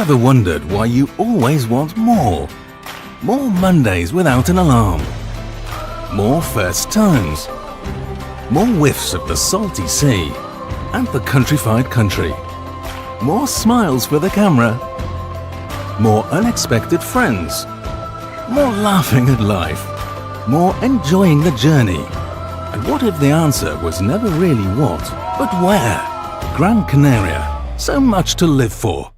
ever wondered why you always want more? More Mondays without an alarm. More first times. More whiffs of the salty sea and the countrified country. More smiles for the camera. More unexpected friends. More laughing at life. More enjoying the journey. And what if the answer was never really what, but where? Gran Canaria. So much to live for.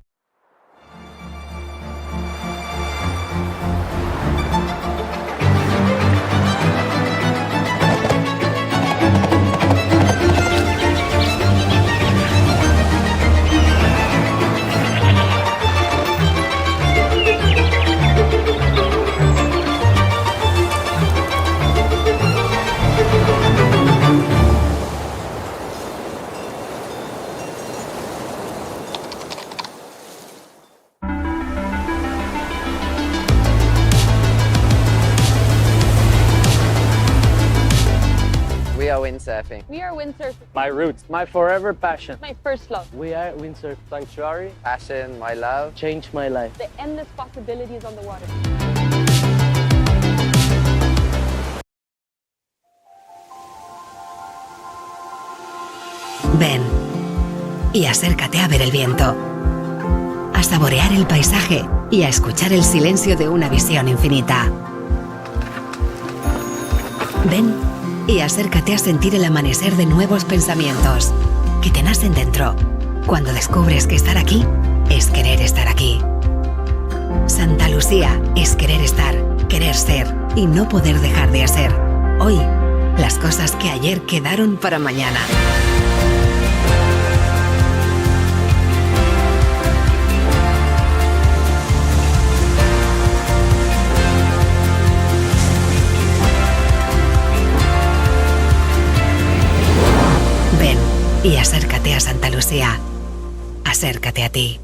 We are windsurfing. We are windsurfing. My roots, my forever passion. My first love. We are Windsurf Sanctuary. Passion, my love. Changed my life. The endless possibilities on the water. Ven y acércate a ver el viento, a saborear el paisaje y a escuchar el silencio de una visión infinita. Ven y acércate a sentir el amanecer de nuevos pensamientos que te nacen dentro cuando descubres que estar aquí es querer estar aquí. Santa Lucía es querer estar, querer ser y no poder dejar de hacer. Hoy, las cosas que ayer quedaron para mañana. Ven y acércate a Santa Lucía. Acércate a ti.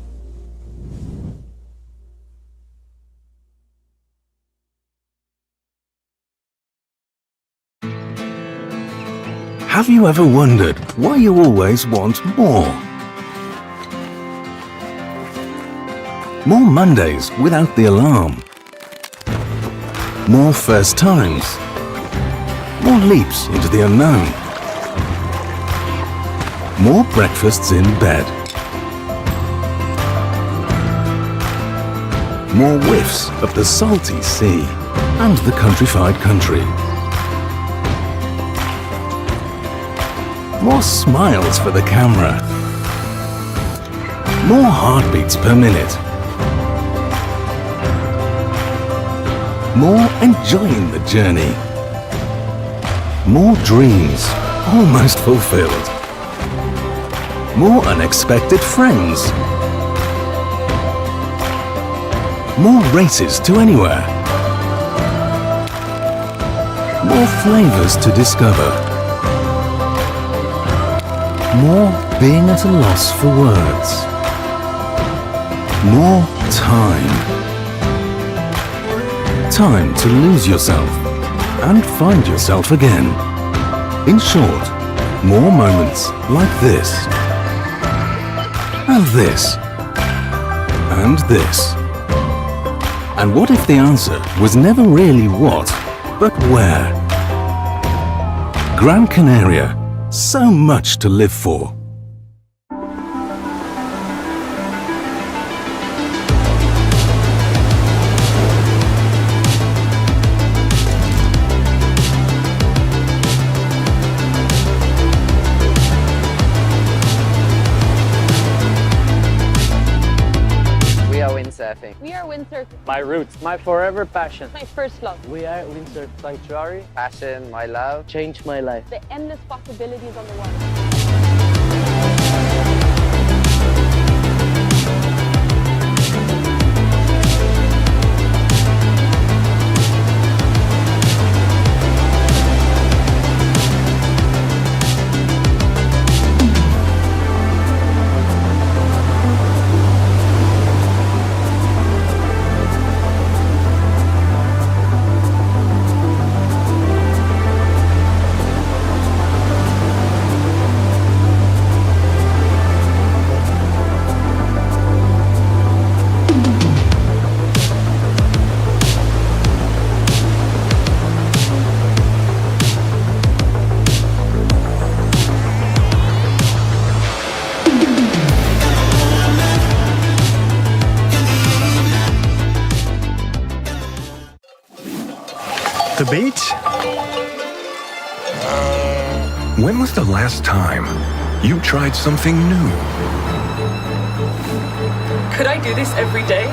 Have you ever wondered why you always want more? More Mondays without the alarm. More first times. More leaps into the unknown. More breakfasts in bed. More whiffs of the salty sea and the countrified country. More smiles for the camera. More heartbeats per minute. More enjoying the journey. More dreams almost fulfilled. More unexpected friends. More races to anywhere. More flavors to discover. More being at a loss for words. More time. Time to lose yourself and find yourself again. In short, more moments like this. And this. And this. And what if the answer was never really what, but where? Gran Canaria. So much to live for. We are windsurfing. We are windsurfing. My roots, my forever passion. My first love. We are Windsurf Sanctuary. Passion, my love. Changed my life. The endless possibilities on the water. the beach? When was the last time you tried something new? Could I do this every day?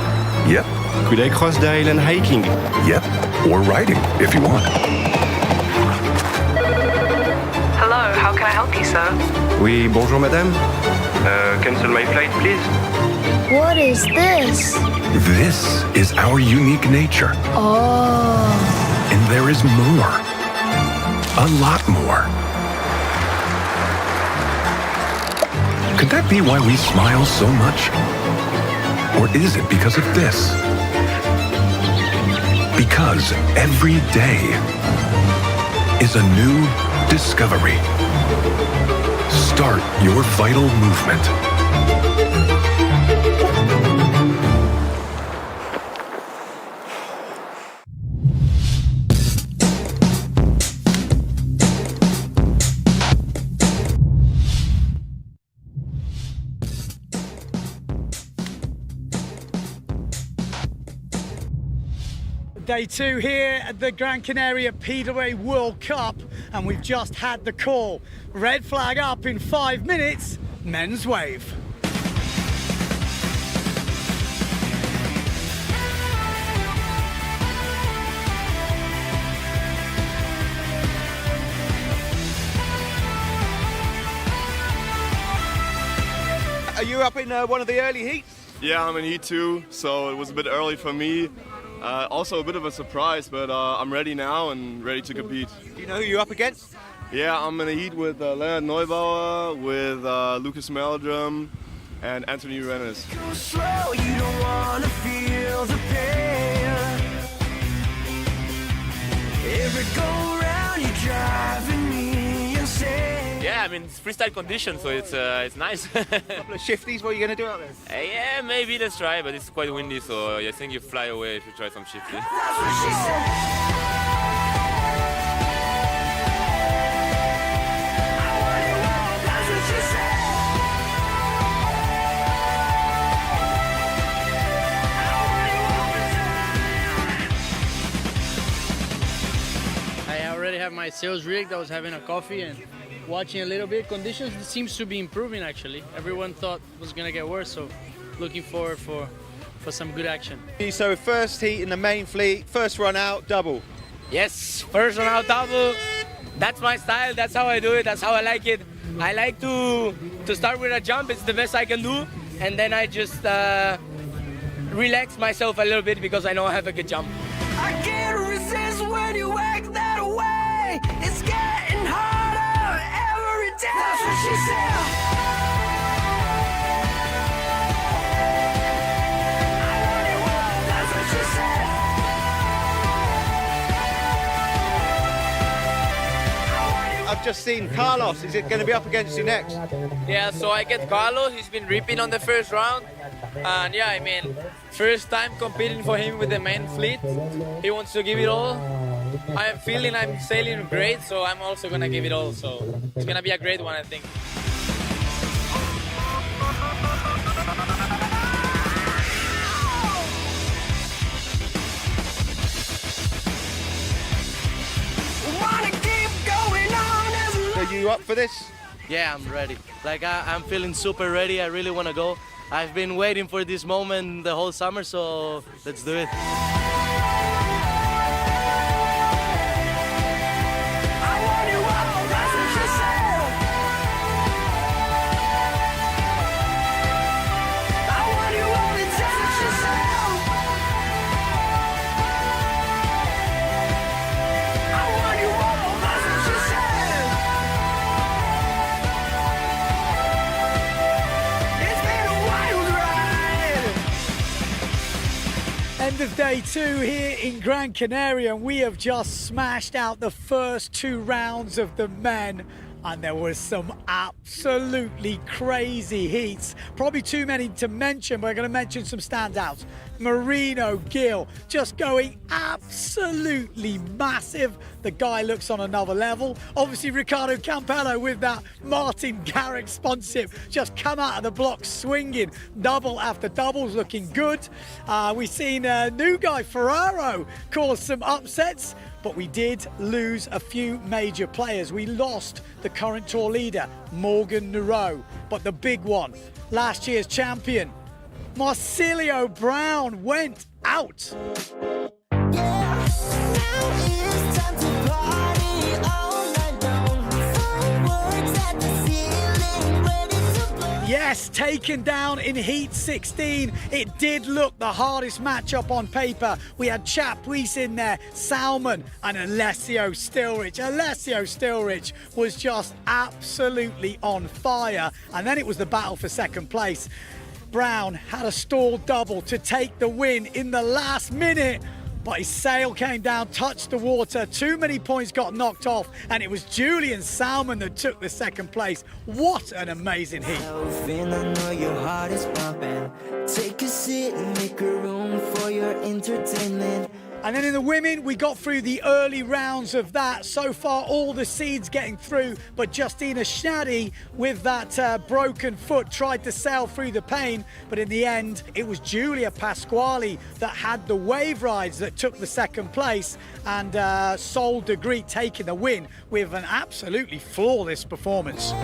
Yep, Could I cross the island hiking? yep, or riding if you want. Hello, how can I help you, sir? Oui, bonjour madame. Cancel my flight, please. What is this? This is our unique nature, Oh. and there is more. A lot more. Could that be why we smile so much? Or is it because of this? Because every day is a new discovery. Start your vital movement. Day 2 here at the Gran Canaria Speedway World Cup, and we've just had the call. Red flag up in 5 minutes, men's wave. Are you up in one of the early heats? Yeah, I'm in Heat 2, so it was a bit early for me. Also a bit of a surprise, but I'm ready now and ready to compete. Do you know who you're up against? Yeah, I'm in a heat with Leonard Neubauer, with Lucas Meldrum, and Anthony Rennes. Yeah, I mean it's freestyle conditions, so it's nice. A couple of shifties, what are you going to do out there? Yeah, maybe let's try, but it's quite windy, so I think you fly away if you try some shifty. I already have my sails rigged. I was having a coffee and watching a little bit. Conditions seems to be improving actually. Everyone thought it was gonna get worse, so looking forward for some good action. So first heat in the main fleet, first run out, double. Yes, first run out double. That's my style, that's how I do it, that's how I like it. I like to start with a jump, it's the best I can do, and then I just relax myself a little bit because I know I have a good jump. I can't resist when you act that way. It's getting harder every day. That's what she said. That's what she said. I've just seen Carlos. Is it going to be up against you next? Yeah, so I get Carlos, he's been ripping on the first round. And yeah, I mean, first time competing for him with the main fleet. He wants to give it all. I'm feeling I'm sailing great, so I'm also gonna give it all. So it's gonna be a great one, I think. Are you up for this? Yeah, I'm ready. Like I'm feeling super ready. I really want to go. I've been waiting for this moment the whole summer, so let's do it. End of day 2 here in Gran Canaria, and we have just smashed out the first 2 rounds of the men, and there was some absolutely crazy heats. Probably too many to mention, but I'm going to mention some standouts. Marino Gill just going absolutely massive. The guy looks on another level. Obviously Ricardo Campello with that Martin Garrix sponsorship just come out of the block swinging, double after doubles, looking good. We've seen a new guy, Ferraro, cause some upsets, but we did lose a few major players. We lost the current tour leader, Morgan Nero, but the big one, last year's champion, Marcilio Brown, went out. Yes, taken down in Heat 16. It did look the hardest matchup on paper. We had Chapuis in there, Salmon, and Alessio Stilrich. Alessio Stilrich was just absolutely on fire. And then it was the battle for second place. Brown had a stalled double to take the win in the last minute, but his sail came down, touched the water, too many points got knocked off, and it was Julian Salmon that took the second place. What an amazing heat. Take a seat and make a room for your entertainment. And then in the women, we got through the early rounds of that. So far, all the seeds getting through, but Justina Schnadi with that broken foot tried to sail through the pain, but in the end, it was Julia Pasquale that had the wave rides that took the second place, and Sol de Griet taking the win with an absolutely flawless performance.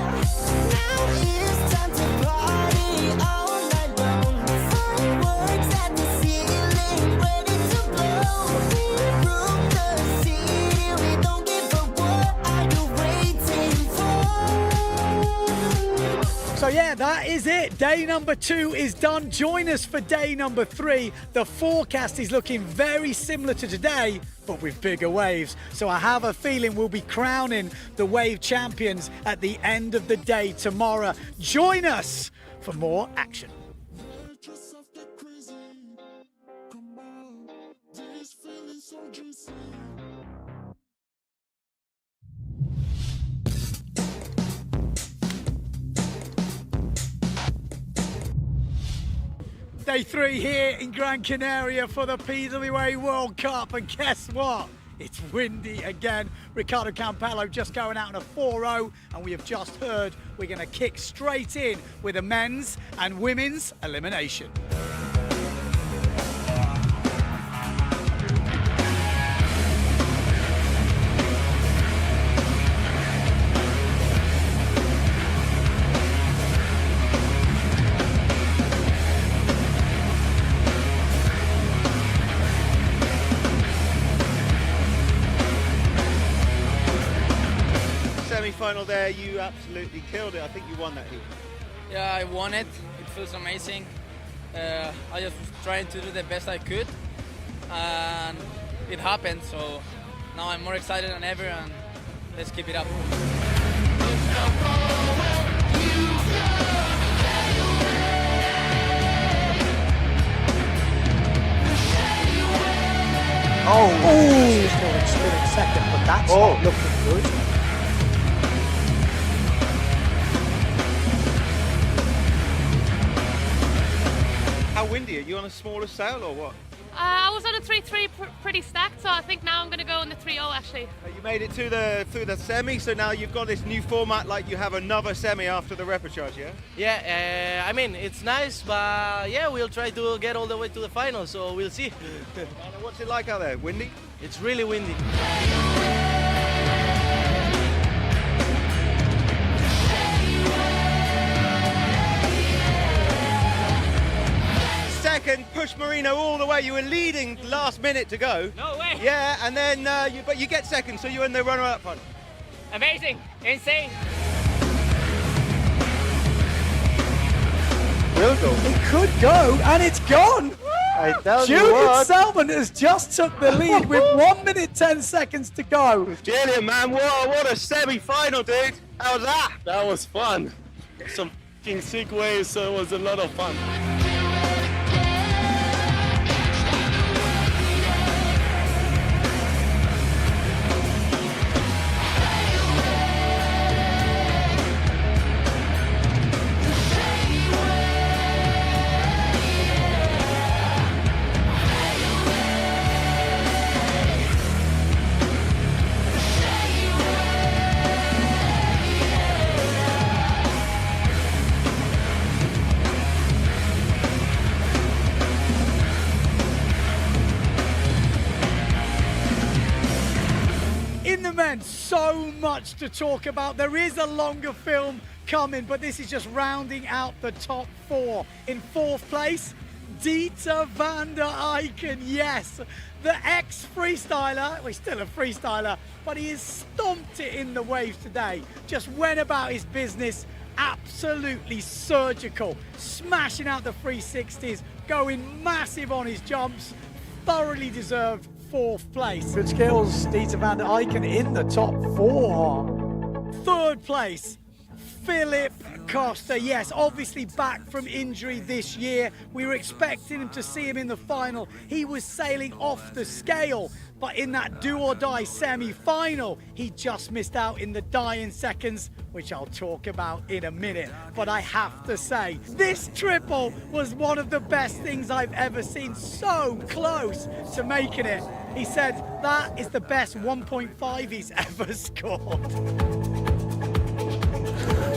So yeah, that is it. Day number 2 is done. Join us for day number 3. The forecast is looking very similar to today, but with bigger waves. So I have a feeling we'll be crowning the wave champions at the end of the day tomorrow. Join us for more action. Day 3 here in Gran Canaria for the PWA World Cup, and guess what? It's windy again. Ricardo Campello just going out on a 4-0, and we have just heard we're going to kick straight in with a men's and women's elimination. Semi-final there, you absolutely killed it. I think you won that heat. Yeah, I won it. It feels amazing. I just was trying to do the best I could, and it happened. So now I'm more excited than ever, and let's keep it up. Still in second, but that's not looking good. How windy? Are you on a smaller sail or what? I was on a 3-3 pretty stacked, so I think now I'm going to go on the 3-0 actually. You made it to through the semi, so now you've got this new format, like you have another semi after the repechage, yeah? Yeah, I mean, it's nice, but yeah, we'll try to get all the way to the final, so we'll see. What's it like out there? Windy? It's really windy. Second, push Marino all the way. You were leading last minute to go. No way. Yeah, and then but you get second, so you're in the runner-up front. Amazing, insane. Will go. It could go, and it's gone. I tell you Julian what. Salmon has just took the lead with 1 minute 10 seconds to go. Julian, man, what a semi-final, dude. How was that? That was fun. Some f***ing sick waves, so it was a lot of fun. Again, so much to talk about. There is a longer film coming, but this is just rounding out the top 4. In 4th place, Dieter van der Eycken, yes, the ex-freestyler, well, he's still a freestyler, but he has stomped it in the waves today. Just went about his business, absolutely surgical, smashing out the 360s, going massive on his jumps, thoroughly deserved 4th place. Good skills, Dieter van der Eycken in the top 4. 3rd place, Philip Costa, yes, obviously back from injury this year. We were expecting him to see him in the final. He was sailing off the scale, but in that do or die semi-final, he just missed out in the dying seconds, which I'll talk about in a minute. But I have to say, this triple was one of the best things I've ever seen. So close to making it. He said that is the best 1.5 he's ever scored.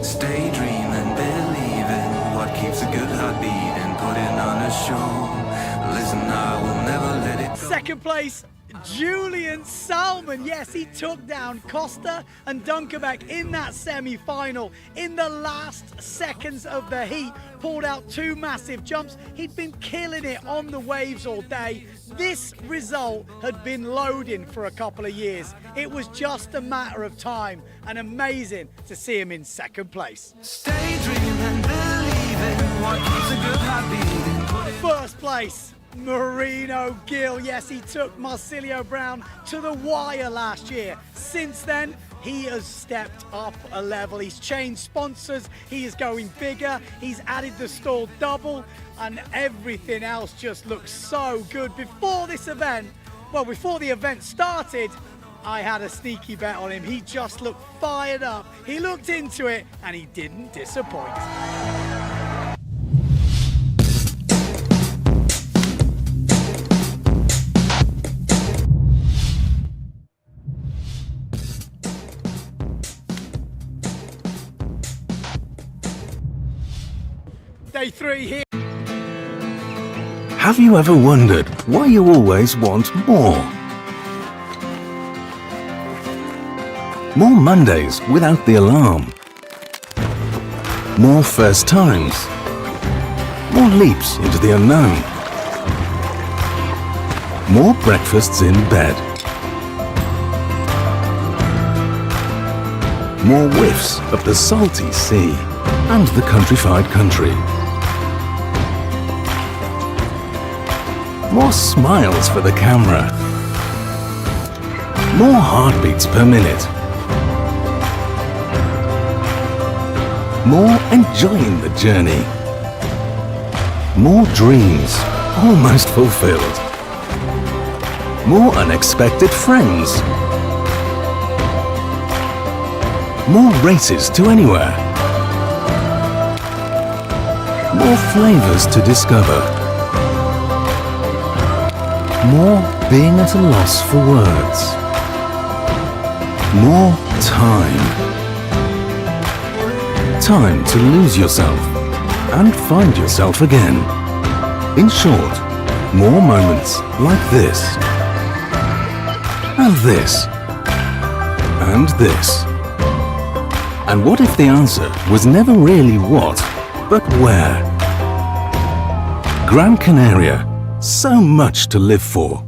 Stay dreaming, believing what keeps a good heart beating, putting on a show. Listen, I will never let it go. 2nd place, Julian Salmon. Yes, he took down Costa and Dunkerbeck in that semi-final. In the last seconds of the heat, pulled out 2 massive jumps. He'd been killing it on the waves all day. This result had been loading for a couple of years. It was just a matter of time, and amazing to see him in 2nd place. Stay dreaming, believing what keeps a good heart beating. 1st place, Marino Gill. Yes, he took Marsilio Brown to the wire last year. Since then, he has stepped up a level. He's changed sponsors. He is going bigger. He's added the stall double, and everything else just looks so good. Before this event, well, before the event started, I had a sneaky bet on him. He just looked fired up. He looked into it, and he didn't disappoint. Day 3 here. Have you ever wondered why you always want more? More Mondays without the alarm. More first times. More leaps into the unknown. More breakfasts in bed. More whiffs of the salty sea and the countrified country. More smiles for the camera. More heartbeats per minute. More enjoying the journey. More dreams almost fulfilled. More unexpected friends. More races to anywhere. More flavors to discover. More being at a loss for words. More time. Time to lose yourself and find yourself again. In short, more moments like this. And this. And this. And what if the answer was never really what, but where? Gran Canaria. So much to live for.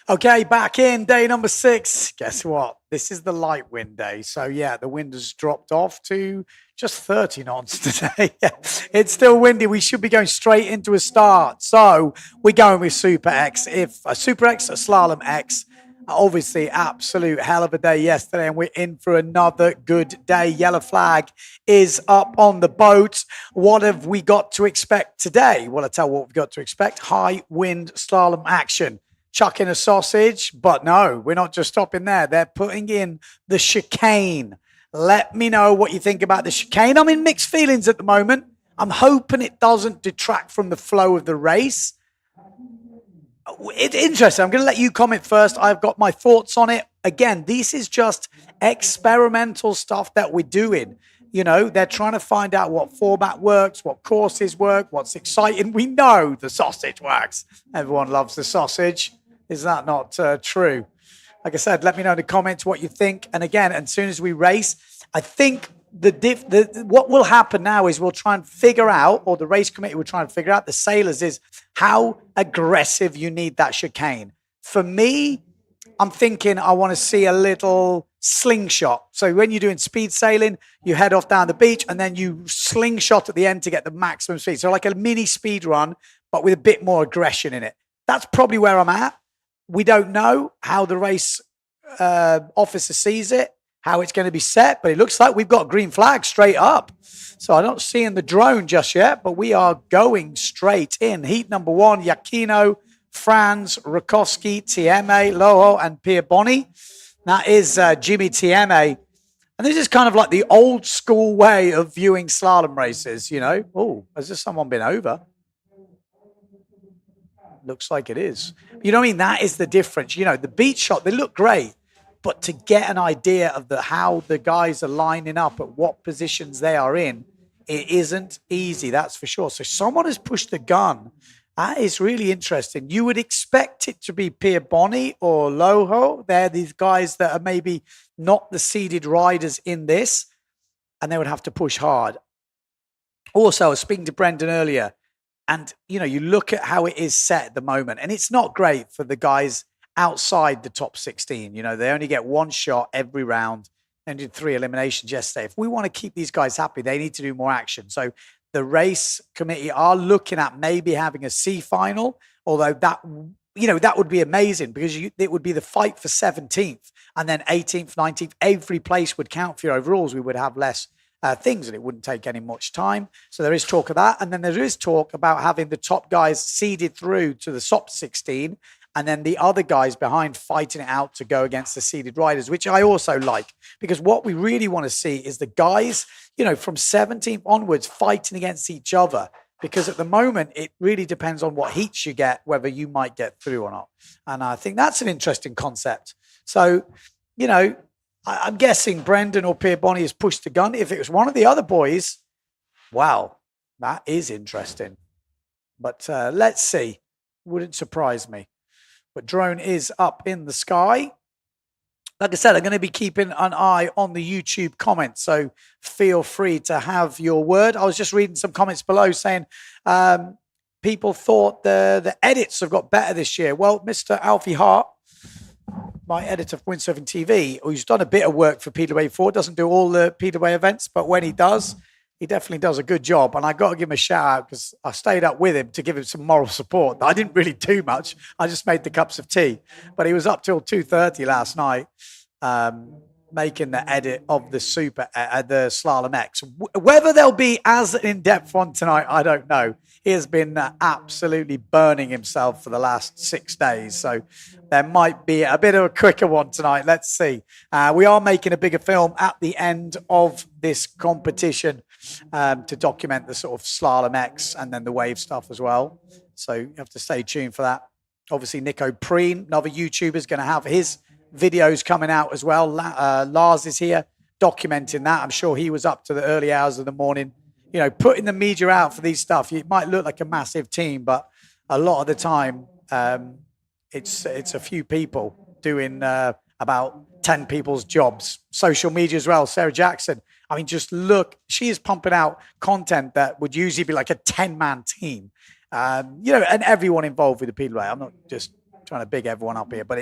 Okay, back in day number 6. Guess what? This is the light wind day. So yeah, the wind has dropped off to just 30 knots today. It's still windy. We should be going straight into a start. So we're going with Super X. If a Super X, a Slalom X, obviously absolute hell of a day yesterday, and we're in for another good day. Yellow flag is up on the boat. What have we got to expect today? Well, I'll tell you what we've got to expect. High wind slalom action. Chuck in a sausage, but no, we're not just stopping there. They're putting in the chicane. Let me know what you think about the chicane. I'm in mixed feelings at the moment. I'm hoping it doesn't detract from the flow of the race. It's interesting. I'm going to let you comment first. I've got my thoughts on it. again, this is just experimental stuff that we're doing. You know, they're trying to find out what format works, what courses work, what's exciting. We know the sausage works. Everyone loves the sausage. Is that not true? Like I said, let me know in the comments what you think. And again, as soon as we race, I think what will happen now is we'll try and figure out, or the race committee will try and figure out, the sailors, is how aggressive you need that chicane. For me, I'm thinking I want to see a little slingshot. So when you're doing speed sailing, you head off down the beach and then you slingshot at the end to get the maximum speed. So like a mini speed run, but with a bit more aggression in it. That's probably where I'm at. We don't know how the race officer sees it, how it's going to be set, but it looks like we've got a green flag straight up. So I'm not seeing the drone just yet, but we are going straight in. Heat number 1, Giacchino, Franz, Rakowski, Tieme, Loho, and Pierre Bonny. That is Jimmy Tieme. And this is kind of like the old school way of viewing slalom races, you know. Oh, has there someone been over? Looks like it is. You know what I mean? That is the difference. You know, the beach shot, they look great, but to get an idea of how the guys are lining up, at what positions they are in, it isn't easy, that's for sure. So someone has pushed the gun. That is really interesting. You would expect it to be Pierre Bonny or Loho. They're these guys that are maybe not the seeded riders in this, and they would have to push hard. Also, I was speaking to Brendan earlier, and, you know, you look at how it is set at the moment, and it's not great for the guys outside the top 16. You know, they only get one shot every round. They did 3 eliminations yesterday. If we want to keep these guys happy, they need to do more action. So the race committee are looking at maybe having a C final, although that, you know, that would be amazing, because it would be the fight for 17th, and then 18th, 19th. Every place would count for your overalls. We would have less things, and it wouldn't take any much time. So there is talk of that. And then there is talk about having the top guys seeded through to the top 16, and then the other guys behind fighting it out to go against the seeded riders, which I also like, because what we really want to see is the guys, you know, from 17th onwards fighting against each other, because at the moment it really depends on what heats you get, whether you might get through or not. And I think that's an interesting concept. So, you know, I'm guessing Brendan or Pierre Bonny has pushed the gun. If it was one of the other boys, wow, that is interesting. But let's see. Wouldn't surprise me. But drone is up in the sky. Like I said, I'm going to be keeping an eye on the YouTube comments, so feel free to have your word. I was just reading some comments below saying people thought the edits have got better this year. Well, Mr. Alfie Hart, my editor for Windsurfing TV, who's done a bit of work for PWA4, doesn't do all the PWA events, but when he does, he definitely does a good job. And I got to give him a shout out, because I stayed up with him to give him some moral support. I didn't really do much. I just made the cups of tea. But he was up till 2:30 last night, making the edit of the the Slalom X. Whether there'll be as in-depth one tonight, I don't know. He has been absolutely burning himself for the last 6 days. So there might be a bit of a quicker one tonight. Let's see. We are making a bigger film at the end of this competition to document the sort of Slalom X and then the wave stuff as well. So you have to stay tuned for that. Obviously, Nico Preen, another YouTuber, is going to have his videos coming out as well. Lars is here documenting that. I'm sure he was up to the early hours of the morning, you know, putting the media out for these stuff. It might look like a massive team, but a lot of the time it's a few people doing about 10 people's jobs. Social media as well. Sarah Jackson, I mean, just look, she is pumping out content that would usually be like a 10-man team, you know, and everyone involved with the PWA. I'm not just trying to big everyone up here, but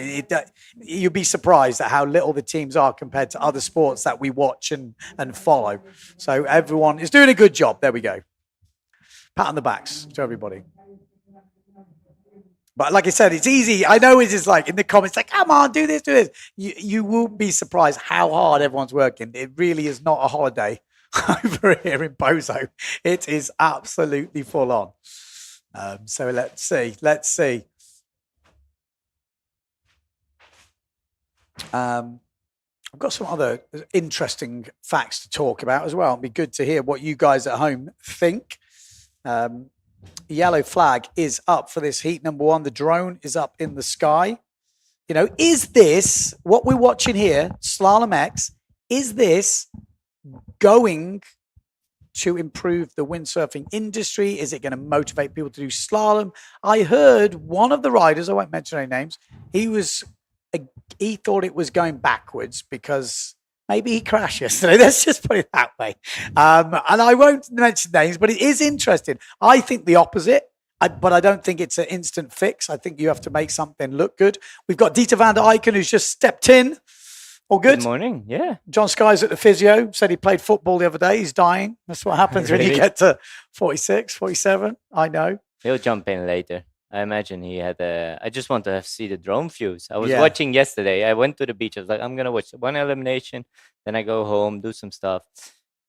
you'd be surprised at how little the teams are compared to other sports that we watch and follow. So everyone is doing a good job. There we go. Pat on the backs to everybody. But like I said, it's easy. I know it is like in the comments, like, come on, do this, do this. You won't be surprised how hard everyone's working. It really is not a holiday over here in Pozo. It is absolutely full on. So let's see. I've got some other interesting facts to talk about as well. It'd be good to hear what you guys at home think. Yellow flag is up for this heat number 1. The drone is up in the sky. You know, is this what we're watching here, Slalom X? Is this going to improve the windsurfing industry? Is it going to motivate people to do slalom? I heard one of the riders, I won't mention any names, he thought it was going backwards because maybe he crashed yesterday. Let's just put it that way. And I won't mention names, but it is interesting. I think the opposite. But I don't think it's an instant fix. I think you have to make something look good. We've got Dieter van der Eycken, who's just stepped in. All good? Good morning, yeah. John Sky's at the physio. Said he played football the other day. He's dying. That's what happens when you get to 46, 47. I know. He'll jump in later. I imagine he had I just want to see the drone views. I was watching yesterday. I went to the beach. I was like, I'm going to watch one elimination. Then I go home, do some stuff.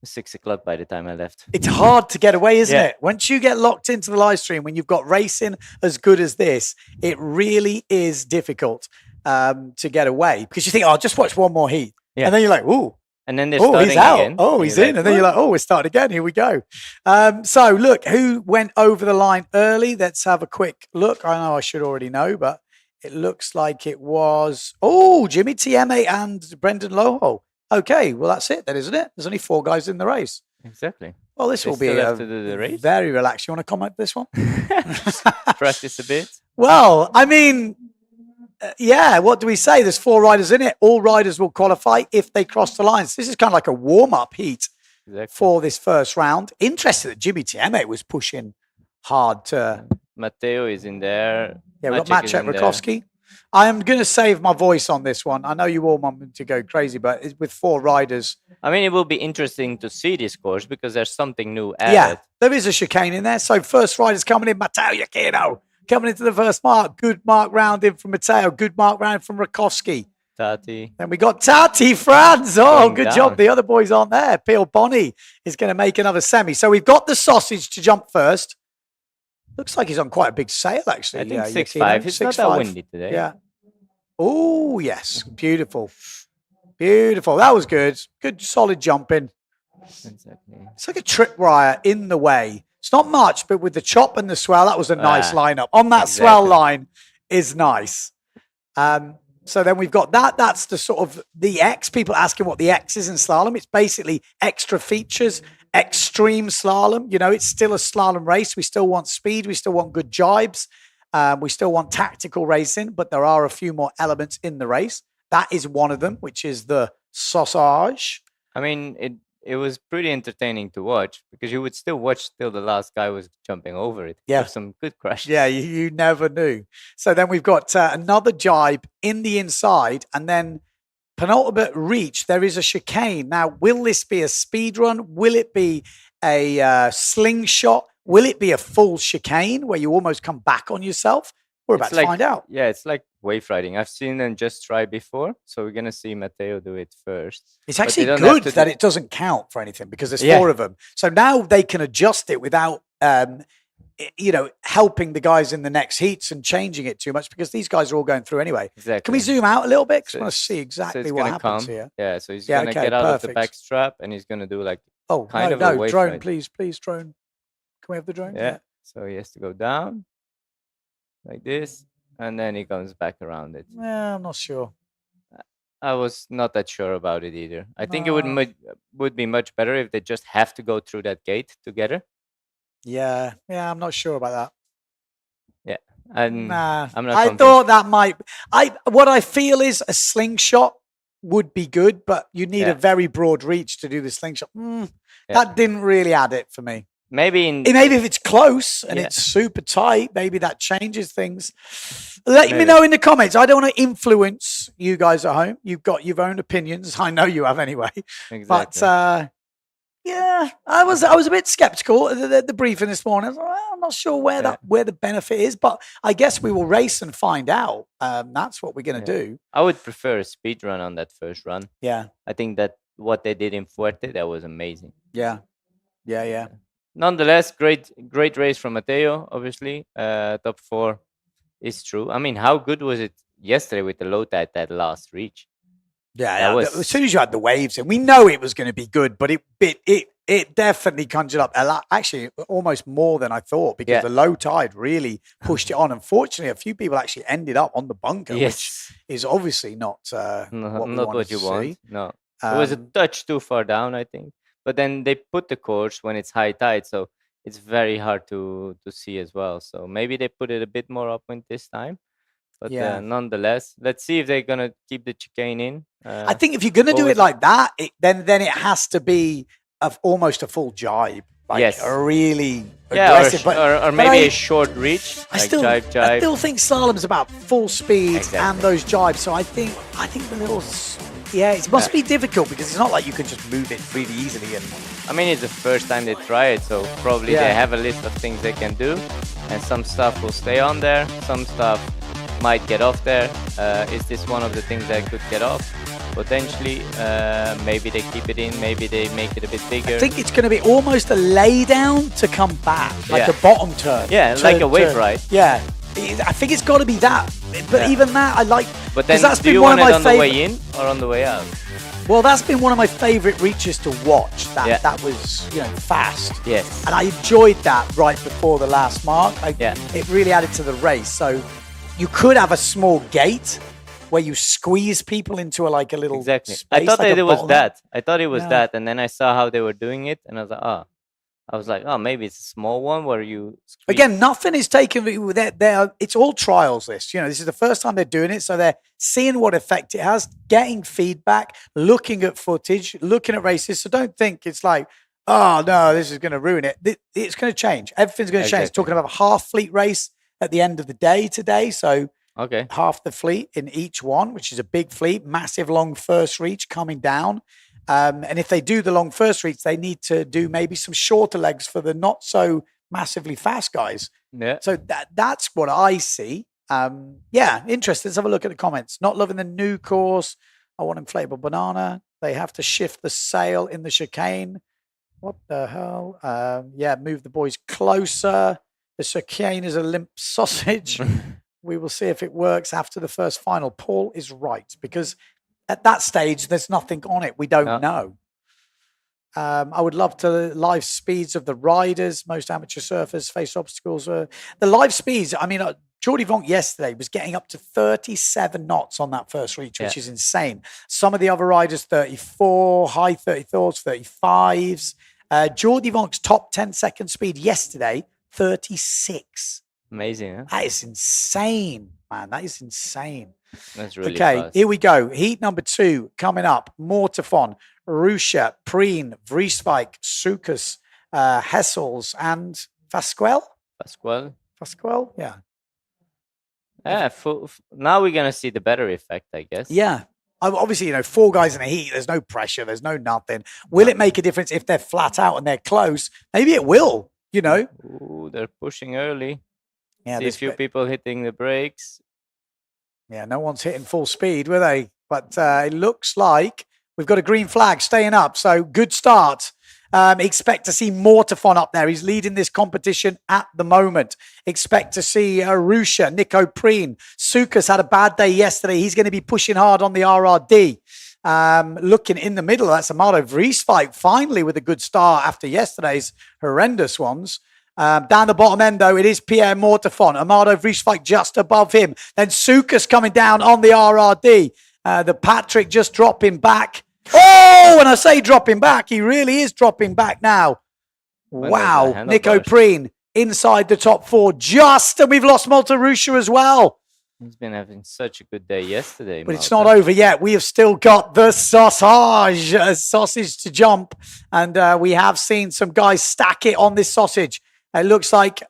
6 o'clock by the time I left. It's hard to get away, isn't it? Once you get locked into the live stream, when you've got racing as good as this, it really is difficult to get away because you think, oh, just watch one more heat. Yeah. And then you're like, ooh. And then they're starting he's out. again. Oh, he's in. Like, and then you're like, oh, we're starting again. Here we go. So look, who went over the line early? Let's have a quick look. I know I should already know, but it looks like it was, Jimmy Tieme and Brendan Loho. Okay, well, that's it then, isn't it? There's only 4 guys in the race. Exactly. Well, this will be very relaxed. You want to comment this one? Practice a bit. Well, I mean, what do we say? There's 4 riders in it. All riders will qualify if they cross the lines. This is kind of like a warm-up heat for this first round. Interesting that Jimmy Tieme was pushing hard to... Matteo is in there. Yeah, we've got Maciej Rakowski. I am going to save my voice on this one. I know you all want me to go crazy, but it's with 4 riders. I mean, it will be interesting to see this course because there's something new added. Yeah, there is a chicane in there. So first riders coming in, Matteo Iachino coming into the first mark. Good mark round in from Matteo. Good mark round from Rakowski. Tati. Then we got Tati Franz. Oh, good down. job. The other boys aren't there. Peel Bonnie is going to make another semi. So we've got the sausage to jump first. Looks like he's on quite a big sail, actually. I think 6'5". It's not that windy today. Yeah. Oh, yes. Beautiful. Beautiful. That was good. Good, solid jumping. Exactly. It's like a tripwire in the way. It's not much, but with the chop and the swell, that was a nice lineup. On that swell line is nice. So then we've got that. That's the sort of the X. People asking what the X is in slalom. It's basically extra features, extreme slalom. You know, it's still a slalom race. We still want speed. We still want good jibes. We still want tactical racing, but there are a few more elements in the race. That is one of them, which is the sausage. I mean, it was pretty entertaining to watch because you would still watch till the last guy was jumping over it. Yeah. There's some good crashes. Yeah, you never knew. So then we've got another jibe in the inside, and then penultimate reach, there is a chicane. Now, will this be a speed run? Will it be a slingshot? Will it be a full chicane where you almost come back on yourself? We're about to find out. Yeah, it's like wave riding. I've seen them just try before, so we're going to see Matteo do it first. It's actually good that it doesn't count for anything because there's 4 of them. So now they can adjust it without, helping the guys in the next heats and changing it too much because these guys are all going through anyway. Exactly. Can we zoom out a little bit? Because I want to see exactly what happens here. Yeah, so he's going to get out of the back strap and he's going to do like a wave drone, ride. please, drone. Can we have the drone? Yeah. So he has to go down like this, and then he comes back around it. Yeah, I'm not sure. I was not that sure about it either. I think it would be much better if they just have to go through that gate together. Yeah, I'm not sure about that. Yeah, I'm not. I thought that might. What I feel is a slingshot would be good, but you need a very broad reach to do the slingshot. That didn't really add it for me. Maybe if it's close and it's super tight, maybe that changes things. Let me know in the comments. I don't want to influence you guys at home. You've got your own opinions. I know you have anyway. Exactly. But I was a bit skeptical at the briefing this morning. I was like, well, I'm not sure where the benefit is, but I guess we will race and find out. That's what we're going to do. I would prefer a speed run on that first run. Yeah. I think that what they did in Fuerte, that was amazing. Yeah. Nonetheless, great race from Matteo, obviously. Top 4 is true. I mean, how good was it yesterday with the low tide, that last reach? Yeah, as soon as you had the waves in, we know it was going to be good, but it it definitely conjured up a lot, actually almost more than I thought, because the low tide really pushed it on. Unfortunately, a few people actually ended up on the bunker, which is obviously not what you want. No, it was a touch too far down, I think. But then they put the course when it's high tide, so it's very hard to see as well. So maybe they put it a bit more upwind this time. But nonetheless, let's see if they're gonna keep the chicane in. I think if you're gonna do it like that, then it has to be almost a full jibe, like a really aggressive, or maybe a short reach. I still think slalom's about full speed and those jibes. So I think the little it must be difficult, because it's not like you can just move it really easily. And I mean, it's the first time they try it, so probably they have a list of things they can do, and some stuff will stay on there, some stuff might get off there. Is this one of the things that could get off? Potentially. Maybe they keep it in, maybe they make it a bit bigger. I think it's going to be almost a lay down to come back, like a bottom turn. Yeah, like a wave ride. Yeah, I think it's got to be that. But even that, I like. But then, that's do you want it on the way in or on the way out? Well, that's been one of my favourite reaches to watch. That was, fast. Yes. And I enjoyed that right before the last mark. It really added to the race. So you could have a small gate where you squeeze people into a little space. I thought that it was that. I thought it was that, and then I saw how they were doing it, and I was like, maybe it's a small one where you squeeze. Again, nothing is taken. It's all trials. This is the first time they're doing it, so they're seeing what effect it has, getting feedback, looking at footage, looking at races. So don't think it's like, oh no, this is going to ruin it. It's going to change. Everything's going to change. Talking about a half fleet race at the end of the day today, so. Okay. Half the fleet in each one, which is a big fleet, massive long first reach coming down. And if they do the long first reach, they need to do maybe some shorter legs for the not so massively fast guys. Yeah. So that's what I see. Interesting. Let's have a look at the comments. Not loving the new course. I want inflatable banana. They have to shift the sail in the chicane. What the hell? Move the boys closer. The chicane is a limp sausage. We will see if it works after the first final. Paul is right, because at that stage, there's nothing on it. We don't know. I would love to live speeds of the riders. Most amateur surfers face obstacles. The live speeds, I mean, Jordi Vonk yesterday was getting up to 37 knots on that first reach, which is insane. Some of the other riders, 34, high 34s, 35s. Jordi Vonk's top 10-second speed yesterday, 36. Amazing, huh? That is insane, man. That is insane. That's really fast. Here we go. Heat number 2 coming up. Mortifon, Rusha, Preen, Vrieswijk, Sukas, Hessels, and Fasquelle? Fasquelle, yeah. Yeah, now we're going to see the better effect, I guess. Yeah. Obviously, 4 guys in a heat, there's no pressure, there's no nothing. Will it make a difference if they're flat out and they're close? Maybe it will, Ooh, they're pushing early. Yeah, see a few people hitting the brakes. Yeah, no one's hitting full speed, were they? But it looks like we've got a green flag staying up. So good start. Expect to see Mortifon up there. He's leading this competition at the moment. Expect to see Rusha, Nico Preen. Sukas had a bad day yesterday. He's going to be pushing hard on the RRD. Looking in the middle, that's Amado Vrieswijk finally with a good start after yesterday's horrendous ones. Down the bottom end, though, it is Pierre Mortifon. Amado Vrieswijk just above him. Then Sukas coming down on the RRD. The Patrick just dropping back. Oh, when I say dropping back, he really is dropping back now. Wow. Nico Preen inside the top 4 and we've lost Malta Rusha as well. He's been having such a good day yesterday. But it's not over yet. We have still got the sausage to jump. And we have seen some guys stack it on this sausage. It looks like,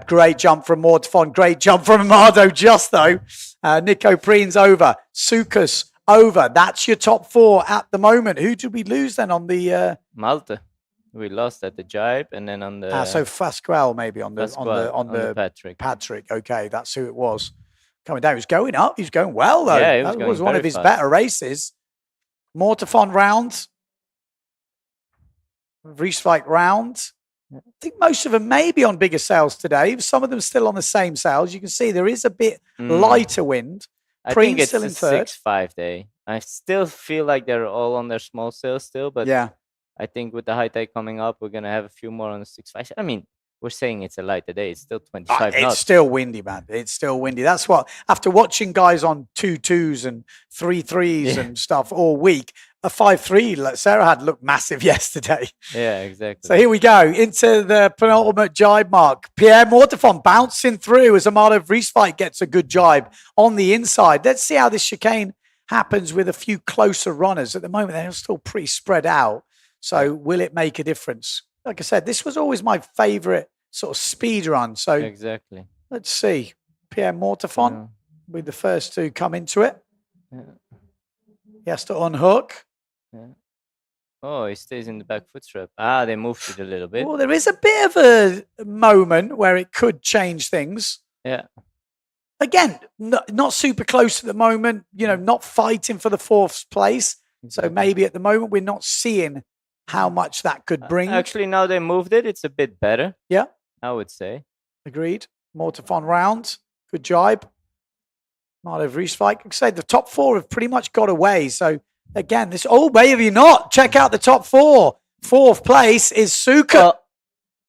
great jump from Mortifon. Great jump from Amado just though. Nico Preen's over. Sukas over. That's your top 4 at the moment. Who did we lose then on the... Malta. We lost at the jibe and then on the... so Fasquelle maybe on the Patrick. Patrick. Okay, that's who it was. Coming down. He was going up. He was going well though. Yeah, that was one of his better races. Mortifon round. Vrieswijk round. I think most of them may be on bigger sails today. Some of them still on the same sails. You can see there is a bit lighter wind. I think it's still in third. 6-5 day. I still feel like they're all on their small sails still, but I think with the high tide coming up, we're gonna have a few more on the 6.5. I mean, we're saying it's a light today. It's still 25 knots. It's still windy, man. It's still windy. That's what, after watching guys on 2.2s and 3.3s and stuff all week, a 5.3 like Sarah had looked massive yesterday. Yeah, exactly. So here we go into the penultimate jibe mark. Pierre Mortefon bouncing through as Amado Vrieswijk gets a good jibe on the inside. Let's see how this chicane happens with a few closer runners. At the moment, they're still pretty spread out. So will it make a difference? Like I said, this was always my favorite sort of speed run. So exactly. Let's see. Pierre Mortefon with the first to come into it. Yeah. He has to unhook. Yeah. Oh, he stays in the back foot strap. Ah, they moved it a little bit. Well, there is a bit of a moment where it could change things. Yeah. Again, not super close at the moment, not fighting for the fourth place. So maybe at the moment we're not seeing how much that could bring. Actually, now they moved it. It's a bit better. Yeah. I would say. Agreed. Mortefon round. Good jibe. Amado Vrieswijk. Like I say, the top four have pretty much got away. So again, maybe not. Check out the top four. Fourth place is Suka.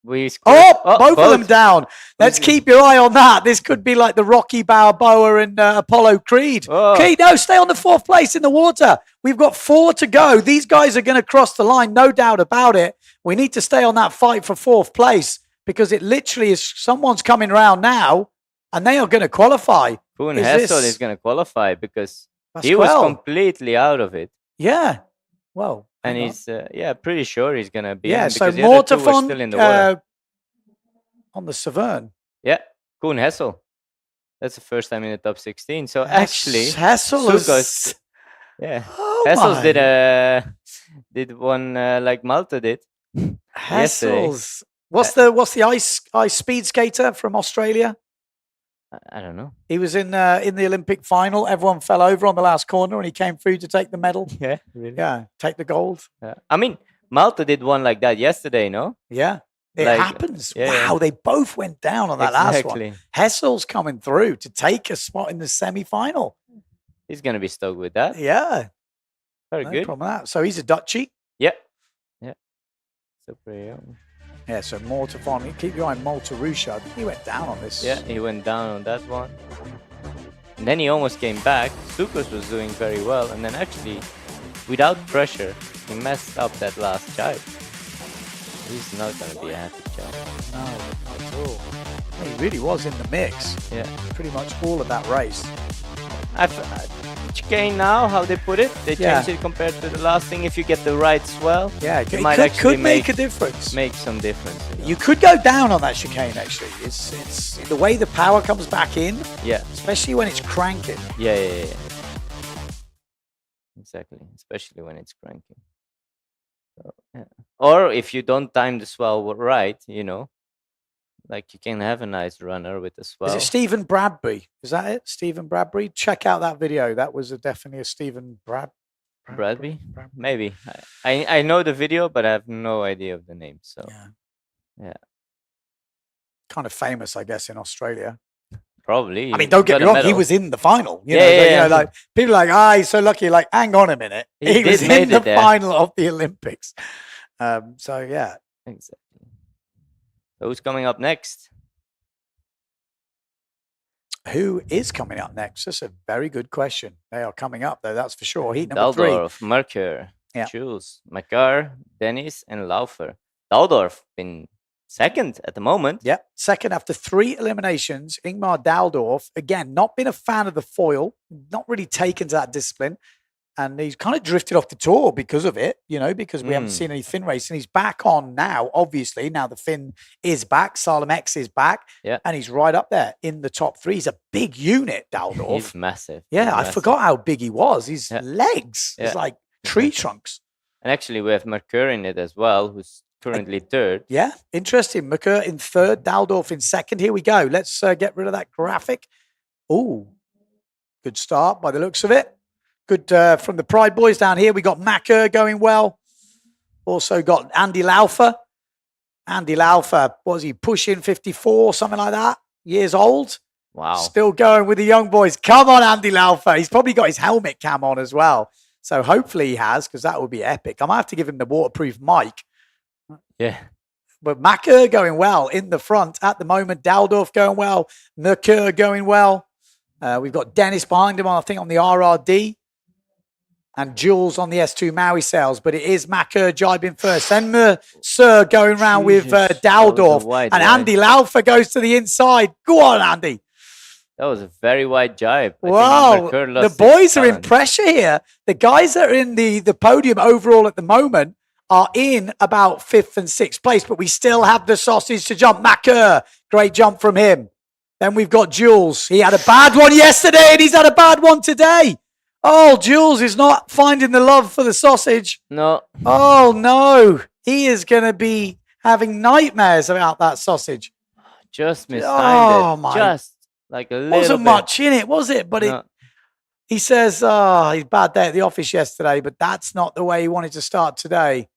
Both of them down. Let's keep your eye on that. This could be like the Rocky Balboa and Apollo Creed. Okay, no, stay on the fourth place in the water. We've got 4 to go. These guys are going to cross the line, no doubt about it. We need to stay on that fight for fourth place because it literally is someone's coming around now and they are going to qualify. Koen Hessel is going to qualify because he was completely out of it. Yeah. Well. And he's, pretty sure he's going to be in because so the other two were still in the water. On the Severn. Yeah, Koen Hessel. That's the first time in the top 16. So actually, Hessel is... Yeah. Oh Hessels did one like Malta did. Hessels. What's the ice speed skater from Australia? I don't know. He was in the Olympic final. Everyone fell over on the last corner, and he came through to take the medal. Yeah, really? Yeah, take the gold. Yeah. I mean, Malta did one like that yesterday, no? Yeah, it happens. Wow, they both went down on that last one. Hessel's coming through to take a spot in the semi-final. He's going to be stoked with that. Yeah, very good. Problem with that. So he's a Dutchie. Yeah, yeah. Super young. Yeah, so Mortefon, keep your eye on Maltarusha. I think he went down on this. Yeah, he went down on that one. And then he almost came back. Sukas was doing very well. And then actually, without pressure, he messed up that last jibe. He's not going to be a happy jibe. No, not at all. He really was in the mix. Yeah. Pretty much all of that race. Chicane now, how they put it, they changed it compared to the last thing. If you get the right swell, it might could make a difference. Make some difference. You could go down on that chicane. Actually, it's the way the power comes back in. Yeah, especially when it's cranking. Yeah. Exactly, especially when it's cranking. So, yeah. Or if you don't time the swell right, like you can have a nice runner with the swell. Is it Stephen Bradbury? Is that it? Stephen Bradbury? Check out that video. That was definitely a Stephen Bradbury? Maybe. I know the video, but I have no idea of the name. So yeah. Kind of famous, I guess, in Australia. Probably. I mean, don't get me wrong. He was in the final. You know, like people are like, he's so lucky. Like, hang on a minute. He was in the final of the Olympics. So yeah. Exactly. Who's coming up next? Who is coming up next? That's a very good question. They are coming up, though, that's for sure. Heat number 3. Daldorf, Merkur, Jules, Makar, Dennis, and Laufer. Daldorf been second at the moment. Yeah, second after 3 eliminations. Ingmar Daldorf, again, not been a fan of the foil, not really taken to that discipline. And he's kind of drifted off the tour because of it, because we haven't seen any fin racing. He's back on now, obviously. Now the fin is back. Slalom X is back. Yeah. And he's right up there in the top 3. He's a big unit, Daldorf. He's massive. Yeah, I forgot how big he was. His legs. It's like tree trunks. And actually, we have Merkur in it as well, who's currently third. Yeah, interesting. Merkur in third, Daldorf in second. Here we go. Let's get rid of that graphic. Ooh, good start by the looks of it. Good from the Pride boys down here. We got Macker going well. Also got Andy Laufer. Andy Laufer, was he pushing 54, something like that? Years old. Wow. Still going with the young boys. Come on, Andy Laufer. He's probably got his helmet cam on as well. So hopefully he has, because that would be epic. I might have to give him the waterproof mic. Yeah. But Macker going well in the front at the moment. Daldorf going well. Mercure going well. We've got Dennis behind him, I think, on the RRD. And Jules on the S2 Maui sails. But it is Macker jibing first. Then Mercer going round with Daldorf. And Andy Laufer goes to the inside. Go on, Andy. That was a very wide jibe. Wow. The boys are in pressure here. The guys that are in the podium overall at the moment are in about 5th and 6th place, but we still have the sausage to jump. Macker, great jump from him. Then we've got Jules. He had a bad one yesterday, and he's had a bad one today. Oh, Jules is not finding the love for the sausage. No. Oh, no. He is going to be having nightmares about that sausage. Just mistimed it. Just like a little Wasn't bit. much in it, was it? But he says, he's bad day at the office yesterday, but that's not the way he wanted to start today.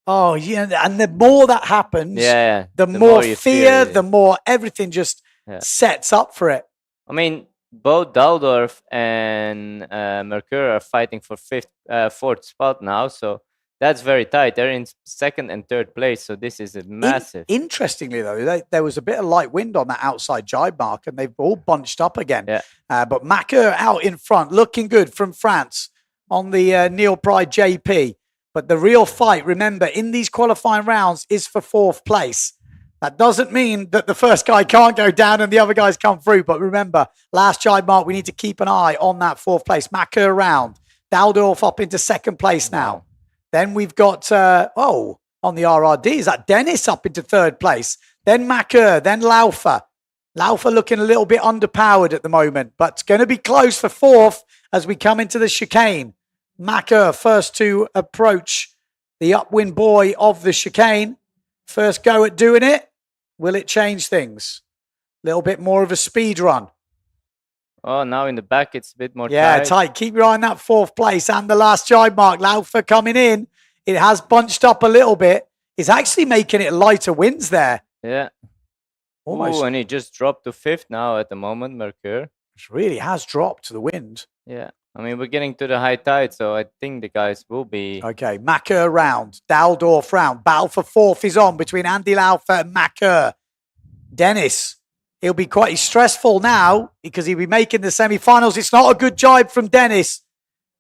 Oh, yeah. And the more that happens, the more fear, the more everything just sets up for it. I mean, both Daldorf and Mercure are fighting for 4th spot now. So that's very tight. They're in 2nd and 3rd place. So this is a massive. Interestingly, though, there was a bit of light wind on that outside jibe mark, and they've all bunched up again. Yeah. But Macker out in front, looking good from France on the Neil Pride JP. But the real fight, remember, in these qualifying rounds is for 4th place. That doesn't mean that the first guy can't go down and the other guys come through. But remember, last jibe mark, we need to keep an eye on that 4th place. Macker around. Daldorf up into 2nd place now. Then we've got, on the RRD, is that Dennis up into 3rd place? Then Macker, then Laufer. Laufer looking a little bit underpowered at the moment, but it's going to be close for 4th as we come into the chicane. Macker first to approach the upwind buoy of the chicane. First go at doing it. Will it change things? A little bit more of a speed run. Oh, now in the back, it's a bit more tight. Keep your eye on that 4th place and the last jibe mark. Laufer coming in. It has bunched up a little bit. It's actually making it lighter winds there. Yeah. Almost. Ooh, and it just dropped to 5th now at the moment, Mercure. It really has dropped to the wind. Yeah. I mean, we're getting to the high tide, so I think the guys will be... Okay, Macker round. Daldorf round. Battle for 4th is on between Andy Laufer and Macker. Dennis, he'll be quite stressful now because he'll be making the semi-finals. It's not a good jibe from Dennis.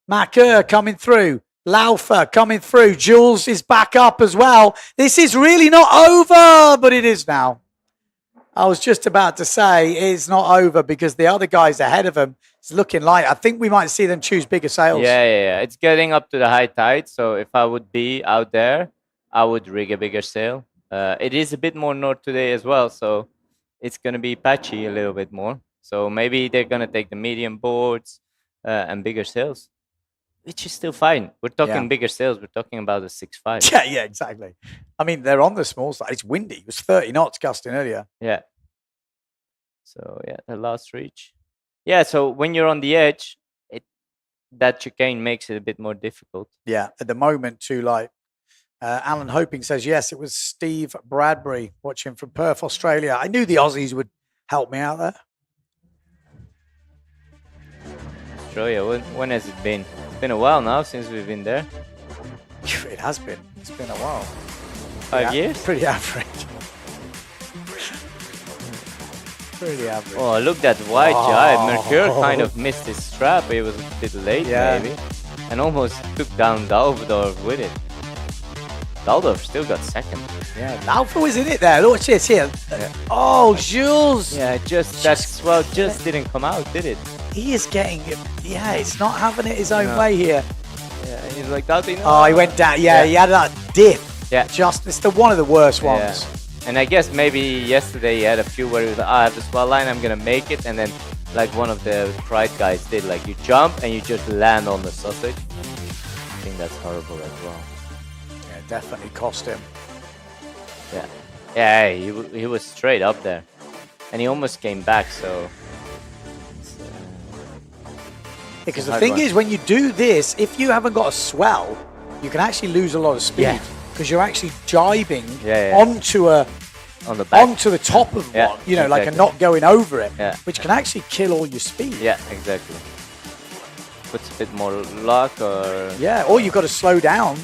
Macker coming through. Laufer coming through. Jules is back up as well. This is really not over, but it is now. I was just about to say it's not over because the other guys ahead of him is looking light. I think we might see them choose bigger sails. Yeah. It's getting up to the high tide. So if I would be out there, I would rig a bigger sail. It is a bit more north today as well. So it's going to be patchy a little bit more. So maybe they're going to take the medium boards and bigger sails, which is still fine. We're talking bigger sails. We're talking about a 6.5. Yeah, exactly. I mean, they're on the small side. It's windy. It was 30 knots gusting earlier. Yeah. So, the last reach. Yeah, so when you're on the edge, that chicane makes it a bit more difficult. Yeah, at the moment, too, like Alan Hoping says, yes, it was Steve Bradbury watching from Perth, Australia. I knew the Aussies would help me out there. Australia, when has it been? It's been a while now since we've been there. It has been. It's been a while. 5 years? Pretty average. Pretty average. Oh, look at that wide jibe. Mercure kind of missed his strap. It was a bit late, maybe. And almost took down Daldorf with it. Daldorf still got 2nd. Yeah, Laufer was in it there. Look, it's here. Yeah. Oh, Jules. Yeah, just didn't come out, did it? He is getting it. Yeah, it's not having it his own way here. Yeah, he's like that. Oh, he went down. Yeah, he had that dip. Yeah. It's one of the worst ones. And I guess maybe yesterday he had a few where he was like, I have the swell line, I'm going to make it. And then like one of the Pride guys did, like you jump and you just land on the sausage. I think that's horrible as well. Yeah, definitely cost him. Yeah, he was straight up there. And he almost came back, so... Because the thing is, when you do this, if you haven't got a swell, you can actually lose a lot of speed. Because you're actually jibing onto the top of one, exactly. Like a not going over it, which can actually kill all your speed. Yeah, exactly. if it's a bit more luck or... Yeah, or you've got to slow down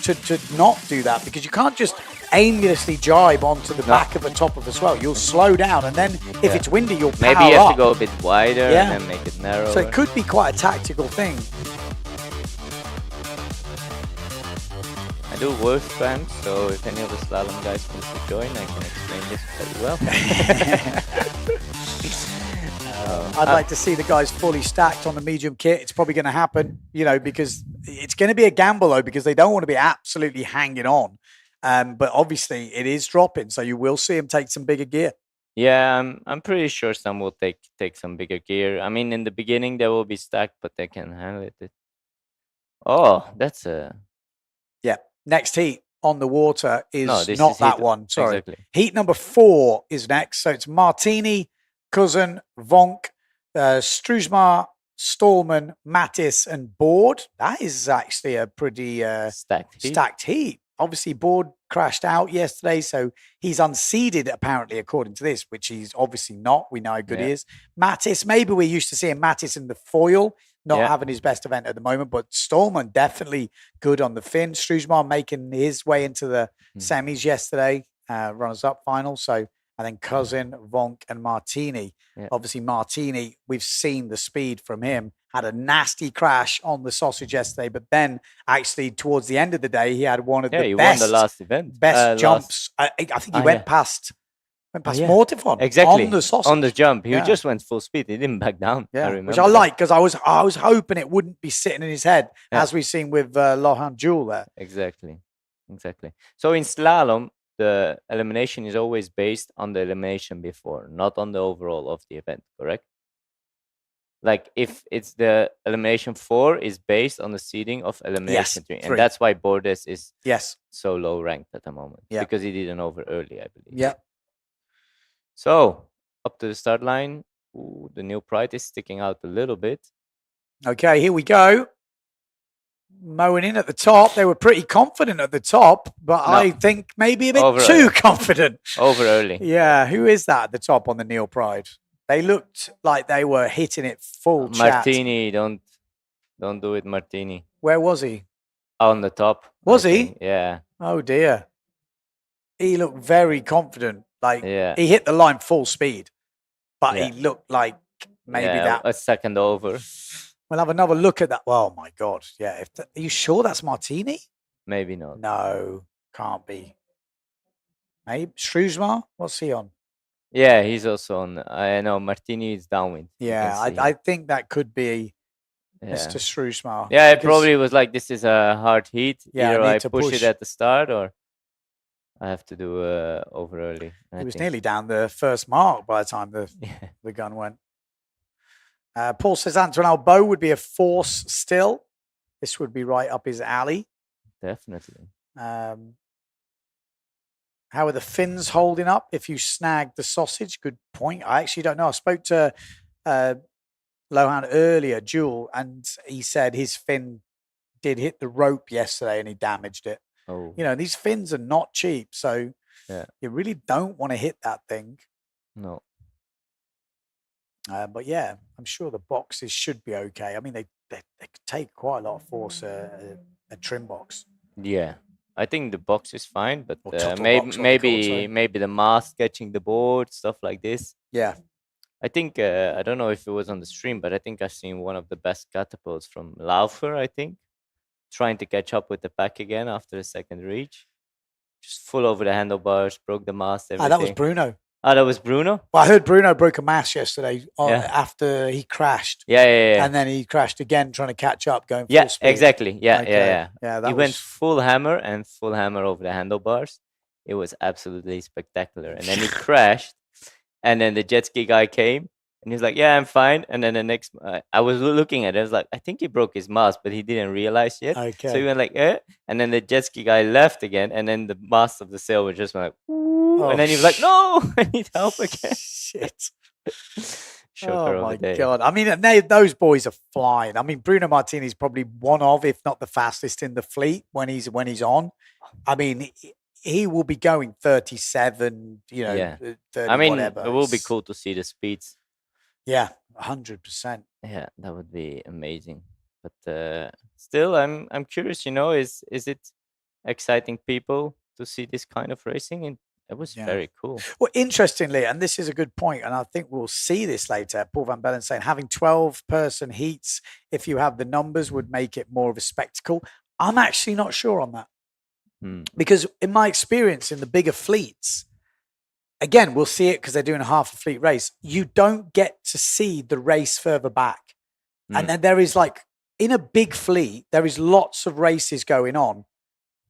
to not do that, because you can't just aimlessly jibe onto the back of the top of the swell. You'll slow down, and then if it's windy, you'll power Maybe you have up. to go a bit wider and then make it narrower. So it could be quite a tactical thing. I do worst ramps, so if any of the slalom guys wants to join, I can explain this very well. I'd like to see the guys fully stacked on the medium kit. It's probably going to happen, because it's going to be a gamble, though, because they don't want to be absolutely hanging on. But obviously, it is dropping, so you will see them take some bigger gear. Yeah, I'm pretty sure some will take some bigger gear. I mean, in the beginning, they will be stacked, but they can handle it. Oh, that's a... Yeah. Next heat on the water is not that one. Sorry. Exactly. Heat number 4 is next. So it's Martini, Cousin, Vonk, Struismar, Stallman, Mattis, and Board. That is actually a pretty stacked heat. Obviously, Board crashed out yesterday, so he's unseeded, apparently, according to this, which he's obviously not. We know how good he is. Mattis, maybe we're used to seeing Mattis in the foil, not having his best event at the moment, but Stallman definitely good on the fin. Struismar making his way into the semis yesterday, runners-up final. So, and then Cousin, Vonk, and Martini. Yeah. Obviously, Martini, we've seen the speed from him. Had a nasty crash on the sausage yesterday, but then actually towards the end of the day, he had one of the best, won the last event. Best jumps. I think he went past Mortifon exactly on the sausage. On the jump. He just went full speed. He didn't back down. Yeah, which I like, because I was hoping it wouldn't be sitting in his head, as we've seen with Lohan Jewel there. Exactly. So in slalom, the elimination is always based on the elimination before, not on the overall of the event, correct? Like if it's the elimination 4 is based on the seeding of elimination 3. And that's why Bordes is so low ranked at the moment. Yeah. Because he did an over early, I believe. Yeah. So up to the start line, the new Pride is sticking out a little bit. Okay, here we go. Mowing in at the top. They were pretty confident at the top, but I think maybe a bit too confident. Over early. Yeah. Who is that at the top on the Neil Pride? They looked like they were hitting it full chat. Martini, don't do it, Martini. Where was he? On the top. Was he? Yeah. Oh dear. He looked very confident. Like he hit the line full speed, but he looked like maybe that a second over. We'll have another look at that. Oh my God. Yeah. Are you sure that's Martini? Maybe not. No, can't be. Maybe Struismar? What's he on? Yeah, he's also on. I know Martini is downwind. Yeah, I think that could be Mr. Struismar. Yeah, it probably was like, this is a hard heat. Yeah, either I push it at the start or I have to do over early. He was nearly down the first mark by the time the gun went. Paul says Antoine Bow would be a force still. This would be right up his alley. Definitely. How are the fins holding up if you snag the sausage? Good point. I actually don't know. I spoke to Lohan earlier, Jewel, and he said his fin did hit the rope yesterday and he damaged it. Oh. These fins are not cheap, so you really don't want to hit that thing. No. But yeah, I'm sure the boxes should be okay. I mean, they could take quite a lot of force, a trim box. Yeah. I think the box is fine, but maybe the mast catching the board, stuff like this. Yeah. I think, I don't know if it was on the stream, but I think I've seen one of the best catapults from Laufer, I think, trying to catch up with the pack again after the second reach. Just full over the handlebars, broke the mast, everything. That was Bruno. Oh, that was Bruno? Well, I heard Bruno broke a mast yesterday after he crashed. Yeah. And then he crashed again trying to catch up, going full speed. Exactly. Yeah. He went full hammer over the handlebars. It was absolutely spectacular. And then he crashed. And then the jet ski guy came. And he was like, yeah, I'm fine. And then the next, I was looking at it. I was like, I think he broke his mast, but he didn't realize yet. Okay. So he went like, eh. And then the jet ski guy left again. And then the mast of the sail was just like, ooh. And then he was like, no, I need help again. Shit. Oh, my God. I mean, those boys are flying. I mean, Bruno Martini's probably one of, if not the fastest in the fleet when he's on. I mean, he will be going 37, 30, I mean, whatever. It will be cool to see the speeds. Yeah, 100%. Yeah, that would be amazing. But still, I'm curious. Is it exciting people to see this kind of racing? And it was very cool. Well, interestingly, and this is a good point, and I think we'll see this later, Paul Van Bellen saying having 12-person heats, if you have the numbers, would make it more of a spectacle. I'm actually not sure on that. Because in my experience in the bigger fleets, again, we'll see it because they're doing a half a fleet race. You don't get to see the race further back. And then there is in a big fleet, there is lots of races going on.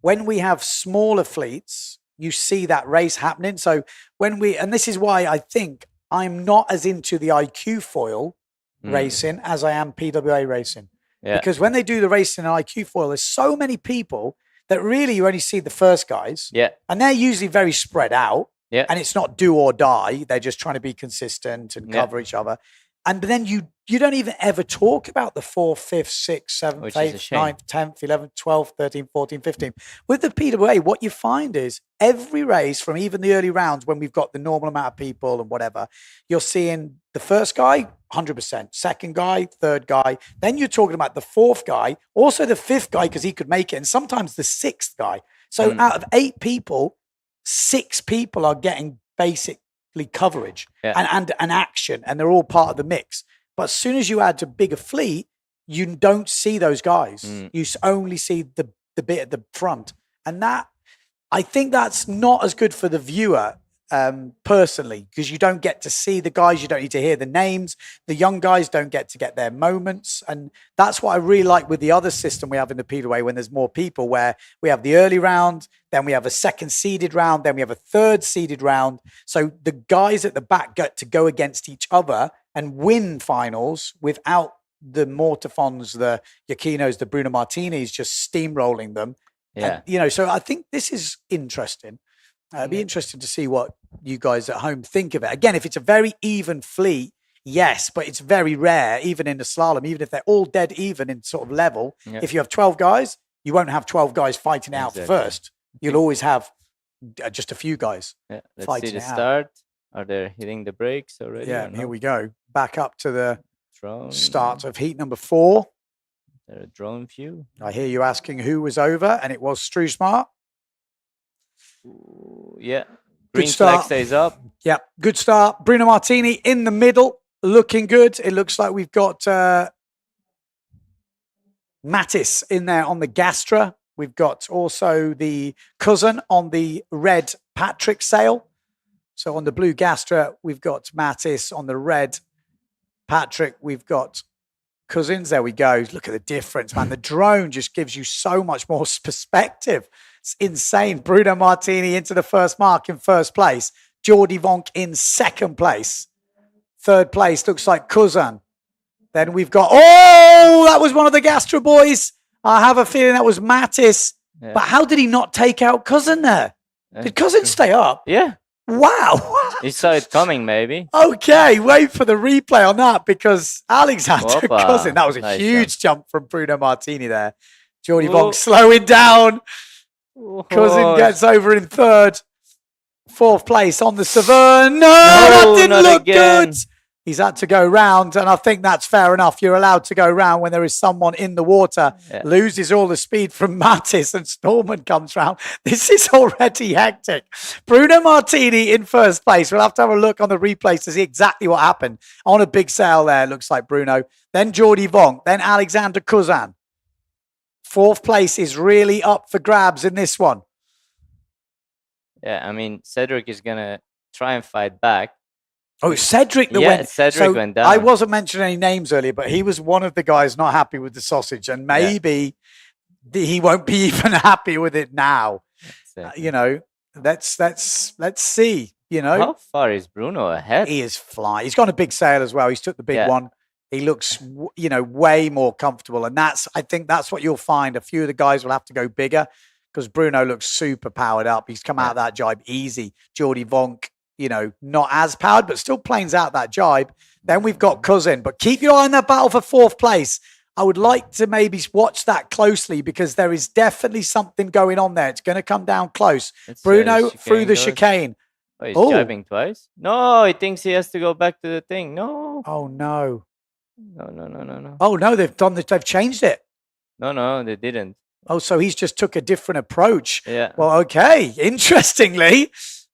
When we have smaller fleets, you see that race happening. So and this is why I think I'm not as into the IQ foil racing as I am PWA racing. Yeah. Because when they do the racing in IQ foil, there's so many people that really you only see the first guys. Yeah. And they're usually very spread out. Yeah. And it's not do or die. They're just trying to be consistent and cover each other. And then you don't even ever talk about the 4th, 5th, 6th, 7th, 8th, 9th, 10th, 11th, 12th, 13th, 14th, 15th. With the PWA, what you find is every race from even the early rounds when we've got the normal amount of people and whatever, you're seeing the first guy, 100%, second guy, third guy. Then you're talking about the 4th guy, also the 5th guy because he could make it, and sometimes the 6th guy. So out of 8 people, 6 people are getting basic coverage and action, and they're all part of the mix. But as soon as you add to bigger fleet, you don't see those guys. You only see the bit at the front, and that I think that's not as good for the viewer personally, because you don't get to see the guys, you don't need to hear the names. The young guys don't get to get their moments, and that's what I really like with the other system we have in the PWA when there's more people, where we have the early round, then we have a second seeded round, then we have a third seeded round. So the guys at the back get to go against each other and win finals without the Mortafons, the Yakinos, the Bruno Martinis just steamrolling them. Yeah. And, so I think this is interesting. It'd be interesting to see what you guys at home think of it. Again, if it's a very even fleet, yes, but it's very rare, even in the slalom, even if they're all dead even in sort of level. Yeah. If you have 12 guys, you won't have 12 guys fighting out first. You'll always have just a few guys Let's see the start. Are they hitting the brakes already? Yeah, here we go. Back up to the start of heat number 4. There a drone view. I hear you asking who was over, and it was Struismart. Yeah. Green flag stays up. Yeah, good start. Bruno Martini in the middle, looking good. It looks like we've got Mattis in there on the Gastra. We've got also the cousin on the red Patrick sail. So on the blue Gastra, we've got Mattis. On the red Patrick, we've got cousins. There we go. Look at the difference, man. The drone just gives you so much more perspective. It's insane. Bruno Martini into the first mark in first place. Jordi Vonk in second place. Third place looks like Cousin. Then we've got, that was one of the Gastra boys. I have a feeling that was Mattis. Yeah. But how did he not take out Cousin there? Did Cousin stay up? Yeah. Wow. He saw it coming, maybe. Okay, wait for the replay on that, because Alexander Cousin, that was a huge jump from Bruno Martini there. Jordi Vonk slowing down. Cousin gets over in third. 4th place on the Severn. No, that didn't look good. He's had to go round, and I think that's fair enough. You're allowed to go round when there is someone in the water. Yeah. Loses all the speed from Mattis, and Stallman comes round. This is already hectic. Bruno Martini in first place. We'll have to have a look on the replays to see exactly what happened. On a big sail there, looks like Bruno. Then Jordi Vonk. Then Alexander Cousin. 4th place is really up for grabs in this one. Yeah, I mean, Cedric is going to try and fight back. Oh, Cedric went. Cedric went down. I wasn't mentioning any names earlier, but he was one of the guys not happy with the sausage, and maybe he won't be even happy with it now. Let's see. How far is Bruno ahead? He is flying. He's got a big sail as well. He's took the big one. He looks, way more comfortable, and I think that's what you'll find. A few of the guys will have to go bigger because Bruno looks super powered up. He's come out of that jibe easy. Jordi Vonk, not as powered, but still planes out that jibe. Then we've got Cousin, but keep your eye on that battle for 4th place. I would like to maybe watch that closely because there is definitely something going on there. It's going to come down close. Bruno through the chicane. Oh, he's jibing twice? No, he thinks he has to go back to the thing. No. Oh, no. No. Oh no, they've changed it. No, they didn't. Oh, so he's just took a different approach. Yeah. Well, okay. Interestingly,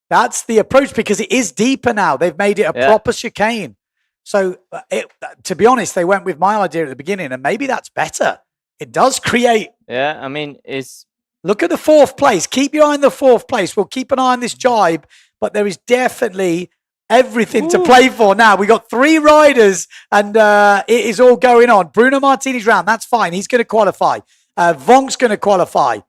that's the approach because it is deeper now. They've made it a proper chicane. So, to be honest, they went with my idea at the beginning, and maybe that's better. It does create. Yeah, I mean, it's. Look at the fourth place. Keep your eye on the fourth place. We'll keep an eye on this jibe, but there is definitely everything to play for now. We got 3 riders, and it is all going on. Bruno Martini's round. That's fine. He's going to qualify. Vonk's going to qualify.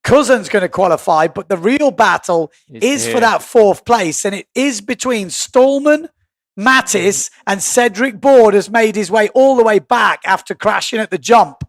Cousin's going to qualify, but the real battle is for that 4th place, and it is between Stallman, Mattis, and Cedric Board has made his way all the way back after crashing at the jump.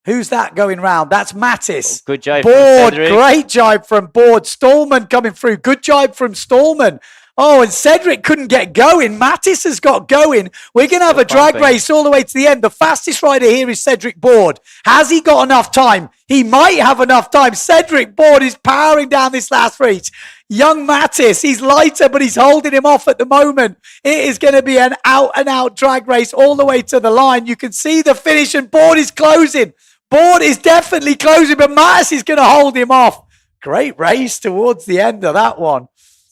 Who's that going round? That's Mattis. Good jibe Board, from Cedric. great jibe from Board. Stallman coming through. Good jibe from Stallman. Oh, and Cedric couldn't get going. Mattis has got going. We're going to have a drag race all the way to the end. The fastest rider here is Cedric Board. Has he got enough time? He might have enough time. Cedric Board is powering down this last reach. Young Mattis, he's lighter, but he's holding him off at the moment. It is going to be an out-and-out drag race all the way to the line. You can see the finish, and Board is closing. Board is definitely closing, but Mattis is going to hold him off. Great race towards the end of that one.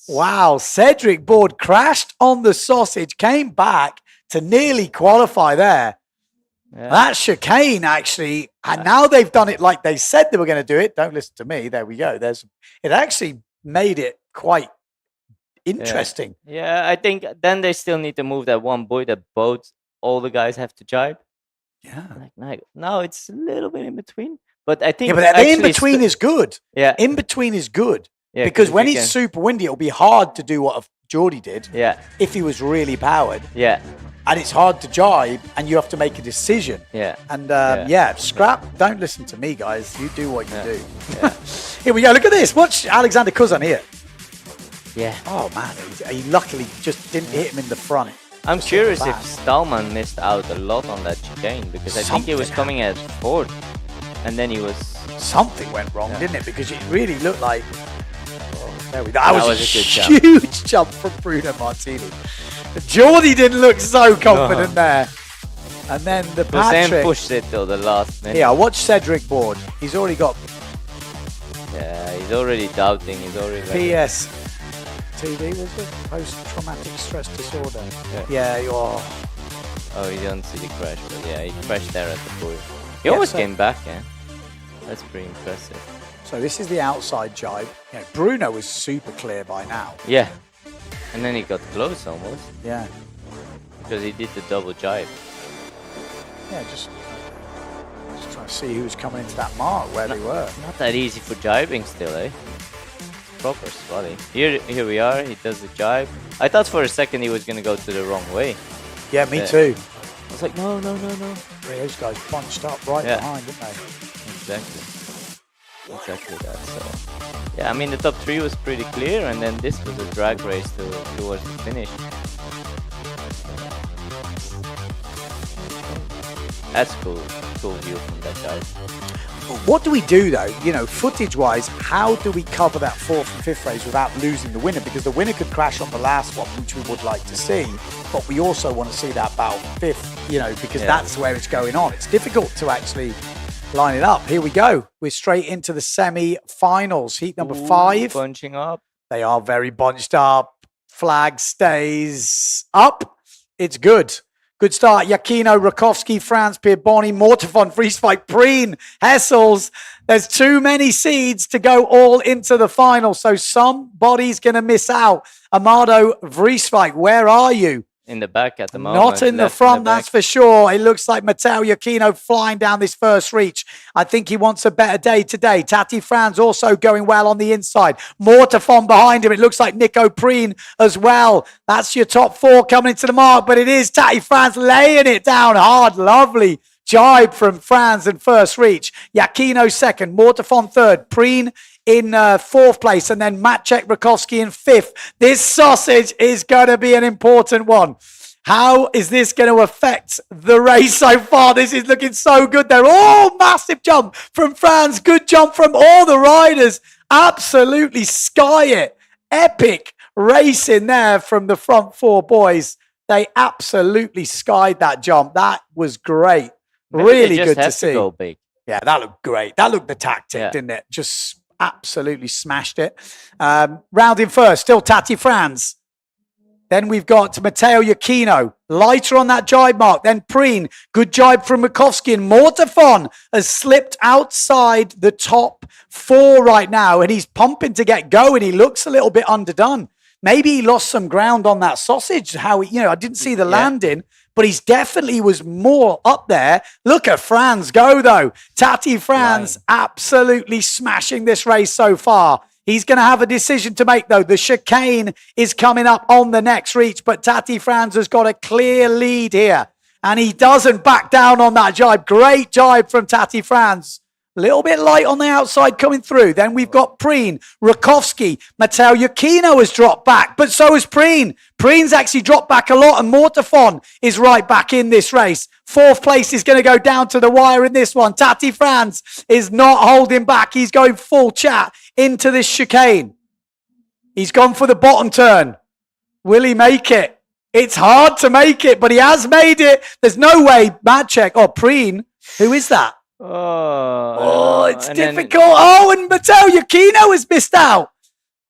Wow, Cedric Board crashed on the sausage, came back to nearly qualify there. Yeah. That chicane, actually, and now they've done it like they said they were going to do it. Don't listen to me. There we go. It actually made it quite interesting. Yeah, I think then they still need to move that one buoy that all the guys have to jibe. Yeah. Now it's a little bit in between. But I think... Yeah, but the in-between is good. Yeah. In-between is good. Yeah, because when it's super windy, it'll be hard to do what Geordie did. Yeah. If he was really powered. Yeah. And it's hard to jibe, and you have to make a decision. Yeah. And scrap. Don't listen to me, guys. You do what you do. Yeah. Here we go. Look at this. Watch Alexander Cousin here. Yeah. Oh man, he luckily just didn't hit him in the front. I'm curious if Stallman missed out a lot on that chicane because I think he was coming at 4th, and then he was. Something went wrong, didn't it? Because it really looked like. There we go. That was a good huge jump from Bruno Martini. Geordie didn't look so confident there. And then the Patrick pushed it till the last minute. Yeah, watch Cedric Board. He's already got. Yeah, he's already doubting. He's already. PTD was it? Post-traumatic stress disorder. Yeah, you are. Oh, you don't see the crash, but yeah, he crashed there at the buoy. He almost came back, yeah. That's pretty impressive. So this is the outside jibe. Yeah, Bruno was super clear by now. Yeah. And then he got close almost. Yeah. Because he did the double jibe. Yeah, just trying to see who's coming into that mark, where they were. Not that easy for jibing still, eh? Proper swally. Here we are. He does the jibe. I thought for a second he was going to go to the wrong way. Yeah, me too. I was like, no. Those guys bunched up right behind, didn't they? Exactly that. So, yeah, I mean, the top 3 was pretty clear, and then this was a drag race towards the finish. That's cool view from that guy. What do we do though? You know, footage-wise, how do we cover that 4th and 5th race without losing the winner? Because the winner could crash on the last one, which we would like to see, but we also want to see that battle 5th. You know, because that's where it's going on. It's difficult to actually line it up. Here we go. We're straight into the semi-finals. Heat number 5. Bunching up. They are very bunched up. Flag stays up. It's good. Good start. Yakino, Rakowski, Franz, Pierboni, Mortifon, Frieswijk, Preen, Hessels. There's too many seeds to go all into the final. So somebody's going to miss out. Amado Vrieswijk, where are you? In the back at the moment. Not in the front, that's for sure. It looks like Matteo Giacchino flying down this first reach. I think he wants a better day today. Tati Franz also going well on the inside. Mortifon behind him. It looks like Nico Preen as well. That's your top 4 coming into the mark, but it is Tati Franz laying it down hard. Lovely jibe from Franz in first reach. Giacchino second. Mortifon third. Preen in 4th place, and then Maciek Rakowski in 5th. This sausage is going to be an important one. How is this going to affect the race so far? This is looking so good. They're all massive jump from Franz. Good jump from all the riders. Absolutely sky it. Epic racing there from the front 4 boys. They absolutely skied that jump. That was great. Maybe Really they just good to have see. go big. Yeah, that looked great. That looked the tactic, Yeah. didn't it? Just absolutely smashed it. Rounding first, still Tati Franz. Then we've got Matteo Iachino, lighter on that jibe mark. Then Preen, good jibe from Murkowski. And Mortafon has slipped outside the top 4 right now, and he's pumping to get going. He looks a little bit underdone. Maybe he lost some ground on that sausage. I didn't see the landing, but he's definitely was more up there. Look at Franz go, though. Tati Franz absolutely smashing this race so far. He's going to have a decision to make, though. The chicane is coming up on the next reach, but Tati Franz has got a clear lead here, and he doesn't back down on that jibe. Great jibe from Tati Franz. A little bit light on the outside coming through. Then we've got Preen, Rakowski, Matteo Iachino has dropped back, but so has Preen. Preen's actually dropped back a lot, and Mortafon is right back in this race. 4th place is going to go down to the wire in this one. Tati Franz is not holding back. He's going full chat into this chicane. He's gone for the bottom turn. Will he make it? It's hard to make it, but he has made it. There's no way. Maciek or Preen. Who is that? Oh, it's difficult. And Matteo Iachino has missed out.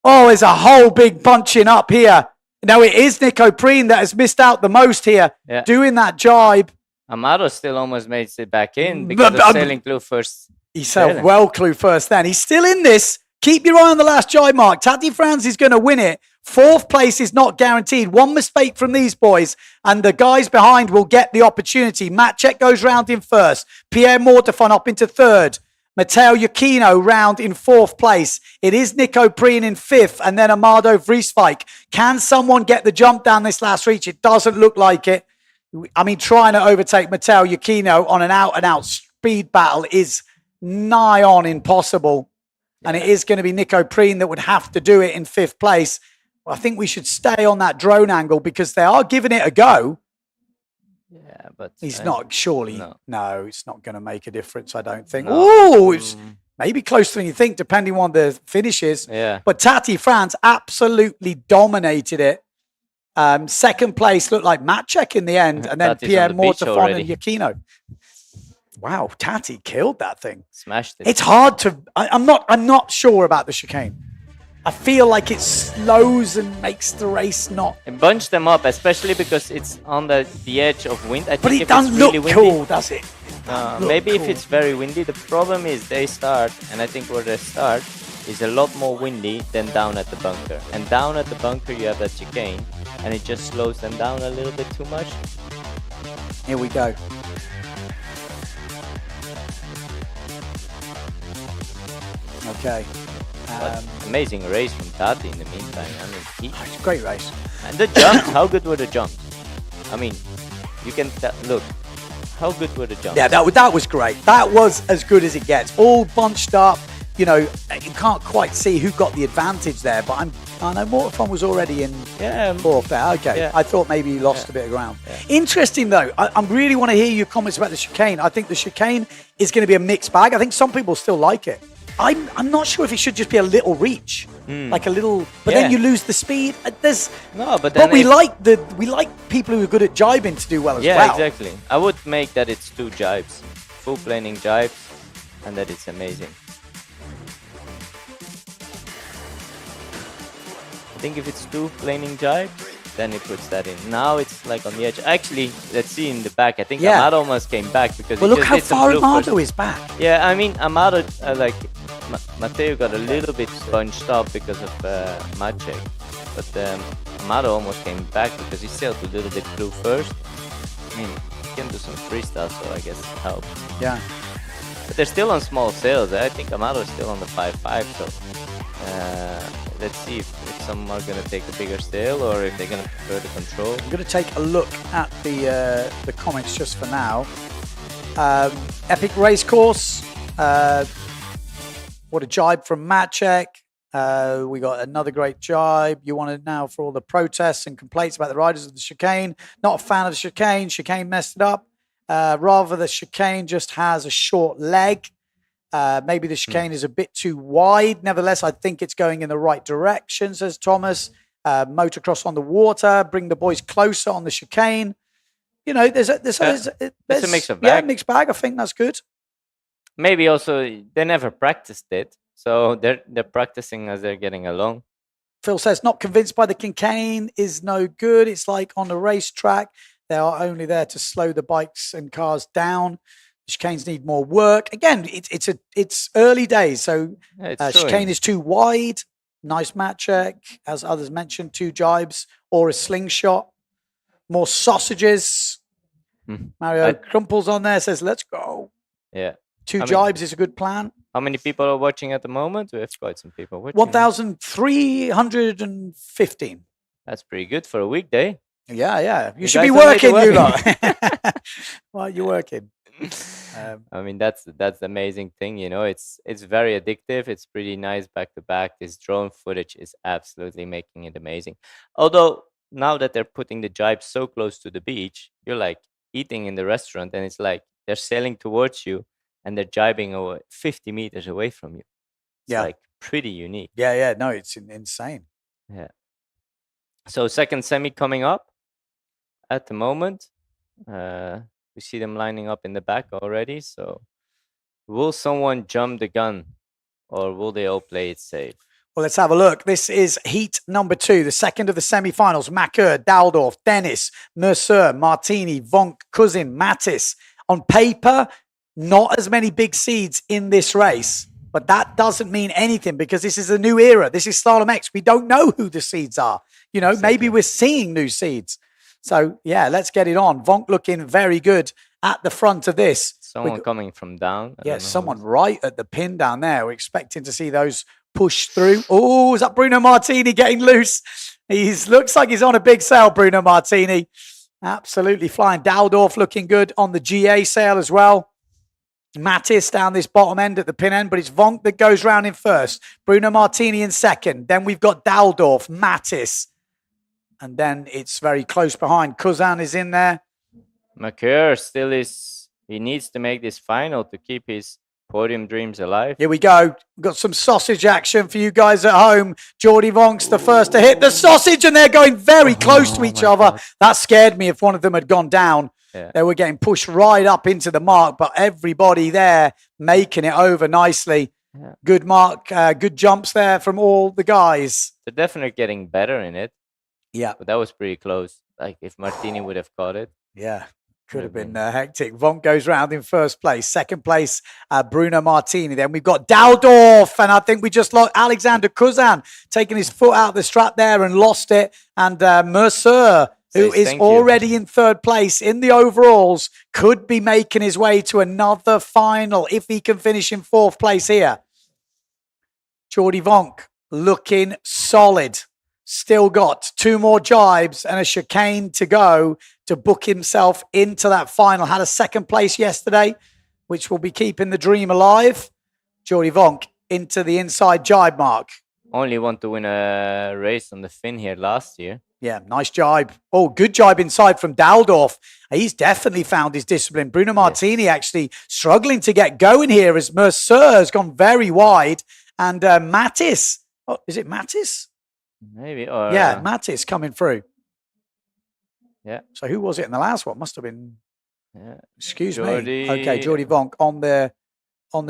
Oh, there's a whole big bunching up here. Now, it is Nico Preen that has missed out the most here, doing that jibe. Amaro still almost makes it back in because of sailing Clue first. He sailed well Clue first then. He's still in this. Keep your eye on the last jibe mark. Tati Franz is going to win it. 4th place is not guaranteed. One mistake from these boys, and the guys behind will get the opportunity. Maciek goes round in 1st. Pierre Mortafon up into 3rd. Matteo Iachino round in 4th place. It is Nico Preen in 5th, and then Amado Vrieswijk. Can someone get the jump down this last reach? It doesn't look like it. I mean, trying to overtake Matteo Iachino on an out-and-out speed battle is nigh on impossible. And it is going to be Nico Preen that would have to do it in 5th place. Well, I think we should stay on that drone angle because they are giving it a go. Yeah, but he's not, surely. No, it's not going to make a difference, I don't think. Oh, it's maybe closer than you think, depending on the finishes. Yeah. But Tati Franz absolutely dominated it. 2nd place looked like Maciek in the end, and then Tati's Pierre on the beach Mortafon already. and Iachino. Wow, Tati killed that thing. Smashed it. It's hard to. I'm not sure about the chicane. I feel like it slows and makes the race not. It bunched them up, especially because it's on the edge of wind. I think But it if doesn't it's really look windy, cool, does it? Maybe if cool. it's very windy. The problem is they start, and I think where they start is a lot more windy than down at the bunker. And down at the bunker you have that chicane, and it just slows them down a little bit too much. Here we go. Okay. But amazing race from Tati in the meantime. I mean, it's a great race. And the jumps, how good were the jumps? I mean, you can look. How good were the jumps? Yeah, that was great. That was as good as it gets. All bunched up. You know, you can't quite see who got the advantage there, but I know Mortafon was already in 4th there. Okay, yeah. I thought maybe he lost a bit of ground. Yeah. Interesting, though. I really want to hear your comments about the chicane. I think the chicane is going to be a mixed bag. I think some people still like it. I'm not sure if it should just be a little reach, like a little. But then you lose the speed. But we like people who are good at jibing to do well as well. Yeah, exactly. I would make that it's 2 jibes, full planing jibes, and that it's amazing. I think if it's 2 planing jibes, then it puts that in. Now it's like on the edge. Actually, let's see in the back. I think Amado almost came back because. Well, look how far Amado is back. Yeah, I mean Amado Matteo got a little bit bunched up because of Maciek, but Amado almost came back because he sailed a little bit through first. I mean, he can do some freestyle, so I guess it helps. Yeah. But they're still on small sails. I think Amado is still on the 5.5, so let's see if some are going to take a bigger sail or if they're going to prefer the control. I'm going to take a look at the comments just for now. Epic race course. What a jibe from Maciek. We got another great jibe. You wanted now for all the protests and complaints about the riders of the chicane. Not a fan of the chicane. Chicane messed it up. Rather, the chicane just has a short leg. Maybe the chicane is a bit too wide. Nevertheless, I think it's going in the right direction, says Thomas. motocross on the water, bring the boys closer on the chicane. You know, there's a mix of yeah, bag. mixed bag. I think that's good. Maybe also they never practiced it, so they're practicing as they're getting along. Phil says, not convinced by the chicane is no good. It's like on the racetrack. They are only there to slow the bikes and cars down. The chicanes need more work. Again, it's early days, so chicane is too wide. Nice mat check, as others mentioned, 2 jibes or a slingshot. More sausages. Mario Crumples on there says, let's go. Yeah. 2 jibes is a good plan. How many people are watching at the moment? We have quite some people watching. 1,315. That's pretty good for a weekday. Yeah. You should guys be are made to working, you work. lot. Why are you working? I mean, that's the amazing thing, you know. It's very addictive. It's pretty nice back to back. This drone footage is absolutely making it amazing. Although now that they're putting the jibes so close to the beach, you're like eating in the restaurant, and it's like they're sailing towards you, and they're jibing away 50 meters away from you. It's like pretty unique. Yeah. No, it's insane. Yeah. So second semi coming up at the moment. We see them lining up in the back already. So will someone jump the gun, or will they all play it safe? Well, let's have a look. This is heat number 2, the second of the semi-finals. Macker, Daldorf, Dennis, Mercer, Martini, Vonk, Cousin, Mattis. On paper, not as many big seeds in this race, but that doesn't mean anything because this is a new era. This is Slalom X. We don't know who the seeds are. You know, maybe we're seeing new seeds. So, yeah, let's get it on. Vonk looking very good at the front of this. Someone coming from down. Yeah, someone right at the pin down there. We're expecting to see those push through. Oh, is that Bruno Martini getting loose? He looks like he's on a big sail, Bruno Martini. Absolutely flying. Daldorf looking good on the GA sail as well. Mattis down this bottom end at the pin end, but it's Vonk that goes round in first. Bruno Martini in second. Then we've got Daldorf, Mattis. And then it's very close behind. Cousin is in there. Macker still is, he needs to make this final to keep his podium dreams alive. Here we go. We've got some sausage action for you guys at home. Geordie Vonk's the first to hit the sausage, and they're going very close to each other. That scared me if one of them had gone down. Yeah. They were getting pushed right up into the mark, but everybody there making it over nicely. Yeah. Good mark, good jumps there from all the guys. They're definitely getting better in it. Yeah. But that was pretty close. Like if Martini would have caught it. Yeah. Could have been hectic. Vonk goes round in first place. Second place, Bruno Martini. Then we've got Daldorf, and I think we just lost Alexander Cousin taking his foot out the strap there and lost it. And Mercer, who is already in third place in the overalls, could be making his way to another final if he can finish in fourth place here. Geordie Vonk looking solid. Still got 2 more jibes and a chicane to go to book himself into that final. Had a second place yesterday, which will be keeping the dream alive. Geordie Vonk into the inside jibe mark. Only want to win a race on the fin here last year. Yeah, nice jibe. Oh, good jibe inside from Daldorf. He's definitely found his discipline. Bruno Martini actually struggling to get going here as Mercer has gone very wide. And Mattis, is it Mattis? Maybe. Or, yeah, Mattis coming through. Yeah. So who was it in the last one? Must have been. Yeah. Excuse me. Okay, Geordie Vonk on the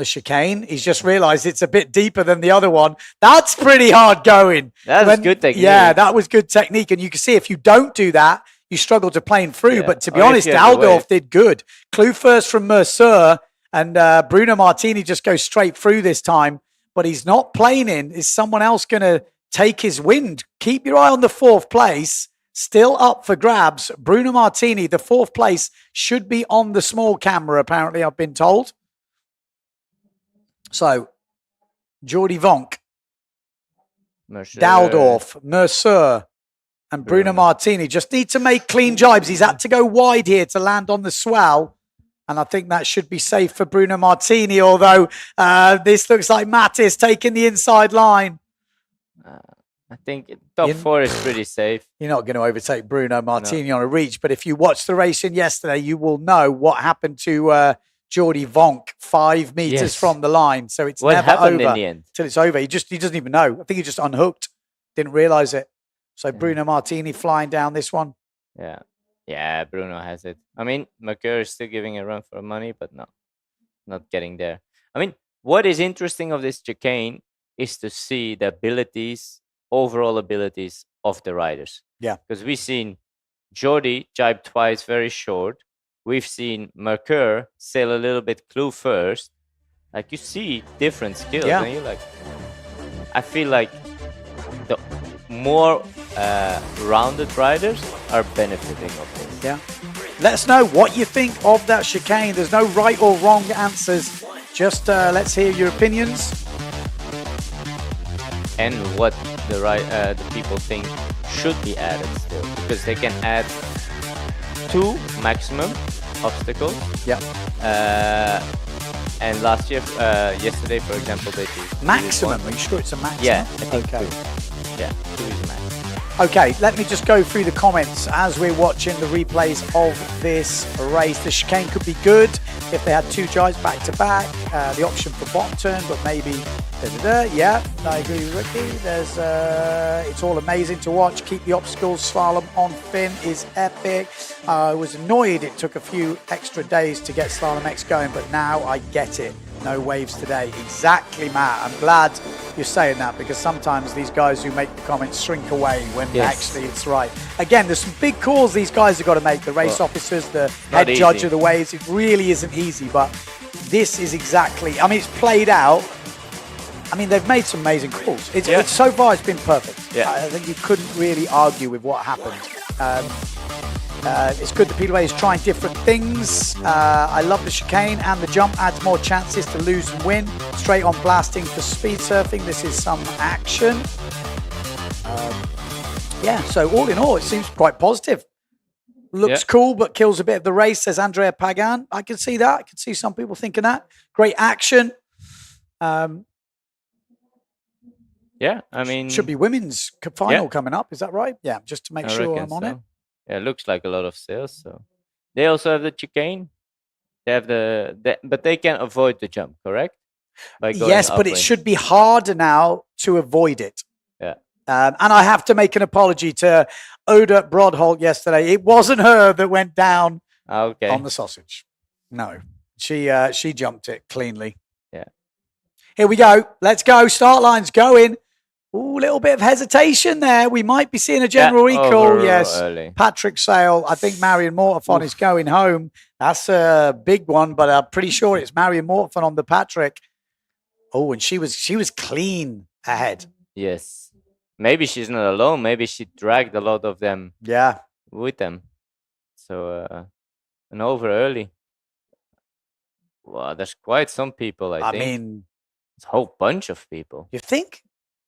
chicane. He's just realised it's a bit deeper than the other one. That's pretty hard going. That was good technique. Yeah, that was good technique. And you can see if you don't do that, you struggle to plane through. Yeah. But to be honest, Daldorf did good. Clue first from Mercer, and Bruno Martini just goes straight through this time. But he's not planing. Is someone else going to take his wind? Keep your eye on the fourth place. Still up for grabs. Bruno Martini, the fourth place, should be on the small camera, apparently, I've been told. So, Geordie Vonk, Daldorf, Mercer, and Bruno Martini just need to make clean jibes. He's had to go wide here to land on the swell. And I think that should be safe for Bruno Martini, although this looks like Mattis taking the inside line. I think top 4 is pretty safe. You're not going to overtake Bruno Martini on a reach, but if you watched the racing yesterday, you will know what happened to Geordie Vonk 5 meters from the line. So it's what never happened over in the end? till it's over. He doesn't even know. I think he just unhooked, didn't realise it. So Bruno Martini flying down this one. Yeah. Yeah, Bruno has it. I mean, Mercure is still giving a run for money, but no, not getting there. I mean, what is interesting of this chicane is to see the abilities, overall abilities of the riders. Yeah. Because we've seen Jordi jibe twice very short. We've seen Mercure sail a little bit clue first. Like, you see different skills. Yeah. And you're like, I feel like the more rounded riders are benefiting of this. Yeah. Let us know what you think of that chicane. There's no right or wrong answers. Just let's hear your opinions. And what the people think should be added still. Because they can add 2 maximum obstacles. Yeah. And yesterday, for example, they did Maximum? Are you sure it's a maximum? Yeah, I think okay. 2. Yeah, 2 is max. Okay, let me just go through the comments as we're watching the replays of this race. The chicane could be good if they had 2 jibes back to back. The option for bottom turn, but maybe yeah, I agree with Ricky. It's all amazing to watch. Keep the obstacles. Slalom on fin is epic. I was annoyed it took a few extra days to get Slalom X going, but now I get it. No waves today. Exactly, Matt. I'm glad you're saying that, because sometimes these guys who make the comments shrink away when actually it's right. Again, there's some big calls these guys have got to make. The race officers, the head judge of the waves. It really isn't easy, but this is exactly, I mean, it's played out. I mean, they've made some amazing calls. It's so far, it's been perfect. Yeah. I think you couldn't really argue with what happened. It's good that Peter is trying different things. I love the chicane, and the jump adds more chances to lose and win. Straight on blasting for speed surfing. This is some action. Yeah, so all in all, it seems quite positive. Looks cool, but kills a bit of the race, says Andrea Pagan. I can see that. I can see some people thinking that. Great action. Yeah, I mean... Should be women's final coming up, is that right? Yeah, just to make sure I'm on it. Yeah, it looks like a lot of sales. So they also have the chicane. They have but they can avoid the jump, correct? Yes, but it should be harder now to avoid it. Yeah. And I have to make an apology to Oda Brodholt yesterday. It wasn't her that went down on the sausage. No, she jumped it cleanly. Yeah. Here we go. Let's go. Start line's going. Ooh, a little bit of hesitation there. We might be seeing a general recall. Yes. Early. Patrick Sale. I think Marion Mortafon is going home. That's a big one, but I'm pretty sure it's Marion Mortafon on the Patrick. Oh, and she was clean ahead. Yes. Maybe she's not alone. Maybe she dragged a lot of them with them. So, and over early. Wow, there's quite some people, I think. I mean... It's a whole bunch of people. You think?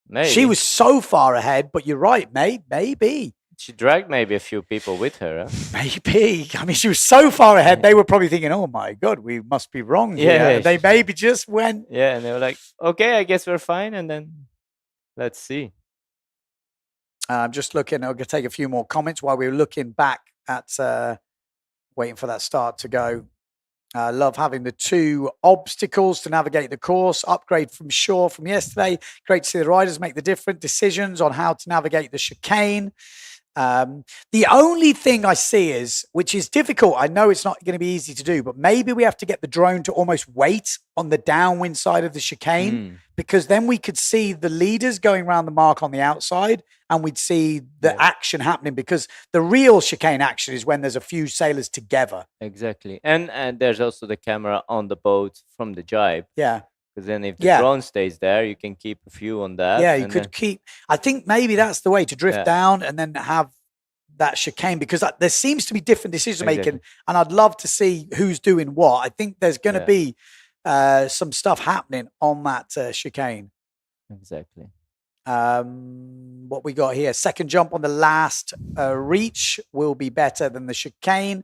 Maybe. She was so far ahead, but you're right, mate. Maybe. She dragged maybe a few people with her. Huh? Maybe. I mean, she was so far ahead, they were probably thinking, oh my God, we must be wrong here. Yeah, they maybe just went. Yeah, and they were like, okay, I guess we're fine. And then let's see. I'm just looking. I'm going to take a few more comments while we're looking back at waiting for that start to go. I love having the 2 obstacles to navigate the course. Upgrade from shore from yesterday. Great to see the riders make the different decisions on how to navigate the chicane. The only thing I see is, which is difficult, I know it's not going to be easy to do, but maybe we have to get the drone to almost wait on the downwind side of the chicane, because then we could see the leaders going around the mark on the outside, and we'd see the action happening, because the real chicane action is when there's a few sailors together. Exactly. And there's also the camera on the boat from the jibe. Yeah. Because then if the drone stays there, you can keep a few on that. Yeah, you could keep... I think maybe that's the way to drift down and then have that chicane, because there seems to be different decision making, and I'd love to see who's doing what. I think there's going to be some stuff happening on that chicane. Exactly. What we got here, second jump on the last reach will be better than the chicane.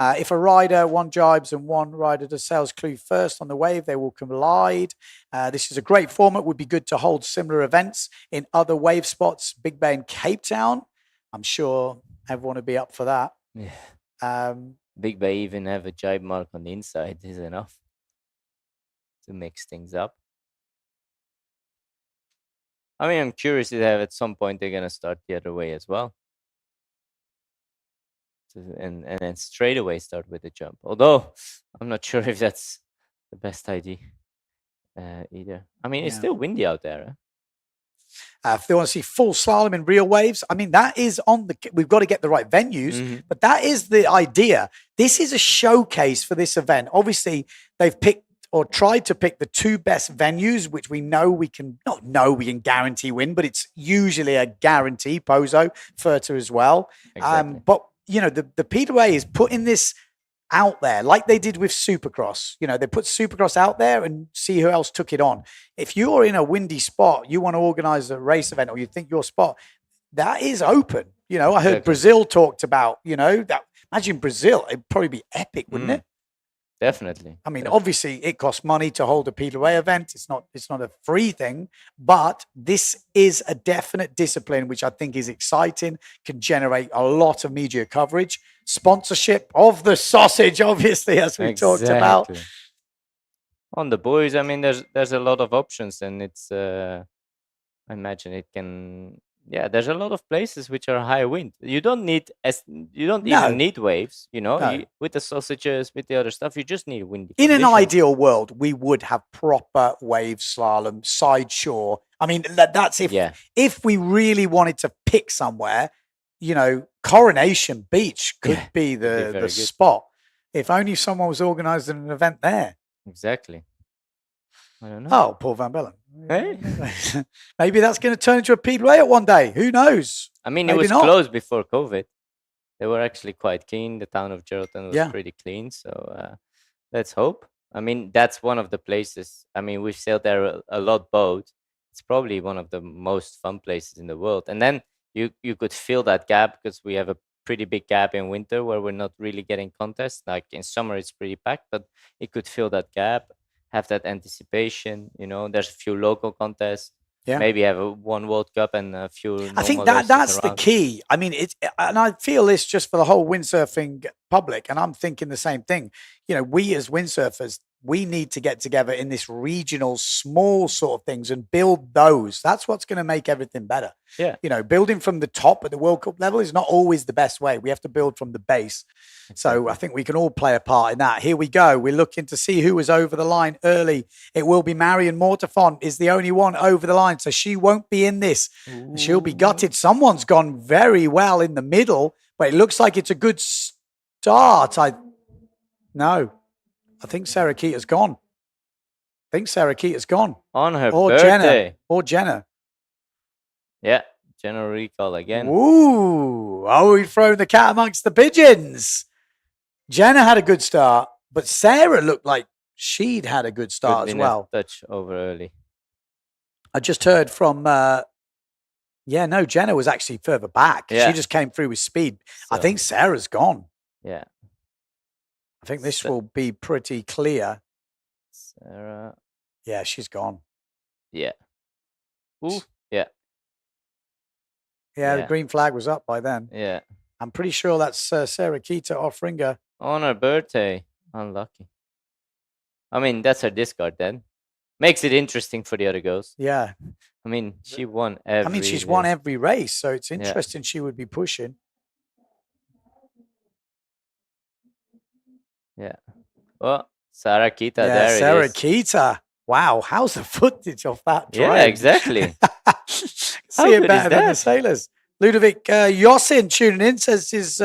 If a rider, 1 jibes and 1 rider does sails clue first on the wave, they will collide. This is a great format. Would be good to hold similar events in other wave spots, Big Bay and Cape Town. I'm sure everyone would be up for that. Yeah. Big Bay even have a jibe mark on the inside is enough to mix things up. I mean, I'm curious if at some point they're gonna start the other way as well, and then straight away start with the jump. Although I'm not sure if that's the best idea either. I mean, it's still windy out there. Huh? If they want to see full slalom in real waves, I mean, that is on the. We've got to get the right venues, but that is the idea. This is a showcase for this event. Obviously, they've picked or tried to pick the two best venues, which we know we can we can guarantee win, but it's usually a guarantee. Pozo, Furta as well. Exactly. But you know, the PWA is putting this out there like they did with Supercross. You know, they put Supercross out there and see who else took it on. If you're in a windy spot, you want to organize a race event, or you think your spot, that is open. You know, I heard Brazil talked about, you know, that. Imagine Brazil, it'd probably be epic, wouldn't it? Definitely. I mean, obviously it costs money to hold a PWA event. It's not a free thing, but this is a definite discipline, which I think is exciting, can generate a lot of media coverage, sponsorship of the sausage, obviously, as we talked about. On the boys, I mean, there's a lot of options, and it's, I imagine it can, there's a lot of places which are high wind. You don't even need waves, you know, with the sausages, with the other stuff, you just need windy In an conditions. ideal world, we would have proper wave slalom, side shore. I mean, that's if we really wanted to pick somewhere, you know, Coronation Beach could be the spot. If only someone was organising an event there. Exactly. I don't know. Oh, Paul Van Bellen. Hey? Maybe that's going to turn into a PWA at one day. Who knows? I mean, Maybe it was not. closed before COVID. They were actually quite clean. The town of Geraldton was Yeah. pretty clean. So let's hope. I mean, that's one of the places. I mean, we've sailed there a lot boat. It's probably one of the most fun places in the world. And then you could fill that gap, because we have a pretty big gap in winter where we're not really getting contests. Like in summer, it's pretty packed, but it could fill that gap, have that anticipation. You know, there's a few local contests. Yeah. Maybe have one World Cup and a few. I think normal races that's the around. key. I mean, and I feel this just for the whole windsurfing public, and I'm thinking the same thing. You know, we as windsurfers, we need to get together in this regional, small sort of things and build those. That's what's going to make everything better. Yeah. You know, building from the top at the World Cup level is not always the best way. We have to build from the base. So I think we can all play a part in that. Here we go. We're looking to see who was over the line early. It will be Marion Mortafont is the only one over the line. So she won't be in this. She'll be gutted. Someone's gone very well in the middle, but it looks like it's a good start. No. I think Sarah Keita's gone. On her or birthday. Jenna. Yeah. General recall again. Ooh. Oh, we've thrown the cat amongst the pigeons. Jenna had a good start, but Sarah looked like she'd had a good start as well. Touch over early. I just heard from, Jenna was actually further back. Yeah. She just came through with speed. I think Sarah's gone. Yeah. I think this will be pretty clear. Sarah. Yeah, she's gone. Yeah. Ooh. Yeah. Yeah, the green flag was up by then. Yeah. I'm pretty sure that's Sarah Keita off ringer. On her birthday. Unlucky. I mean, that's her discard then. Makes it interesting for the other girls. Yeah. I mean, she won every I mean, she's race. won every race, so it's interesting she would be pushing. Yeah. Well, Sarah Keita, Yeah, there Sarah it is. Keita. Wow, how's the footage of that Yeah, drive? exactly. See it better than the sailors. Ludovic Yosin tuning in says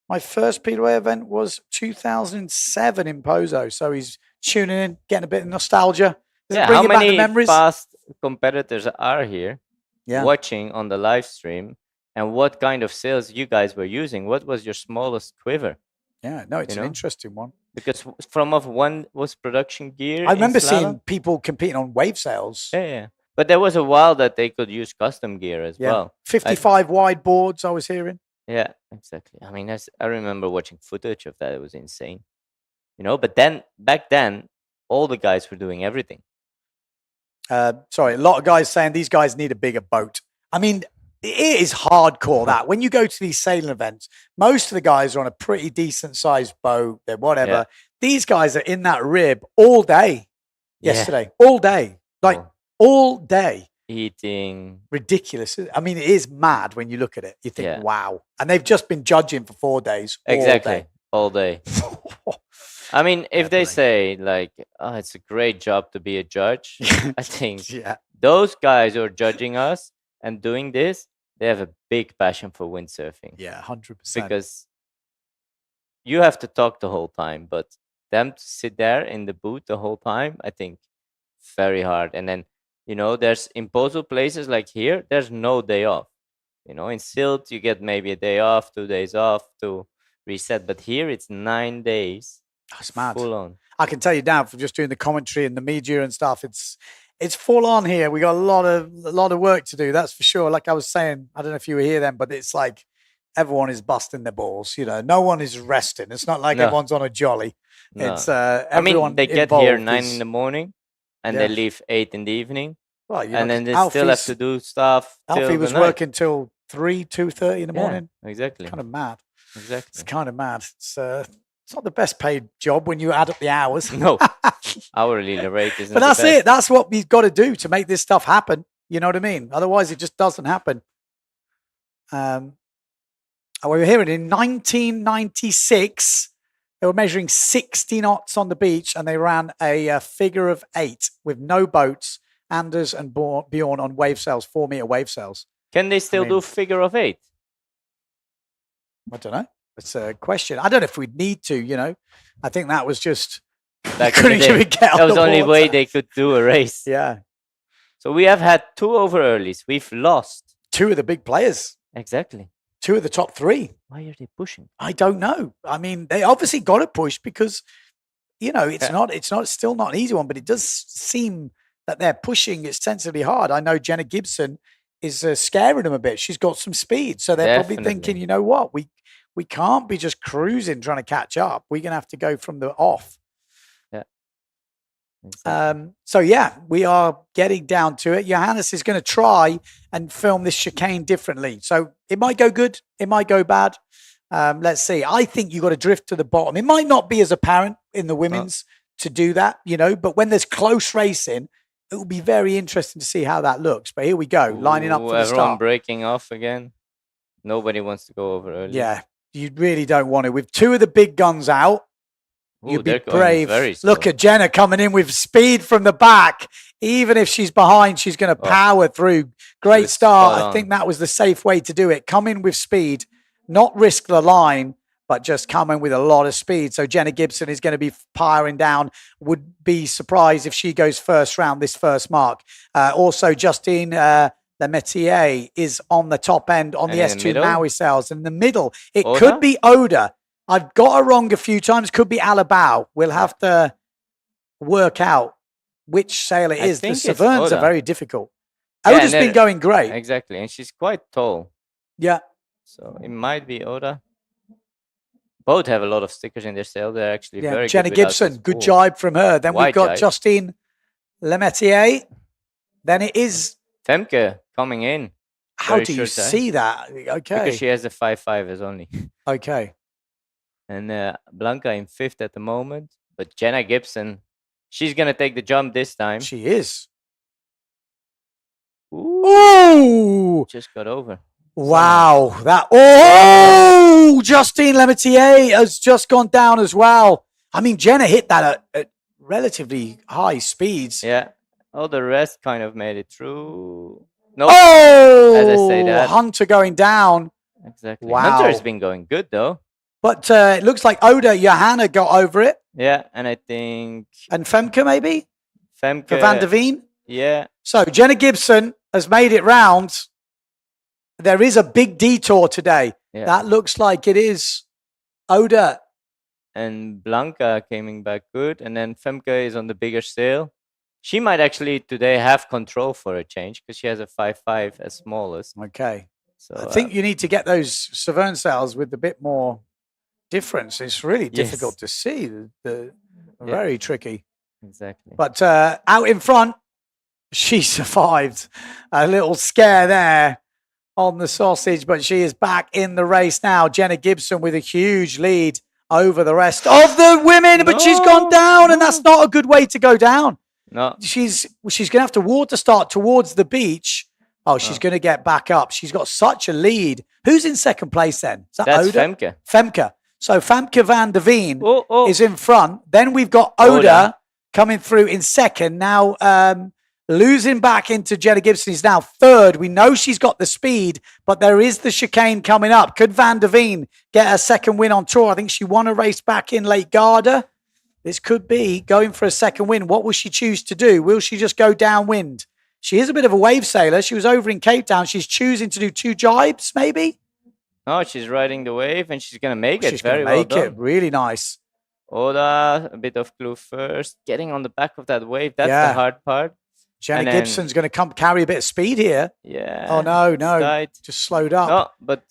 my first PWA event was 2007 in Pozo. So he's tuning in, getting a bit of nostalgia. Does it bring How you back the many memories? past competitors are here Yeah. watching on the live stream? And what kind of sails you guys were using? What was your smallest quiver? Yeah, no, it's You an know? interesting one. Because from of one was production gear. I in remember seeing slalom. people competing on wave sails. Yeah. But there was a while that they could use custom gear as Yeah. well. 55 wide boards, I was hearing. Yeah, exactly. I mean, I remember watching footage of that. It was insane. You know, but then back then, all the guys were doing everything. Sorry, a lot of guys saying these guys need a bigger boat. I mean, it is hardcore that. When you go to these sailing events, most of the guys are on a pretty decent sized boat, they're whatever. Yeah. These guys are in that rib all day Yeah. yesterday, all day, like all day. eating. Ridiculous. I mean, it is mad when you look at it. You think, Yeah. wow. And they've just been judging for 4 days. Exactly. All All day. I mean, if they say like, "Oh, it's a great job to be a judge," I think Yeah. those guys who are judging us and doing this, they have a big passion for windsurfing. Yeah, 100%. Because you have to talk the whole time, but them to sit there in the booth the whole time, I think very hard. And then, there's impossible places like here, there's no day off. In Silt, you get maybe a day off, 2 days off to reset. But here it's 9 days. That's mad. Full on. I can tell you now, from just doing the commentary and the media and stuff, it's full on here. We got a lot of work to do. That's for sure. Like I was saying, I don't know if you were here then, but it's like everyone is busting their balls. No one is resting. It's not like No. everyone's on a jolly. No. It's I mean, everyone they get here involved 9 is- in the morning and Yeah. they leave 8 in the evening. Well, And then they still have to do stuff. till Alfie the was night. working till 2:30 in the Yeah, morning. exactly. Kind of mad. Exactly. It's kind of mad. It's not the best paid job when you add up the hours. No, hourly rate isn't. But the that's best. it. That's what we've got to do to make this stuff happen. You know what I mean? Otherwise, it just doesn't happen. We were hearing in 1996, they were measuring 60 knots on the beach and they ran a figure of 8 with no boats, Anders and Bjorn on wave sails, 4 meter wave sails. Can they still do figure of 8? I don't know. It's a question. I don't know if we'd need to, I think that was just, Back in the couldn't day, even get on that was the only way water. they could do a race. Yeah. So we have had 2 over earlys. We've lost. 2 of the big players. Exactly. 2 of the top 3. Why are they pushing? I don't know. I mean, they obviously got to push because, it's still not an easy one, but it does seem that they're pushing extensively hard. I know Jenna Gibson is scaring them a bit. She's got some speed. So they're probably thinking, you know what? We can't be just cruising trying to catch up. We're going to have to go from the off. Yeah. Exactly. So, yeah, we are getting down to it. Johannes is going to try and film this chicane differently. So it might go good. It might go bad. Let's see. I think you got to drift to the bottom. It might not be as apparent in the women's to do that, but when there's close racing, it will be very interesting to see how that looks. But here we go, lining up for the Everyone start. breaking off again. Nobody wants to go over early. Yeah, you really don't want to. With 2 of the big guns out, you'd be they're going brave. very slow. Look at Jenna coming in with speed from the back. Even if she's behind, she's going to power through. Great was start. spot I on. think that was the safe way to do it. Come in with speed, not risk the line, but just come in with a lot of speed. So Jenna Gibson is going to be powering down. Would be surprised if she goes first round this first mark. Also, Justine Lemetier is on the top end on And the in the S2 middle? Maui sails. In the middle, it Oda? could be Oda. I've got her wrong a few times. Could be Alabao. We'll have to work out which sail it I is. The think it's Saverns are Oda. very difficult. Yeah, Oda's and been going great. Exactly. And she's quite tall. Yeah. So it might be Oda. Both have a lot of stickers in their sail. They're actually Yeah, very Jenna good without Gibson, this good pool. jibe from her. Then we've Wide got jibe. Justine Lemetier. Then it is. Femke coming in. How Very do you short time. see that? Okay. Because she has a 5.5 as only. Okay. And Blanca in 5th at the moment. But Jenna Gibson, she's going to take the jump this time. She is. Ooh. Just got over. Wow. Justine Lemetier has just gone down as well. I mean, Jenna hit that at relatively high speeds. Yeah. All the rest kind of made it through. No. Oh, As I say that. Hunter going down. Exactly. Wow. Hunter's been going good though. But it looks like Oda Johanna got over it. Yeah. And I think And Femke maybe? Femke. For Van der Veen? Yeah. So Jenna Gibson has made it round. There is a big detour today. Yeah. That looks like it is Oda. And Blanca coming back good. And then Femke is on the bigger sail. She might actually today have control for a change because she has a 5.5 as smallest. Okay. So I think you need to get those Savern cells with a bit more difference. It's really difficult to see. Very tricky. Exactly. But out in front, she survived. A little scare there on the sausage, but she is back in the race now. Jenna Gibson with a huge lead over the rest of the women, but she's gone down, and that's not a good way to go down. No. She's going to have to water start towards the beach. Oh, she's going to get back up. She's got such a lead. Who's in second place then? Is that That's Oda? Femke. Femke. So Femke van der Veen Oh. is in front. Then we've got Oda coming through in second. Now losing back into Jenna Gibson is now third. We know she's got the speed, but there is the chicane coming up. Could Van der Veen get a second win on tour? I think she won a race back in Lake Garda. This could be going for a second win. What will she choose to do? Will she just go downwind? She is a bit of a wave sailor. She was over in Cape Town. She's choosing to do 2 jibes, maybe? No, she's riding the wave and she's going to make it. She's Very going to well make done. it. Really nice. Oda, a bit of clue first. Getting on the back of that wave. That's the hard part. Jenna Gibson's going to come carry a bit of speed here. Yeah. Oh, no. Tight. Just slowed up. No, but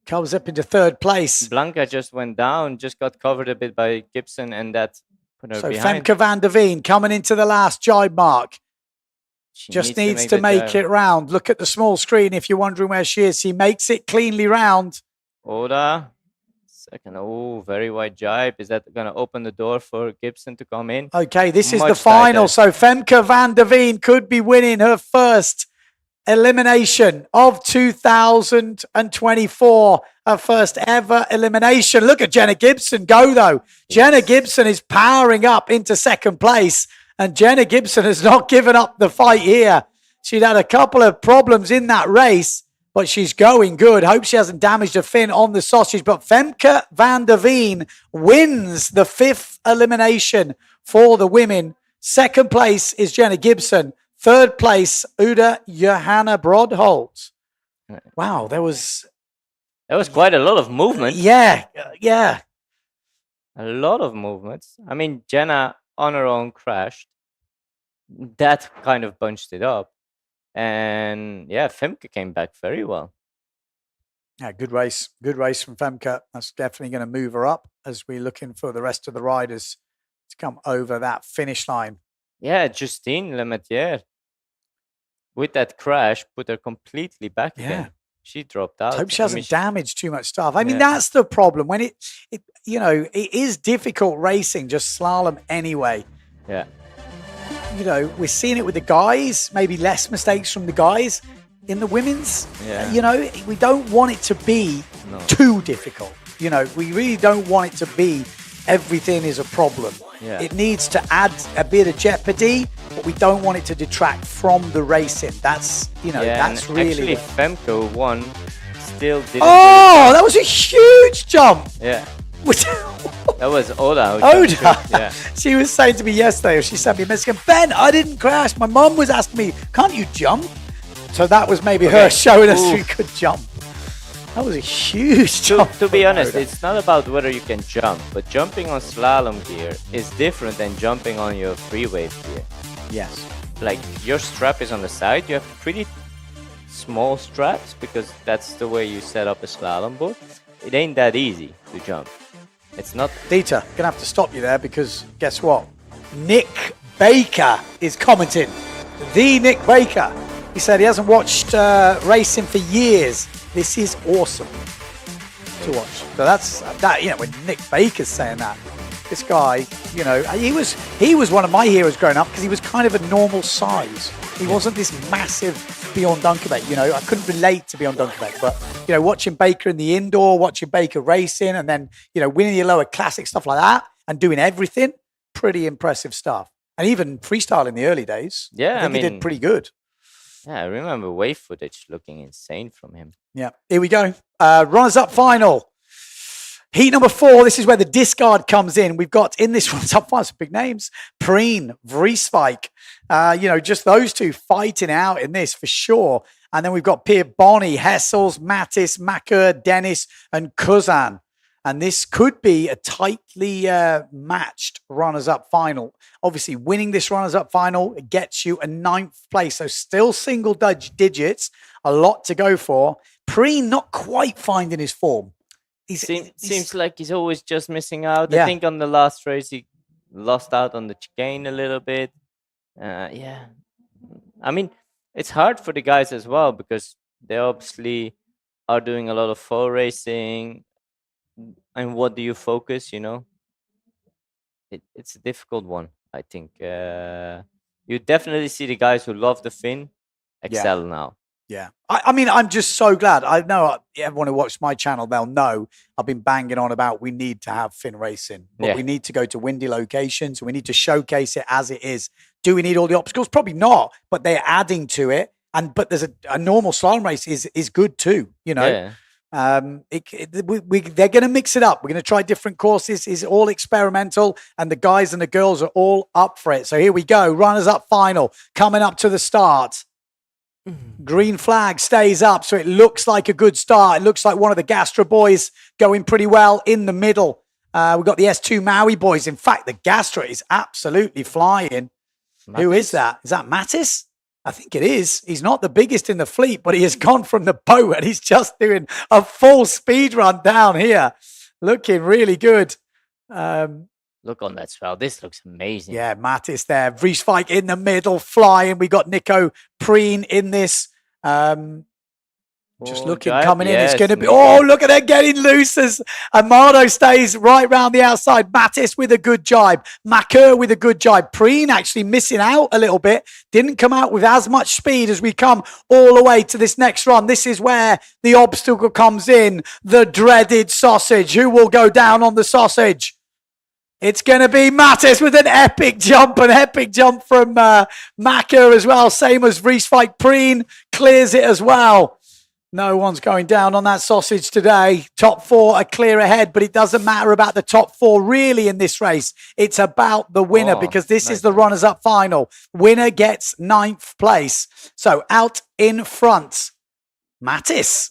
comes up into third place. Blanca just went down, just got covered a bit by Gibson, and that put her So behind. Femke van der Veen coming into the last jibe mark. She Just needs to the make jibe. it round. Look at the small screen if you're wondering where she is. She makes it cleanly round. Oda, second. Oh, very wide jibe. Is that going to open the door for Gibson to come in? Okay, this is the Much final. tighter. So Femke van der Veen could be winning her first elimination of 2024. Her first ever elimination. Look at Jenna Gibson go, though. Jenna Gibson is powering up into second place. And Jenna Gibson has not given up the fight here. She'd had a couple of problems in that race, but she's going good. Hope she hasn't damaged a fin on the sausage. But Femke van der Veen wins the 5th elimination for the women. Second place is Jenna Gibson. Third place, Uda Johanna Brodholt. Wow, there was quite a lot of movement. Yeah. A lot of movements. I mean, Jenna on her own crashed. That kind of bunched it up. And yeah, Femke came back very well. Yeah, good race. Good race from Femke. That's definitely going to move her up as we're looking for the rest of the riders to come over that finish line. Yeah, Justine Lemaitre, with that crash, put her completely back again. She dropped out. I hope she I hasn't mean, damaged too much stuff. I mean, Yeah. that's the problem. When it it is difficult racing, just slalom anyway. Yeah. We're seeing it with the guys, maybe less mistakes from the guys. In the women's, Yeah. we don't want it to be too difficult. We really don't want it to be everything is a problem. Yeah. It needs to add a bit of jeopardy, but we don't want it to detract from the racing. That's, yeah, that's and really... actually Femke won. Still didn't. Oh, that was a huge jump. Yeah. That was Oda. who Oda. jumped through. Yeah. She was saying to me yesterday, she sent me a message, Ben, I didn't crash. My mum was asking me, can't you jump? So that was maybe her showing us we could jump. That was a huge jump. To be honest, Oda. it's not about whether you can jump, but jumping on slalom gear is different than jumping on your free wave gear. Yes. Like your strap is on the side, you have pretty small straps because that's the way you set up a slalom board. It ain't that easy to jump. It's not. Dieter, gonna have to stop you there because guess what? Nick Baker is commenting. The Nick Baker. He said he hasn't watched racing for years. This is awesome to watch. So that's that. When Nick Baker's saying that, this guy, he was one of my heroes growing up because he was kind of a normal size. He wasn't this massive Bjorn Dunkerbeck. I couldn't relate to Bjorn Dunkerbeck, but watching Baker in the indoor, watching Baker racing, and then winning the lower classic stuff like that, and doing everything, pretty impressive stuff. And even freestyle in the early days. Yeah, I think he did pretty good. Yeah, I remember wave footage looking insane from him. Yeah, here we go. Runners up final. Heat number 4, this is where the discard comes in. We've got in this runners up final some big names. Preen, Vrieswijk. Just those two fighting out in this for sure. And then we've got Pierre Bonny, Hessels, Mattis, Macker, Dennis, and Kuzan. And this could be a tightly matched runners-up final. Obviously, winning this runners-up final gets you a 9th place. So still single digits, a lot to go for. Preen not quite finding his form. Seems like he's always just missing out. Yeah. I think on the last race, he lost out on the chicane a little bit. Yeah. I mean, it's hard for the guys as well because they obviously are doing a lot of full racing. And what do you focus, It's a difficult one, I think. You definitely see the guys who love the fin excel now. Yeah. I mean, I'm just so glad. I know everyone who watched my channel, they'll know I've been banging on about we need to have fin racing, but we need to go to windy locations. We need to showcase it as it is. Do we need all the obstacles? Probably not, but they're adding to it. But there's a normal slalom race is good too, you know. Yeah. They're going to mix it up. We're going to try different courses. It's all experimental, and the guys and the girls are all up for it. So here we go. Runners up final coming up to the start. Green flag stays up, so it looks like a good start. It looks like one of the Gastra boys going pretty well in the middle. We've got the S2 Maui boys. In fact, the Gastra is absolutely flying. Mattis? Who is that? Is that Mattis? I think it is. He's not the biggest in the fleet, but he has gone from the boat and he's just doing a full speed run down here. Looking really good. Look on that swell. This looks amazing. Yeah, Mattis there. Vrieswijk in the middle, flying. We got Nico Preen in this. Just looking, coming in. It's going to be... Oh, look at it getting loose as Amado stays right round the outside. Mattis with a good jibe. Makur with a good jibe. Preen actually missing out a little bit. Didn't come out with as much speed as we come all the way to this next run. This is where the obstacle comes in. The dreaded sausage. Who will go down on the sausage? It's going to be Mattis with an epic jump from Makur as well. Same as Vrieswijk. Preen clears it as well. No one's going down on that sausage today. Top four are clear ahead, but it doesn't matter about the top four really in this race. It's about the winner because this is the runners-up final. Winner gets 9th place. So out in front, Mattis.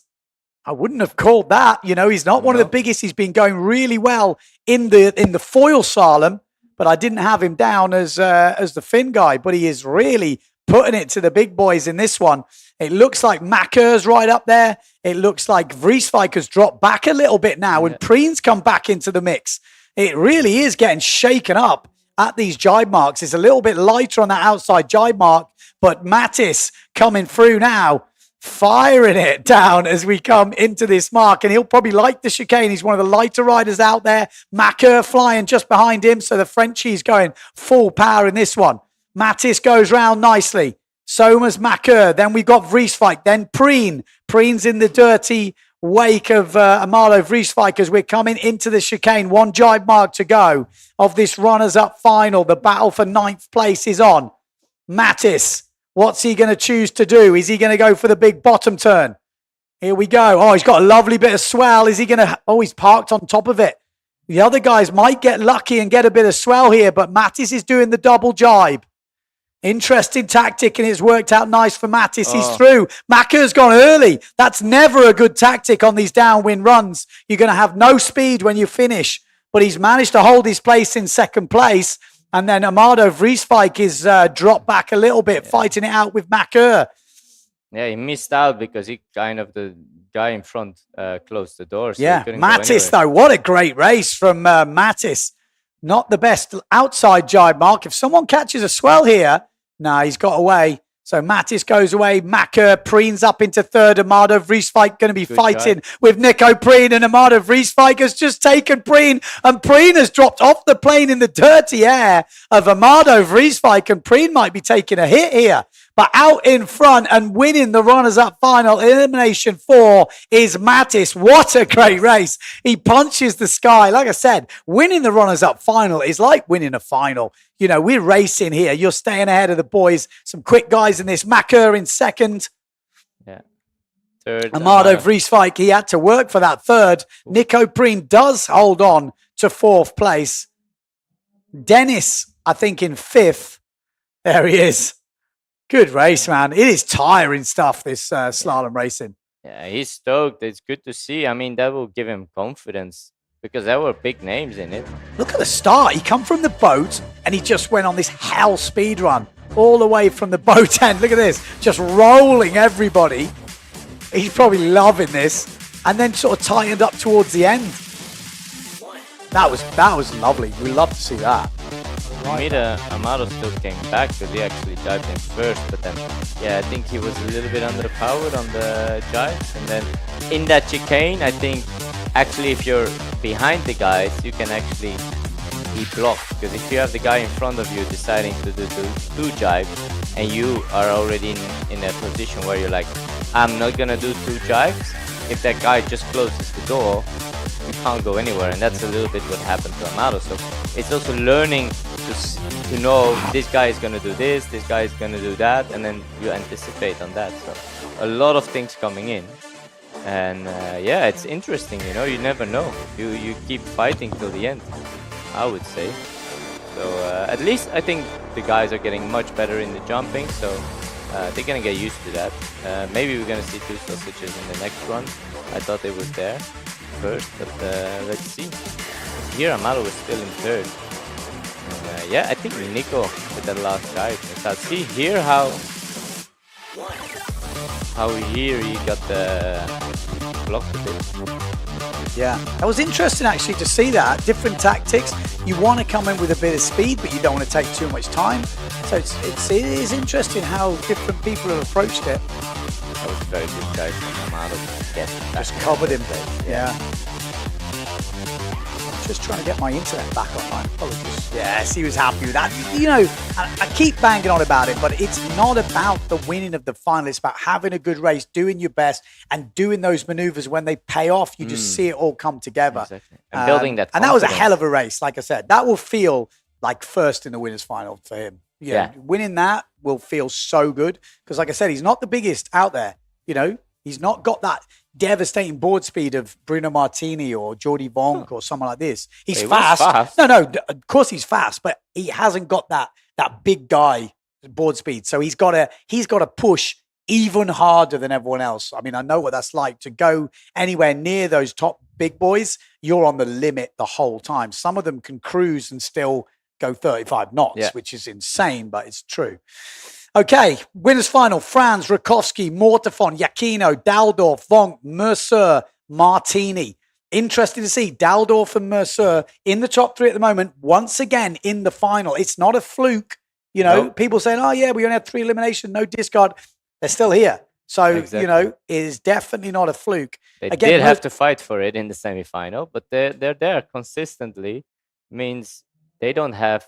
I wouldn't have called that. You know, he's not one of the biggest. He's been going really well in the foil slalom, but I didn't have him down as the fin guy. But he is really putting it to the big boys in this one. It looks like Makur's right up there. It looks like Vrieswijk has dropped back a little bit now and Preen's come back into the mix. It really is getting shaken up at these jibe marks. It's a little bit lighter on that outside jibe mark, but Mattis coming through now, firing it down as we come into this mark, and he'll probably like the chicane. He's one of the lighter riders out there. Makur flying just behind him, so the Frenchie's going full power in this one. Mattis goes round nicely. So was Makur. Then we've got Vrieswijk. Then Preen. Preen's in the dirty wake of Amado Vrieswijk as we're coming into the chicane. One jibe mark to go of this runners-up final. The battle for 9th place is on. Mattis, what's he going to choose to do? Is he going to go for the big bottom turn? Here we go. Oh, he's got a lovely bit of swell. Is he going to... Oh, he's parked on top of it. The other guys might get lucky and get a bit of swell here, but Mattis is doing the double jibe. Interesting tactic, and it's worked out nice for Mattis. He's through. Makur's gone early. That's never a good tactic on these downwind runs. You're going to have no speed when you finish, but he's managed to hold his place in 2nd place. And then Amado Vrieswijk is dropped back a little bit, fighting it out with Makur. Yeah, he missed out because he kind of, the guy in front closed the door. So Mattis, though, what a great race from Mattis. Not the best outside jibe mark. If someone catches a swell here, he's got away. So Mattis goes away. Makur, Preen's up into 3rd. Amado Vrieswijk going to be fighting with Nico Preen, and Amado Vrieswijk has just taken Preen, and Preen has dropped off the plane in the dirty air of Amado Vrieswijk, and Preen might be taking a hit here. But out in front and winning the runners-up final, elimination 4, is Mattis. What a great race. He punches the sky. Like I said, winning the runners-up final is like winning a final. You know, we're racing here. You're staying ahead of the boys. Some quick guys in this. Makur in 2nd. Yeah. 3rd. Amado Vrieswijk, he had to work for that 3rd. Nico Preen does hold on to 4th place. Dennis, I think, in 5th. There he is. Good race, man. It is tiring stuff, this slalom racing. Yeah, he's stoked. It's good to see. I mean, that will give him confidence because there were big names in it. Look at the start. He come from the boat and he just went on this hell speed run all the way from the boat end. Look at this. Just rolling everybody. He's probably loving this. And then sort of tightened up towards the end. That was lovely. We love to see that. Amado still came back because he actually dived in 1st, but then I think he was a little bit underpowered on the jive. And then in that chicane, I think actually if you're behind the guys, you can actually he blocked. Because if you have the guy in front of you deciding to do two jibes, and you are already in a position where you're like, I'm not gonna do two jibes, if that guy just closes the door, you can't go anywhere. And that's a little bit what happened to Amado. So it's also learning to know this guy is gonna do this guy is gonna do that, and then you anticipate on that. So a lot of things coming in. And yeah, it's interesting, you know, you never know. You keep fighting till the end, I would say. So at least I think the guys are getting much better in the jumping, so they're gonna get used to that. Maybe we're gonna see two sausages in the next run. I thought it was there first, but let's see. Here Amado was still in third. And, yeah, I think Nico with that last dive. So see here how here he got blocked a bit. Yeah, that was interesting actually to see that. Different tactics. You want to come in with a bit of speed, but you don't want to take too much time. So it is interesting how different people have approached it. That was very good guys from Amado. Just covered him. Yeah. Just trying to get my internet back online. Apologies. Yes, he was happy with that. You know, I keep banging on about it, but it's not about the winning of the final. It's about having a good race, doing your best, and doing those maneuvers when they pay off. You just see it all come together. Exactly. And building that confidence. And that was a hell of a race, like I said. That will feel like first in the winners' final for him. Yeah. Winning that will feel so good because, like I said, he's not the biggest out there. You know, he's not got that devastating board speed of Bruno Martini or Jordi Vonk or someone like this. He's fast. No, of course he's fast, but he hasn't got that big guy board speed. So he's got to push even harder than everyone else. I mean, I know what that's like to go anywhere near those top big boys. You're on the limit the whole time. Some of them can cruise and still go 35 knots, which is insane, but it's true. Okay, winners final: Franz, Rakowski, Mortefon, Giacchino, Daldorf, Vonk, Mercer, Martini. Interesting to see Daldorf and Mercer in the top three at the moment, once again in the final. It's not a fluke. You know, people saying, oh yeah, we only had 3 eliminations, no discard. They're still here. So, you know, it is definitely not a fluke. They did have to fight for it in the semi-final, but they're there consistently. Means they don't have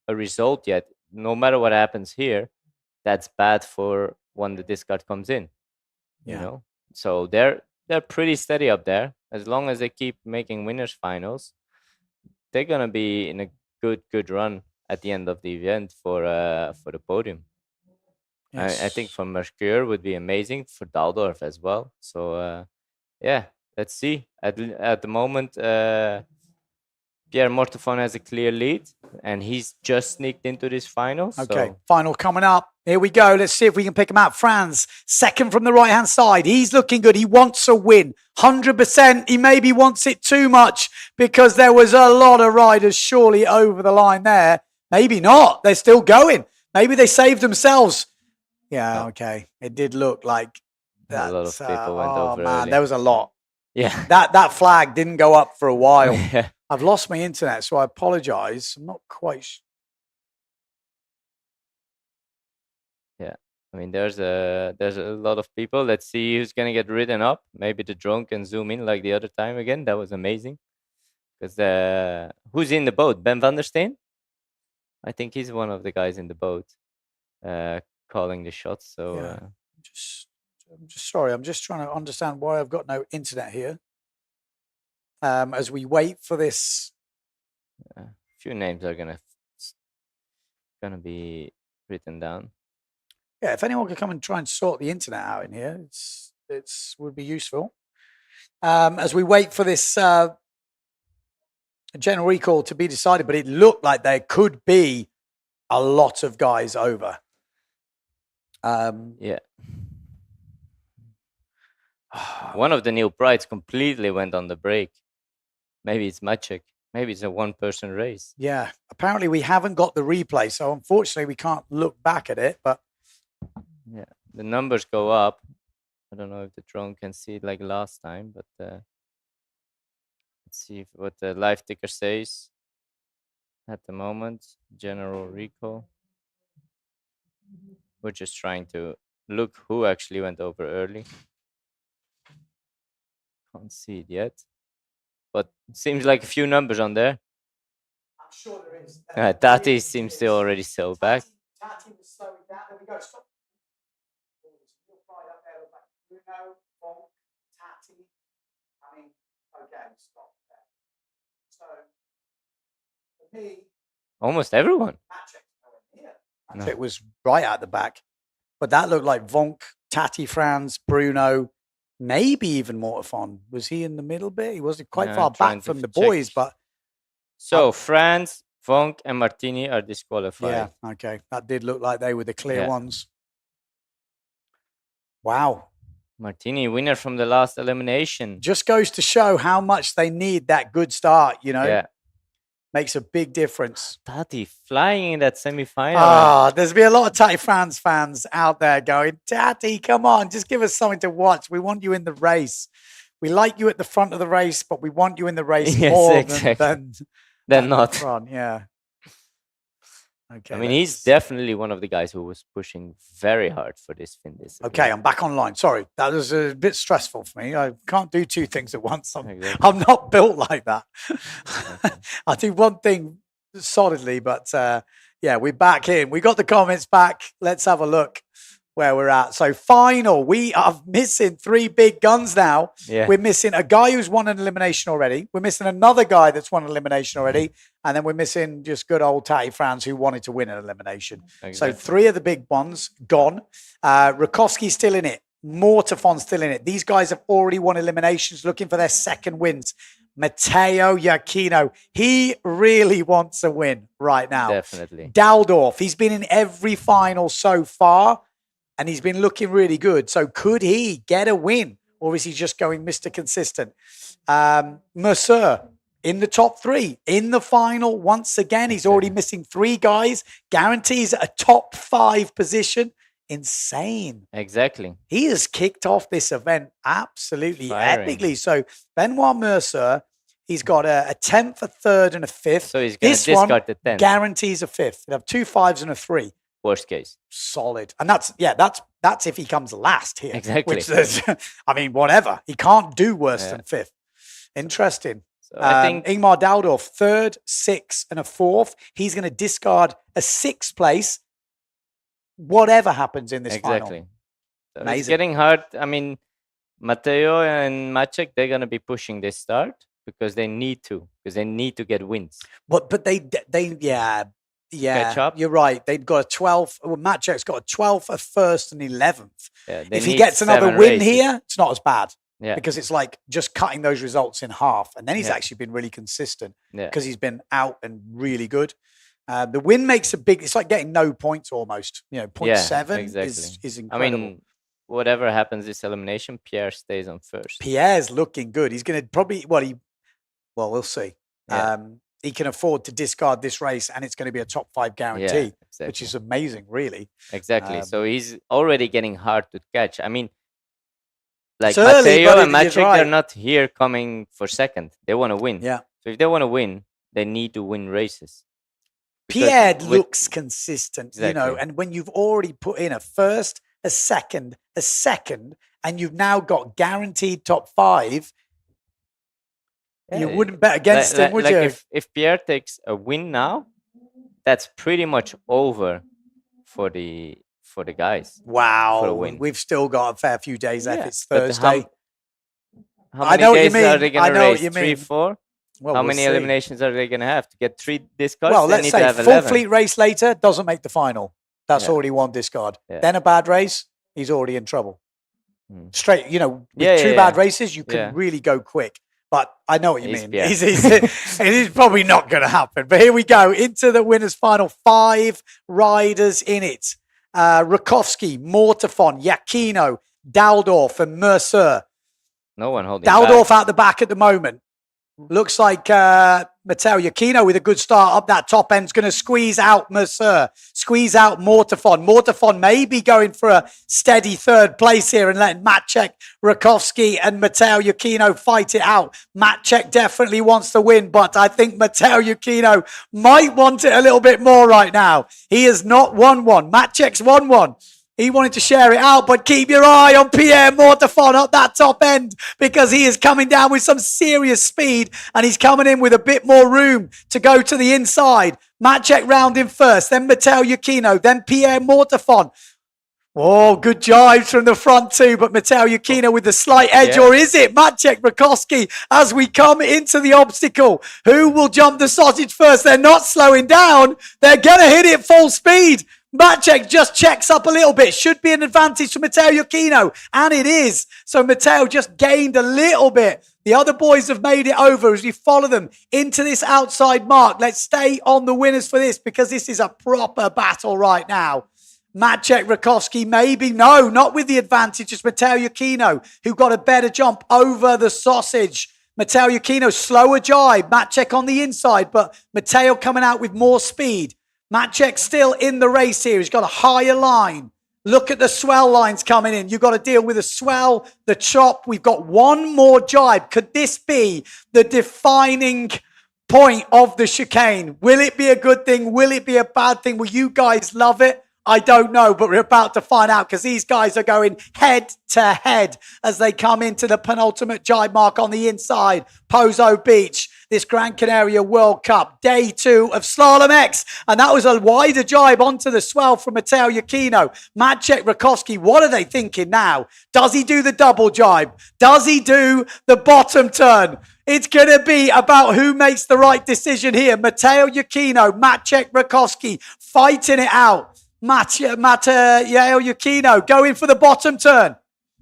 a result yet. No matter what happens here, that's bad for when the discard comes in. You know, so they're pretty steady up there. As long as they keep making winners finals, they're gonna be in a good run at the end of the event for the podium. Yes. I think for Mercure would be amazing, for Daldorf as well. So yeah, let's see. At the moment, Pierre Mortefon has a clear lead, and he's just sneaked into this final. Okay, final coming up. Here we go. Let's see if we can pick him out. Franz, second from the right-hand side. He's looking good. He wants a win. 100%. He maybe wants it too much because there was a lot of riders surely over the line there. Maybe not. They're still going. Maybe they saved themselves. Yeah, okay. It did look like that. A lot of people went over early. There was a lot. Yeah. That flag didn't go up for a while. Yeah. I've lost my internet, so I apologize. I'm not quite sure. Yeah, I mean, there's a lot of people. Let's see who's gonna get ridden up. Maybe the drone can zoom in like the other time again. That was amazing. Because who's in the boat? Ben van der Steen? I think he's one of the guys in the boat, calling the shots. So I'm just sorry. I'm just trying to understand why I've got no internet here. As we wait for this, a few names are gonna be written down. Yeah, if anyone could come and try and sort the internet out in here, it's would be useful. As we wait for this general recall to be decided, but it looked like there could be a lot of guys over. Yeah. One of the new brides completely went on the break. Maybe it's magic. Maybe it's a one-person race. Yeah. Apparently we haven't got the replay, so unfortunately we can't look back at it. But yeah, the numbers go up. I don't know if the drone can see it like last time, but let's see what the live ticker says at the moment. General recall. We're just trying to look who actually went over early. Can't see it yet, but it seems like a few numbers on there. sure there is. Tati seems to already so back. Tati was slowing down. There we go. Stop. Right up there. Look like Bruno, Bonk, Tati. I mean, okay, stop there. So, for me, Almost everyone. It was right at the back. But that looked like Vonk, Tati, Franz, Bruno, maybe even Mortifon. Was he in the middle bit? He wasn't quite far back from the boys, but... So, Franz, Vonk, and Martini are disqualified. Yeah, okay. That did look like they were the clear ones. Wow. Martini, winner from the last elimination. Just goes to show how much they need that good start, you know? Yeah. Makes a big difference. Tati flying in that semi-final. There's been a lot of Tati fans out there going, Tati, come on, just give us something to watch. We want you in the race. We like you at the front of the race, but we want you in the race more than not. Front. Yeah. Okay. I mean, he's definitely one of the guys who was pushing very hard for this fin discipline. Okay, I'm back online. Sorry, that was a bit stressful for me. I can't do two things at once. I'm not built like that. I do one thing solidly, but yeah, we're back in. We got the comments back. Let's have a look where we're at. So final, we are missing 3 big guns now. Yeah. We're missing a guy who's won an elimination already. We're missing another guy that's won an elimination already. And then we're missing just good old Tati Franz who wanted to win an elimination. Exactly. So 3 of the big ones gone. Rakowski's still in it. Mortifon's still in it. These guys have already won eliminations, looking for their second wins. Matteo Giacchino, he really wants a win right now. Definitely. Daldorf, he's been in every final so far. And he's been looking really good. So could he get a win? Or is he just going Mr. Consistent? Mercer in the top 3. In the final once again. He's already missing 3 guys. Guarantees a top 5 position. Insane. Exactly. He has kicked off this event absolutely Firing. epically. So Benoit Mercer, he's got a 10th, a 3rd, and a 5th. So he's going to discard the 10th. Guarantees a 5th. He'll have 2 5s and a 3. Worst case. Solid. And that's if he comes last here. Exactly. Which is, I mean, whatever. He can't do worse than 5th. Interesting. So I think Ingmar Daldorf, 3rd, 6th, and a 4th. He's going to discard a 6th place, whatever happens in this final. So Amazing. it's getting hard. I mean, Matteo and Maciek, they're going to be pushing this start because they need to get wins. But they Catch up. You're right. They've got a 12th. Well, Maciek's got a 12th, a 1st, and 11th. Yeah, if he gets another 7 win races. here, it's not as bad. Yeah. Because it's like just cutting those results in half. And then he's actually been really consistent because he's been out and really good. The win makes a big, it's like getting no points almost. 0.7 is incredible. I mean, whatever happens this elimination, Pierre stays on first. Pierre's looking good. He's going to probably, we'll see. Yeah. He can afford to discard this race and it's going to be a top 5 guarantee, which is amazing, really. Exactly. So he's already getting hard to catch. I mean, like early, Matteo and but Maciek, you're right. they're not here coming for second. They want to win. Yeah. So if they want to win, they need to win races. Pierre looks consistent, Exactly. and when you've already put in a 1st, a 2nd, and you've now got guaranteed top 5, you wouldn't bet against him, would you? If Pierre takes a win now, that's pretty much over for the guys. Wow. For a win. We've still got a fair few days left. It's But Thursday. How I many know what you days mean. are they going I to know what race? you 3, mean. 4? Well, How we'll many see. eliminations are they going to have to get 3 discards? Well, They let's need to say have full 11. fleet race later doesn't make the final. That's Yeah. already 1 discard. Yeah. Then a bad race, he's already in trouble. Straight, with Yeah, 2 yeah, bad yeah. races, you can Yeah. really go quick. But I know what you He's mean. Pierre. It is probably not going to happen. But here we go into the winners' final. 5 riders in it. Rakowski, Mortifon, Giacchino, Daldorf, and Mercer. No one holding Daldorf back. out the back at the moment. Looks like Matteo Giacchino with a good start up that top end's going to squeeze out Mercer, squeeze out Mortifon. Mortifon may be going for a steady 3rd place here and letting Maciek, Rakowski and Matteo Giacchino fight it out. Maciek definitely wants to win, but I think Matteo Giacchino might want it a little bit more right now. He has not won one. Maciek's won one. He wanted to share it out, but keep your eye on Pierre Mortefon up that top end because he is coming down with some serious speed and he's coming in with a bit more room to go to the inside. Maciek round in first, then Mateo Yukino, then Pierre Mortefon. Oh, good jibes from the front too, but Mateo Yukino with the slight edge, or is it Maciek Rakowski as we come into the obstacle? Who will jump the sausage first? They're not slowing down. They're going to hit it full speed. Maciek just checks up a little bit. Should be an advantage for Mateo Yukino, and it is. So Mateo just gained a little bit. The other boys have made it over as we follow them into this outside mark. Let's stay on the winners for this because this is a proper battle right now. Maciek Rakowski, maybe. No, not with the advantage. It's Mateo Yukino who got a better jump over the sausage. Mateo Yukino, slower jibe. Maciek on the inside, but Mateo coming out with more speed. Maciek still in the race here. He's got a higher line. Look at the swell lines coming in. You've got to deal with the swell, the chop. We've got one more jibe. Could this be the defining point of the chicane? Will it be a good thing? Will it be a bad thing? Will you guys love it? I don't know, but we're about to find out because these guys are going head to head as they come into the penultimate jibe mark on the inside. Pozo Beach, this Gran Canaria World Cup, day 2 of Slalom X. And that was a wider jibe onto the swell from Mateo Yukino. Maciek Rakowski, what are they thinking now? Does he do the double jibe? Does he do the bottom turn? It's going to be about who makes the right decision here. Mateo Yukino, Maciek Rakowski fighting it out. Mateo Yukino going for the bottom turn.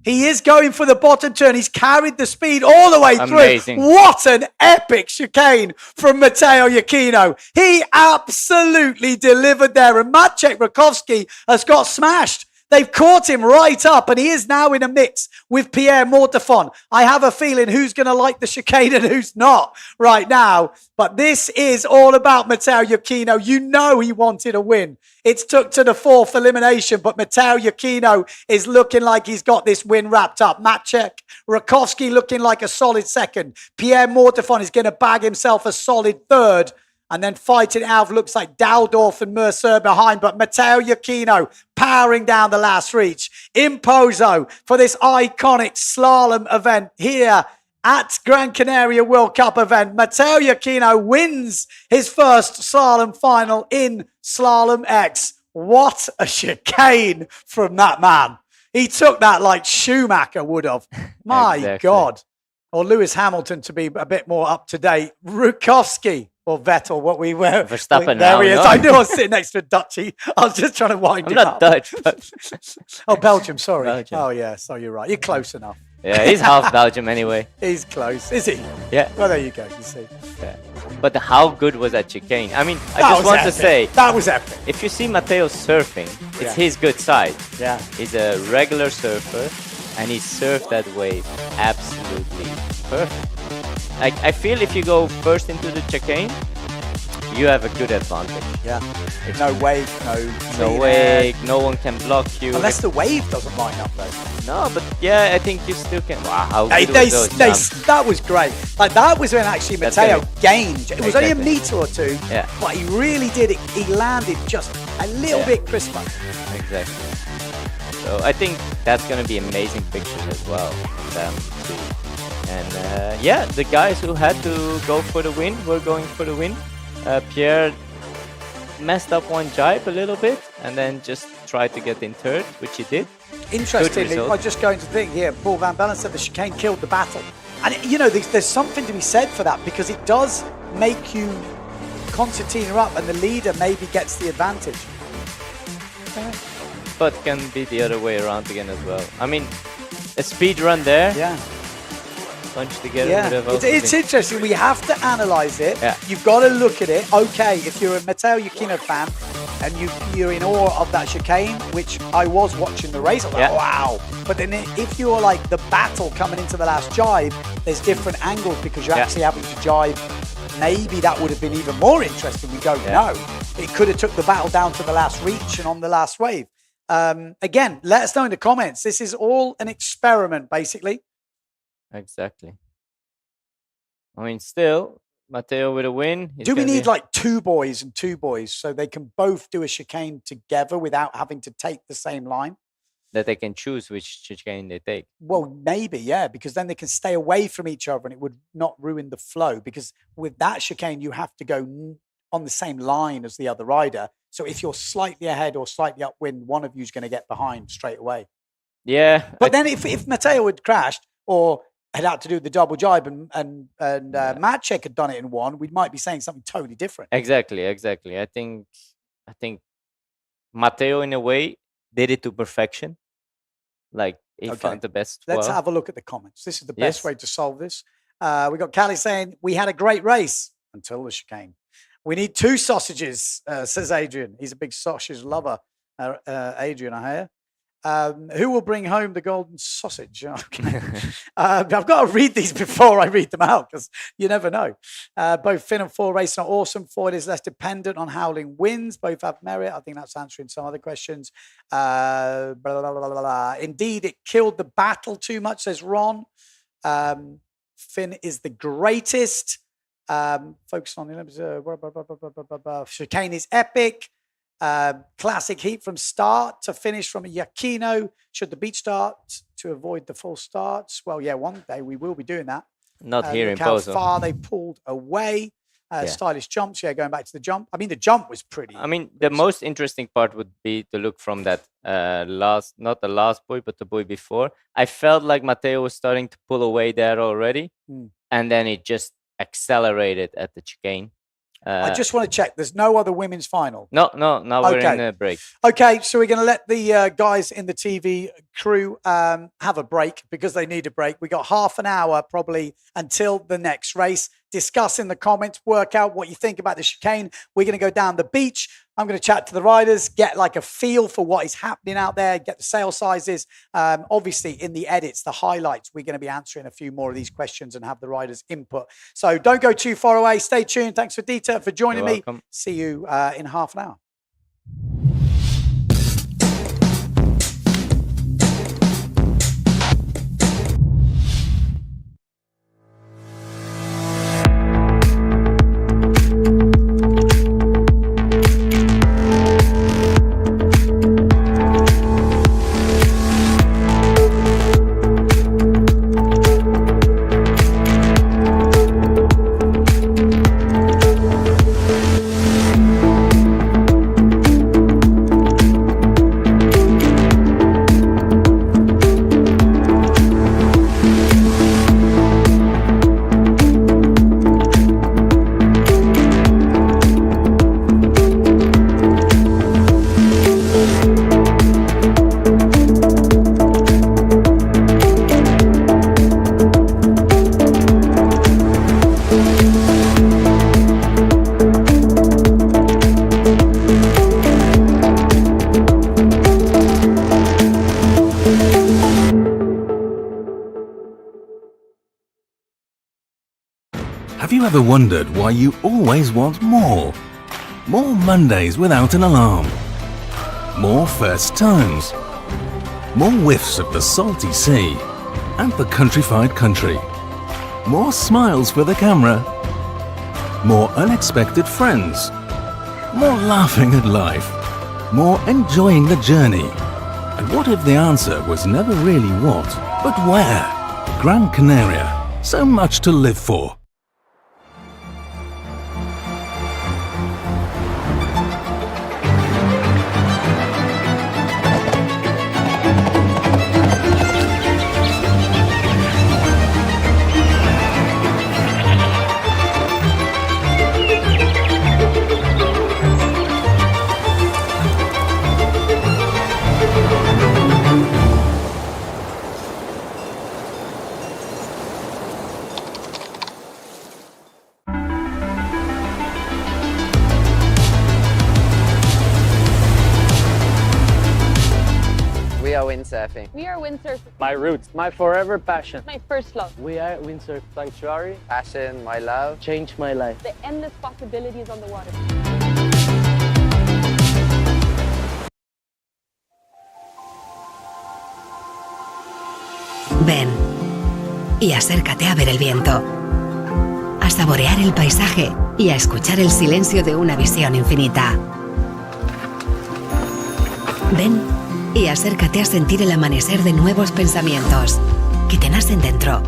He is going for the bottom turn. He's carried the speed all the way through. What an epic chicane from Mateo Yukino. He absolutely delivered there. And Maciek Rakowski has got smashed. They've caught him right up, and he is now in a mix with Pierre Mortefon. I have a feeling who's going to like the chicane and who's not right now. But this is all about Mateo Yukino. You know he wanted a win. It's took to the 4th elimination, but Mateo Yukino is looking like he's got this win wrapped up. Maciek Rakowski looking like a solid 2nd. Pierre Mortefon is going to bag himself a solid 3rd. And then fighting out looks like Daldorf and Mercer behind. But Mateo Yukino powering down the last reach. In Pozo for this iconic slalom event here at Gran Canaria World Cup event. Mateo Yukino wins his first slalom final in Slalom X. What a chicane from that man. He took that like Schumacher would have. My God. Or Lewis Hamilton to be a bit more up to date. Rukowski. Or Vettel, what we were. Verstappen there now, he is. no? I knew I was sitting next to a Dutchie. I was just trying to wind him up. I'm not Dutch, but... Oh, Belgium, sorry. Belgium. Oh, yeah, so you're right. You're close enough. Yeah, he's half Belgium anyway. He's close. Is he? Yeah. Well, there you go, you see. Yeah. But how good was that chicane? I mean, I That just was want to epic. say... That was epic. If you see Mateo surfing, it's Yeah. his good side. Yeah. He's a regular surfer, and he surfed that wave absolutely perfect. Like, I feel if you go first into the chicane, you have a good advantage. Yeah. No wave, No wave, no one can block you. Unless the wave doesn't line up, though. No, but yeah, I think you still can. Wow, how Hey, good was those jumps? that was great. Like, that was when actually That's Mateo good. gained. It was only a Exactly. metre or two, Yeah. but he really did it. He landed just a little Yeah. bit crisper. Exactly. So I think that's going to be amazing pictures as well. Them too. And yeah, the guys who had to go for the win were going for the win. Pierre messed up one jibe a little bit and then just tried to get in 3rd, which he did. Interestingly, I'm just going to think here, Paul Van Bellen said the chicane killed the battle. And, you know, there's something to be said for that because it does make you concertina up and the leader maybe gets the advantage. But can be the other way around again as well. I mean, a speed run there. Yeah. Bunch together. Yeah, would have also it's been- interesting. We have to analyse it. Yeah. You've got to look at it. Okay, if you're a Mateo Yukino fan and you're in awe of that chicane, which I was watching the race, I'm like, Yeah. wow. But then if you're like the battle coming into the last jibe, there's different angles because you're Yeah. actually having to jibe. Maybe that would have been even more interesting. We don't know. It could have took the battle down to the last reach and on the last wave. Again, let us know in the comments. This is all an experiment, basically. Exactly. I mean, still, Mateo with a win. He's Do we gonna need be- like 2 boys and 2 boys so they can both do a chicane together without having to take the same line? that they can choose which chicane they take. Well, maybe, yeah, because then they can stay away from each other and it would not ruin the flow. Because with that chicane, you have to go on the same line as the other rider. So if you're slightly ahead or slightly upwind, one of you is going to get behind straight away. Yeah. But then if Matteo had crashed or had had to do the double jibe and Maciek had done it in one, we might be saying something totally different. Exactly. I think Matteo, in a way, did it to perfection. Like, he found the best. Let's have a look at the comments. This is the best way to solve this. We got Callie saying, we had a great race until the chicane. We need 2 sausages, says Adrian. He's a big sausage lover, Adrian, I hear. Who will bring home the golden sausage? Okay. I've got to read these before I read them out because you never know. Both fin and foil racing are awesome. Foil is less dependent on howling winds. Both have merit. I think that's answering some other questions. Blah, blah, blah, blah, blah. Indeed, it killed the battle too much, says Ron. Fin is the greatest. Focus on the chicane is epic. Classic heat from start to finish from a Yacchino. Should the beach start to avoid the false starts? Well, yeah, one day we will be doing that. Not here in How Pozo. far they pulled away. Stylish jumps. Yeah, going back to the jump. I mean, the jump was pretty. I mean, the most interesting part would be to look from that not the last buoy, but the buoy before. I felt like Matteo was starting to pull away there already. And then it just accelerated at the chicane. I just want to check. There's no other women's final. No. Now we're in a break. Okay, so we're going to let the guys in the TV crew have a break because they need a break. We got half an hour probably until the next race. Discuss in the comments, work out what you think about the chicane. We're going to go down the beach. I'm going to chat to the riders, get like a feel for what is happening out there, get the sail sizes. Obviously, in the edits, the highlights, we're going to be answering a few more of these questions and have the riders' input. So don't go too far away. Stay tuned. Thanks for Dieter for joining me. See you in half an hour. Have you ever wondered why you always want more? More Mondays without an alarm. More first tones. More whiffs of the salty sea and the countrified country. More smiles for the camera. More unexpected friends. More laughing at life. More enjoying the journey. And what if the answer was never really what, but where? Gran Canaria. So much to live for. We are windsurfing. We are windsurfing. My roots, my forever passion. My first love. We are Windsurf Sanctuary. Passion, my love. Changed my life. The endless possibilities on the water. Ven y acércate a ver el viento, a saborear el paisaje y a escuchar el silencio de una visión infinita. Ven y acércate a sentir el amanecer de nuevos pensamientos que te nacen dentro.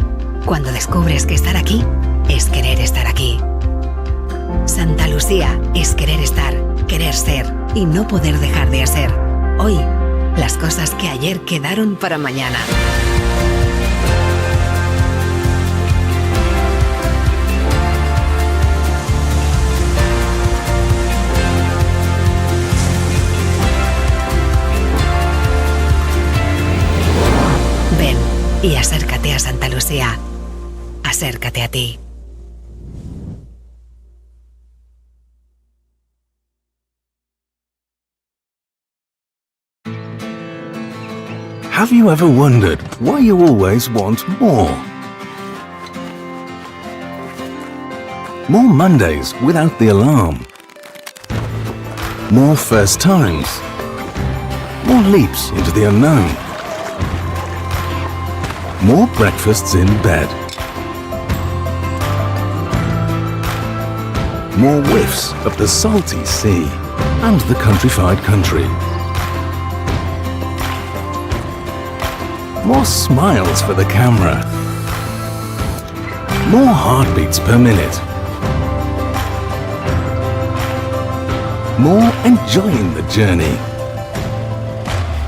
Cuando descubres que estar aquí es querer estar aquí. Santa Lucía es querer estar, querer ser y no poder dejar de hacer. Hoy, las cosas que ayer quedaron para mañana. Ven y acércate a Santa Lucía. Acércate a ti. Have you ever wondered why you always want more? More Mondays without the alarm. More first times. More leaps into the unknown. More breakfasts in bed. More whiffs of the salty sea and the countrified country. More smiles for the camera. More heartbeats per minute. More enjoying the journey.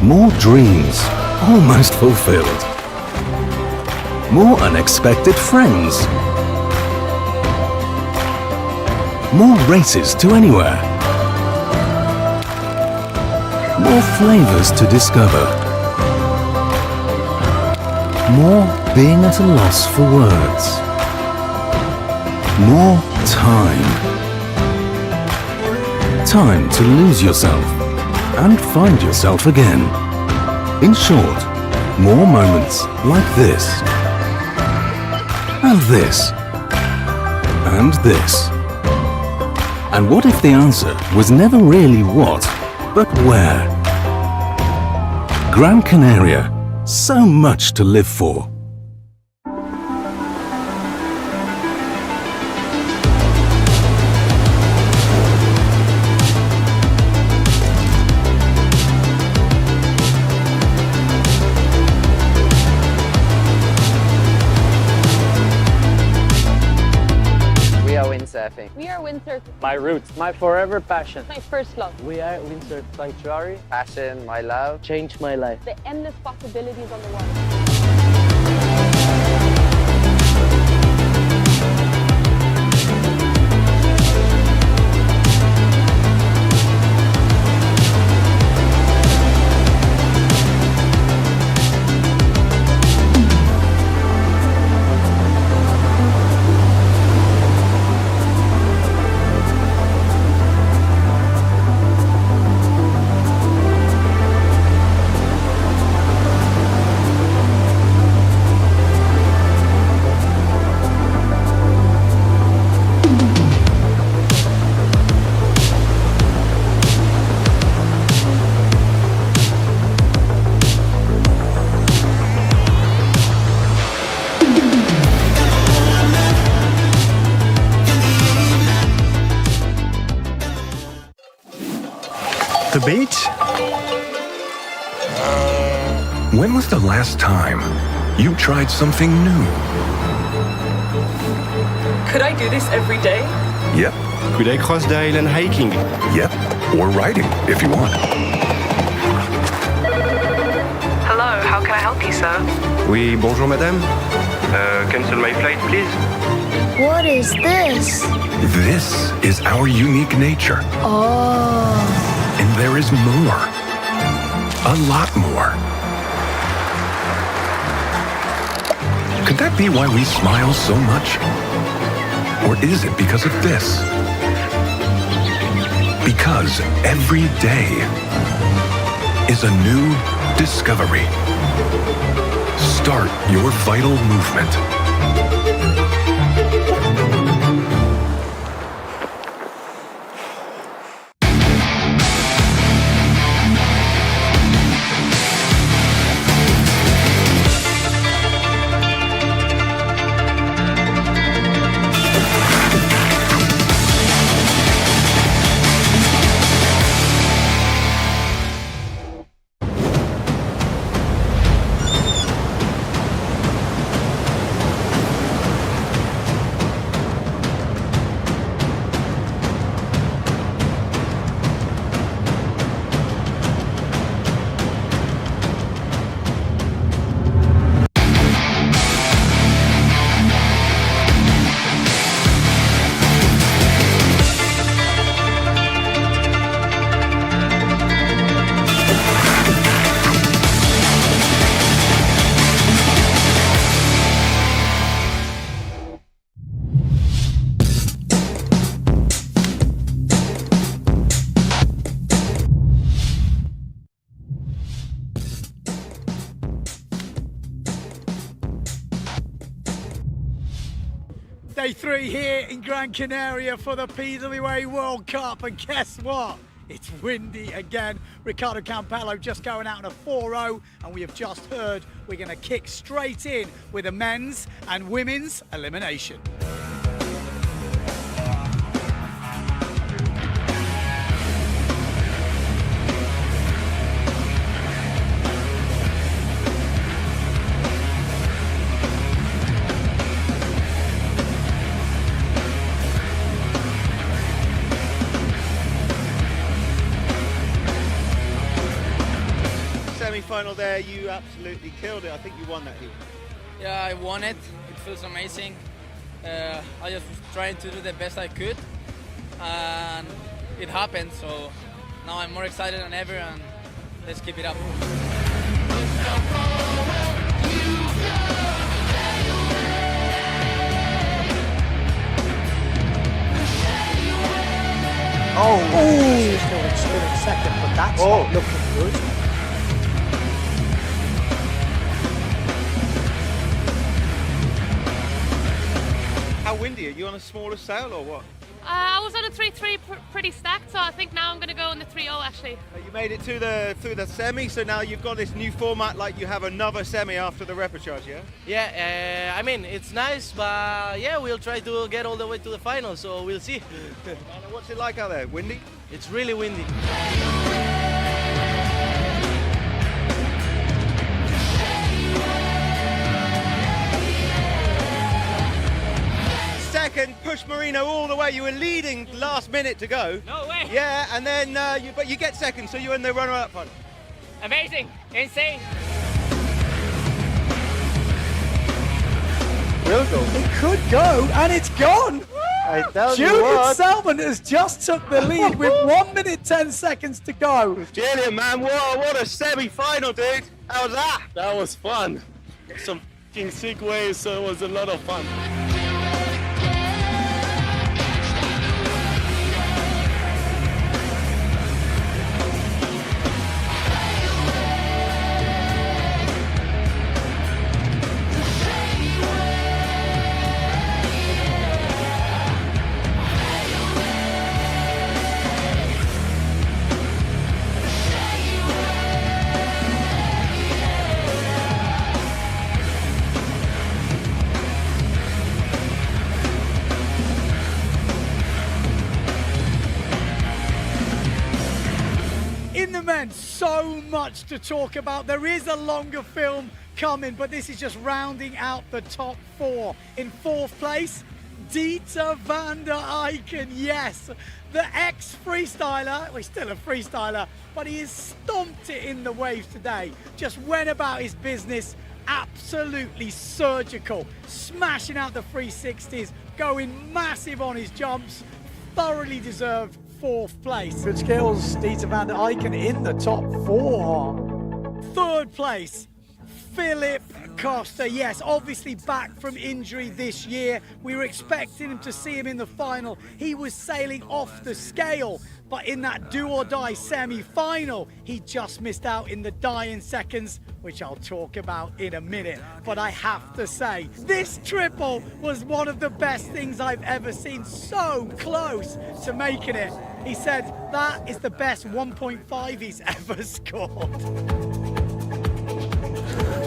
More dreams almost fulfilled. More unexpected friends. More races to anywhere. More flavors to discover. More being at a loss for words. More time. Time to lose yourself and find yourself again. In short, more moments like this. And this. And this. And what if the answer was never really what, but where? Gran Canaria. So much to live for. We are windsurfing. We are windsurfing. My roots, my forever passion. My first love. We are Windsurf Sanctuary. Passion, my love. Changed my life. The endless possibilities on the water. The beach? When was the last time you tried something new? Could I do this every day? Yep. Could I cross the island hiking? Yep. Or riding, if you want. Hello, how can I help you, sir? Oui, bonjour madame. Cancel my flight, please. What is this? This is our unique nature. Oh. And there is more. A lot more. Could that be why we smile so much? Or is it because of this? Because every day is a new discovery. Start your vital movement. Day 3 here in Gran Canaria for the PWA World Cup, and guess what? It's windy again. Ricardo Campello just going out on a 4-0, and we have just heard we're going to kick straight in with a men's and women's elimination. Semi-final there, you absolutely killed it. I think you won that heat. Yeah, I won it. It feels amazing. I just was trying to do the best I could, and it happened. So now I'm more excited than ever, and let's keep it up. Still in second, but that's not looking good. How windy? Are you on a smaller sail or what? I was on a 3-3 pretty stacked, so I think now I'm going to go on the 3-0 actually. You made it through the semi, so now you've got this new format, like you have another semi after the repechage, yeah? Yeah, I mean, it's nice, but yeah, we'll try to get all the way to the final, so we'll see. What's it like out there? Windy? It's really windy. Second, push Marino all the way. You were leading last minute to go. No way. Yeah, and then but you get second, so you're in the runner-up front. Amazing. Insane. Will go. It could go, and it's gone. I tell you Julian what. Salmon has just took the lead with 1 minute 10 seconds to go. Julian, man, what a semi-final, dude. How was that? That was fun. Some f***ing sick waves, so it was a lot of fun. So much to talk about. There is a longer film coming, but this is just rounding out the top 4. In 4th place, Dieter van der Eycken. Yes, the ex-freestyler. Well, he's still a freestyler, but he has stomped it in the waves today. Just went about his business, absolutely surgical, smashing out the 360s, going massive on his jumps. Thoroughly deserved 4th place. Good skills, Dieter van der Eycken in the top 4. 3rd place, Philip Costa. Yes, obviously back from injury this year. We were expecting him to see him in the final. He was sailing off the scale, but in that do or die semi-final, he just missed out in the dying seconds, which I'll talk about in a minute. But I have to say, this triple was one of the best things I've ever seen. So close to making it. He said that is the best 1.5 he's ever scored.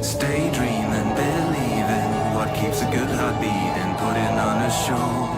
Stay dreaming, believing what keeps a good heart beating, putting on a show.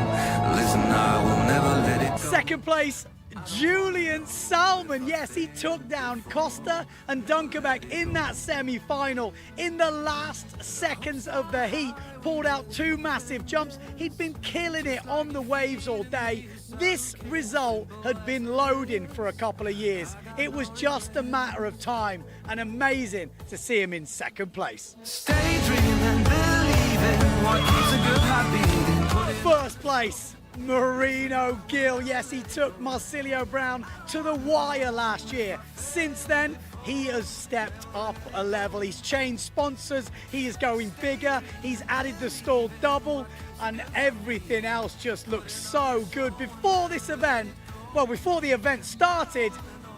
Listen, I will never let it go. 2nd place, Julian Salmon. Yes, he took down Costa and Dunkerbeck in that semi-final. In the last seconds of the heat, pulled out 2 massive jumps. He'd been killing it on the waves all day. This result had been loading for a couple of years. It was just a matter of time, and amazing to see him in 2nd place. Stay dreaming, believing what keeps a good heart beating. 1st place, Marino Gill. Yes, he took Marsilio Brown to the wire last year. Since then, he has stepped up a level. He's changed sponsors. He is going bigger. He's added the stall double, and everything else just looks so good. Before this event, well, before the event started,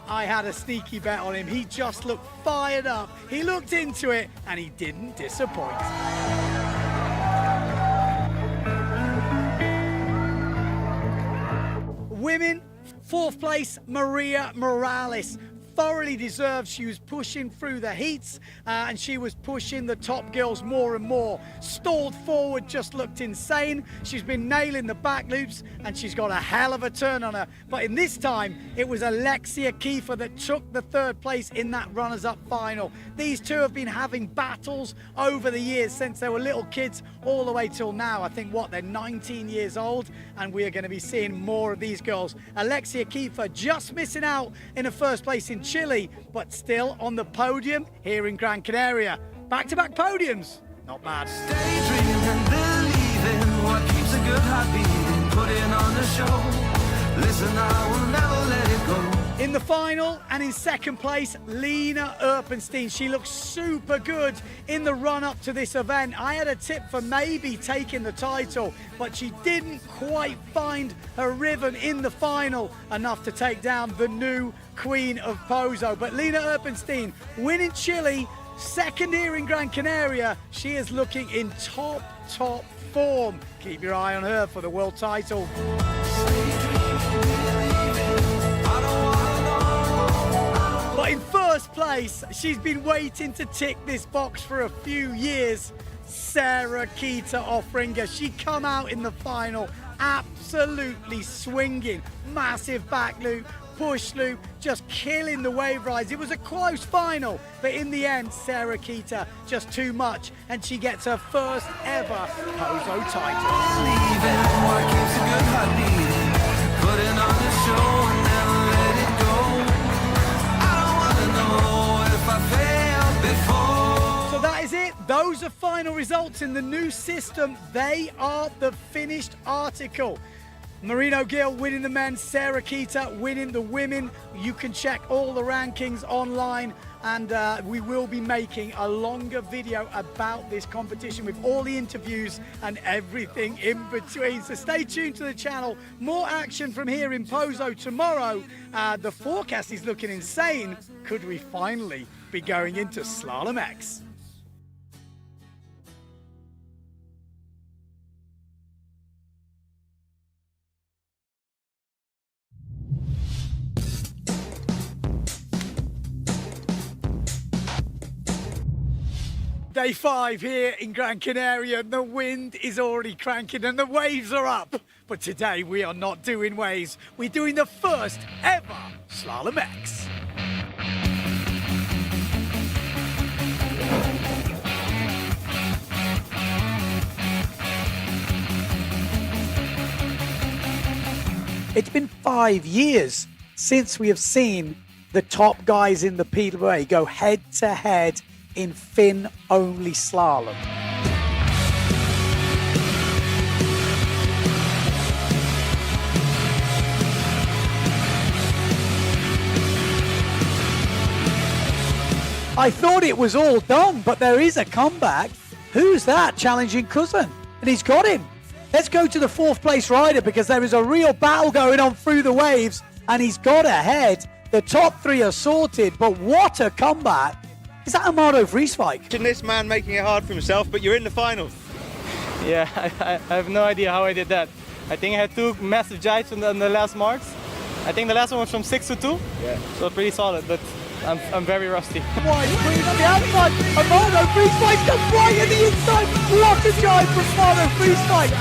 I had a sneaky bet on him. He just looked fired up. He looked into it, and he didn't disappoint. women, 4th place, Maria Morales. Thoroughly deserved. She was pushing through the heats and she was pushing the top girls more and more. Stalled forward, just looked insane. She's been nailing the back loops and she's got a hell of a turn on her. But in this time, it was Alexia Kiefer that took the 3rd place in that runners-up final. These two have been having battles over the years since they were little kids all the way till now. I think, they're 19 years old, and we are going to be seeing more of these girls. Alexia Kiefer just missing out in a 1st place in Chile, but still on the podium here in Gran Canaria. Back-to-back podiums, not bad. Daydreaming, believing what keeps a good heart beating, putting on a show. Listen, I will never let it go. In the final and in 2nd place, Lena Erpenstein. She looks super good in the run-up to this event. I had a tip for maybe taking the title, but she didn't quite find her rhythm in the final enough to take down the new queen of Pozo. But Lena Erpenstein winning Chile, 2nd here in Gran Canaria. She is looking in top form. Keep your eye on her for the world title. But in 1st place, she's been waiting to tick this box for a few years. Sarah Kita Offringer. She come out in the final absolutely swinging. Massive back loop, push loop, just killing the wave rides. It was a close final, but in the end, Sarah Kita just too much, and she gets her 1st ever Pozo title. So that is it. Those are final results in the new system. They are the finished article. Marino Gill winning the men, Sarah Kita winning the women. You can check all the rankings online, and we will be making a longer video about this competition with all the interviews and everything in between. So stay tuned to the channel. More action from here in Pozo tomorrow. The forecast is looking insane. Could we finally be going into Slalom X? Day 5 here in Gran Canaria. The wind is already cranking and the waves are up. But today we are not doing waves. We're doing the 1st ever Slalom X. It's been 5 years since we have seen the top guys in the PWA go head-to-head in fin-only slalom. I thought it was all done, but there is a comeback. Who's that challenging Cousin? And he's got him. Let's go to the 4th place rider, because there is a real battle going on through the waves, and he's got ahead. The top 3 are sorted, but what a comeback. Is that Amado Vrieswijk? This man making it hard for himself, but you're in the final. Yeah, I have no idea how I did that. I think I had 2 massive jibes on the last marks. I think the last one was from 6 to 2. Yeah. So pretty solid, but I'm very rusty. Wide breeze on the outside. Amado Vrieswijk comes right at the inside. What a jibe from Amado Vrieswijk.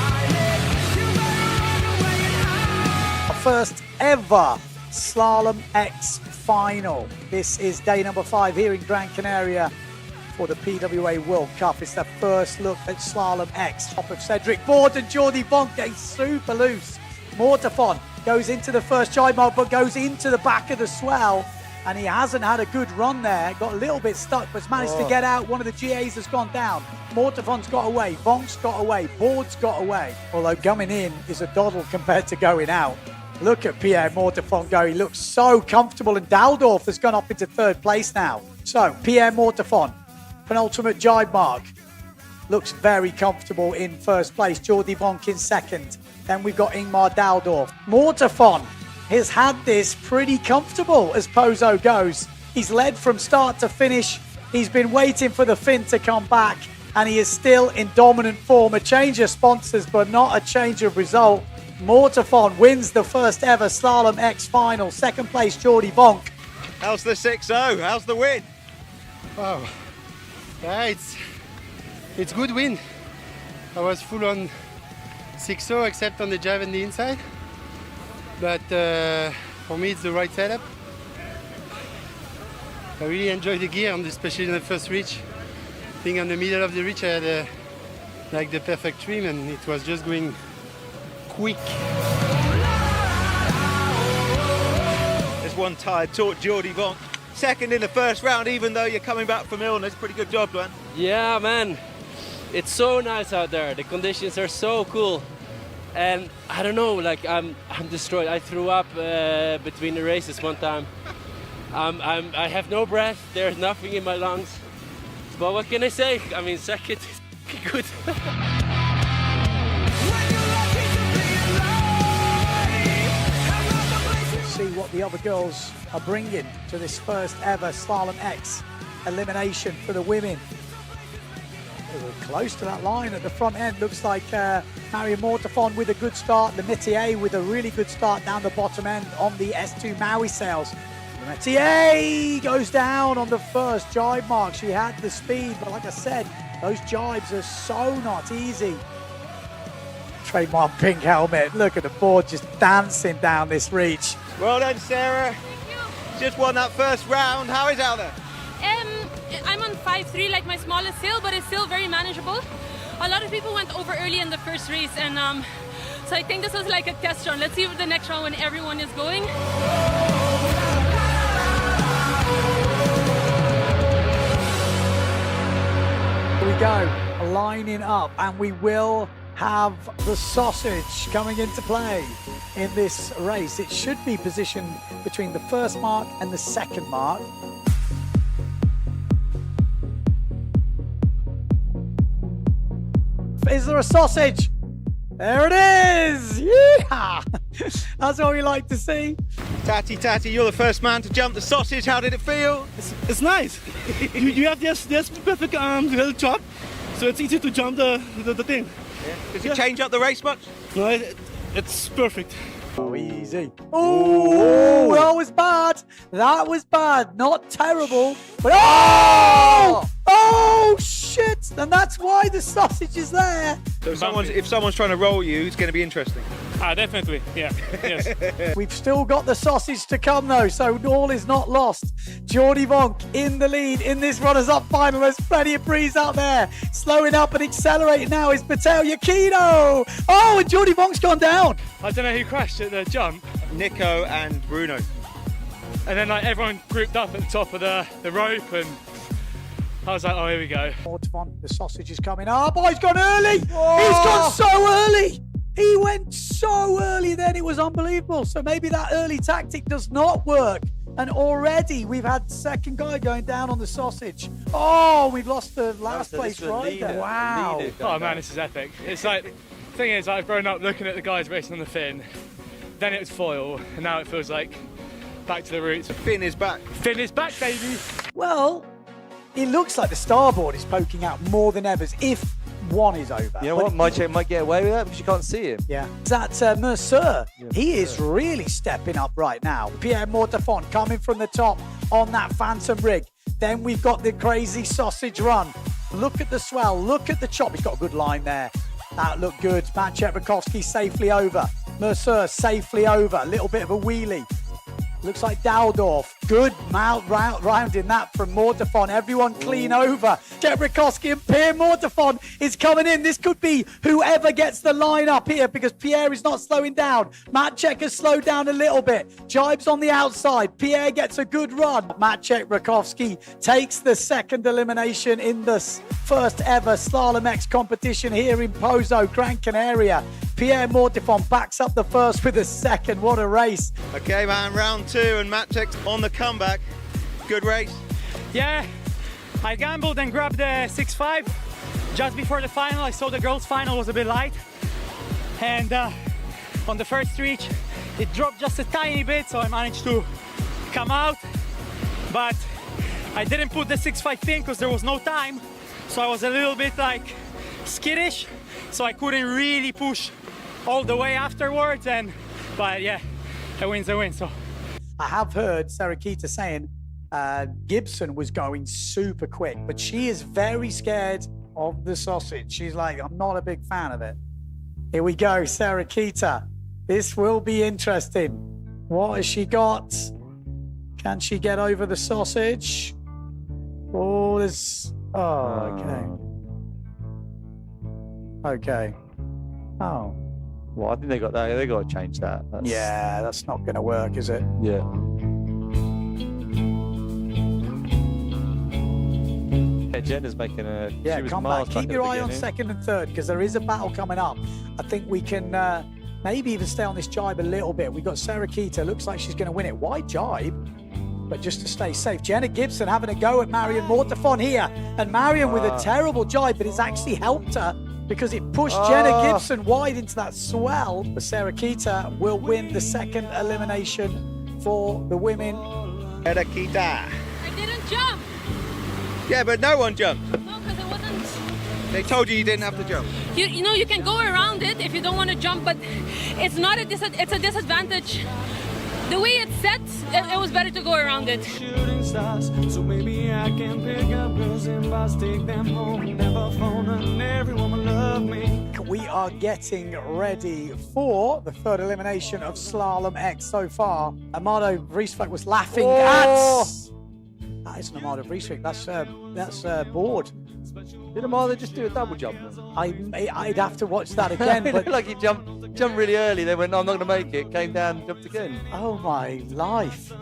First ever Slalom X final. This is day number 5 here in Gran Canaria for the PWA World Cup. It's the first look at Slalom X. Top of Cedric Board and Jordi Bonk getting super loose. Mortafon goes into the first jibe mark, but goes into the back of the swell, and he hasn't had a good run there. Got a little bit stuck, but managed to get out. One of the GAs has gone down. Mortafon's got away. Bonk's got away. Board's got away. Although coming in is a doddle compared to going out. Look at Pierre Mortafon go. He looks so comfortable, and Daldorf has gone up into 3rd place now. So Pierre Mortafon, penultimate jibe mark, looks very comfortable in 1st place. Jordi Bonk in 2nd. Then we've got Ingmar Daldorf. Mortafon has had this pretty comfortable as Pozo goes. He's led from start to finish. He's been waiting for the fin to come back, and he is still in dominant form. A change of sponsors, but not a change of result. Mortefon wins the first ever Slalom X final. Second place, Jordi Vonk. How's the 6-0? How's the win? Wow. Yeah, it's good win. I was full on 6-0 except on the jibe and the inside. But for me, it's the right setup. I really enjoyed the gear, and especially in the first reach. I think in the middle of the reach, I had like the perfect trim, and it was just going quick. There's one tired Jordi Vonk. Second in the first round, even though you're coming back from illness. Pretty good job, Glenn. Yeah, man. It's so nice out there. The conditions are so cool. And I don't know, like I'm destroyed. I threw up between the races one time. I have no breath. There's nothing in my lungs. But what can I say? I mean, second is good. See what the other girls are bringing to this first ever Slalom X elimination for the women. They were close to that line at the front end. Looks like Marion Mortefon with a good start. Le Métier with a really good start down the bottom end on the S2 Maui sails. Le Métier goes down on the first jibe mark. She had the speed, but like I said, those jibes are so not easy. Trademark pink helmet. Look at the board just dancing down this reach. Well done, Sarah. Just won that first round. How is it out there? I'm on 5.3, like my smallest sail, but it's still very manageable. A lot of people went over early in the first race, and so I think this was like a test run. Let's see if the next round when everyone is going. Here we go, lining up, and we will have the sausage coming into play in this race. It should be positioned between the first mark and the second mark. Is there a sausage? There it is! Yeah! That's what we like to see. Tati, you're the first man to jump the sausage. How did it feel? It's nice. you have this perfect little chop, so it's easy to jump the thing. Yeah. Does it change up the race much? No, it's perfect. Oh, easy. Oh, that was bad. That was bad. Not terrible, but oh, shit! And that's why the sausage is there. So if someone's trying to roll you, it's going to be interesting. Definitely, yeah. Yes. We've still got the sausage to come though, so all is not lost. Jordi Vonk in the lead in this runners-up final. There's plenty of breeze out there. Slowing up and accelerating now is Patel Yakino. Oh, and Jordi Vonk's gone down. I don't know who crashed at the jump. Nico and Bruno. And then like everyone grouped up at the top of the rope, and I was like, oh, here we go. Mortefon, the sausage is coming up. Oh, he's gone early. Oh. He's gone so early. He went so early then, it was unbelievable. So maybe that early tactic does not work. And already we've had second guy going down on the sausage. Oh, we've lost the last place rider. Wow. Oh man, this is epic. It's like, the thing is, I've grown up looking at the guys racing on the fin. Then it was foil, and now it feels like back to the roots. Fin is back. Fin is back, baby. Well, it looks like the starboard is poking out more than ever if one is over. You know what? My check might get away with that because you can't see him. Yeah. That's Mercer. Yeah, he is really stepping up right now. Pierre Mortefon coming from the top on that phantom rig. Then we've got the crazy sausage run. Look at the swell. Look at the chop. He's got a good line there. That looked good. Maciej Rakowski safely over. Mercer safely over. A little bit of a wheelie. Looks like Daldorf. Good round in that from Mortefon. Everyone clean over. Rakowski and Pierre Mortefon is coming in. This could be whoever gets the line up here because Pierre is not slowing down. Maciej has slowed down a little bit. Jibes on the outside. Pierre gets a good run. Maciej Rakowski takes the second elimination in the first ever Slalom X competition here in Pozo, Gran Canaria. Pierre Mortefon backs up the first with a second. What a race. Okay, man, round two, and Maciej on the comeback. Good race. Yeah, I gambled and grabbed the 6.5. Just before the final, I saw the girls' final was a bit light. And on the first reach, it dropped just a tiny bit, so I managed to come out. But I didn't put the 6.5 in because there was no time. So I was a little bit like skittish, so I couldn't really push all the way afterwards, but yeah, a win's a win. So I have heard Sarikita saying Gibson was going super quick, but she is very scared of the sausage. She's like, I'm not a big fan of it. Here we go, Sarikita. This will be interesting. What has she got? Can she get over the sausage? Oh, there's... Oh, okay. Okay. Oh. Well, I think they got to change that. Yeah, that's not going to work, is it? Yeah. Jenna's making a... Yeah, come back. Keep your eye on second and third, because there is a battle coming up. I think we can maybe even stay on this jibe a little bit. We've got Sarikita. Looks like she's going to win it. Wide jibe, but just to stay safe. Jenna Gibson having a go at Marion Mortefon here. And Marion with a terrible jibe, but it's actually helped her because it pushed Jenna Gibson wide into that swell. But Sarikita will win the second elimination for the women. Sarikita. I didn't jump. Yeah, but no one jumped. No, because it wasn't... They told you didn't have to jump. You know, you can go around it if you don't want to jump, but it's not it's a disadvantage. The way it's set, it was better to go around it. Shooting stars, so maybe I can pick up girls and bars, take them home, never phone and everyone will love me. We are getting ready for the third elimination of Slalom X so far. Amado Vriesvik was laughing at... That isn't Amado Vriesvik, that's board. Did Amado just do a double jump? I'd have to watch that again. It but looked like he jumped really early. They went, no, I'm not going to make it. Came down, jumped again. Oh my life.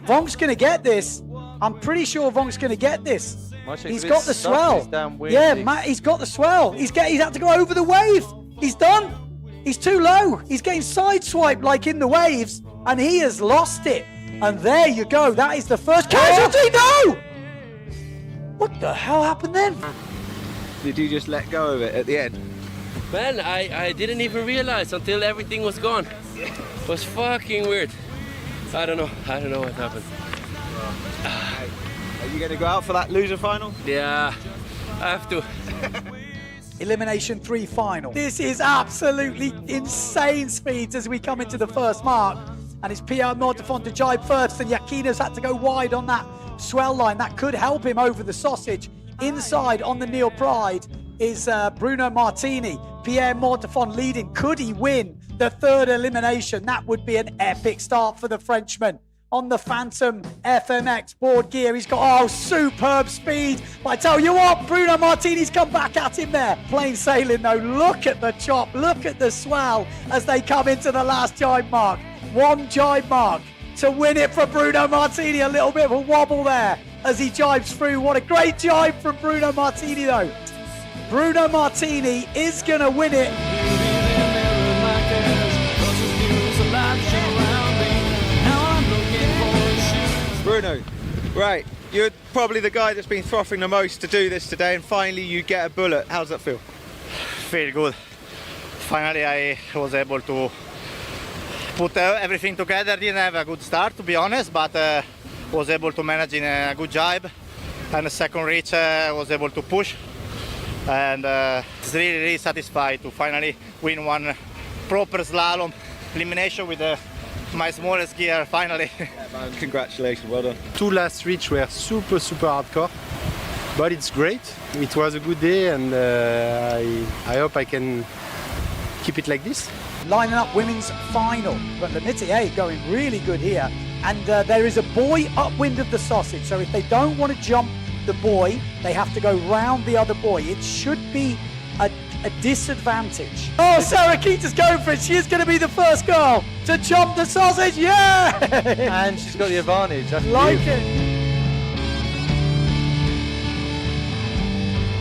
Vonk's going to get this. I'm pretty sure Vonk's going to get this. He's got the swell. Yeah, he's got the swell. He's had to go over the wave. He's done. He's too low. He's getting sideswiped like in the waves, and he has lost it. And there you go. That is the first casualty. No! What the hell happened then? Did you just let go of it at the end? Man, I didn't even realize until everything was gone. It was fucking weird. I don't know what happened. Are you going to go out for that loser final? Yeah, I have to. Elimination 3 final. This is absolutely insane speeds as we come into the first mark. And it's Pierre Mortefon to jibe first, and Yakino's had to go wide on that swell line. That could help him over the sausage. Inside on the Neil Pride is Bruno Martini. Pierre Mortefon leading. Could he win the third elimination? That would be an epic start for the Frenchman. On the Phantom FMX board gear, he's got, superb speed. But I tell you what, Bruno Martini's come back at him there. Plain sailing though, look at the chop, look at the swell as they come into the last jibe mark. One jibe mark to win it for Bruno Martini. A little bit of a wobble there as he jibes through. What a great jibe from Bruno Martini though. Bruno Martini is going to win it. Bruno, right, you're probably the guy that's been frothing the most to do this today, and finally you get a bullet. How's that feel? Feel good. Finally I was able to put everything together. Didn't have a good start, to be honest, but was able to manage in a good jibe. And the second reach was able to push. And it's really satisfied to finally win one proper slalom elimination with my smallest gear, finally. Yeah, man, congratulations, well done. Two last reach were super hardcore, but it's great. It was a good day, and I hope I can keep it like this. Lining up women's final, but the métier going really good here. And there is a buoy upwind of the sausage, so if they don't want to jump the buoy, they have to go round the other buoy. It should be a disadvantage. Oh, Sarikita's going for it. She is going to be the first girl to jump the sausage. Yeah! And she's got the advantage. That's like it.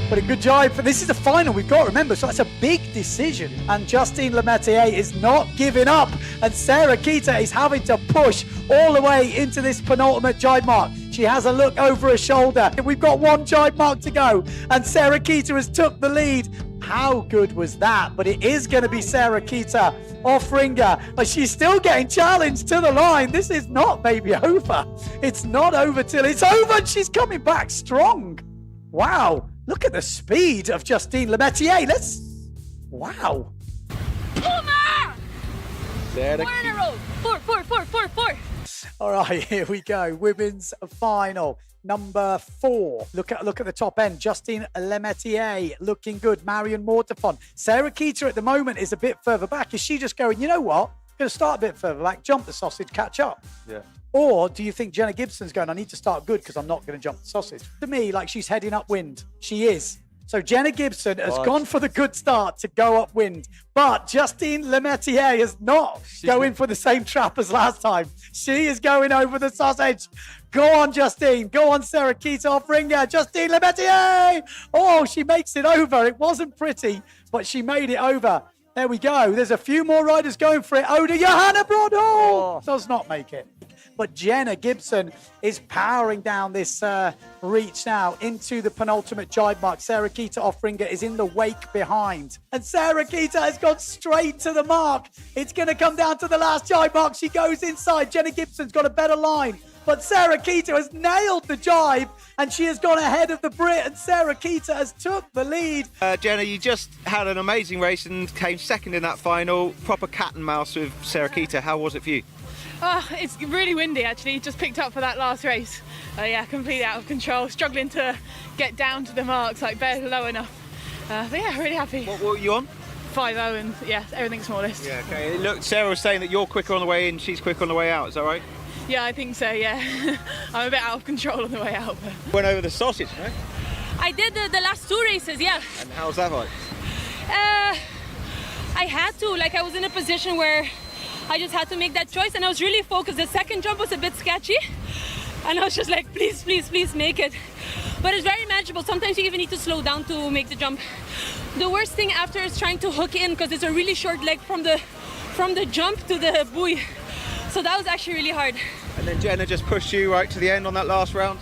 But a good jibe. For this is the final, we've got to remember, so that's a big decision. And Justine Lemaitre is not giving up. And Sarikita is having to push all the way into this penultimate jibe mark. She has a look over her shoulder. We've got one jibe mark to go. And Sarikita has took the lead. How good was that? But it is going to be Sarikita off ringer. But she's still getting challenged to the line. This is not maybe over. It's not over till it's over. And she's coming back strong. Wow. Look at the speed of Justine Lemaitre. Wow. Puma! There, 4 in a row. 4, 4, 4, 4, 4. All right, here we go. Women's final. Number 4. Look at the top end. Justine Lemetier looking good. Marion Mortefon. Sarah Keeter at the moment is a bit further back. Is she just going, you know what? I'm going to start a bit further back, jump the sausage, catch up? Yeah. Or do you think Jenna Gibson's going, I need to start good because I'm not going to jump the sausage? To me, like she's heading upwind. She is. So Jenna Gibson has gone for the good start to go upwind. But Justine Lemetier is not going for the same trap as last time. She is going over the sausage. Go on, Justine. Go on, Sarah Keeter off ringer. Justine Lemetier. Oh, she makes it over. It wasn't pretty, but she made it over. There we go. There's a few more riders going for it. Oda Johanna Brodal does not make it. But Jenna Gibson is powering down this reach now into the penultimate jibe mark. Sarah Keeter off ringer is in the wake behind. And Sarah Keeter has gone straight to the mark. It's going to come down to the last jibe mark. She goes inside. Jenna Gibson's got a better line. But Sarah Keeter has nailed the jibe and she has gone ahead of the Brit, and Sarah Keeter has took the lead. Jenna, you just had an amazing race and came second in that final. Proper cat and mouse with Sarah Keeter. How was it for you? Oh, it's really windy actually. Just picked up for that last race. Yeah, completely out of control. Struggling to get down to the marks, like barely low enough. But yeah, really happy. What were you on? 5-0 and yeah, everything's smallest. Yeah, okay. Look, Sarah was saying that you're quicker on the way in, she's quicker on the way out. Is that right? Yeah, I think so, yeah. I'm a bit out of control on the way out. But... Went over the sausage, right? I did the last 2 races, yeah. And how's that like? I had to. Like, I was in a position where I just had to make that choice, and I was really focused. The second jump was a bit sketchy, and I was just like, please, please, please make it. But it's very manageable. Sometimes you even need to slow down to make the jump. The worst thing after is trying to hook in, because it's a really short leg from the jump to the buoy. So that was actually really hard. And then Jenna just pushed you right to the end on that last round?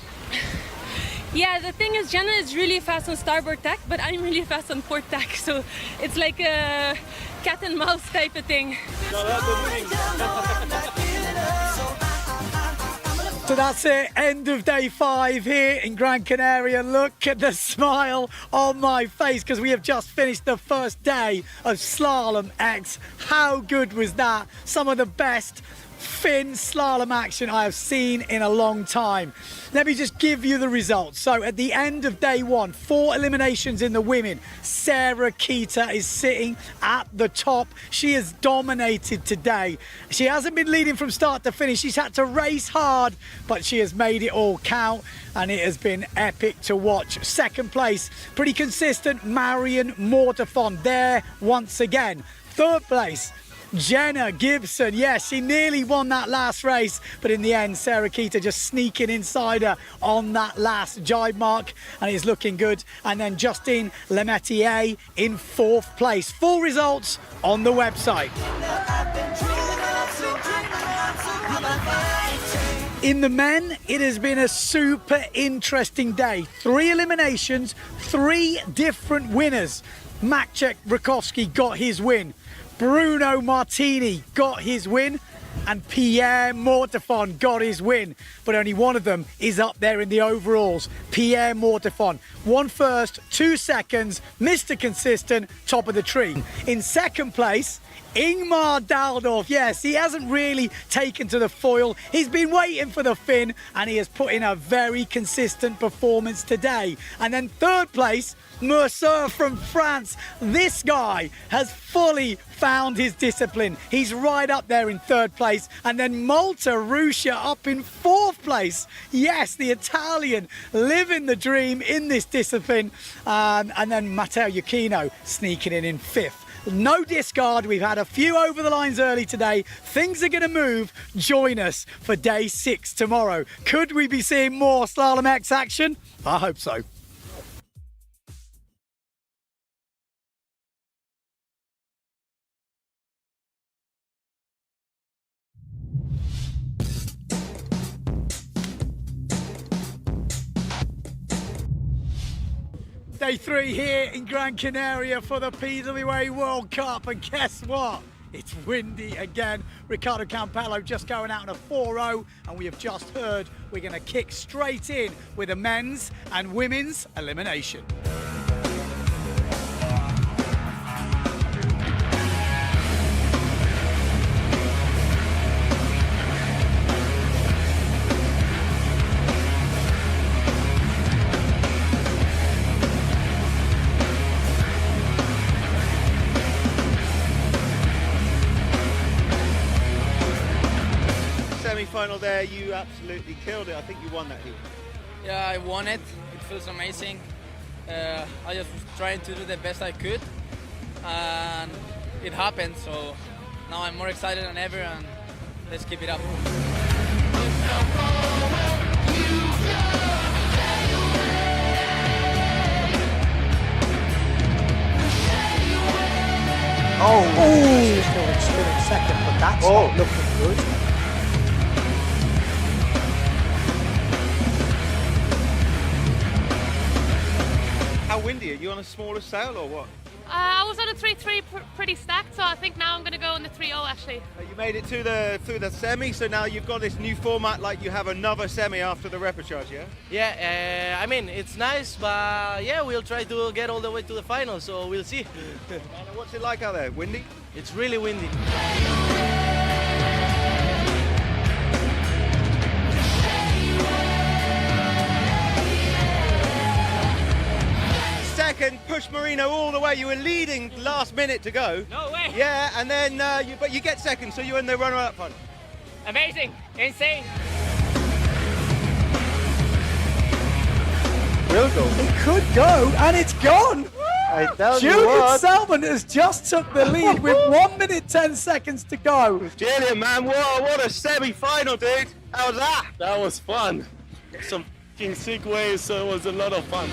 Yeah, the thing is, Jenna is really fast on starboard tack, but I'm really fast on port tack. So it's like a cat and mouse type of thing. So that's it, end of day 5 here in Gran Canaria. Look at the smile on my face because we have just finished the first day of Slalom X. How good was that? Some of the best Finn slalom action I have seen in a long time. Let me just give you the results. So at the end of day 1, 4 eliminations in the women. Sarah Keeter is sitting at the top. She has dominated today. She hasn't been leading from start to finish. She's had to race hard, but she has made it all count, and it has been epic to watch. Second place, pretty consistent, Marion Mortefon there once again. Third place, Jenna Gibson. Yes, she nearly won that last race, but in the end, Sarah Keeter just sneaking inside her on that last jibe mark, and it's looking good. And then Justine Lemetier in 4th place. Full results on the website. In the men, it has been a super interesting day. 3 eliminations, 3 different winners. Maciek Rakowski got his win. Bruno Martini got his win, and Pierre Mortefon got his win, but only one of them is up there in the overalls. Pierre Mortefon, 1 first, 2 seconds, Mr. Consistent, top of the tree. In second place, Ingmar Daldorf. Yes, he hasn't really taken to the foil. He's been waiting for the fin, and he has put in a very consistent performance today. And then third place, Mercer from France. This guy has fully found his discipline. He's right up there in 3rd place. And then Malta Ruscia up in 4th place. Yes, the Italian living the dream in this discipline. And then Matteo Iuchino sneaking in 5th. No discard. We've had a few over the lines early today. Things are going to move. Join us for day 6 tomorrow. Could we be seeing more Slalom X action? I hope so. Day 3 here in Gran Canaria for the PWA World Cup, and guess what? It's windy again. Ricardo Campello just going out on a 4-0, and we have just heard we're going to kick straight in with a men's and women's elimination. semi-final there, you absolutely killed it. I think you won that heat. Yeah, I won it. It feels amazing. I just was trying to do the best I could, and it happened. So now I'm more excited than ever, and let's keep it up. Still in second, but that's not looking good. How windy? Are you on a smaller sail or what? I was on a 3-3 pretty stacked, so I think now I'm going to go on the 3-0 actually. You made it through the semi, so now you've got this new format, like you have another semi after the repechage, yeah? Yeah, I mean, it's nice, but yeah, we'll try to get all the way to the final, so we'll see. What's it like out there? Windy? It's really windy. Second, push Marino all the way. You were leading last minute to go. No way. Yeah, and then but you get second, so you're in the runner-up final. Amazing. Insane. Will go. It could go, and it's gone. I tell you Julian what. Salmon has just took the lead with 1 minute 10 seconds to go. Julian, man, what a semi-final, dude. How was that? That was fun. Some f***ing sick waves, so it was a lot of fun.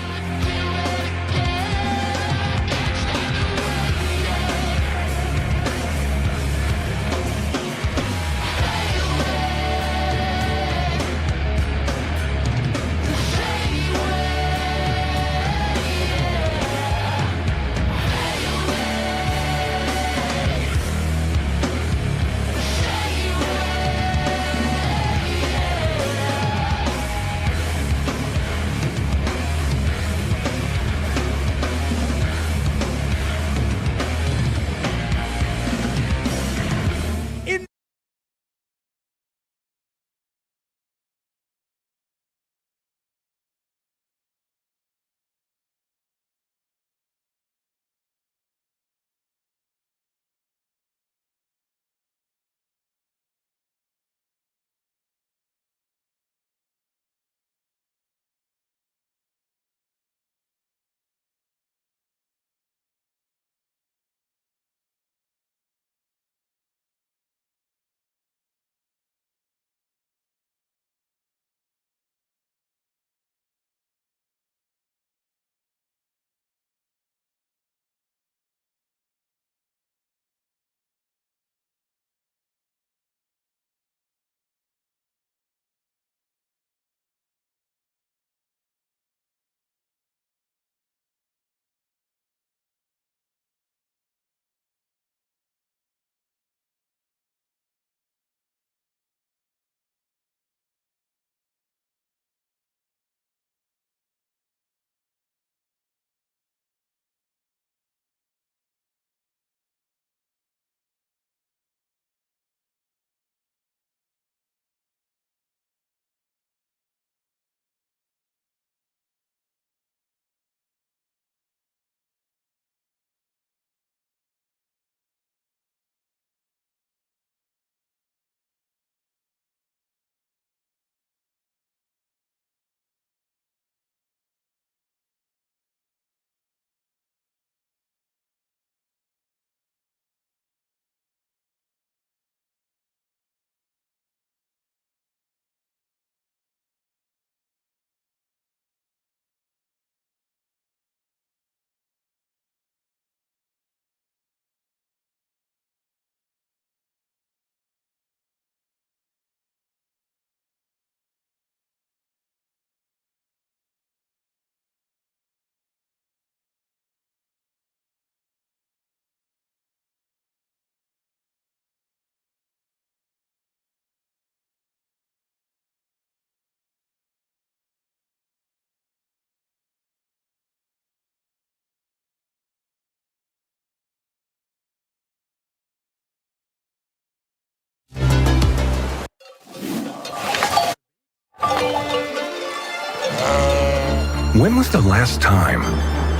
When was the last time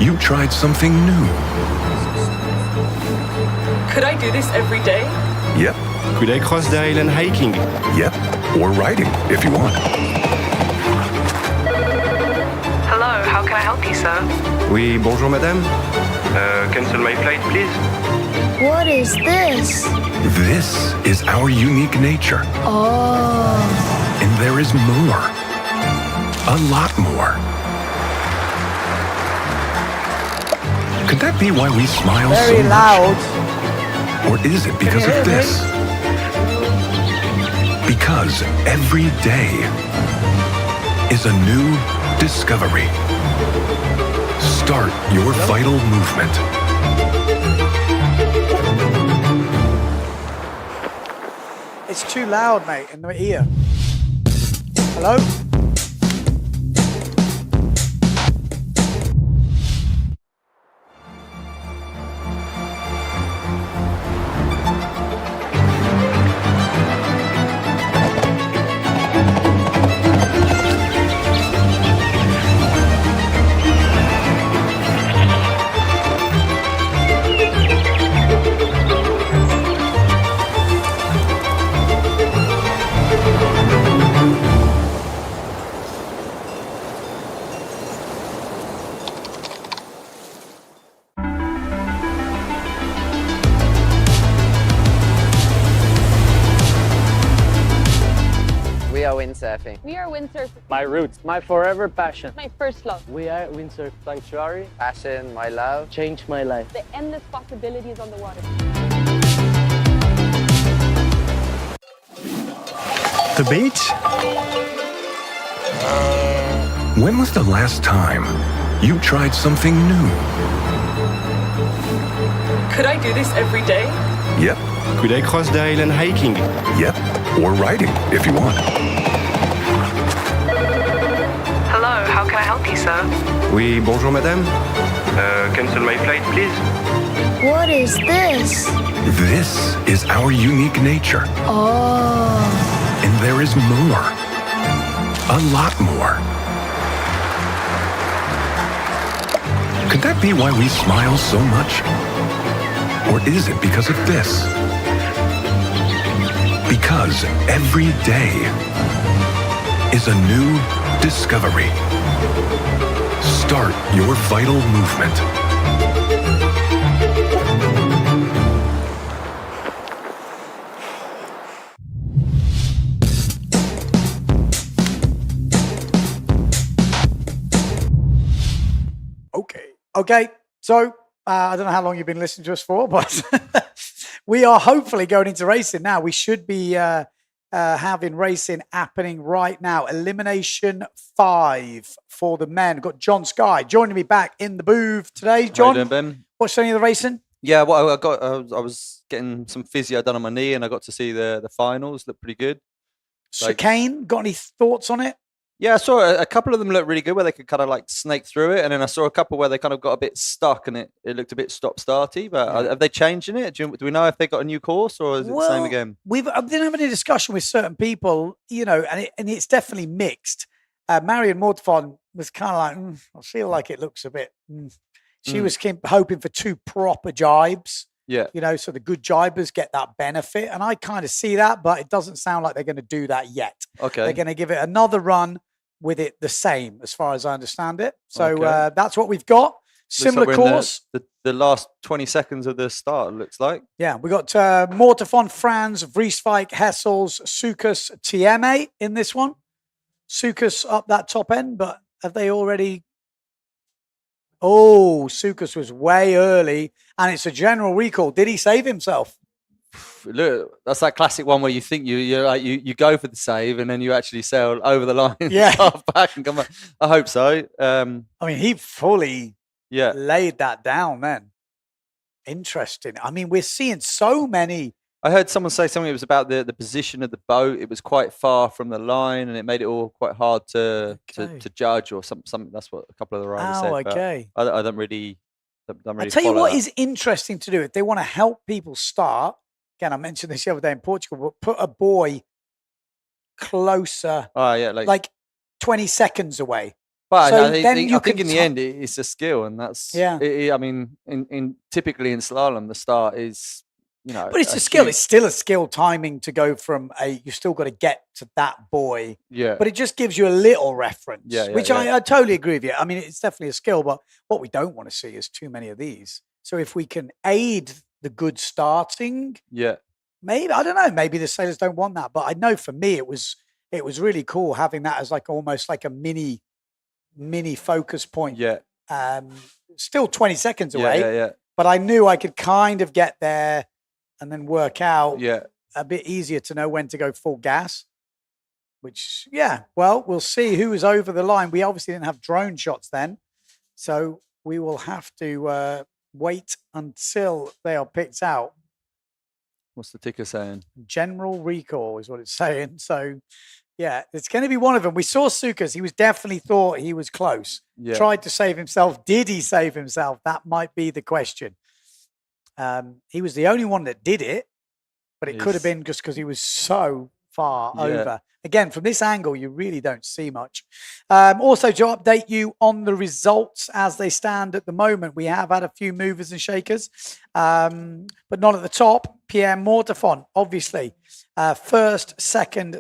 you tried something new? Could I do this every day? Yep, Could I cross the island hiking? Yep, or riding if you want. Hello, how can I help you, sir? Oui, bonjour madame. Cancel my flight, please. What is this? This is our unique nature. Oh. And there is more. A lot more. Could that be why we smile Very so much? loud. Or is it because of this? Because every day is a new discovery. Start your vital movement. It's too loud, mate, in the ear. Hello? We are windsurfing. We are windsurfing. My roots, my forever passion. My first love. We are Windsurf Sanctuary. Passion, my love. Changed my life. The endless possibilities on the water. The beach? When was the last time you tried something new? Could I do this every day? Yep, Could I cross the island hiking? yep, or riding if you want. Hello, how can I help you, sir? Oui, bonjour madame. Cancel my flight, please. What is this? This is our unique nature. Oh. And there is more. A lot more. Could that be why we smile so much? Or is it because of this? Because every day is a new discovery. Start your vital movement. Okay, so I don't know how long you've been listening to us for, but we are hopefully going into racing now. We should be having racing happening right now. Elimination 5 for the men. Got John Sky joining me back in the booth today. John, how you doing, Ben? Watched any of the racing? Yeah, well, I was getting some physio done on my knee, and I got to see the finals. Looked pretty good. Chicane, got any thoughts on it? Yeah, I saw a couple of them look really good where they could kind of like snake through it, and then I saw a couple where they kind of got a bit stuck and it looked a bit stop-starty. But have they changed in it? Do we know if they got a new course or is it the same again? I've been having a discussion with certain people, and it's definitely mixed. Marion Mortefon was kind of like, I feel like it looks a bit. She was hoping for 2 proper jibes. Yeah. So the good jibers get that benefit. And I kind of see that, but it doesn't sound like they're going to do that yet. Okay. They're going to give it another run with it the same, as far as I understand it. So that's what we've got. Similar Looks like we're in course. the last 20 seconds of the start, it looks like. Yeah, we got Mortefon, Franz, Vrieswijk, Hessels, Sukas, Tieme in this one. Sukas up that top end, but have they already... Oh, Sukas was way early, and it's a general recall. Did he save himself? Look, that's that classic one where you think you go for the save and then you actually sail over the line, half back and come back. I hope so. I mean, he fully laid that down then. Interesting. I mean, we're seeing so many. I heard someone say something. It was about the position of the boat. It was quite far from the line, and it made it all quite hard to judge, or something. That's what a couple of the riders said. Okay. I don't really. I tell you what is interesting to do if they want to help people start. Again, I mentioned this the other day in Portugal. But put a buoy closer. Oh yeah, like 20 seconds away. But so I think in the end it's a skill, and that's I mean, typically in slalom, the start is But it's a skill. It's still a skill timing to go from you've still got to get to that buoy. Yeah. But it just gives you a little reference, which yeah. I totally agree with you. I mean, it's definitely a skill, but what we don't want to see is too many of these. So if we can aid the good starting, maybe, I don't know, maybe the sailors don't want that. But I know for me, it was really cool having that as like almost like a mini focus point. Yeah. Still 20 seconds away. Yeah. But I knew I could kind of get there and then work out a bit easier to know when to go full gas. Which, well, we'll see who was over the line. We obviously didn't have drone shots then. So we will have to wait until they are picked out. What's the ticker saying? General recall is what it's saying. So, it's going to be one of them. We saw Sukas. He was definitely thought he was close. Yeah. Tried to save himself. Did he save himself? That might be the question. He was the only one that did it, but it could have been just because he was so far over. Again, from this angle, you really don't see much. Also, to update you on the results as they stand at the moment, we have had a few movers and shakers, but not at the top. Pierre Mortefont, obviously, first, second,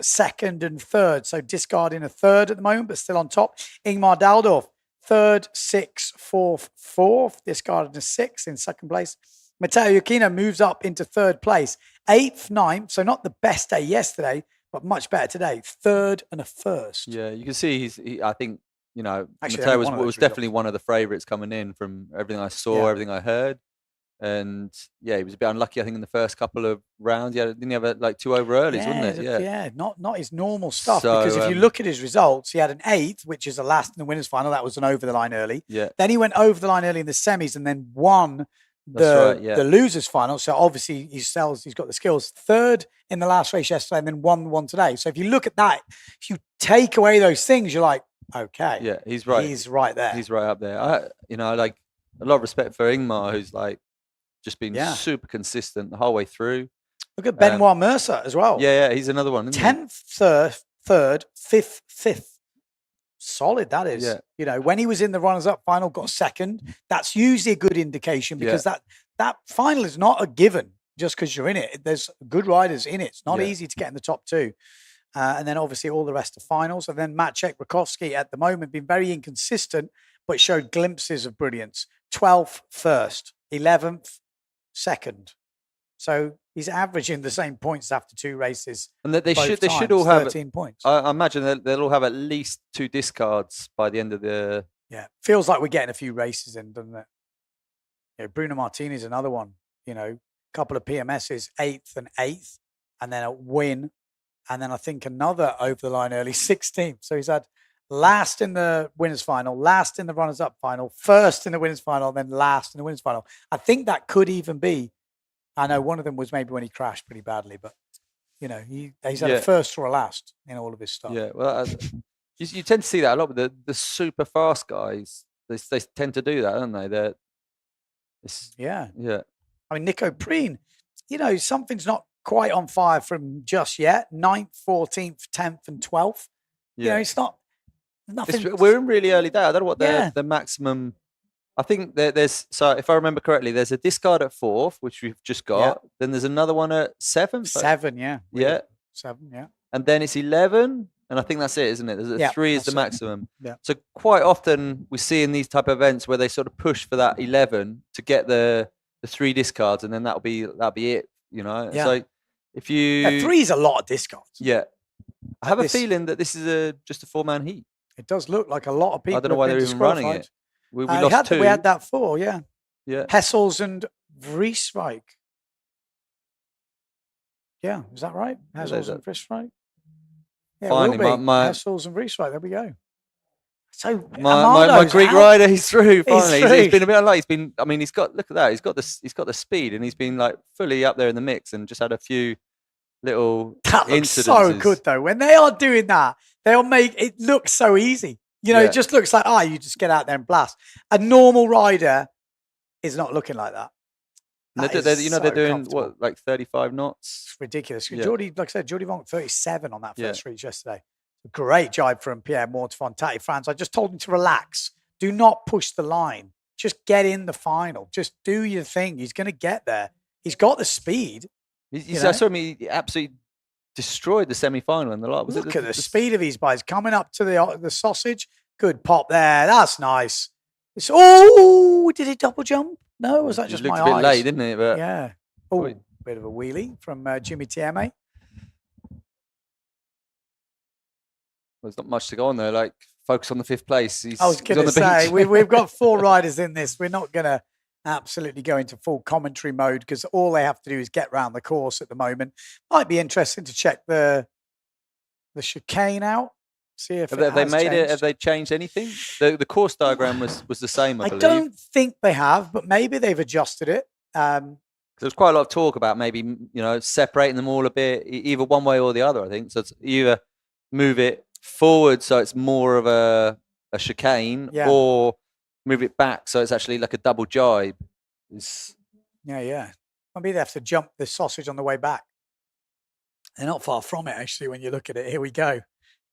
and third. So discarding a third at the moment, but still on top. Ingmar Daldorf, third, sixth, fourth, discarded a sixth in second place. Matteo Iuchino moves up into third place. Eighth, ninth, so not the best day yesterday, but much better today. Third and a first. Yeah, you can see I think, Actually, Matteo was definitely one of the favourites coming in from everything I saw, everything I heard. And he was a bit unlucky, I think, in the first couple of rounds. Didn't he have like 2 over earlys, wasn't it? Yeah, not his normal stuff. So, because if you look at his results, he had an 8th, which is the last in the winners' final. That was an over the line early. Yeah. Then he went over the line early in the semis and then won the losers' final. So obviously he's got the skills. Third in the last race yesterday and then won one today. So if you look at that, if you take away those things, you're like, okay. Yeah, he's right. He's right there. He's right up there. I like a lot of respect for Ingmar, who's like just been super consistent the whole way through. Look at Benoit Mercer as well. Yeah, he's another one. 10th, third, fifth. Solid, that is. Yeah. When he was in the runners-up final, got second. That's usually a good indication because that final is not a given just because you're in it. There's good riders in it. It's not easy to get in the top 2. And then obviously all the rest of finals. And then Maciek Rakowski at the moment been very inconsistent, but showed glimpses of brilliance. 12th, first. 11th, second. So he's averaging the same points after 2 races. And that they should all have 13 points. I imagine they'll all have at least 2 discards by the end of the. Yeah, feels like we're getting a few races in, doesn't it? Bruno Martini is another one. Couple of PMSs, 8th and 8th, and then a win, and then I think another over the line early 16th. So he's had last in the winners' final, last in the runners-up final, first in the winners' final, then last in the winners' final. I think that could even be. I know one of them was maybe when he crashed pretty badly, but he's had a first or a last in all of his stuff. Yeah, well, you tend to see that a lot with the super fast guys. They tend to do that, don't they? Yeah. I mean, Nico Preen, something's not quite on fire from just yet. 9th, 14th, 10th, and 12th. Yeah. It's not nothing. We're in really early day. I don't know what the maximum. I think there's, so if I remember correctly, there's a discard at 4th, which we've just got. Yeah. Then there's another one at 7th. 7, yeah. Yeah. 7, yeah. And then it's 11. And I think that's it, isn't it? There's 3 is the maximum. Yeah. So quite often we see in these type of events where they sort of push for that 11 to get the 3 discards, and then that'll be it. Yeah. So if you 3 is a lot of discards. Yeah. I have a feeling that this is just a 4-man heat. It does look like a lot of people. I don't know why they're even running it. We lost 2. We had that 4, yeah. Yeah. Hessels and Vrieswijk. Yeah, is that right? Hessels and Vrieswijk. Yeah, finally, my Hessels and Vrieswijk. There we go. So my Greek rider, he's through. Finally, he's been a bit unlucky. He's got, look at that. He's got the speed, and he's been like fully up there in the mix, and just had a few little. That looks so good though. When they are doing that, they'll make it look so easy. It just looks like you just get out there and blast. A normal rider is not looking like that. They're doing what, like 35 knots. It's ridiculous. Yeah. Like I said, Jordi Vonk 37 on that first reach yesterday. Great jibe from Pierre Mortefont. Tati France. I just told him to relax. Do not push the line. Just get in the final. Just do your thing. He's going to get there. He's got the speed. I saw him, he absolutely destroyed the semi-final in the lot. Look at the speed of these guys coming up to the sausage. Good pop there. That's nice. Did he double jump? No, was that just my eyes? Looked a bit late, didn't it? But yeah. Oh, bit of a wheelie from Jimmy Tieme. There's not much to go on there. Like, focus on the 5th place. I was going to say, we've got 4 riders in this. We're not going to absolutely go into full commentary mode because all they have to do is get round the course at the moment. Might be interesting to check the chicane out. See if have they made it. Have they changed anything? The course diagram was the same. I believe. Don't think they have, but maybe they've adjusted it. There's quite a lot of talk about maybe separating them all a bit, either one way or the other. I think so. It's either move it forward so it's more of a chicane, or move it back so it's actually like a double jibe. Yeah. Maybe they have to jump the sausage on the way back. They're not far from it, actually, when you look at it. Here we go.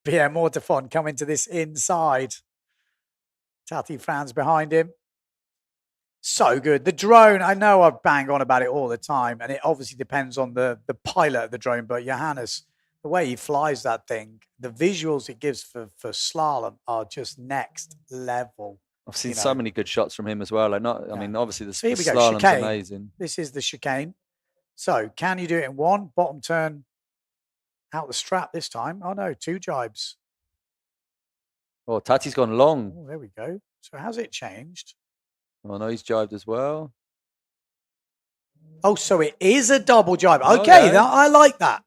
Pierre Mortefon coming to this inside. Tati fans behind him. So good. The drone, I know I bang on about it all the time, and it obviously depends on the pilot of the drone, but Johannes, the way he flies that thing, the visuals it gives for slalom are just next level. I've seen so many good shots from him as well. I mean, obviously the Here we go. slalom's Chicane. amazing. This is the chicane. So can you do it in one? Bottom turn out the strap this time. Oh no, 2 jibes. Oh, Tati's gone long. Oh, there we go. So has it changed? Oh no, he's jibed as well. Oh, so it is a double jibe. Okay, I like that.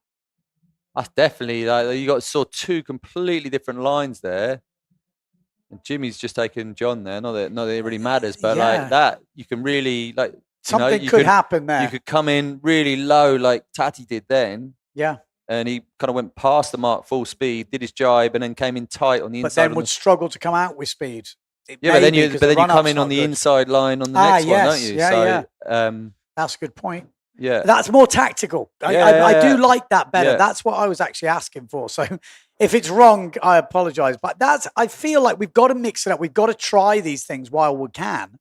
That's definitely you saw 2 completely different lines there. And Jimmy's just taken John there. Not that it really matters, but like that, you can really something could happen there. You could come in really low, like Tati did then. Yeah. And he kind of went past the mark full speed, did his jibe, and then came in tight on the inside. But then would struggle to come out with speed. But then you come in on the inside line on the next one, don't you? That's a good point. Yeah, that's more tactical. I do like that better. Yeah. That's what I was actually asking for. So if it's wrong, I apologize. But I feel like we've got to mix it up. We've got to try these things while we can.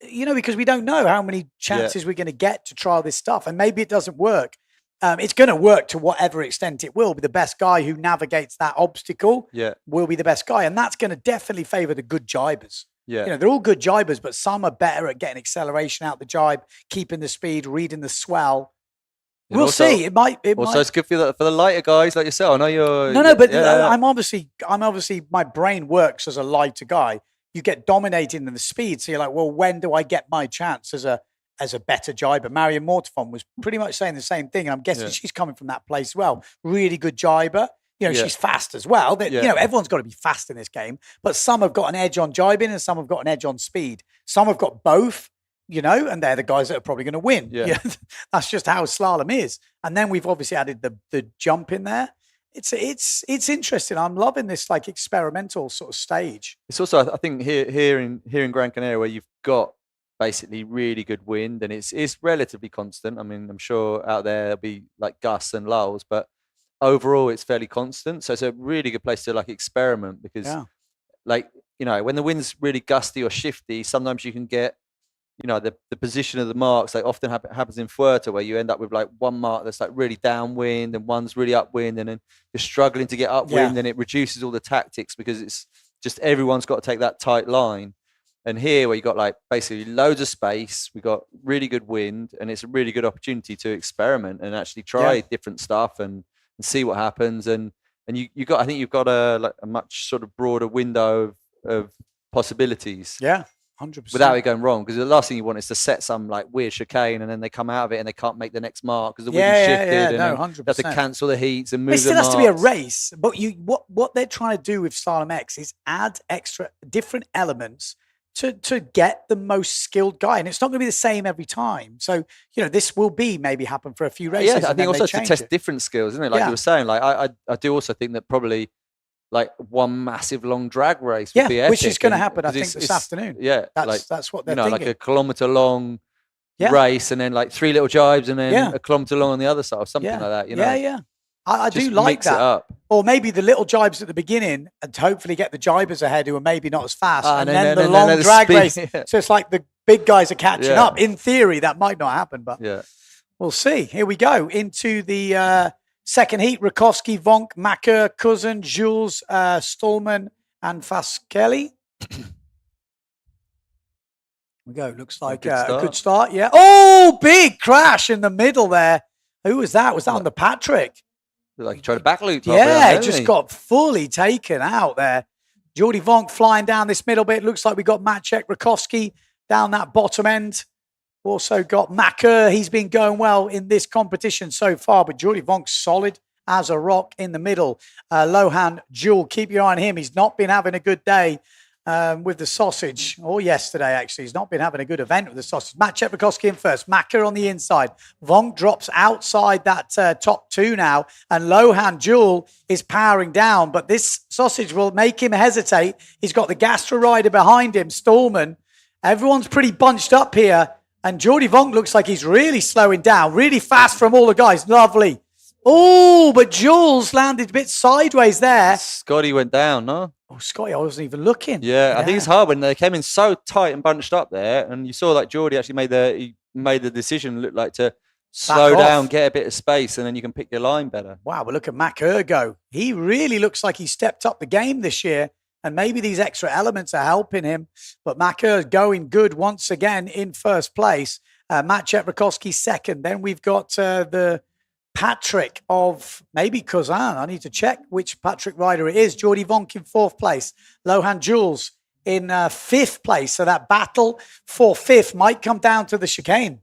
Because we don't know how many chances we're going to get to try this stuff. And maybe it doesn't work. It's going to work to whatever extent it will. Be the best guy who navigates that obstacle will be the best guy. And that's going to definitely favor the good jibers. Yeah. They're all good jibers, but some are better at getting acceleration out the jibe, keeping the speed, reading the swell. We'll see. It might. It's good for the lighter guys like yourself. I know you're. No, but I'm obviously. My brain works as a lighter guy. You get dominated in the speed, so you're like, well, when do I get my chance as a better jiber? Marion Mortefon was pretty much saying the same thing. And I'm guessing she's coming from that place as well. Really good jiber. She's fast as well. Everyone's got to be fast in this game, but some have got an edge on jibing and some have got an edge on speed. Some have got both, and they're the guys that are probably going to win. Yeah. That's just how slalom is. And then we've obviously added the jump in there. It's interesting. I'm loving this like experimental sort of stage. It's also, I think here in Gran Canaria where you've got basically really good wind and it's relatively constant. I mean, I'm sure out there there'll be like gusts and lulls, but overall it's fairly constant. So it's a really good place to like experiment because when the wind's really gusty or shifty, sometimes you can get, the position of the marks, like often happens in Fuerte where you end up with like one mark that's like really downwind and one's really upwind and then you're struggling to get upwind and it reduces all the tactics because it's just everyone's got to take that tight line. And here where you got like basically loads of space, we got really good wind and it's a really good opportunity to experiment and actually try different stuff and see what happens. And I think you've got a much sort of broader window of possibilities. Yeah, 100%. Without it going wrong, because the last thing you want is to set some like weird chicane and then they come out of it and they can't make the next mark because the wind shifted. And 100%. They have to cancel the heats and move. It still has to be a race, but what they're trying to do with Slalom X is add extra different elements to get the most skilled guy. And it's not going to be the same every time. So, this will maybe happen for a few races. Yeah, I think also to test different skills, isn't it? Like you were saying, like I do also think that probably like one massive long drag race would be epic. Which is going to happen, I think, this afternoon. Yeah. That's what they're thinking. Like a kilometre long race and then like 3 little jibes and then a kilometre long on the other side or something like that, Yeah. I do like that. It up. Or maybe the little jibes at the beginning and to hopefully get the jibers ahead who are maybe not as fast. And then the long drag race. So it's like the big guys are catching up. In theory, that might not happen, but We'll see. Here we go into the second heat. Rakowski, Vonk, Macker, Cousin, Jules, Stallman, and Faskeli. We go. Looks like a good start. Yeah. Oh, big crash in the middle there. Who was that? Was that on the Patrick? Like he tried to back loop. Yeah, just got fully taken out there. Jordy Vonk flying down this middle bit. Looks like we got Maciek Rakowski down that bottom end. Also got Macker. He's been going well in this competition so far, but Jordy Vonk's solid as a rock in the middle. Lohan Jewel, keep your eye on him. He's not been having a good day with the sausage, or yesterday actually. He's not been having a good event with the sausage. Maciek Rakowski in first. Macker on the inside. Vonk drops outside that top two now, and Lohan Jewel is powering down, but this sausage will make him hesitate. He's got the Gastro rider behind him, Stallman. Everyone's pretty bunched up here, and Jordy Vonk looks like he's really slowing down, really fast from all the guys. Lovely. Oh, but Jules landed a bit sideways there. Scotty went down, no? Oh, Scotty, I wasn't even looking. Yeah, I think it's hard when they came in so tight and bunched up there, and you saw like Jordy actually made the decision look like to slow down, get a bit of space, and then you can pick your line better. Wow, but look at Mac go. He really looks like he stepped up the game this year, and maybe these extra elements are helping him. But Mac going good once again in first place. Maciek Rakowski second. Then we've got the Patrick of maybe Cousin. I need to check which Patrick rider it is. Jordy Vonk in fourth place. Lohan Jules in fifth place. So that battle for fifth might come down to the chicane.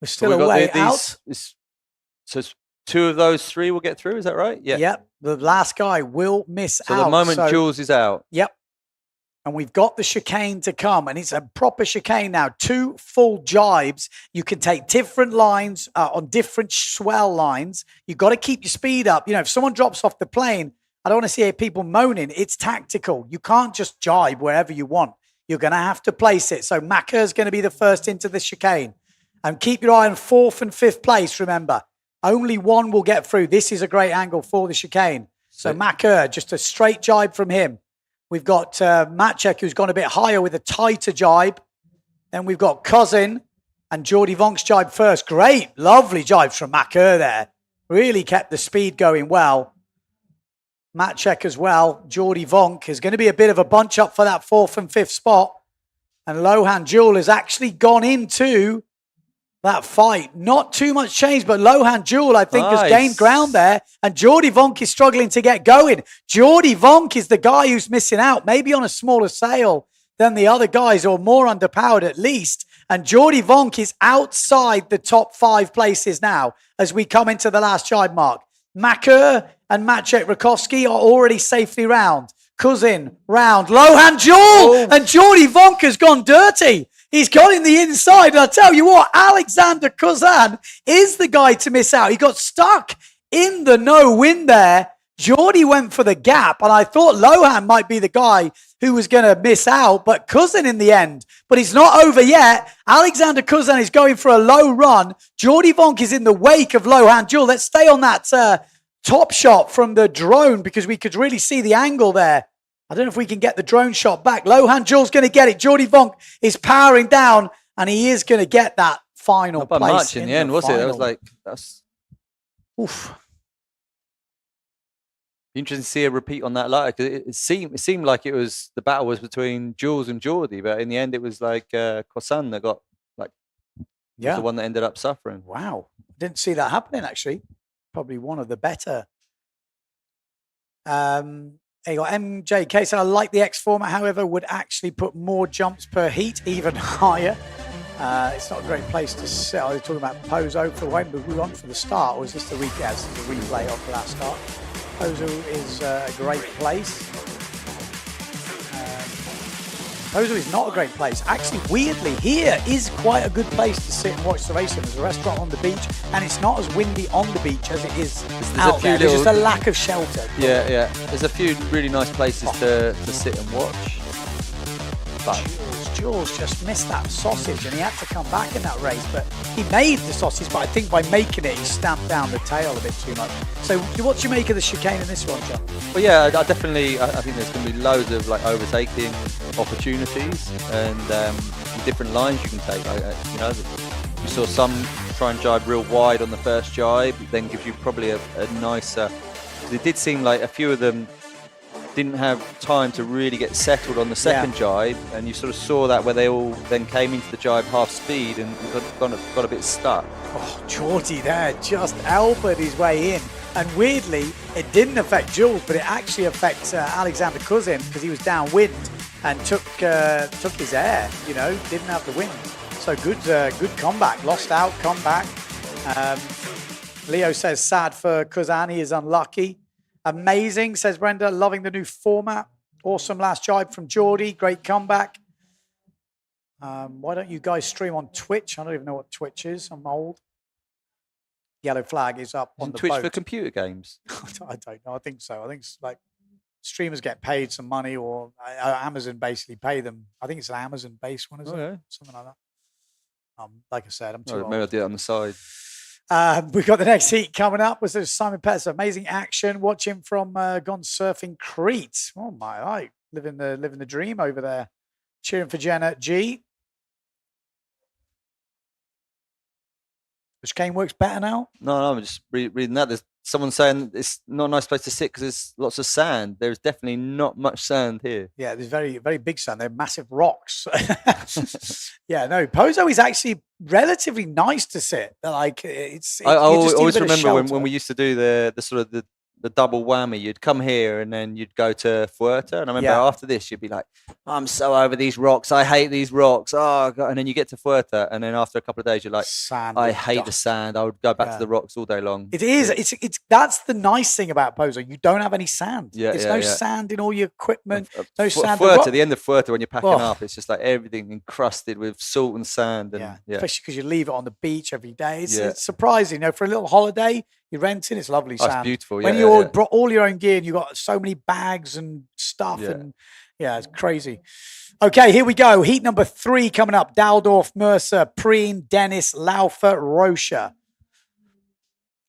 We're still a way out. So two of those three will get through. Is that right? Yeah. Yep. The last guy will miss out. So the moment Jules is out. Yep. And we've got the chicane to come, and it's a proper chicane now. 2 full jibes. You can take different lines on different swell lines. You've got to keep your speed up. You know, if someone drops off the plane, I don't want to see people moaning. It's tactical. You can't just jibe wherever you want. You're going to have to place it. So Macker's going to be the first into the chicane. And keep your eye on fourth and fifth place, remember. Only one will get through. This is a great angle for the chicane. So Macker, just a straight jibe from him. We've got Maciek, who's gone a bit higher with a tighter jibe. Then we've got Cousin and Jordy Vonk's jibe first. Great, lovely jibes from Macker there. Really kept the speed going well. Maciek as well. Jordy Vonk is going to be a bit of a bunch up for that fourth and fifth spot. And Lohan Jewel has actually gone into that fight. Not too much change, but Lohan Jewel, I think, has gained ground there. And Jordy Vonk is struggling to get going. Jordy Vonk is the guy who's missing out, maybe on a smaller sail than the other guys, or more underpowered at least. And Jordy Vonk is outside the top 5 places now as we come into the last jibe mark. Macker and Maciek Rakowski are already safely round. Cousin, round. Lohan Jewel! And Jordy Vonk has gone dirty. He's got in the inside. And I tell you what, Alexander Cousin is the guy to miss out. He got stuck in the no wind there. Jordy went for the gap, and I thought Lohan might be the guy who was going to miss out, but Cousin in the end. But it's not over yet. Alexander Cousin is going for a low run. Jordy Vonk is in the wake of Lohan Jewel. Let's stay on that top shot from the drone, because we could really see the angle there. I don't know if we can get the drone shot back. Lohan Jewel's going to get it. Jordy Vonk is powering down, and he is going to get that final place. Not much in the end, was it? That was like, oof. Interesting to see a repeat on that ladder, because it seemed like the battle was between Jules and Jordy, but in the end it was like Cousin that got the one that ended up suffering. Wow, didn't see that happening actually. Probably one of the better. You got MJK, so I like the X format, however, would actually put more jumps per heat, even higher. It's not a great place to sit. I was talking about Pozo for when we went for the start, or is this the replay? This is the replay of the last start. Pozo is a great place. Pozo is not a great place. Actually, weirdly, here is quite a good place to sit and watch the racing. There's a restaurant on the beach, and it's not as windy on the beach as it is out there. There's just a lack of shelter. Yeah. There's a few really nice places to sit and watch. But Jules just missed that sausage, and he had to come back in that race. But he made the sausage, but I think by making it, he stamped down the tail a bit too much. So what do you make of the chicane in this one, John? Well, yeah, I definitely. I think there's going to be loads of overtaking opportunities and different lines you can take. You saw some try and jibe real wide on the first jibe, then gives you probably a nicer. It did seem like a few of them didn't have time to really get settled on the second jibe, and you sort of saw that where they all then came into the jibe half speed and got a bit stuck. Oh, Geordie there just elbowed his way in. And weirdly, it didn't affect Jules, but it actually affects Alexander Cousin because he was downwind and took his air, you know, didn't have the wind. So good comeback. Lost out, comeback. Leo says sad for Cousin, he is unlucky. Amazing, says Brenda, loving the new format. Awesome last jibe from Geordie, great comeback. Why don't you guys stream on Twitch? I don't even know what Twitch is, I'm old. Yellow flag is up on the Twitch boat. for computer games? I don't know, I think so. I think it's like streamers get paid some money, or Amazon basically pay them. I think it's an Amazon-based one, isn't it? Something like that. Like I said, I'm too old. Maybe I'll do it on the side. We've got the next heat coming up. Was this Simon Pettis? Amazing action. Watch him from Gone Surfing Crete. Oh my, right, living the dream over there. Cheering for Jenna G. The chicane works better now. No, I'm just reading that. There's someone saying it's not a nice place to sit because there's lots of sand. There's definitely not much sand here. Yeah, there's very, very big sand. They're massive rocks. Yeah, no, Pozo is actually relatively nice to sit. Like I always remember when we used to do the sort of the double whammy. You'd come here and then you'd go to Fuerte. And I remember after this, you'd be like, I'm so over these rocks. I hate these rocks. Oh, God. And then you get to Fuerte. And then after a couple of days, you're like, sand I hate the sand. I would go back to the rocks all day long. It is. It's that's the nice thing about Pozo. You don't have any sand. There's no sand in all your equipment. No sand. Fuerte, the end of Fuerte, when you're packing up, it's just like everything encrusted with salt and sand. And, especially because you leave it on the beach every day. It's surprising. You know, for a little holiday, you're renting. It's lovely sand. It's beautiful. When you all brought all your own gear and you got so many bags and stuff, and it's crazy. Okay, here we go. Heat number 3 coming up. Daldorf, Mercer, Preen, Dennis, Laufer, Rocha.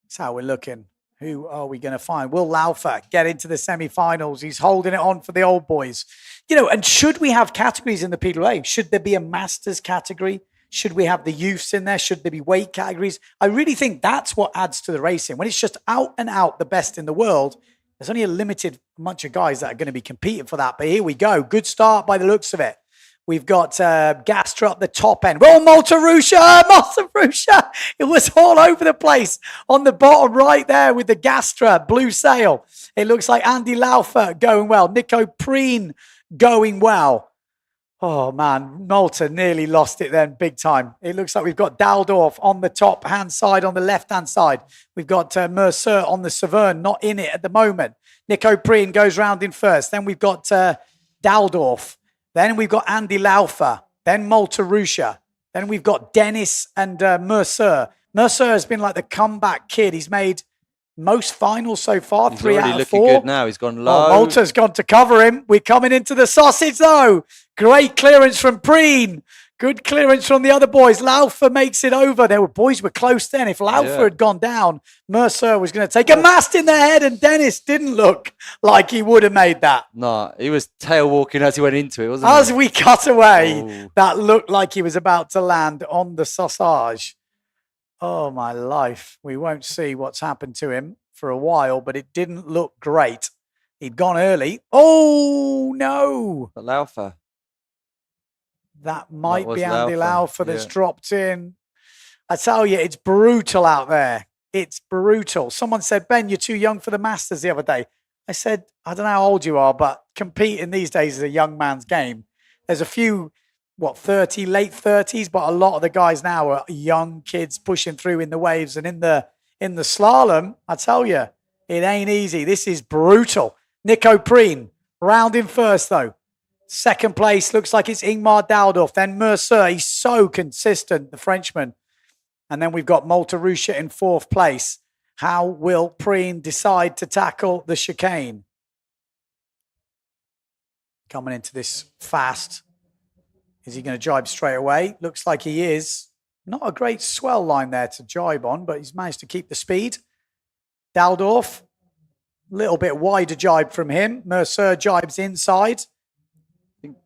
That's how we're looking. Who are we going to find? Will Laufer get into the semi-finals? He's holding it on for the old boys. You know, and should we have categories in the PWA? Should there be a Masters category? Should we have the youths in there? Should there be weight categories? I really think that's what adds to the racing. When it's just out and out the best in the world, there's only a limited bunch of guys that are going to be competing for that. But here we go. Good start by the looks of it. We've got Gastra up the top end. Well, Monterusha! It was all over the place on the bottom right there with the Gastra blue sail. It looks like Andy Laufer going well. Nico Preen going well. Oh, man, Malta nearly lost it then big time. It looks like we've got Daldorf on the top-hand side, on the left-hand side. We've got Mercer on the Severn, not in it at the moment. Nico Preen goes round in first. Then we've got Daldorf. Then we've got Andy Laufer. Then Monterusha. Then we've got Dennis and Mercer. Mercer has been like the comeback kid. He's made most finals so far, He's 3 already out of looking 4. good now. He's gone low. Malta's gone to cover him. We're coming into the sausage though. Great clearance from Preen. Good clearance from the other boys. Laufer makes it over. Boys were close then. If Laufer had gone down, Mercer was going to take a mast in the head, and Dennis didn't look like he would have made that. No, he was tail walking as he went into it, wasn't he? As we cut away, that looked like he was about to land on the sausage. Oh, my life. We won't see what's happened to him for a while, but it didn't look great. He'd gone early. Oh, no. But Laufer. That might be Andy Laufer that's dropped in. I tell you, it's brutal out there. It's brutal. Someone said, Ben, you're too young for the Masters the other day. I said, I don't know how old you are, but competing these days is a young man's game. There's a few, late 30s, but a lot of the guys now are young kids pushing through in the waves and in the slalom. I tell you, it ain't easy. This is brutal. Nico Preen, round in first though. Second place, looks like it's Ingmar Daldorf. Then Mercer, he's so consistent, the Frenchman. And then we've got Monterusha in 4th place. How will Preen decide to tackle the chicane? Coming into this fast. Is he going to jibe straight away? Looks like he is. Not a great swell line there to jibe on, but he's managed to keep the speed. Daldorf, a little bit wider jibe from him. Mercer jibes inside.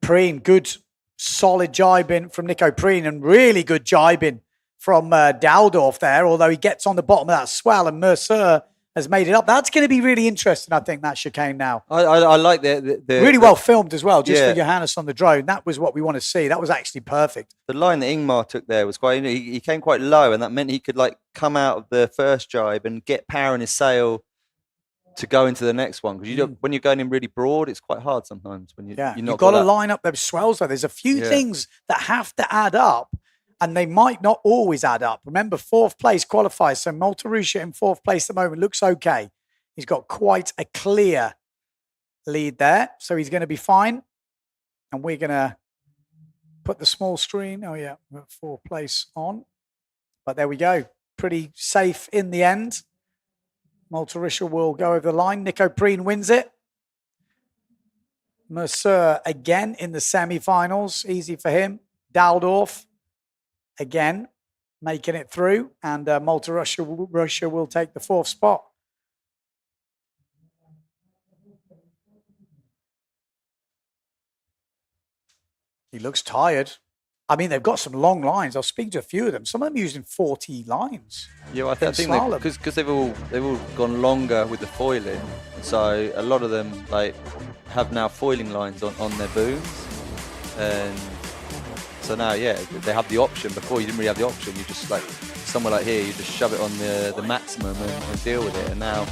Preen, good solid jibing from Nico Preen, and really good jibing from Daldorf there, although he gets on the bottom of that swell and Mercer has made it up. That's going to be really interesting, I think, that chicane now. I like the really well filmed as well, just Yeah. for Johannes on the drone. That was what we want to see. That was actually perfect. The line that Ingmar took there was quite. He came quite low, and that meant he could like come out of the first jibe and get power in his sail to go into the next one. Because you don't, when you're going in really broad, it's quite hard sometimes. When you've You've got to line up those swells though. There's a few things that have to add up, and they might not always add up. Remember, 4th place qualifies. So Maltarusha in 4th place at the moment looks okay. He's got quite a clear lead there, so he's going to be fine. And we're going to put the small screen. Oh yeah, we've got 4th place on. But there we go. Pretty safe in the end. Maltarusha will go over the line. Nico Preen wins it. Mercer again in the semi-finals. Easy for him. Daldorf again making it through. And Maltarusha will take the 4th spot. He looks tired. I mean, they've got some long lines. I was speaking to a few of them. Some of them using 40 lines. Yeah, well, I think because they've all gone longer with the foiling, so a lot of them like have now foiling lines on their booms, and so now they have the option. Before you didn't really have the option. You just like somewhere like here, you just shove it on the maximum and deal with it. And now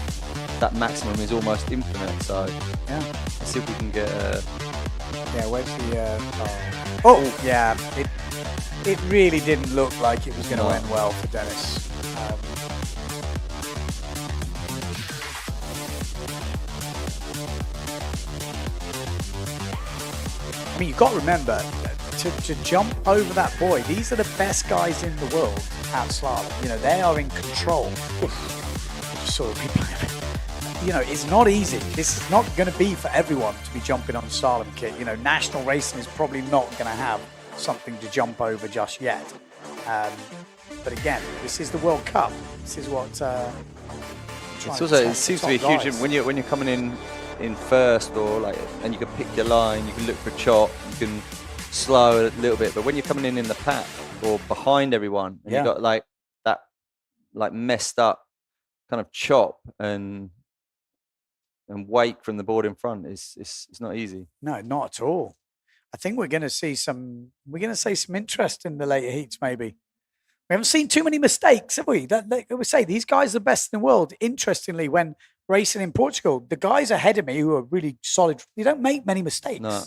that maximum is almost infinite. So let's see if we can get. Where's the? Yeah. It really didn't look like it was going to end well for Dennis. I mean, you've got to remember to jump over that buoy. These are the best guys in the world at slalom. You know, they are in control. Sort of people. You know, it's not easy. This is not going to be for everyone to be jumping on a slalom kit. You know, national racing is probably not going to have something to jump over just yet. But again, this is the World Cup. This is what. It's also, it seems to be a huge when you're coming in first or like, and you can pick your line, you can look for chop, you can slow a little bit. But when you're coming in the pack or behind everyone, and you've got like that like messed up kind of chop and wake from the board in front, it's not easy. No, not at all. I think we're going to see some interest in the later heats. Maybe we haven't seen too many mistakes, have we? Like we say, these guys are the best in the world. Interestingly, when racing in Portugal, the guys ahead of me who are really solid, they don't make many mistakes. No.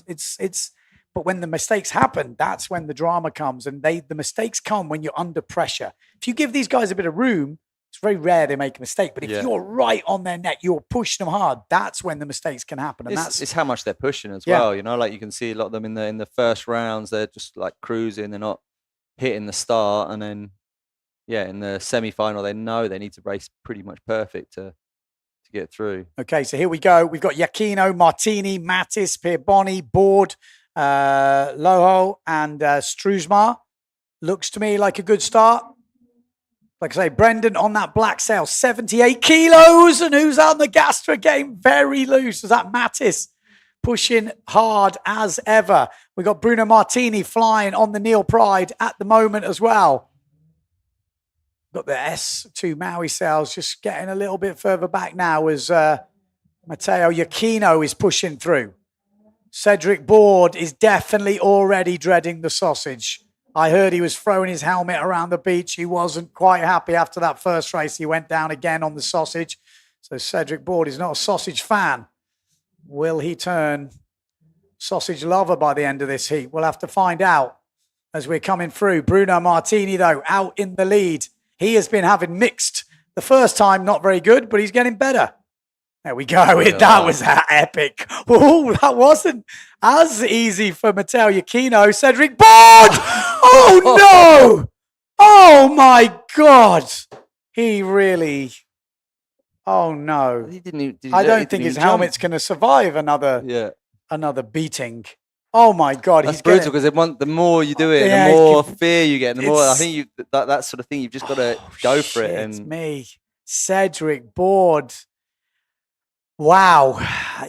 But when the mistakes happen, that's when the drama comes, and the mistakes come when you're under pressure. If you give these guys a bit of room, it's very rare they make a mistake. But if you're right on their neck, you're pushing them hard, that's when the mistakes can happen. And it's how much they're pushing as well. You know, like you can see a lot of them in the first rounds, they're just like cruising, they're not hitting the start, and then in the semi-final they know they need to race pretty much perfect to get through. Okay, so here we go. We've got Giacchino, Martini, Mattis, Pierboni, Board, Loho, and Struzmar. Looks to me like a good start. Like I say, Brendan on that black sail, 78 kilos, and who's on the Gastra game? Very loose. Is that Mattis pushing hard as ever? We got Bruno Martini flying on the Neil Pride at the moment as well. Got the S2 Maui sails just getting a little bit further back now as Matteo Giacchino is pushing through. Cedric Board is definitely already dreading the sausage. I heard he was throwing his helmet around the beach. He wasn't quite happy after that first race. He went down again on the sausage. So Cedric Board is not a sausage fan. Will he turn sausage lover by the end of this heat? We'll have to find out as we're coming through. Bruno Martini, though, out in the lead. He has been having mixed. The first time, not very good, but he's getting better. There we go. That was epic. Oh, that wasn't as easy for Matteo Giacchino. Cedric Board! Oh, no! Oh, my God. He really... Oh, no. I don't think his helmet's going to survive another beating. Oh, my God. That's brutal because the more you do it, the more fear you get. And the more, I think that sort of thing, you've just got to go for it. And me. Cedric Board... Wow.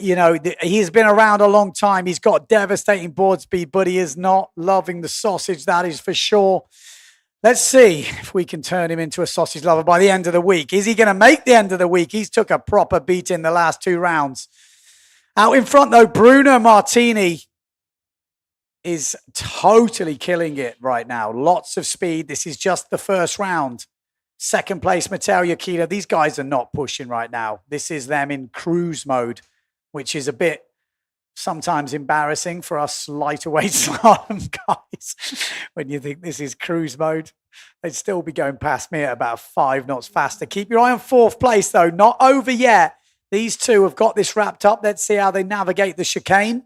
You know, he's been around a long time. He's got devastating board speed, but he is not loving the sausage. That is for sure. Let's see if we can turn him into a sausage lover by the end of the week. Is he going to make the end of the week? He's took a proper beat in the last 2 rounds. Out in front, though, Bruno Martini is totally killing it right now. Lots of speed. This is just the first round. Second place, Matteo Yukina. These guys are not pushing right now. This is them in cruise mode, which is a bit sometimes embarrassing for us lighter weight slalom guys. When you think this is cruise mode, they'd still be going past me at about 5 knots faster. Keep your eye on 4th place, though. Not over yet. These two have got this wrapped up. Let's see how they navigate the chicane.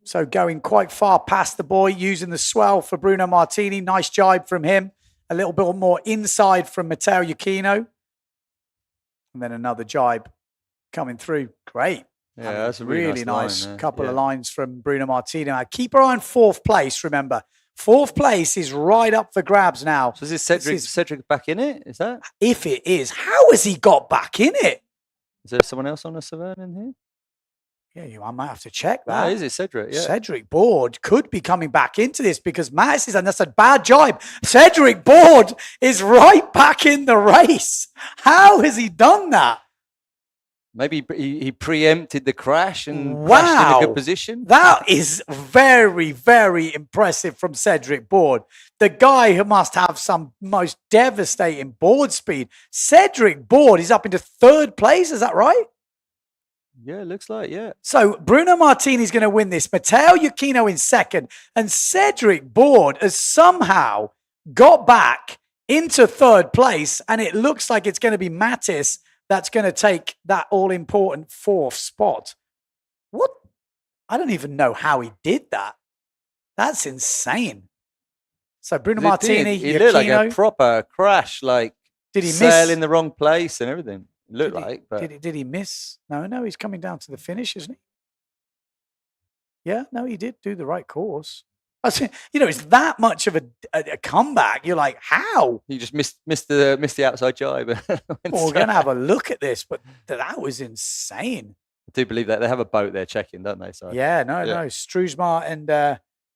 So going quite far past the boy, using the swell for Bruno Martini. Nice jibe from him. A little bit more inside from Matteo Yukino. And then another jibe coming through. Great. Yeah, that's a really nice line, couple of lines from Bruno Martini. Now, keep our eye on 4th place, remember. 4th place is right up for grabs now. So is Cedric back in it? Is that? If it is, how has he got back in it? Is there someone else on the Saverne in here? Yeah, I might have to check that. Oh, is it Cedric? Yeah. Cedric Board could be coming back into this because Matt says, and that's a bad jibe. Cedric Board is right back in the race. How has he done that? Maybe he preempted the crash and crashed in a good position. That is very, very impressive from Cedric Board. The guy who must have some most devastating board speed. Cedric Board is up into 3rd place. Is that right? Yeah, it looks like, yeah. So Bruno Martini's going to win this. Matteo Yukino in 2nd. And Cedric Board has somehow got back into 3rd place. And it looks like it's going to be Mattis that's going to take that all-important 4th spot. What? I don't even know how he did that. That's insane. So Bruno Martini, He looked like a proper crash, like did he sail miss in the wrong place and everything. It looked like. But did he miss? No, he's coming down to the finish, isn't he? Yeah, no, he did do the right course. It's that much of a comeback. You're like, how? He just missed the outside jibe. Well, we're going to have a look at this, but that was insane. I do believe that they have a boat there checking, don't they? So yeah, no. Struesmar and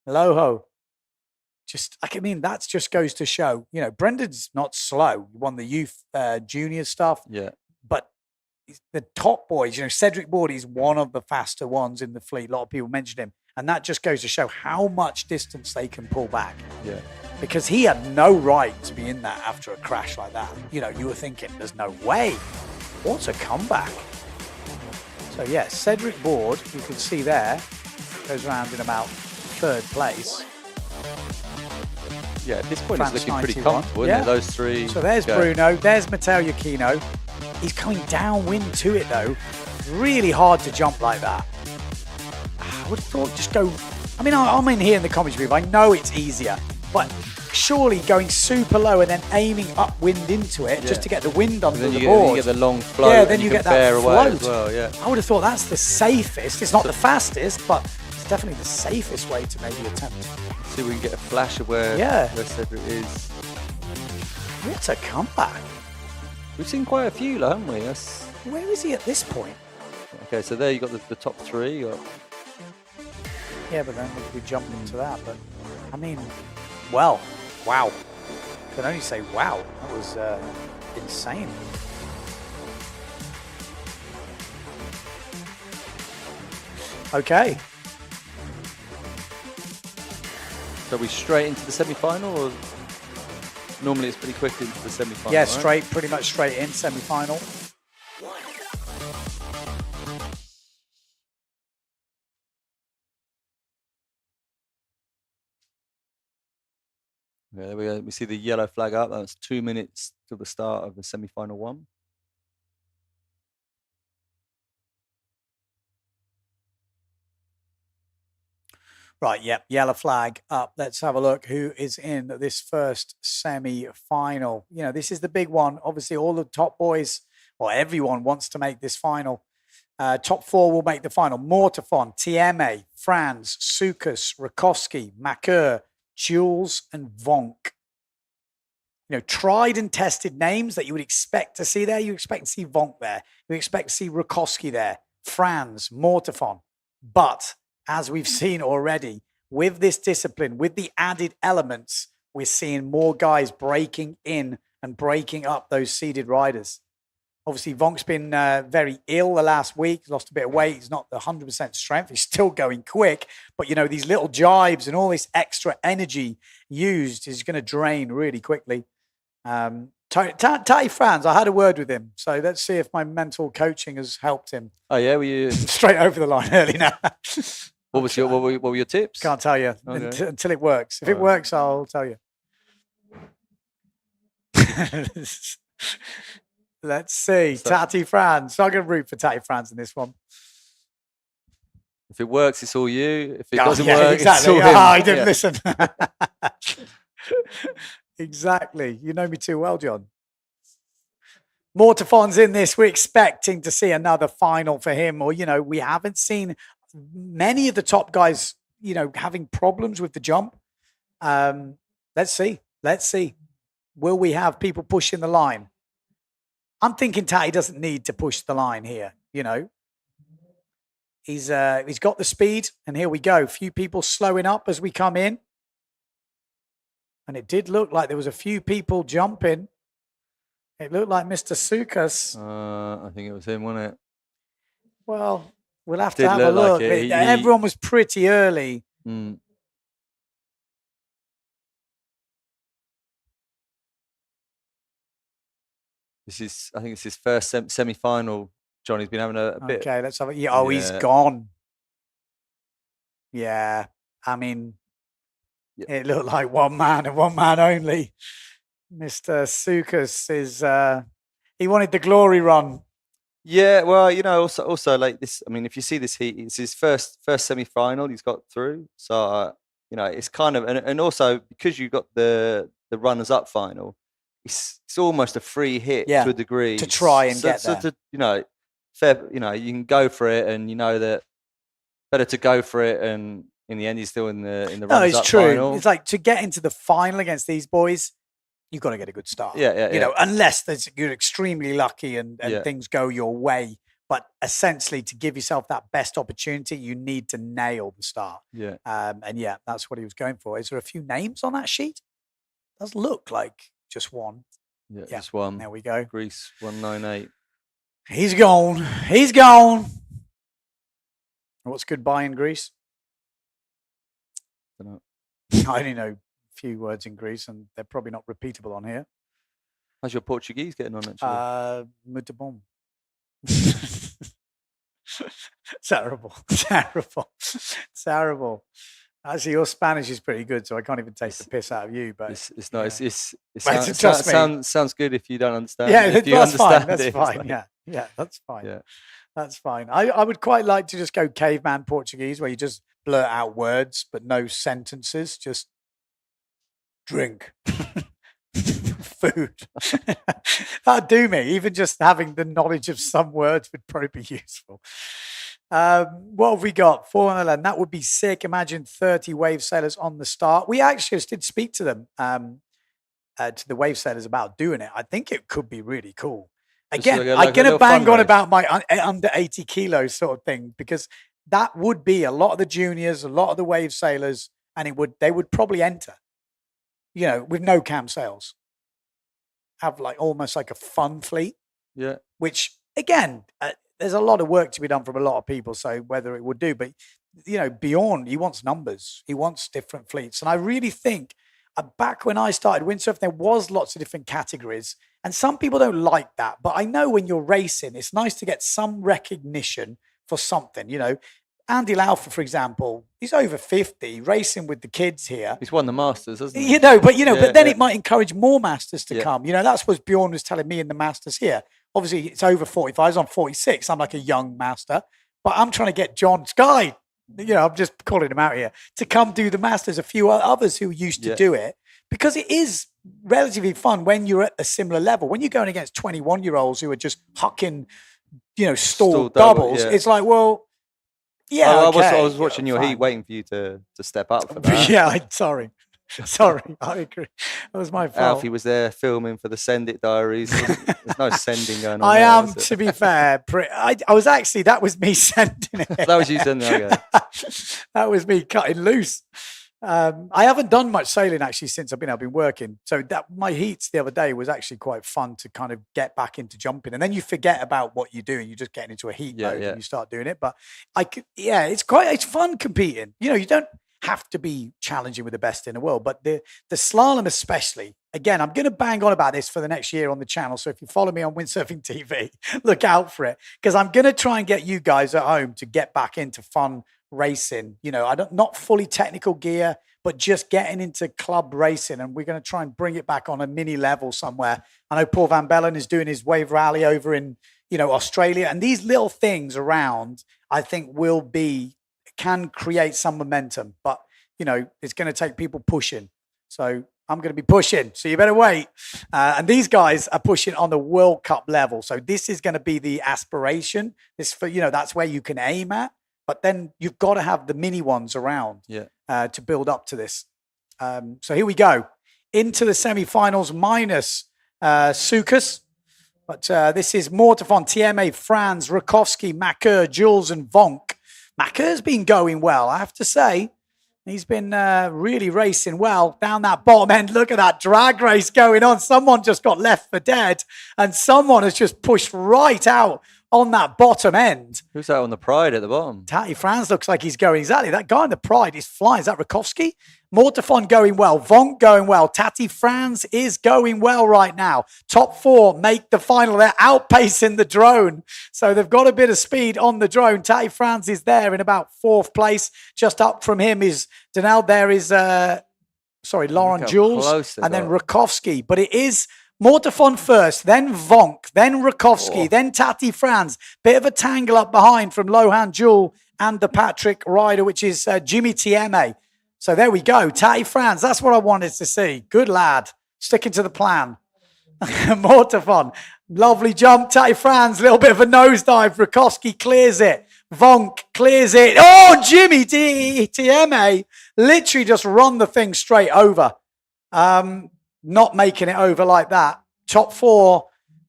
Loho. That just goes to show, Brendan's not slow. He won the youth junior stuff. Yeah. But the top boys, Cedric Board is one of the faster ones in the fleet. A lot of people mentioned him. And that just goes to show how much distance they can pull back. Yeah. Because he had no right to be in that after a crash like that. You were thinking, there's no way. What a comeback. So, yeah, Cedric Board, you can see there, goes around in about 3rd place. Yeah, at this point France it's looking pretty 91. comfortable, isn't it? Those 3. So there's Bruno, there's Matteo Yukino. He's coming downwind to it, though. Really hard to jump like that. I would have thought just go... I'm in here in the commentary booth. I know it's easier. But surely going super low and then aiming upwind into it just to get the wind under the board. You get the long float. Yeah, then you get that float. As well, yeah. I would have thought that's the safest. It's not the fastest, but it's definitely the safest way to maybe attempt. See if we can get a flash of where Cedric is. What a comeback. We've seen quite a few, haven't we? Where is he at this point? Okay, so there you got the top 3. Yeah, but then we jumped into that. But, wow. Can only say wow. That was insane. Okay. So are we straight into the semi-final, or normally it's pretty quick into the semi-final? Yeah, right? pretty much straight in semi-final. Yeah, there we go. We see the yellow flag up. That's 2 minutes to the start of the semi-final 1. Right, yep, yellow flag up. Let's have a look who is in this first semi-final. This is the big one. Obviously, all the top boys, or everyone wants to make this final. Top 4 will make the final. Mortefon, Tieme, Franz, Sukas, Rakowski, Makur, Jules, and Vonk. Tried and tested names that you would expect to see there. You expect to see Vonk there. You expect to see Rakowski there. Franz, Mortefon. But as we've seen already, with this discipline, with the added elements, we're seeing more guys breaking in and breaking up those seeded riders. Obviously, Vonk's been very ill the last week. He's lost a bit of weight. He's not the 100% strength. He's still going quick. But, you know, these little jibes and all this extra energy used is going to drain really quickly. Tati Franz, I had a word with him. So let's see if my mental coaching has helped him. Oh, yeah? Were you straight over the line early now? What were your tips? Can't tell you until it works. If it works, I'll tell you. Let's see. Tati Franz. I'm going to root for Tati Franz in this one. If it works, it's all you. If it doesn't work, exactly. it's all him. I didn't listen. Exactly. You know me too well, John. Mortafon's in this. We're expecting to see another final for him. Or, you know, we haven't seen many of the top guys, you know, having problems with the jump. Let's see. Will we have people pushing the line? I'm thinking Tati doesn't need to push the line here, you know. He's got the speed, and here we go. Few people slowing up as we come in. And it did look like there was a few people jumping. It looked like Mr. Sukas. I think it was him, wasn't it? Well, we'll have to have a look. Like everyone was pretty early. Mm. I think it's his first semi-final. Johnny's been having a bit. Okay, let's have it. Yeah, he's gone. Yeah, I mean, it looked like one man and one man only. Mr. Sukas is, he wanted the glory run. Yeah, well, you know, also like this, I mean, if you see this heat, it's his first semi-final he's got through. So, you know, it's kind of, and also because you got the runners-up final, it's almost a free hit to a degree. To try and get there. To, you know, fair, you know, you can go for it, and you know that better to go for it, and in the end, he's still in the runners-up it's true. final. It's like to get into the final against these boys, you've got to get a good start. Yeah. You know, unless you're extremely lucky and things go your way. But essentially, to give yourself that best opportunity, you need to nail the start. Yeah. And yeah, that's what he was going for. Is there a few names on that sheet? Does look like just one. Yeah, just one. There we go. Greece 198. He's gone. What's goodbye in Greece? Dunno. I only know a few words in Greece, and they're probably not repeatable on here. How's your Portuguese getting on, actually? Muito bom. Terrible. Actually, your Spanish is pretty good, so I can't even take the piss out of you. But it's nice. Yeah. It sounds good if you don't understand. Yeah, if you that's understand fine. That's it, fine. like, Yeah, that's fine. Yeah. That's fine. I would quite like to just go caveman Portuguese, where you just blurt out words but no sentences. Just drink, food. That'd do me. Even just having the knowledge of some words would probably be useful. What have we got? 411. That would be sick. Imagine 30 wave sailors on the start. We actually just did speak to them, to the wave sailors about doing it. I think it could be really cool. Again, I'm going to bang on about my under 80 kilos sort of thing, because that would be a lot of the juniors, a lot of the wave sailors, and they would probably enter, you know, with no cam sails. Have like almost like a fun fleet. Yeah. Which, again, there's a lot of work to be done from a lot of people, so whether it would do, but, you know, Bjorn, he wants numbers. He wants different fleets. And I really think back when I started windsurf, there was lots of different categories, and some people don't like that. But I know when you're racing, it's nice to get some recognition for something, you know. Andy Laufer, for example, he's over 50, racing with the kids here. He's won the Masters, hasn't he? You know, but then it might encourage more Masters to come. You know, that's what Bjorn was telling me in the Masters here. Obviously, it's over 45. I was on 46. I'm like a young master, but I'm trying to get John Sky, you know, I'm just calling him out here, to come do the Masters. A few others who used to do it, because it is relatively fun when you're at a similar level. When you're going against 21-year-olds who are just hucking, you know, stalled doubles, it's like, well, yeah. I was watching your heat, waiting for you to step up for that. Yeah, sorry, I agree. That was my fault. Alfie was there filming for the Send It Diaries. There's no sending going on. I there, am, to be fair. I was actually, that was me sending it. That was you sending it. Okay. That was me cutting loose. I haven't done much sailing actually since I've been working. So that my heats the other day was actually quite fun to kind of get back into jumping. And then you forget about what you're doing. You're just getting into a heat mode and you start doing it. But it's fun competing. You know, you don't have to be challenging with the best in the world, but the slalom especially. Again, I'm going to bang on about this for the next year on the channel. So if you follow me on Windsurfing TV, look out for it, because I'm going to try and get you guys at home to get back into fun racing. You know, not fully technical gear, but just getting into club racing. And we're going to try and bring it back on a mini level somewhere. I know Paul Van Bellen is doing his wave rally over in, you know, Australia. And these little things around, I think can create some momentum, but you know, it's going to take people pushing. So I'm going to be pushing. So you better wait. And these guys are pushing on the World Cup level. So this is going to be the aspiration. That's where you can aim at. But then you've got to have the mini ones around to build up to this. So here we go. Into the semi-finals minus Sukas. But this is Mortefon, TMA, Franz, Rakowski, Macker, Jules, and Vonk. Macker's been going well, I have to say. He's been really racing well down that bottom end. Look at that drag race going on. Someone just got left for dead, and someone has just pushed right out on that bottom end. Who's that on the Pride at the bottom? Tati Franz looks like he's going. Exactly. That guy in the Pride is flying. Is that Rakowski? Mortefon going well. Vonk going well. Tati Franz is going well right now. Top 4 make the final. They're outpacing the drone. So they've got a bit of speed on the drone. Tati Franz is there in about 4th place. Just up from him is Danel. There is, Lauren Jules. And then Rakowski. But it is Mortefon first, then Vonk, then Rakowski, then Tati Franz. Bit of a tangle up behind from Lohan Jewel and the Patrick rider, which is Jimmy Tieme. So there we go. Tati Franz, that's what I wanted to see. Good lad. Sticking to the plan. Mortefon, lovely jump. Tati Franz, little bit of a nosedive. Rakowski clears it. Vonk clears it. Oh, Jimmy Tieme literally just run the thing straight over. Not making it over like that. Top 4,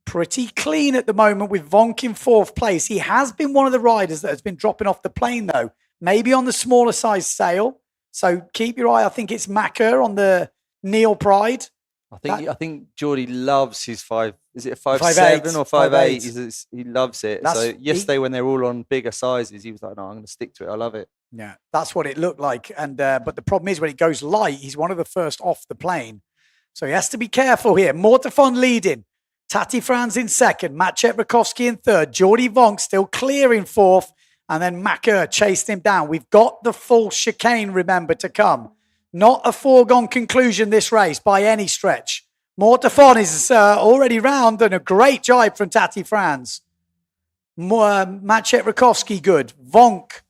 pretty clean at the moment with Vonk in 4th place. He has been one of the riders that has been dropping off the plane, though. Maybe on the smaller size sail. So keep your eye. I think it's Macker on the Neil Pride. I think Geordie loves his 5. Is it a 5'7" or 5'8"? He loves it. So yesterday when they're all on bigger sizes, he was like, "No, I'm going to stick to it. I love it." Yeah, that's what it looked like. And but the problem is when it goes light, he's one of the first off the plane. So he has to be careful here. Mortefon leading. Tati Franz in 2nd. Maciej Rakowski in 3rd. Geordie Vonk still clear in 4th. And then Macker chased him down. We've got the full chicane, remember, to come. Not a foregone conclusion this race by any stretch. Mortefon is already round and a great jibe from Tati Franz. Maciej Rakowski good. Vonk.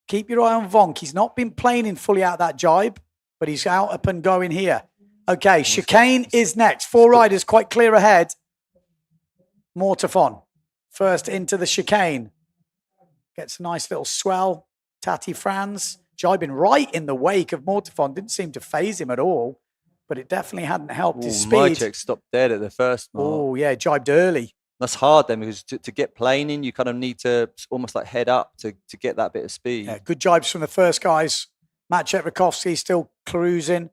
Keep your eye on Vonk. He's not been planing fully out that jibe, but he's out up and going here. Okay, chicane is next. 4 riders quite clear ahead. Mortefon first into the chicane. Gets a nice little swell. Tati Franz jibing right in the wake of Mortefon. Didn't seem to phase him at all, but it definitely hadn't helped his speed. Maciej stopped dead at the first mark. Oh, yeah, jibed early. That's hard then, because to get planing, you kind of need to almost like head up to get that bit of speed. Yeah, good jibes from the first guys. Maciej Rakowski still cruising.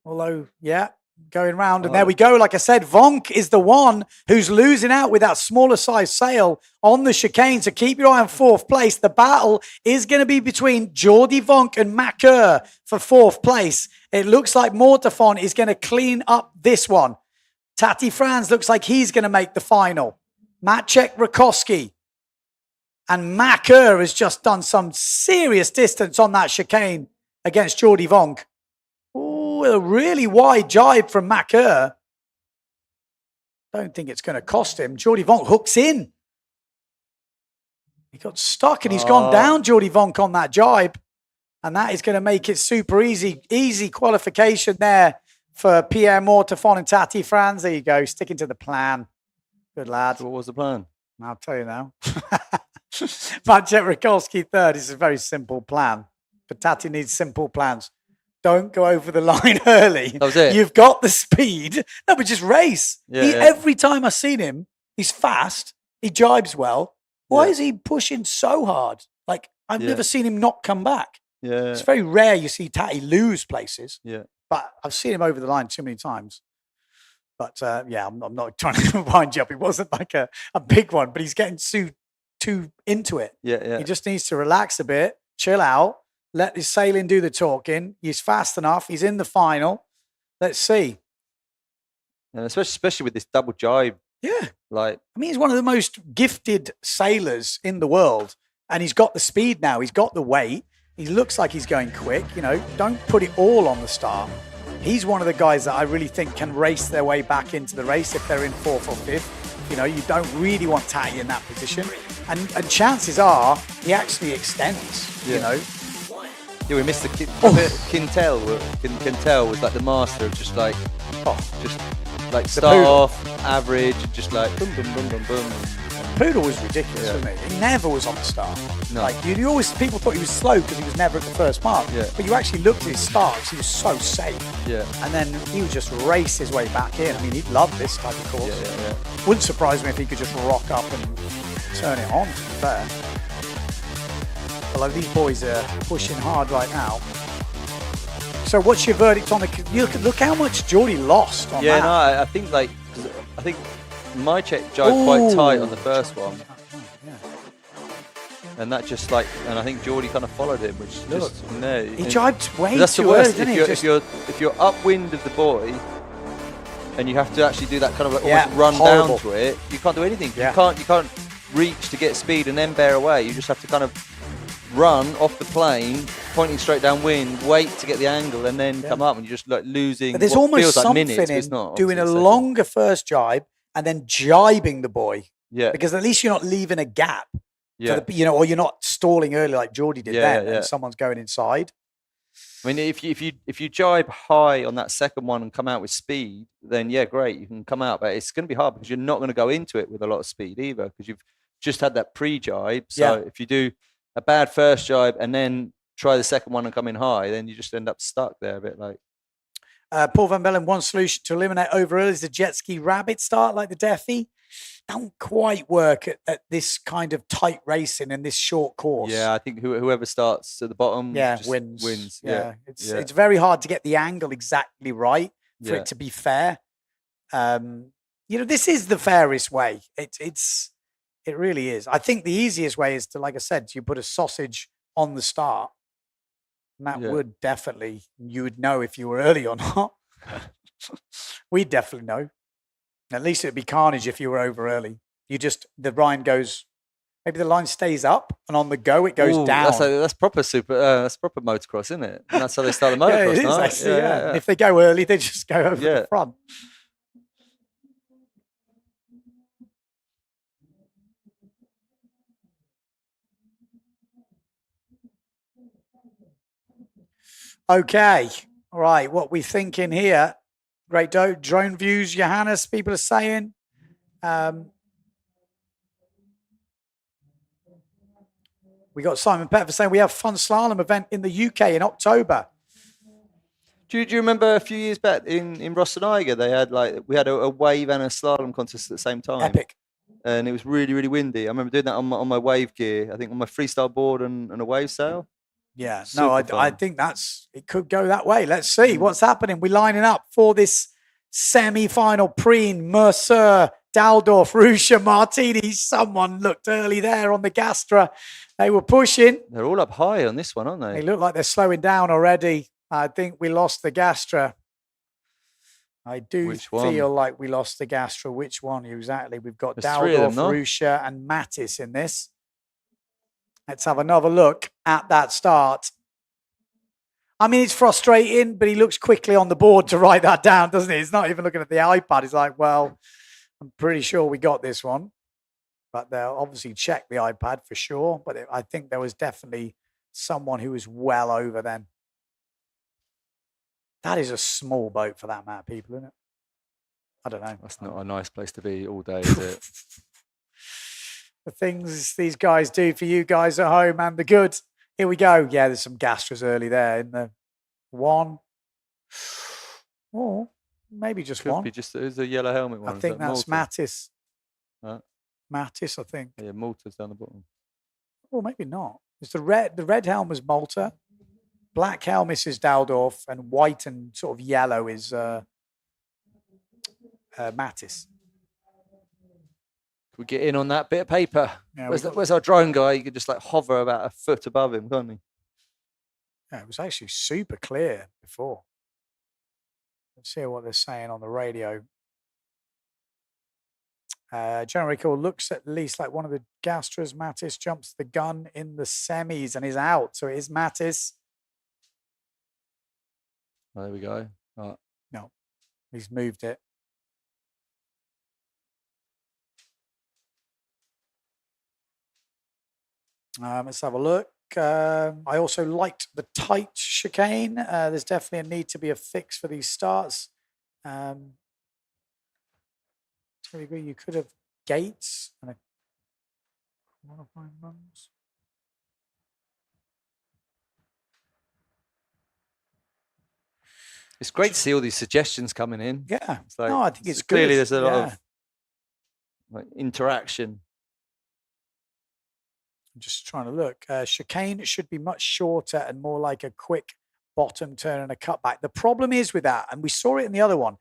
Although, yeah, going round. And there we go. Like I said, Vonk is the one who's losing out with that smaller size sail on the chicane. So keep your eye on 4th place. The battle is going to be between Geordie Vonk and Macker for 4th place. It looks like Mortefon is going to clean up this one. Tati Franz looks like he's going to make the final. Maciej Rakowski and Macker has just done some serious distance on that chicane against Geordie Vonk. A really wide jibe from Macker. Don't think it's going to cost him. Geordie Vonk hooks in. He got stuck and he's gone down, Geordie Vonk, on that jibe. And that is going to make it super easy. Easy qualification there for Pierre Mortefon and Tati Franz. There you go, sticking to the plan. Good lad. What was the plan? I'll tell you now. Maciej Rakowski 3rd is a very simple plan. But Tati needs simple plans. Don't go over the line early. That was it. You've got the speed. No, but just race. Every time I've seen him, he's fast. He jibes well. Why is he pushing so hard? Like, I've never seen him not come back. Yeah. It's very rare you see Tatty lose places. Yeah. But I've seen him over the line too many times. But yeah, I'm not trying to wind you up. It wasn't like a big one, but he's getting too into it. Yeah. He just needs to relax a bit, chill out, let his sailing do the talking. He's fast enough. He's in the final. Let's see. And especially with this double jibe. Yeah. Like, I mean, he's one of the most gifted sailors in the world. And he's got the speed now. He's got the weight. He looks like he's going quick. You know, don't put it all on the start. He's one of the guys that I really think can race their way back into the race if they're in 4th or 5th. You know, you don't really want Tatty in that position. And chances are he actually extends, you know. Yeah, we missed the Quintel. Quintel was like the master of just like start off, average, just like boom, boom, boom, boom, boom. Poodle was ridiculous, wasn't he? He never was on the start. No. Like you always, people thought he was slow because he was never at the first mark. Yeah. But you actually looked at his starts; he was so safe. Yeah. And then he would just race his way back in. I mean, he'd love this type of course. Yeah. Wouldn't surprise me if he could just rock up and turn it on. To be fair, although these boys are pushing hard right now. So, what's your verdict on the? Look how much Geordie lost on that. Yeah, no, I think my check jibed quite tight on the first one. And that just and I think Geordie kind of followed him, which just no. He jibed way that's too the worst. early, didn't he? If you're upwind of the buoy, and you have to actually do that kind of almost run down to it, you can't do anything. Yeah. You can't reach to get speed and then bear away. You just have to kind of run off the plane, pointing straight downwind, wait to get the angle, and then come up, and you're just like losing. But there's what almost feels like something minutes, but in it's not, doing a obviously, longer first jibe and then jibing the buoy. Yeah. Because at least you're not leaving a gap. Yeah. For the, or you're not stalling early like Geordie did then, yeah. and someone's going inside. I mean, if you jibe high on that second one and come out with speed, then yeah, great, you can come out. But it's going to be hard because you're not going to go into it with a lot of speed either, because you've just had that pre-jibe. So if you do a bad first jibe and then try the second one and come in high, then you just end up stuck there a bit like. Paul Van Bellen, one solution to eliminate over early is the jet ski rabbit start like the Deafy. Don't quite work at this kind of tight racing in this short course. Yeah, I think whoever starts at the bottom wins. Yeah. It's very hard to get the angle exactly right for it to be fair. This is the fairest way. It really is. I think the easiest way is to, like I said, you put a sausage on the start. And that would definitely, you would know if you were early or not. We'd definitely know. At least it'd be carnage if you were over early. The line goes, maybe the line stays up, and on the go it goes down. That's proper that's proper motocross, isn't it? And that's how they start the motocross. It is actually, yeah. If they go early, they just go over the front. Okay, all right. What we thinking here? Great drone views, Johannes. People are saying. We got Simon Petfer saying we have a fun slalom event in the UK in October. Do you remember a few years back in Rosseniga, they had we had a wave and a slalom contest at the same time. Epic. And it was really, really windy. I remember doing that on my wave gear. I think on my freestyle board and a wave sail. Yeah, I think it could go that way. Let's see what's happening. We're lining up for this semi-final. Preen, Mercer, Daldorf, Ruscia, Martini. Someone looked early there on the Gastra. They were pushing. They're all up high on this one, aren't they? They look like they're slowing down already. I think we lost the Gastra. I do feel like we lost the Gastra. Which one exactly? We've got Daldorf, Ruscia, and Mattis in this. Let's have another look at that start. I mean, it's frustrating, but he looks quickly on the board to write that down, doesn't he? He's not even looking at the iPad. He's like, well, I'm pretty sure we got this one. But they'll obviously check the iPad for sure. But I think there was definitely someone who was well over then. That is a small boat for that amount of people, isn't it? I don't know. That's not a nice place to be all day, is it? The things these guys do for you guys at home and the good. Here we go. Yeah, there's some Gastras early there in the one. Or maybe just one. Could be just a yellow helmet one. I think that's Mattis. Mattis, I think. Yeah, Malta's down the bottom. Or maybe not. It's the red helm was Malta. black helmet is Daldorf, and white and sort of yellow is Mattis. Can we get in on that bit of paper? Yeah, where's our drone guy? You could just like hover about a foot above him, can't he? Yeah, it was actually super clear before. Let's hear what they're saying on the radio. General recall looks at least like one of the Gastras. Mattis jumps the gun in the semis and is out. So it is Mattis. Oh, there we go. Right. No, he's moved it. Let's have a look. I also liked the tight chicane. There's definitely a need to be a fix for these starts. Totally agree. You could have gates and a qualifying runs. It's great to see all these suggestions coming in. Yeah. It's like, No, I think it's clearly good. there's a lot Yeah. of like interaction. I'm just trying to look. Chicane should be much shorter and more like a quick bottom turn and a cutback. The problem is with that, and we saw it in the other one,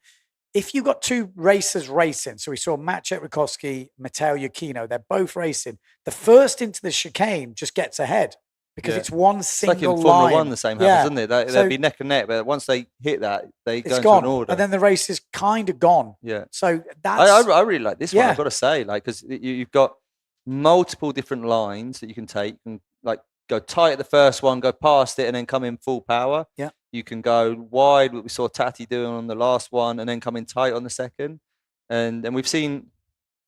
if you've got two racers racing, so we saw Maciej Rakowski, Mateo Yukino, they're both racing. The first into the chicane just gets ahead because Yeah. it's one It's single like in Formula line. One, the same happens, isn't it? So They'll be neck and neck, but once they hit that, they go it's into gone, an order. and then the race is kind of gone. Yeah. So that's I really like this one. Yeah. I've got to say, like, because you've got multiple different lines that you can take, and like go tight at the first one, go past it, and then come in full power. Yeah. You can go wide, what we saw Tati doing on the last one, and then come in tight on the second. And we've seen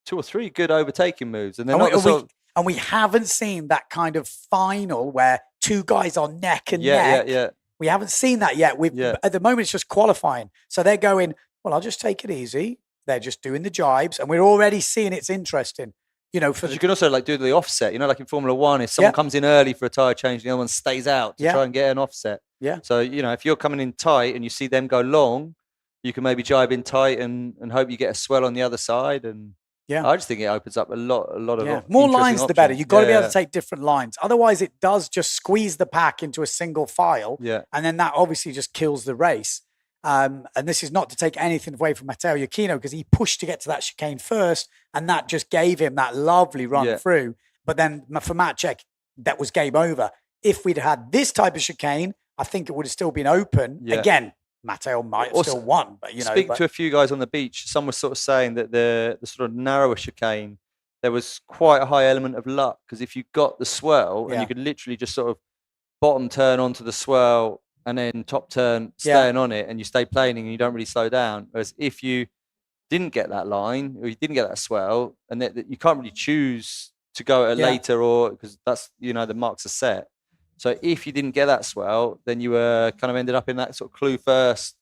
2 or 3 good overtaking moves, and they're not the sort of, and we haven't seen that kind of final where two guys are neck and yeah, neck. yeah, yeah. We haven't seen that yet. At the moment, it's just qualifying. So they're going, well, I'll just take it easy. They're just doing the jibes, and we're already seeing it's interesting. You know, you can also like do the offset. You know, like in Formula One, if someone comes in early for a tire change, the other one stays out to try and get an offset. Yeah. So you know, if you're coming in tight and you see them go long, you can maybe jibe in tight and hope you get a swell on the other side. And yeah, I just think it opens up a lot of more interesting lines the better. options. You've got to be able Yeah. to take different lines. Otherwise, it does just squeeze the pack into a single file. Yeah. And then that obviously just kills the race. And this is not to take anything away from Matteo Yukino because he pushed to get to that chicane first, and that just gave him that lovely run through. But then for Maciej, that was game over. If we'd had this type of chicane, I think it would have still been open. Yeah. Again, Matteo might have still won, but you know. Speaking to a few guys on the beach, some were sort of saying that the sort of narrower chicane, there was quite a high element of luck because if you got the swell and you could literally just sort of bottom turn onto the swell and then top turn staying on it and you stay planing and you don't really slow down. Whereas if you didn't get that line or you didn't get that swell and that you can't really choose to go at later or because that's, you know, the marks are set. So if you didn't get that swell, then you were kind of ended up in that sort of clue first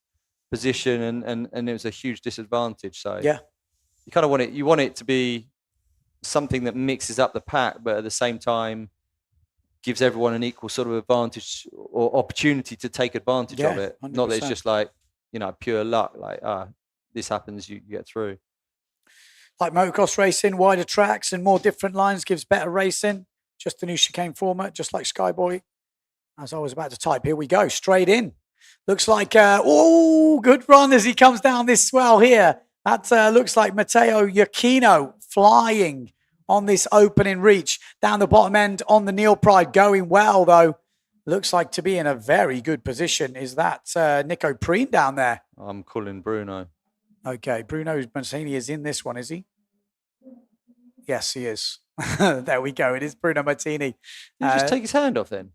position and it was a huge disadvantage. So you kind of want it to be something that mixes up the pack, but at the same time gives everyone an equal sort of advantage or opportunity to take advantage of it. 100%. Not that it's just like, you know, pure luck, like, this happens, you get through. Like motocross racing, wider tracks and more different lines gives better racing. Just the new chicane format, just like Skyboy. As I was about to type, here we go, straight in. Looks like, good run as he comes down this swell here. That looks like Matteo Yukino flying on this opening reach. Down the bottom end on the Neil Pride, going well though. Looks like to be in a very good position. Is that Nico Preen down there? I'm calling Bruno. Okay, Bruno Martini is in this one, is he? Yes, he is. There we go. It is Bruno Martini. Did he just take his hand off then?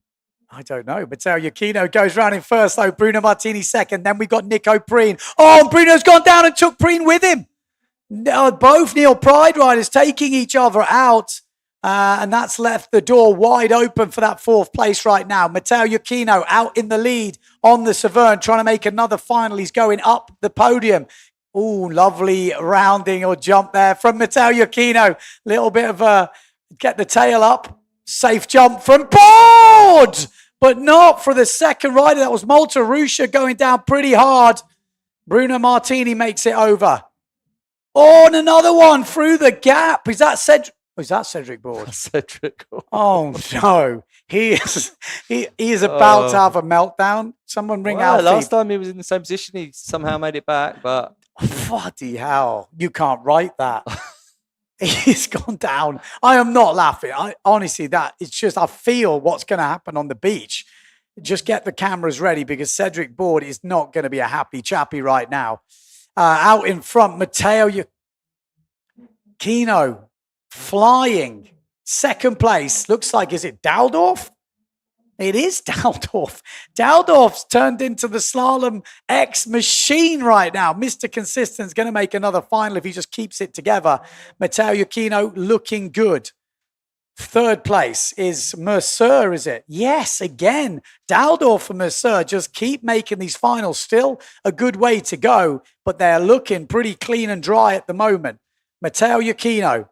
I don't know. Matteo Yukino goes round in first, though. Bruno Martini second. Then we got Nico Preen. Oh, Bruno's gone down and took Preen with him. Both Neil Pride riders taking each other out. And that's left the door wide open for that fourth place right now. Matteo Yukino out in the lead on the Severn, trying to make another final. He's going up the podium. Oh, lovely rounding or jump there from Matteo Yukino. Little bit of a get the tail up. Safe jump from board, but not for the second rider. That was Malta Ruscia going down pretty hard. Bruno Martini makes it over. Oh, and another one through the gap. Is that Was that Cedric Board? Cedric. Oh no, he is about to have a meltdown. Someone ring Well, Alfie. last time he was in the same position, he somehow made it back, but Bloody hell, you can't write that. He's gone down. I am not laughing. I honestly, that it's just I feel what's going to happen on the beach. Just get the cameras ready because Cedric Board is not going to be a happy chappy right now. Out in front, Matteo Kino flying second place. Looks like, is it Daldorf? It is Daldorf. Daldorf's turned into the Slalom X machine right now. Mr. Consistent's going to make another final if he just keeps it together. Matteo Iachino looking good. Third place is Mercer, is it? Yes, again. Daldorf and Mercer just keep making these finals. Still a good way to go, but they're looking pretty clean and dry at the moment. Matteo Iachino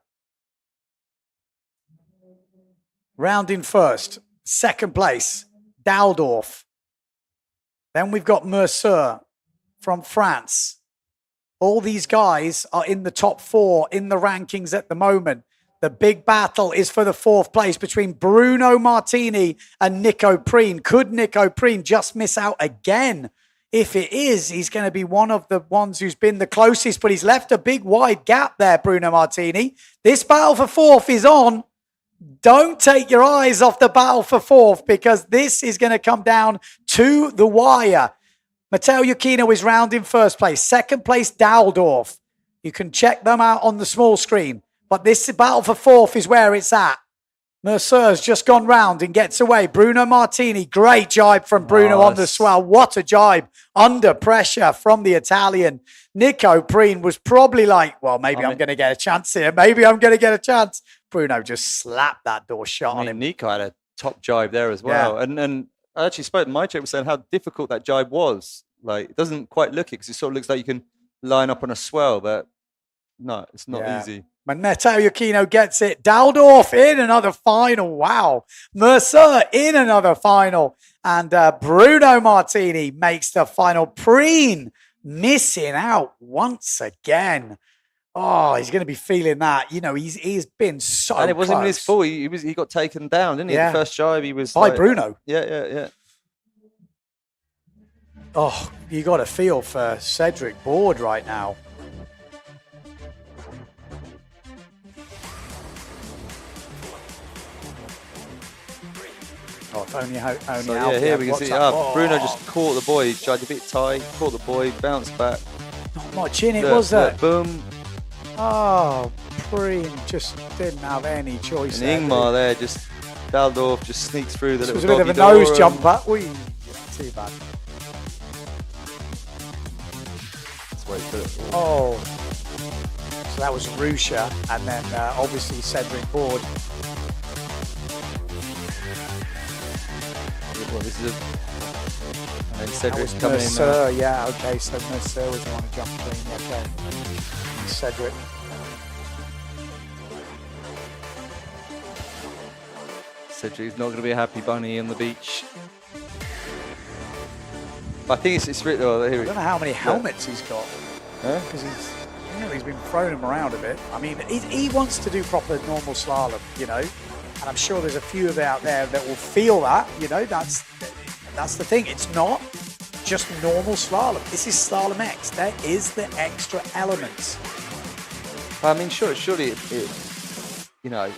rounding first. Second place, Daldorf. Then we've got Mercer from France. All these guys are in the top 4 in the rankings at the moment. The big battle is for the 4th place between Bruno Martini and Nico Preen. Could Nico Preen just miss out again? If it is, he's going to be one of the ones who's been the closest, but he's left a big wide gap there, Bruno Martini. This battle for 4th is on. Don't take your eyes off the battle for 4th because this is going to come down to the wire. Matteo Iachino is rounding first place. Second place, Daldorf. You can check them out on the small screen. But this battle for 4th is where it's at. Mercer's just gone round and gets away. Bruno Martini, great jibe from Bruno on the swell. What a jibe. Under pressure from the Italian. Nico Preen was probably like, well, maybe I'm going to get a chance here. Maybe I'm going to get a chance. Bruno just slapped that door shot on him. Nico had a top jibe there as well. Yeah. And I actually spoke to my check was saying how difficult that jibe was. Like, it doesn't quite look it because it sort of looks like you can line up on a swell, but no, it's not easy. Matteo Iachino gets it. Daldorf in another final. Wow. Mercer in another final. And Bruno Martini makes the final. Preen missing out once again. Oh, he's going to be feeling that. You know, he's been so And it wasn't even his close. fault. He got taken down, didn't he? Yeah. The first jibe, he was By Bruno. Yeah. Oh, you got a feel for Cedric Board right now. Oh, if only so, here we can see Bruno just caught the boy, tried a bit tight, caught the boy, bounced back. Not much in it, was there? Boom. Oh, Preen just didn't have any choice. And Ingmar there, just Daldorf just sneaks through the little little bit of a nose jumper. Ui, too bad. Let's wait for it. Oh, so that was Rusha, and then obviously Cedric Board. Well, this is and then Cedric's coming Mercer, in. Yeah, okay, so Mercer was the one who jumped in. Okay, and Cedric. Cedric's not going to be a happy bunny on the beach. But I think it's written. Oh, here I don't know how many helmets he's got. Because he's been throwing them around a bit. I mean, he wants to do proper normal slalom, you know. And I'm sure there's a few of out there that will feel that, you know, that's the thing. It's not just normal slalom. This is Slalom X. There is the extra elements. I mean, surely it you know,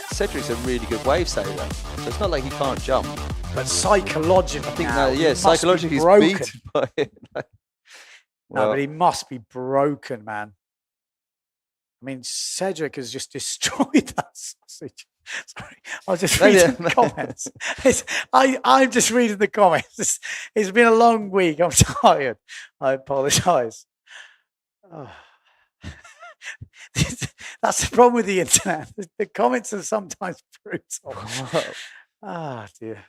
Cedric's a really good wave saver. So it's not like he can't jump. But psychologically, I think psychologically he's beaten by it. No, but he must be broken, man. I mean, Cedric has just destroyed that sausage. Sorry, I was just reading the comments. I'm just reading the comments. It's been a long week. I'm tired. I apologise. Oh. That's the problem with the internet. The comments are sometimes brutal. Ah, dear.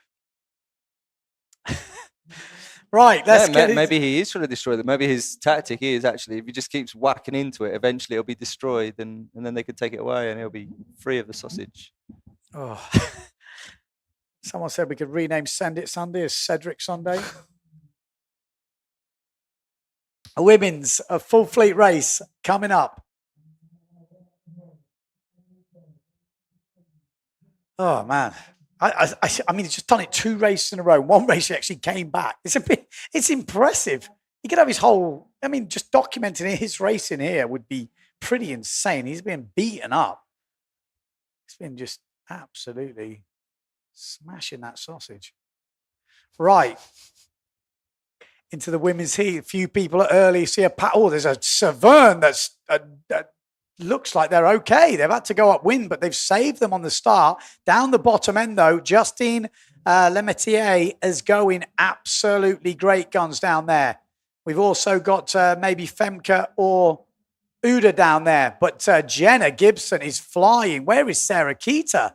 Right, let's get maybe he is trying to destroy them. Maybe his tactic is actually if he just keeps whacking into it, eventually it'll be destroyed, and then they could take it away, and he'll be free of the sausage. Oh. Someone said we could rename Send It Sunday as Cedric Sunday. A women's full fleet race coming up. Oh, man. I mean, he's just done it 2 races in a row. 1 race he actually came back. It's impressive. He could have his whole, I mean, just documenting his race in here would be pretty insane. He's been beaten up. He's been just absolutely smashing that sausage. Right. Into the women's heat. A few people are early. See there's a Severn that looks like they're okay. They've had to go upwind, but they've saved them on the start. Down the bottom end, though, Justine Lemetier is going absolutely great guns down there. We've also got maybe Femke or Uda down there, but Jenna Gibson is flying. Where is Sarah Keita?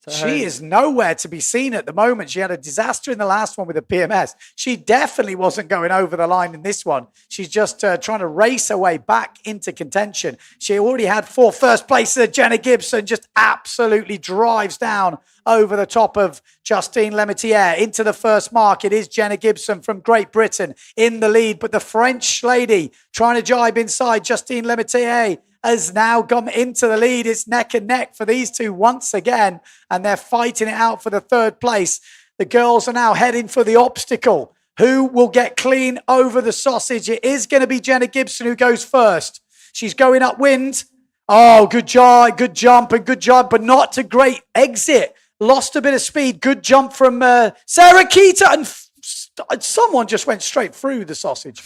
She is nowhere to be seen at the moment. She had a disaster in the last one with a PMS. She definitely wasn't going over the line in this one. She's just trying to race her way back into contention. She already had 4 first places. Jenna Gibson just absolutely drives down over the top of Justine Lemetier into the first mark. It is Jenna Gibson from Great Britain in the lead, but the French lady trying to jibe inside Justine Lemetier has now come into the lead. It's neck and neck for these two once again, and they're fighting it out for the 3rd place. The girls are now heading for the obstacle. Who will get clean over the sausage? It is going to be Jenna Gibson who goes first. She's going upwind. Oh, good jump, and good jump, but not a great exit. Lost a bit of speed. Good jump from Sarah Keita, and someone just went straight through the sausage.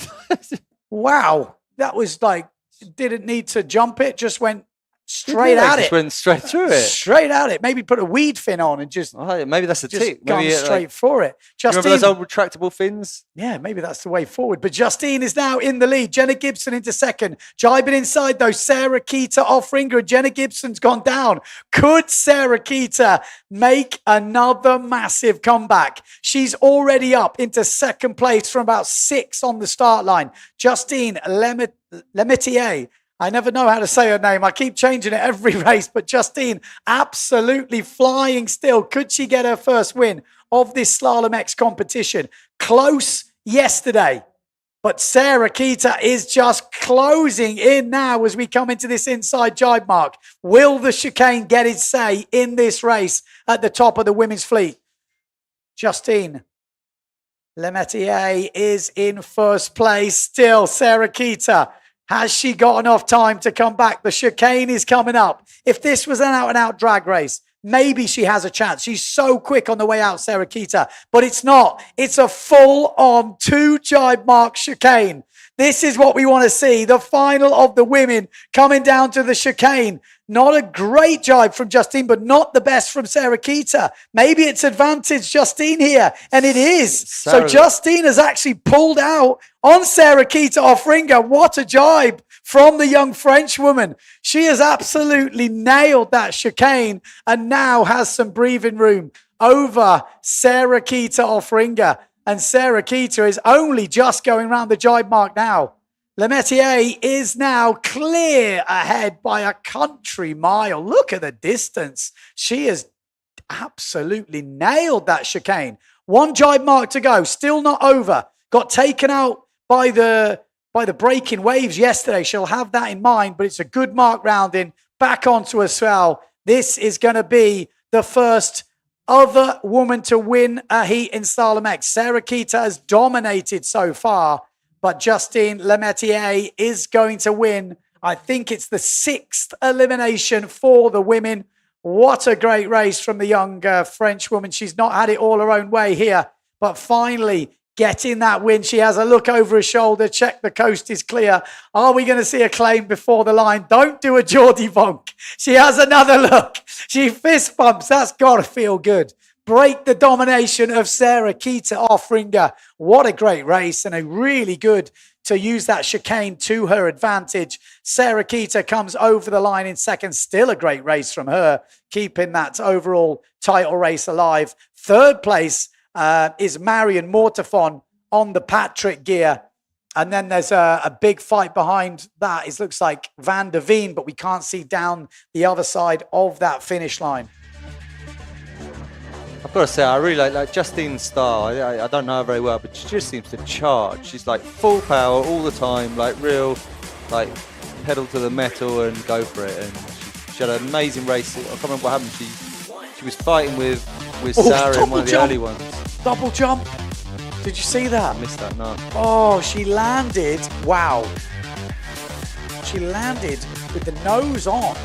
Wow. That was like, didn't need to jump it, just went straight at it. Just went straight through it. Straight at it. Maybe put a weed fin on and just... Oh, maybe that's a tip. Gone Maybe straight for it. Justine, remember those old retractable fins? Yeah, maybe that's the way forward. But Justine is now in the lead. Jenna Gibson into second. Jibing inside, though. Sarah Keita off ringer. Jenna Gibson's gone down. Could Sarah Keita make another massive comeback? She's already up into second place from about 6 on the start line. Justine Lemetier. I never know how to say her name. I keep changing it every race, but Justine absolutely flying still. Could she get her first win of this Slalom X competition? Close yesterday, but Sarah Keita is just closing in now as we come into this inside jibe mark. Will the chicane get its say in this race at the top of the women's fleet? Justine Lemetier is in first place still. Sarah Keita, has she got enough time to come back? The chicane is coming up. If this was an out-and-out drag race, maybe she has a chance. She's so quick on the way out, Sarah Keita, but it's not. It's a full-on 2 jibe mark chicane. This is what we want to see. The final of the women coming down to the chicane. Not a great jibe from Justine, but not the best from Sarah Keita. Maybe it's advantage Justine here, and it is. So Justine has actually pulled out on Sarah Keita off ringer. What a jibe from the young French woman. She has absolutely nailed that chicane and now has some breathing room over Sarah Keita off ringer. And Sarah Keita is only just going around the jibe mark now. Lemetier is now clear ahead by a country mile. Look at the distance. She has absolutely nailed that chicane. 1 jibe mark to go. Still not over. Got taken out by the breaking waves yesterday. She'll have that in mind, but it's a good mark rounding. Back onto a swell. This is going to be the first other woman to win a heat in Slalom X. Sarah Keita has dominated so far, but Justine Lemetier is going to win. I think it's the 6th elimination for the women. What a great race from the young French woman. She's not had it all her own way here, but finally getting that win. She has a look over her shoulder, check the coast is clear. Are we going to see a claim before the line? Don't do a Geordie bonk. She has another look. She fist bumps. That's got to feel good. Break the domination of Sarah Keita off ringer. What a great race, and a really good to use that chicane to her advantage. Sarah Keita comes over the line in second. Still a great race from her, keeping that overall title race alive. 3rd place is Marion Mortefon on the Patrick gear. And then there's a big fight behind that. It looks like Van der Veen, but we can't see down the other side of that finish line. I've got to say, I really like Justine's style. I don't know her very well, but she just seems to charge. She's like full power all the time, like real, like pedal to the metal and go for it. And she had an amazing race. I can't remember what happened. She She was fighting with Oh, Sarah in double one of the jump. early ones. Double jump. Did you see that? I missed that, no. Oh, she landed. Wow. She landed with the nose on.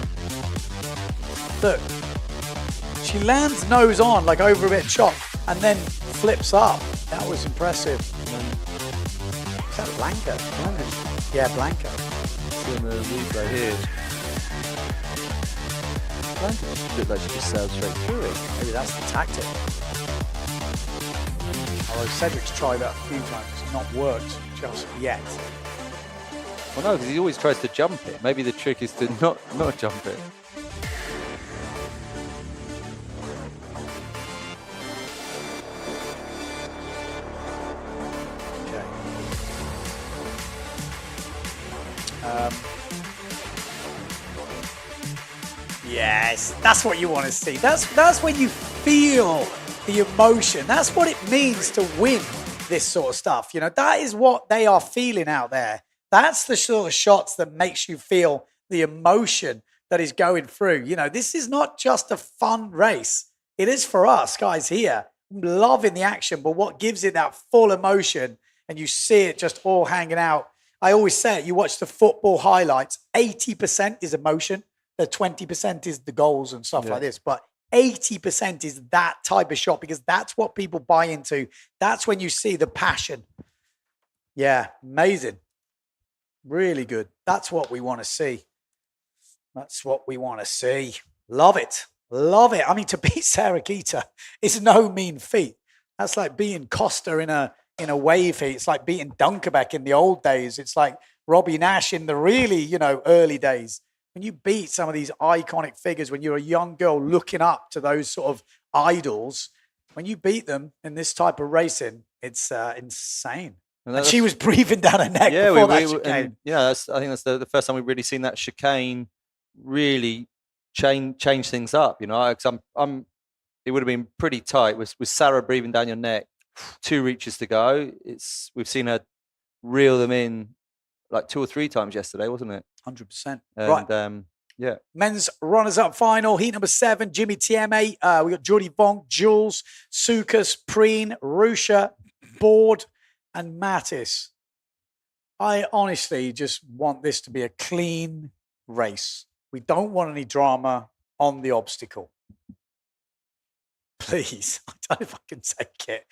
Look. She lands nose on, like over a bit chop, and then flips up. That was impressive. Is that Blanca? Yeah, Blanca. Seeing the replay here. Blanca looked like she just sailed straight through it. Maybe that's the tactic. Although Cedric's tried that a few times. It's not worked just yet. Well, no, because he always tries to jump it. Maybe the trick is to not jump it. Yes, that's what you want to see. That's when you feel the emotion. That's what it means to win this sort of stuff. You know, that is what they are feeling out there. That's the sort of shots that makes you feel the emotion that is going through. You know, this is not just a fun race. It is for us guys here, loving the action, but what gives it that full emotion, and you see it just all hanging out. I always say it, you watch the football highlights, 80% is emotion. The 20% is the goals and stuff like this, but 80% is that type of shot because that's what people buy into. That's when you see the passion. Yeah, amazing. Really good. That's what we want to see. That's what we want to see. Love it. Love it. I mean, to beat Sarah Keita is no mean feat. That's like beating Costa in a wave heat. It's like beating Dunkerbeck in the old days. It's like Robbie Nash in the really, early days. When you beat some of these iconic figures, when you're a young girl looking up to those sort of idols, when you beat them in this type of racing, it's insane. And she was breathing down her neck before that chicane. I think that's the first time we've really seen that chicane really change things up. You know, it would have been pretty tight with Sarah breathing down your neck. 2 reaches to go. We've seen her reel them in like 2 or 3 times yesterday, wasn't it? 100%. And, right. Yeah. Men's runners-up final, heat number 7, Jimmy Tieme. We got Jordy Vonk, Jules, Sukas, Preen, Rusha, Board, and Mattis. I honestly just want this to be a clean race. We don't want any drama on the obstacle. Please, I don't know if I can take it.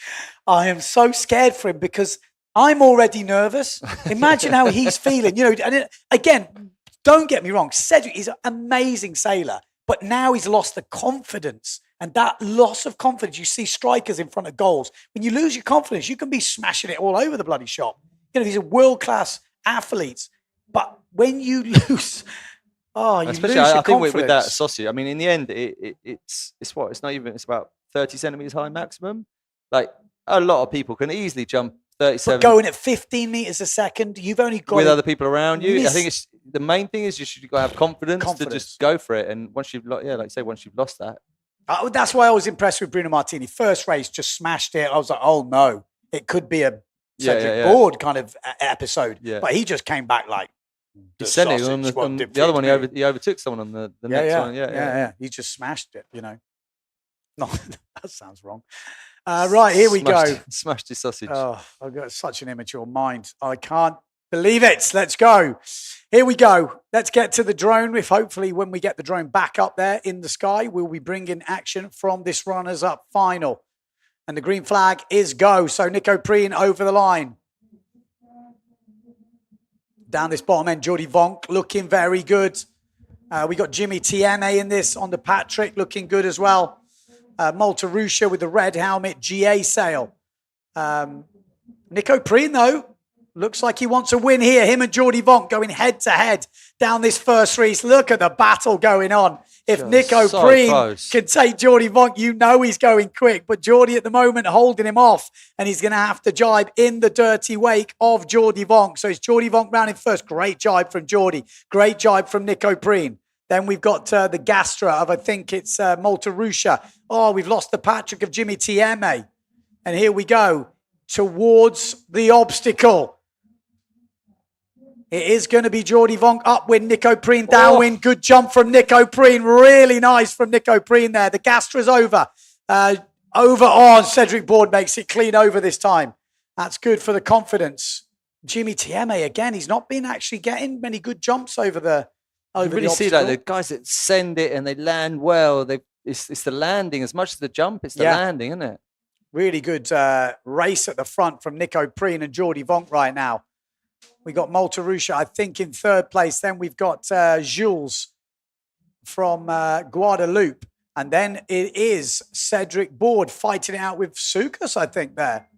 I am so scared for him because I'm already nervous. Imagine how he's feeling. And again, don't get me wrong. Cedric is an amazing sailor, but now he's lost the confidence. And that loss of confidence, you see strikers in front of goals. When you lose your confidence, you can be smashing it all over the bloody shop. These are world-class athletes. But when you lose, you especially lose your I think confidence. with that sausage, I mean, in the end, it's what? It's not even. It's about 30 centimeters high maximum. Like a lot of people can easily jump 37. But going at 15 meters a second, you've only got with other people around you. miss- I think it's the main thing is you've got to have confidence to just go for it. And once you've, like you say, once you've lost that, That's why I was impressed with Bruno Martini. First race, just smashed it. I was like, oh no, it could be a Cedric Board kind of episode. Yeah. But he just came back like, he sent it on the other one. He overtook someone on the next one. Yeah. He just smashed it, No, that sounds wrong. Right, here we go. Smashed his sausage. Oh, I've got such an immature mind. I can't believe it. Let's go. Here we go. Let's get to the drone. If hopefully when we get the drone back up there in the sky, we'll be bringing action from this runners-up final. And the green flag is go. So Nico Preen over the line. Down this bottom end, Jordy Vonk looking very good. We got Jimmy Tieme in this on the Patrick looking good as well. Malta Rusha with the red helmet, GA sail. Nico Preen, though, looks like he wants a win here. Him and Jordy Vonk going head-to-head down this first race. Look at the battle going on. If Nico Preen can take Jordy Vonk, he's going quick. But Jordy at the moment holding him off, and he's going to have to jibe in the dirty wake of Jordy Vonk. So it's Jordy Vonk round in first. Great jibe from Jordy. Great jibe from Nico Preen. Then we've got the Gastra of, I think it's Malta Rusha. Oh, we've lost the Patrick of Jimmy Tieme. And here we go towards the obstacle. It is going to be Jordi Vonk upwind, Nico Preen downwind. Good jump from Nico Preen. Really nice from Nico Preen there. The Gastra's over. Over on. Cedric Board makes it clean over this time. That's good for the confidence. Jimmy Tieme, again, he's not been actually getting many good jumps over the You really see that the guys that send it and they land well. It's the landing as much as the jump. It's the landing, isn't it? Really good race at the front from Nico Preen and Jordi Vonk right now. We got Maltarusha, I think, in third place. Then we've got Jules from Guadeloupe. And then it is Cedric Board fighting it out with Sukas, I think, there.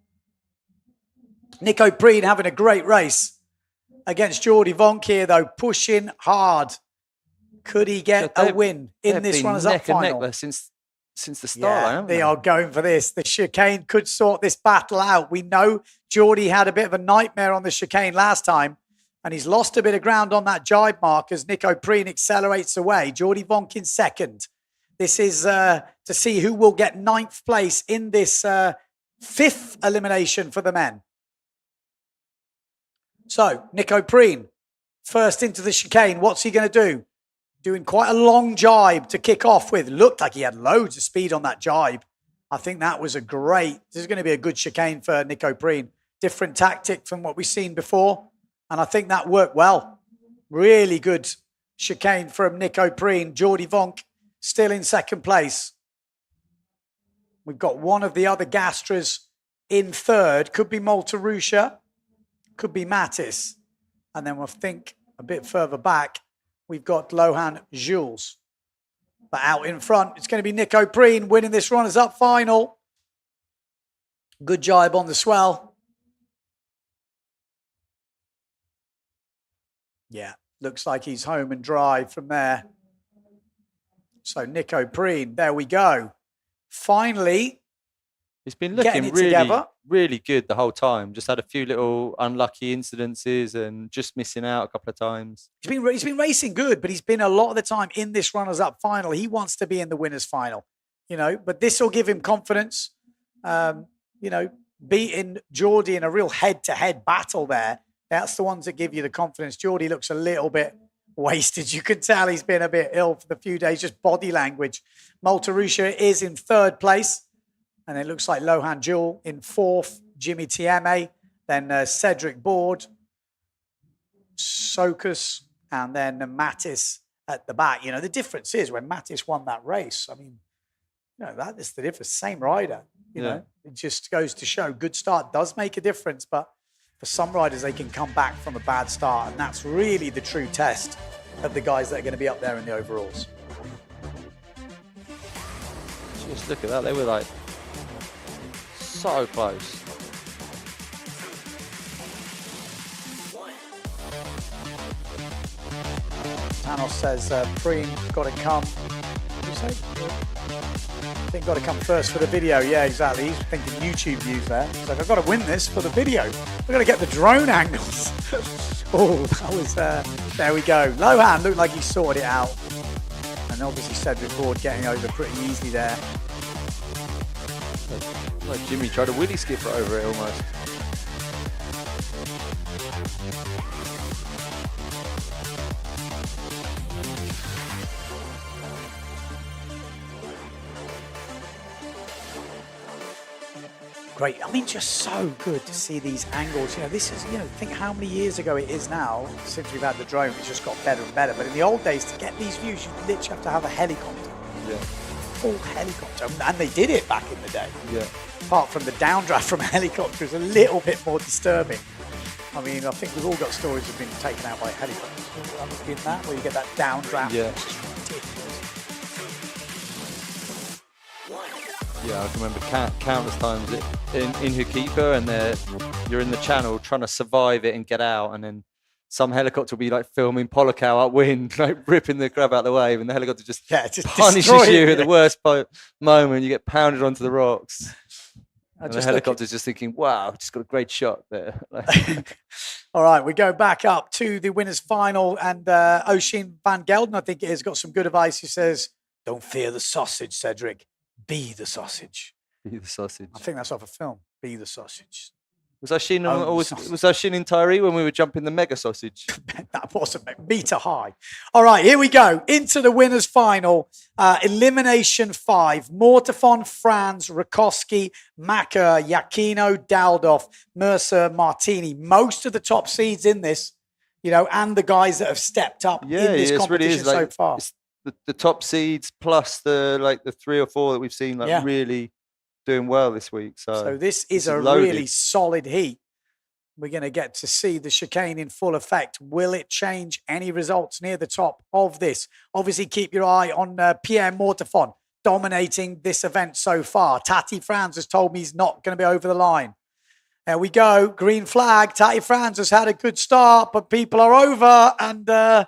Nico Preen having a great race against Jordi Vonk here, though, pushing hard. Could he get a win in this runners-up final? Neck since the start, they are going for this. The chicane could sort this battle out. We know Jordi had a bit of a nightmare on the chicane last time, and he's lost a bit of ground on that jibe mark as Nico Preen accelerates away. Jordi Vonk in second. This is to see who will get 9th place in this 5th elimination for the men. So, Nico Preen, first into the chicane. What's he going to do? Doing quite a long jibe to kick off with. Looked like he had loads of speed on that jibe. I think that was this is going to be a good chicane for Nico Preen. Different tactic from what we've seen before. And I think that worked well. Really good chicane from Nico Preen. Jordi Vonk still in second place. We've got one of the other Gastras in third. Could be Maltarusha. Could be Mattis. And then we'll think a bit further back, we've got Lohan Jules. But out in front, it's going to be Nico Preen winning this runners-up final. Good jibe on the swell. Yeah, looks like he's home and dry from there. So Nico Preen, there we go. Finally, he's been looking really good the whole time. Just had a few little unlucky incidences and just missing out a couple of times. He's been racing good, but he's been a lot of the time in this runners-up final. He wants to be in the winners' final, but this will give him confidence. Beating Jordi in a real head-to-head battle there. That's the ones that give you the confidence. Jordi looks a little bit wasted. You can tell he's been a bit ill for the few days, just body language. Maltarusha is in third place. And it looks like Lohan Jewel in fourth, Jimmy Tieme, then Cedric Board, Sokus, and then Mattis at the back. The difference is when Mattis won that race, I mean, that is the difference. Same rider, it just goes to show good start does make a difference, but for some riders, they can come back from a bad start. And that's really the true test of the guys that are going to be up there in the overalls. Just look at that. They were like, so close. Thanos says, Preen got to come. What did you say? I think got to come first for the video. Yeah, exactly. He's thinking YouTube views there. He's like, I've got to win this for the video. I've got to get the drone angles. Oh, that was, there we go. Lohan looked like he sorted it out. And obviously Cedric Board getting over pretty easily there. Like Jimmy tried to wheelie skipper over it almost. Great. I mean, just so good to see these angles. This is, think how many years ago it is now since we've had the drone. It's just got better and better. But in the old days, to get these views, you literally have to have a helicopter. Yeah. Full helicopter. And they did it back in the day. Yeah. Apart from the downdraft from a helicopter is a little bit more disturbing. I mean, I think we've all got stories of being taken out by helicopters. Have you been that? Where you get that downdraft? Yeah. It's just ridiculous. Yeah, I can remember countless times in Hukipa, and you're in the channel trying to survive it and get out, and then some helicopter will be like filming Polokau upwind, like ripping the grab out of the wave, and the helicopter just punishes you at the worst moment. You get pounded onto the rocks. And the helicopter's just thinking, wow, just got a great shot there. All right, we go back up to the winners' final, and Oshin van Gelden, I think it is, got some good advice. He says, don't fear the sausage, Cedric. Be the sausage. Be the sausage. I think that's off a film. Be the sausage. Was I shin was I shinning Tyree when we were jumping the mega sausage? That wasn't meter high. All right, here we go. Into the winners' final. Elimination 5. Mortafon, Franz, Rakowski, Macker, Yakino, Daldov, Mercer, Martini. Most of the top seeds in this, and the guys that have stepped up in this competition so far. It's the top seeds plus the 3 or 4 that we've seen really doing well this week. So this is a really solid heat. We're going to get to see the chicane in full effect. Will it change any results near the top of this? Obviously, keep your eye on Pierre Mortafon dominating this event so far. Tati Franz has told me he's not going to be over the line. There we go. Green flag. Tati Franz has had a good start, but people are over. And I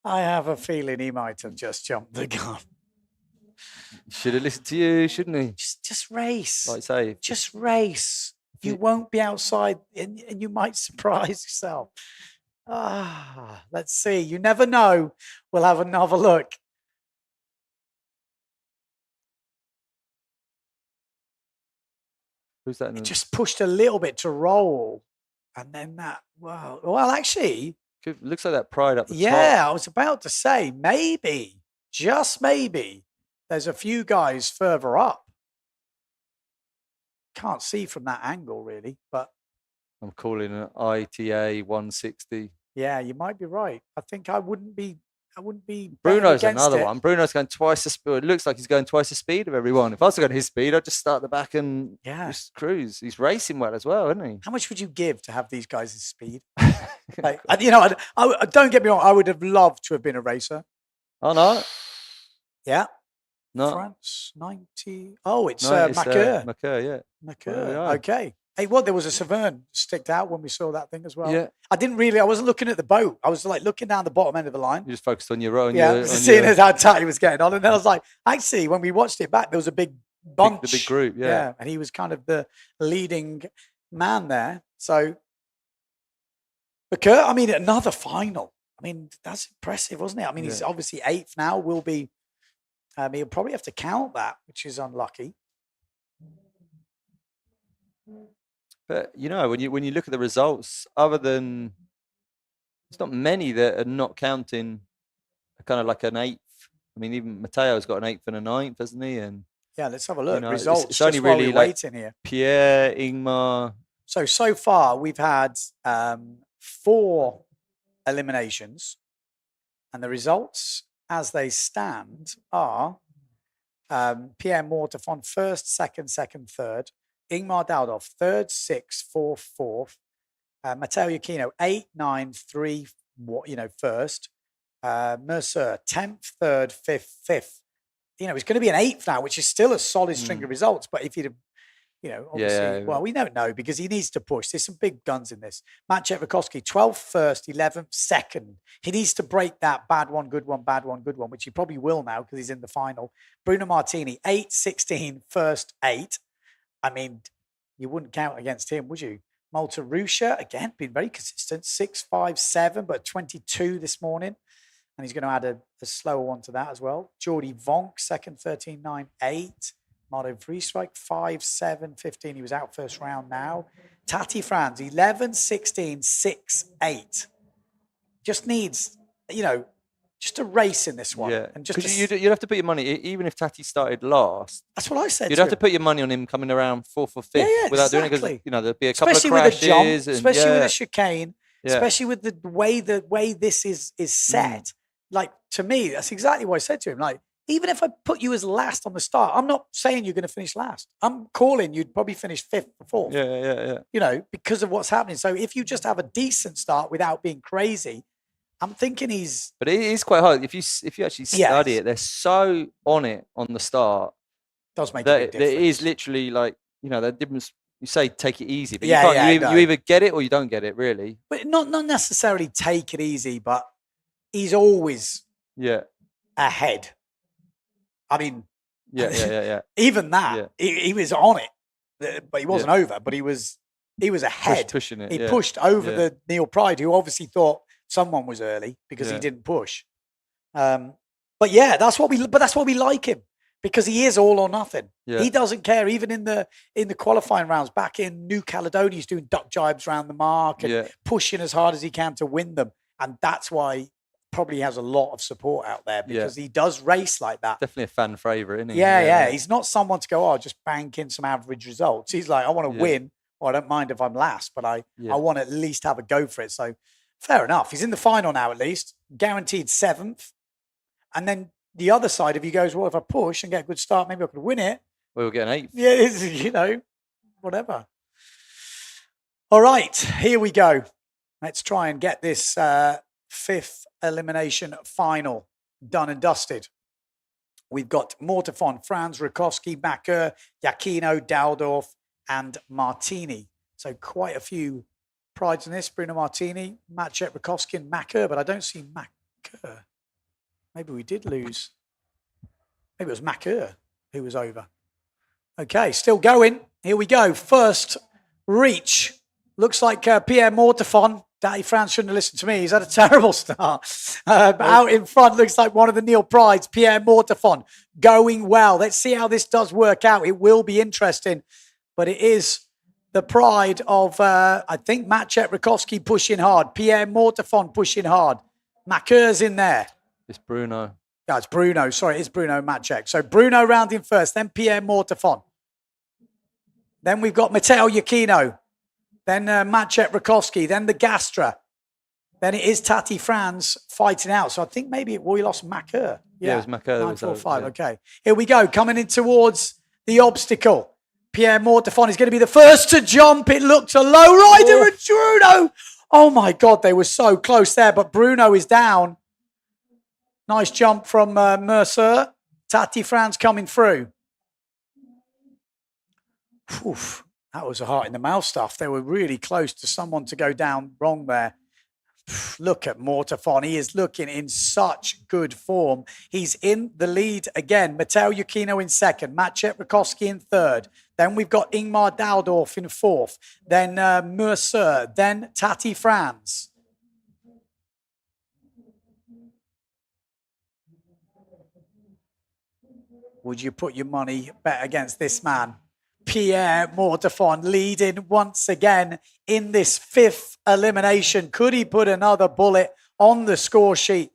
have a feeling he might have just jumped the gun. Should have listened to you, shouldn't he? Just race. Like I say. Just race. You won't be outside and you might surprise yourself. Let's see. You never know. We'll have another look. Who's that? It just pushed a little bit to roll. And then that, wow. Well, actually. Looks like that pride up the top. Yeah, I was about to say, maybe, just maybe, there's a few guys further up. Can't see from that angle, really, but I'm calling an ITA 160. Yeah, you might be right. I think I wouldn't be. Bruno's another one. Bruno's going twice the speed. It looks like he's going twice the speed of everyone. If I was going his speed, I'd just start at the back and just cruise. He's racing well as well, isn't he? How much would you give to have these guys' speed? I don't get me wrong. I would have loved to have been a racer. Oh no. Yeah. No. France 90. Oh, it's Macker. Macker, yeah. Macker. Okay. Hey, there was a Severn sticked out when we saw that thing as well. Yeah. I wasn't looking at the boat. I was looking down the bottom end of the line. You just focused on your own. Seeing as how tight he was getting on. And then I was like, actually, when we watched it back, there was a big bunch. The big group, yeah. And he was kind of the leading man there. So, Macker, another final. That's impressive, wasn't it? He's obviously 8th now. Will be. He'll probably have to count that, which is unlucky. But when you look at the results, other than there's not many that are not counting kind of like an 8th. Even Matteo's got an 8th and a 9th, hasn't he? And yeah, let's have a look. Results. It's only really waiting here. Pierre, Ingmar. So far we've had 4 eliminations, and the results as they stand are Pierre Mortafon 1st, 2nd, 3rd. Ingmar Daldov 3rd, 6th, 4th, 4th. Matteo Iachino 8, 9, 3, 1st. Mercer 10th, 3rd, 5th, 5th. It's going to be an 8th now, which is still a solid string of results. But if you'd obviously, well, we don't know because he needs to push. There's some big guns in this. Maciej Rakowski 12th, 1st, 11th, 2nd. He needs to break that bad one, good one, bad one, good one, which he probably will now because he's in the final. Bruno Martini 8, 16, 1st, 8. You wouldn't count against him, would you? Malta Russia, again, been very consistent. 6, 5, 7, but 22 this morning. And he's going to add a slower one to that as well. Jordi Vonk, 2nd, 13, 9, 8. Martin Freestrike, 5, 7, 15. He was out first round now. Tati Franz, 11, 16, 6, 8. Just needs, just a race in this one. Yeah, and because you'd have to put your money, even if Tati started last. That's what I said. You'd have to put your money on him coming around 4th or 5th without doing it because there'd be a couple especially of crashes, with a jump, especially with a chicane, Yeah. especially with the way this is set. Like, to me, that's exactly what I said to him. Like, even if I put you as last on the start, I'm not saying you're going to finish last. I'm calling you'd probably finish 5th or 4th. Yeah. You know, because of what's happening. So if you just have a decent start without being crazy, I'm thinking he's. But it is quite hard if you actually study it. They're so on it on the start. Does make that a big difference. It is literally like, the difference. You say take it easy, but you you either get it or you don't get it, really. But not necessarily take it easy, but he's always ahead. I mean, yeah. Even that, he was on it, but he wasn't over. But he was ahead, pushing it. He pushed over the Neil Pride, who obviously thought someone was early because he didn't push. But that's what we like him. because he is all or nothing. Yeah. He doesn't care. Even in the qualifying rounds back in New Caledonia, he's doing duck jibes around the mark and pushing as hard as he can to win them. And that's why probably he has a lot of support out there, because he does race like that. Definitely a fan favourite, isn't he? Yeah. He's not someone to go, oh, just bank in some average results. He's like, I want to win. Well, I don't mind if I'm last, but I want to at least have a go for it. So fair enough. He's in the final now, at least. Guaranteed 7th. And then the other side of you goes, well, if I push and get a good start, maybe I could win it. We'll get an 8th. Yeah, you know, whatever. All right, here we go. Let's try and get this 5th elimination final done and dusted. We've got Mortefon, Franz, Rakowski, Macker, Giacchino, Daldorf, and Martini. So quite a few prides in this. Bruno Martini, Matchek, Rakowski, and Macker, but I don't see Macker. Maybe we did lose. Maybe it was Macker who was over. Okay, still going. Here we go. First reach. Looks like Pierre Mortefon. Daddy Franz shouldn't have listened to me. He's had a terrible start. Out in front looks like one of the Neil Prides. Pierre Mortefon going well. Let's see how this does work out. It will be interesting. But it is the pride of, I think, Matchek Rakowski pushing hard. Pierre Mortefon pushing hard. Macker's in there. It's Bruno. No, it's Bruno. Sorry, it's Bruno Matchek. So Bruno rounding first, then Pierre Mortefon. Then we've got Matteo Giacchino. Then Matchek Rakowski. Then the Gastra. Then it is Tati Franz fighting out. So I think maybe we lost Macker. Yeah, it was Macker. 9-4-5. Okay. Here we go. Coming in towards the obstacle. Pierre Mortefon is going to be the first to jump. It looked a low rider and Bruno. Oh my God, they were so close there. But Bruno is down. Nice jump from Mercer. Tati Franz coming through. Oof, that was a heart in the mouth stuff. They were really close to someone to go down wrong there. Look at Mortefon. He is looking in such good form. He's in the lead again. Matteo Giacchino in second. Matchek Rakowski in third. Then we've got Ingmar Daldorf in fourth. Then Mercer. Then Tati Franz. Would you put your money bet against this man? Pierre Mortefon leading once again in this 5th elimination. Could he put another bullet on the score sheet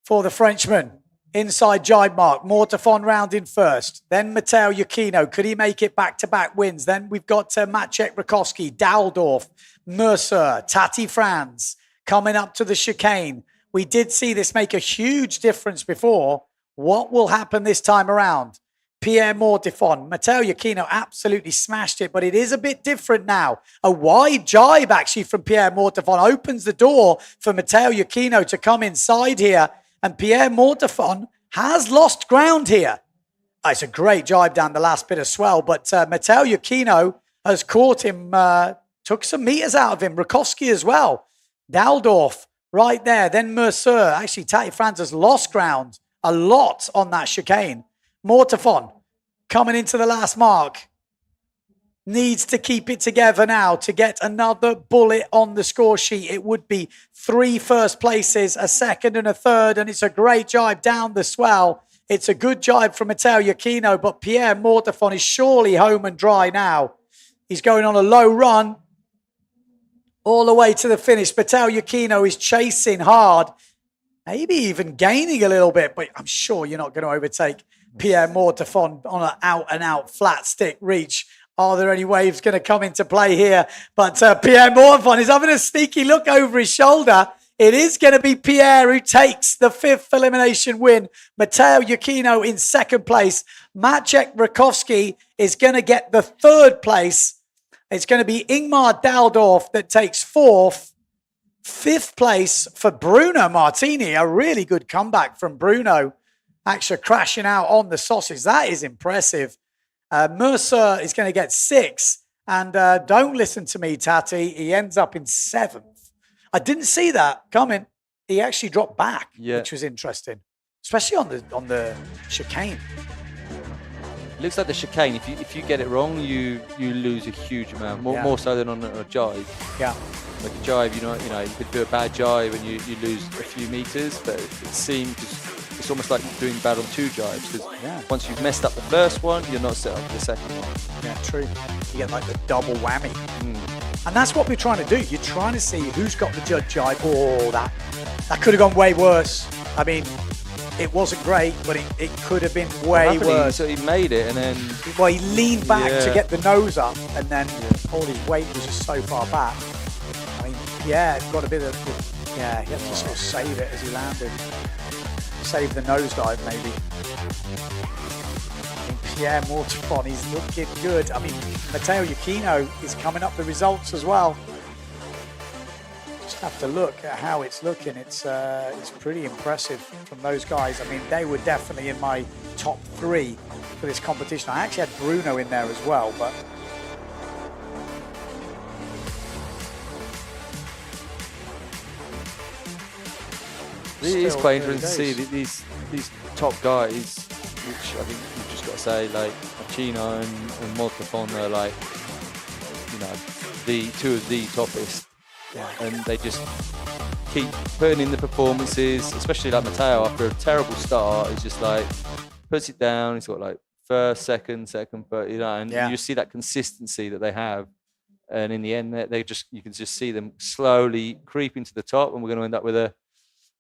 for the Frenchman? Inside jibe mark, Mortefon rounding first. Then Matteo Giacchino. Could he make it back-to-back wins? Then we've got Matchek Rakowski, Daldorf, Mercer, Tati Franz coming up to the chicane. We did see this make a huge difference before. What will happen this time around? Pierre Mortefon, Matteo Giacchino absolutely smashed it, but it is a bit different now. A wide jibe actually from Pierre Mortefon opens the door for Matteo Giacchino to come inside here, and Pierre Mortefon has lost ground here. It's a great jibe down the last bit of swell, but Matteo Giacchino has caught him, took some meters out of him. Rakowski as well. Daldorf right there, then Mercer. Actually, Tati Franz has lost ground a lot on that chicane. Mortefon coming into the last mark. Needs to keep it together now to get another bullet on the score sheet. It would be 3 first places, a second and a third, and it's a great jibe down the swell. It's a good jibe from Matteo Giacchino, but Pierre Mortefon is surely home and dry now. He's going on a low run all the way to the finish. Matteo Giacchino is chasing hard. Maybe even gaining a little bit, but I'm sure you're not going to overtake Pierre Mortefon on an out-and-out flat stick reach. Are there any waves going to come into play here? But Pierre Mortefon is having a sneaky look over his shoulder. It is going to be Pierre who takes the 5th elimination win. Matteo Giacchino in second place. Matchek Rakowski is going to get the 3rd place. It's going to be Ingmar Daldorf that takes 4th. 5th place for Bruno Martini. A really good comeback from Bruno. Actually crashing out on the sausage. That is impressive. Mercer is going to get 6th. And don't listen to me, Tati. He ends up in 7th. I didn't see that coming. He actually dropped back, which was interesting. Especially on the chicane. It looks like the chicane. If you get it wrong, you lose a huge amount. More so than on a jibe. Yeah. Like a jibe, you could do a bad jibe and you lose a few meters, but it seemed It's almost like doing bad on 2 jibes, because once you've messed up the first one, you're not set up for the second one. Yeah, true. You get like the double whammy. And that's what we're trying to do. You're trying to see who's got the judge jibe. Oh, that could have gone way worse. I mean, it wasn't great, but it could have been way worse. So he made it, and then... Well, he leaned back to get the nose up, and then all his weight was just so far back. I mean, yeah, got a bit of... Yeah, he had to sort of save it as he landed. Save the nosedive, maybe. I mean, Pierre Mortifon, he's looking good. I mean, Matteo Iuchino is coming up the results as well. Just have to look at how it's looking. It's pretty impressive from those guys. I mean, they were definitely in my top 3 for this competition. I actually had Bruno in there as well, but... It is quite interesting to see these top guys, which I think you've just got to say, like Chino and Mortifon are like, you know, the 2 of the toppest. Yeah. And they just keep putting in the performances, especially like Matteo after a terrible start. He's just like, puts it down, he's got like first, second, third, you know, and you see that consistency that they have. And in the end, you can just see them slowly creeping to the top, and we're going to end up with a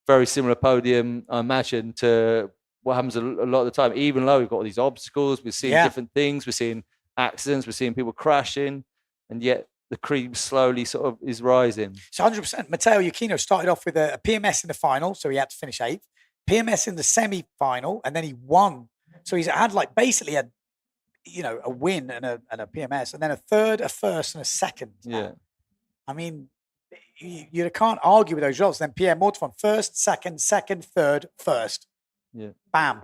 very similar podium, I imagine, to what happens a lot of the time. Even though we've got all these obstacles, we're seeing different things, we're seeing accidents, we're seeing people crashing, and yet the creep slowly sort of is rising. So 100%. Matteo Iuchino started off with a PMS in the final, so he had to finish 8th. PMS in the semi-final, and then he won. So he's had like basically a win and a PMS, and then a third, a first, and a second. Yeah. I mean, you can't argue with those results. Then Pierre Mortifon, first, second, third, first. Yeah. Bam.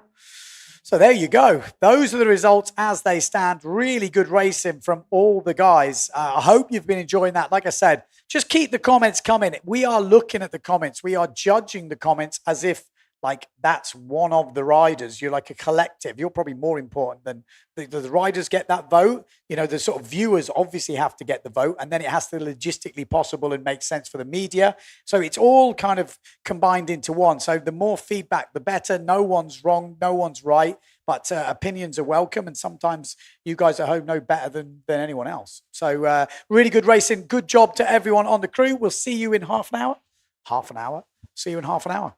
So there you go. Those are the results as they stand. Really good racing from all the guys. I hope you've been enjoying that. Like I said, just keep the comments coming. We are looking at the comments. We are judging the comments as if like that's one of the riders. You're like a collective. You're probably more important than the riders get that vote. You know, the sort of viewers obviously have to get the vote, and then it has to logistically possible and make sense for the media. So it's all kind of combined into one. So the more feedback, the better. No one's wrong, no one's right, but opinions are welcome. And sometimes you guys at home know better than anyone else. So really good racing. Good job to everyone on the crew. We'll see you in half an hour. Half an hour. See you in half an hour.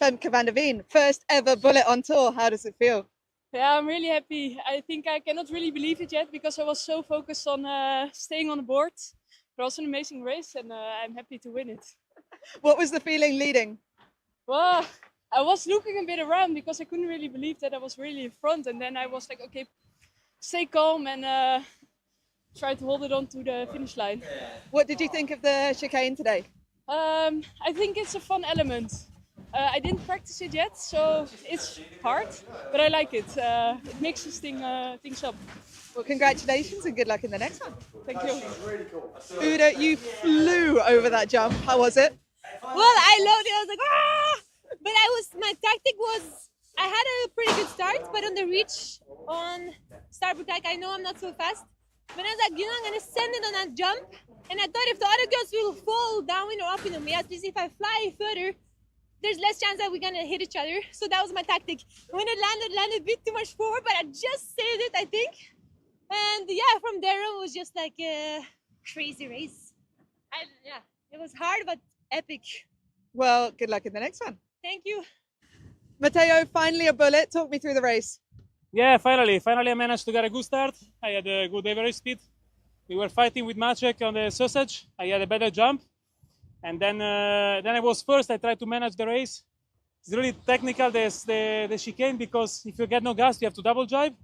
Femke van der Veen, first ever bullet on tour. How does it feel? Yeah, I'm really happy. I think I cannot really believe it yet because I was so focused on staying on the board. But also an amazing race, and I'm happy to win it. What was the feeling leading? Well, I was looking a bit around because I couldn't really believe that I was really in front. And then I was like, okay, stay calm and try to hold it on to the finish line. What did you think of the chicane today? I think it's a fun element. I didn't practice it yet, so it's hard, but I like it. It mixes things up. Well, congratulations and good luck in the next one. Thank you. Really cool. Uda, you flew over that jump. How was it? Well, I loved it. I was like, ah! But my tactic was, I had a pretty good start, but on the reach, on starboard tack, I know I'm not so fast. But I was like, I'm going to send it on that jump. And I thought if the other girls will fall downwind or upwind on me, at least if I fly further, there's less chance that we're going to hit each other. So that was my tactic. When it landed a bit too much forward, but I just saved it, I think. And yeah, from there on, it was just like a crazy race. It was hard, but epic. Well, good luck in the next one. Thank you. Matteo, finally a bullet. Talk me through the race. Yeah, finally I managed to get a good start. I had a good average speed. We were fighting with Maciek on the sausage. I had a better jump. And then I was first. I tried to manage the race. It's really technical, the chicane, because if you get no gas, you have to double jibe.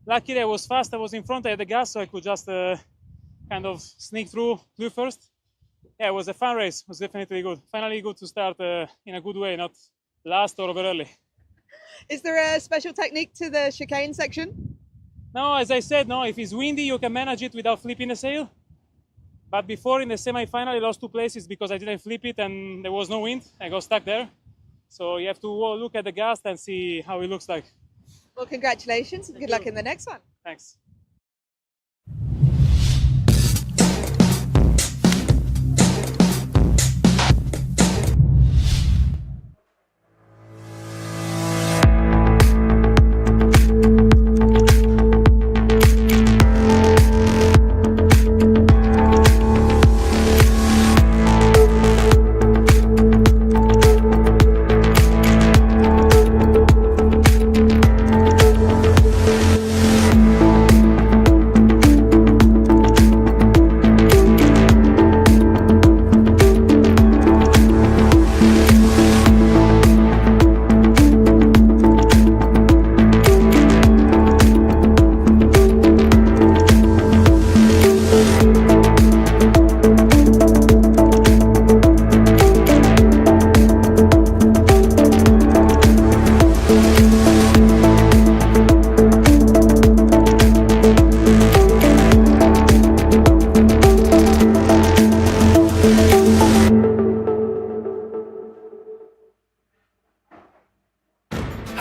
Luckily, I was fast. I was in front. I had the gas, so I could just kind of sneak through first. Yeah, it was a fun race. It was definitely good. Finally good to start in a good way, not last or over early. Is there a special technique to the chicane section? No, as I said, no. If it's windy, you can manage it without flipping the sail. But before in the semi-final, I lost 2 places because I didn't flip it and there was no wind. I got stuck there. So you have to look at the gas and see how it looks like. Well, congratulations and good luck in the next one. Thanks.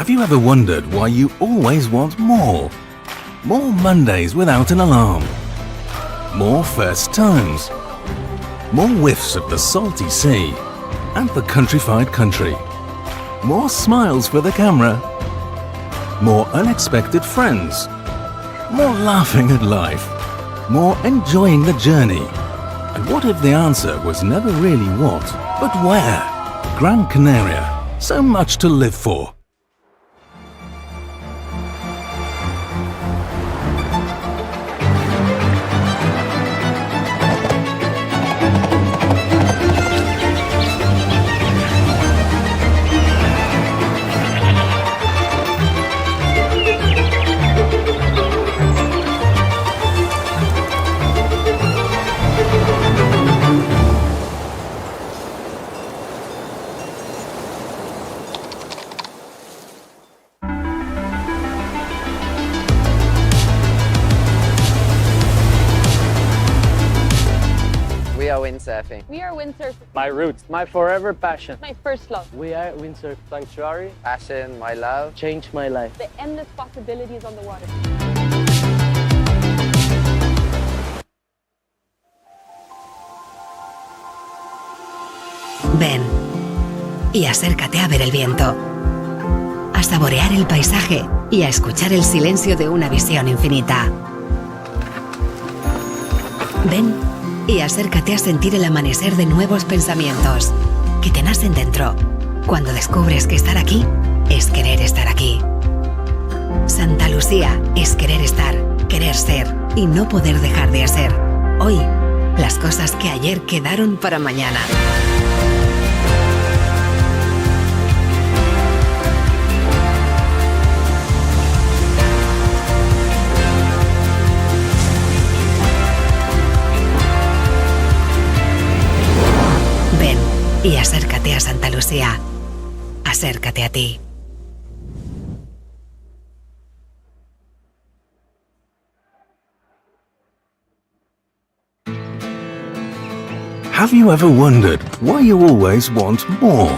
Have you ever wondered why you always want more? More Mondays without an alarm. More first times. More whiffs of the salty sea and the countrified country. More smiles for the camera. More unexpected friends. More laughing at life. More enjoying the journey. And what if the answer was never really what, but where? Gran Canaria. So much to live for. We are windsurfing. We are windsurfing. My roots, my forever passion. My first love. We are Windsurf Sanctuary. Passion, my love. Changed my life. The endless possibilities on the water. Ven y acércate a ver el viento, a saborear el paisaje y a escuchar el silencio de una visión infinita. Ven y acércate a sentir el amanecer de nuevos pensamientos que te nacen dentro cuando descubres que estar aquí es querer estar aquí. Santa Lucía es querer estar, querer ser y no poder dejar de hacer. Hoy, las cosas que ayer quedaron para mañana. Ven y acércate a Santa Lucía. Acércate a ti. Have you ever wondered why you always want more?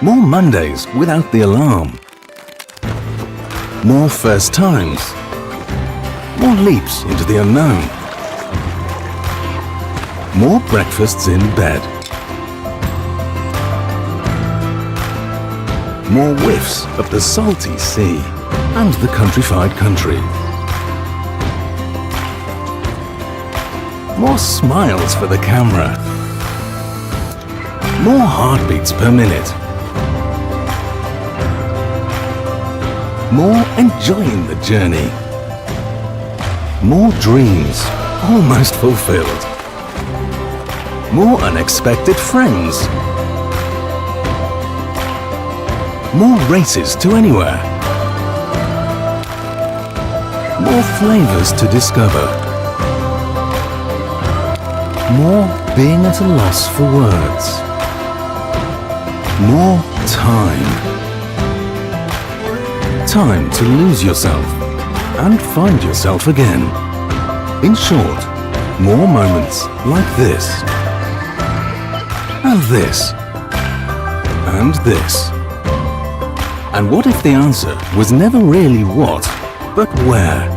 More Mondays without the alarm. More first times. More leaps into the unknown. More breakfasts in bed. More whiffs of the salty sea and the countrified country. More smiles for the camera. More heartbeats per minute. More enjoying the journey. More dreams almost fulfilled. More unexpected friends. More races to anywhere. More flavors to discover. More being at a loss for words. More time. Time to lose yourself and find yourself again. In short, more moments like this. And this. And this. And what if the answer was never really what, but where?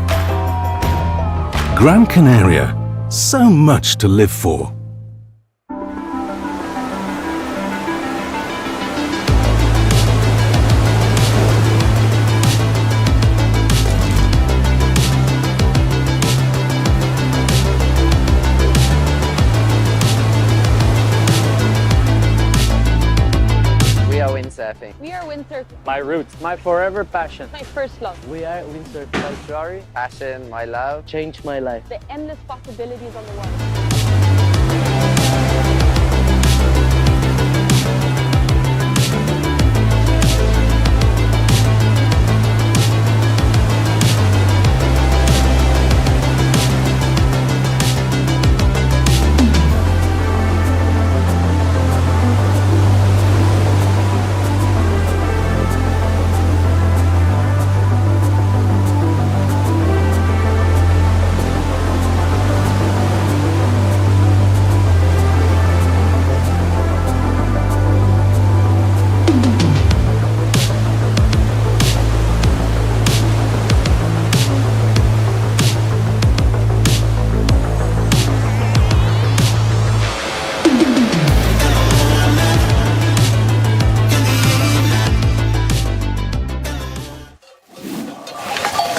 Gran Canaria. So much to live for. We are windsurfing. We are windsurfing. My roots, my forever passion. My first love. We are Windsurf Sanctuary. Passion, my love. Changed my life. The endless possibilities on the water.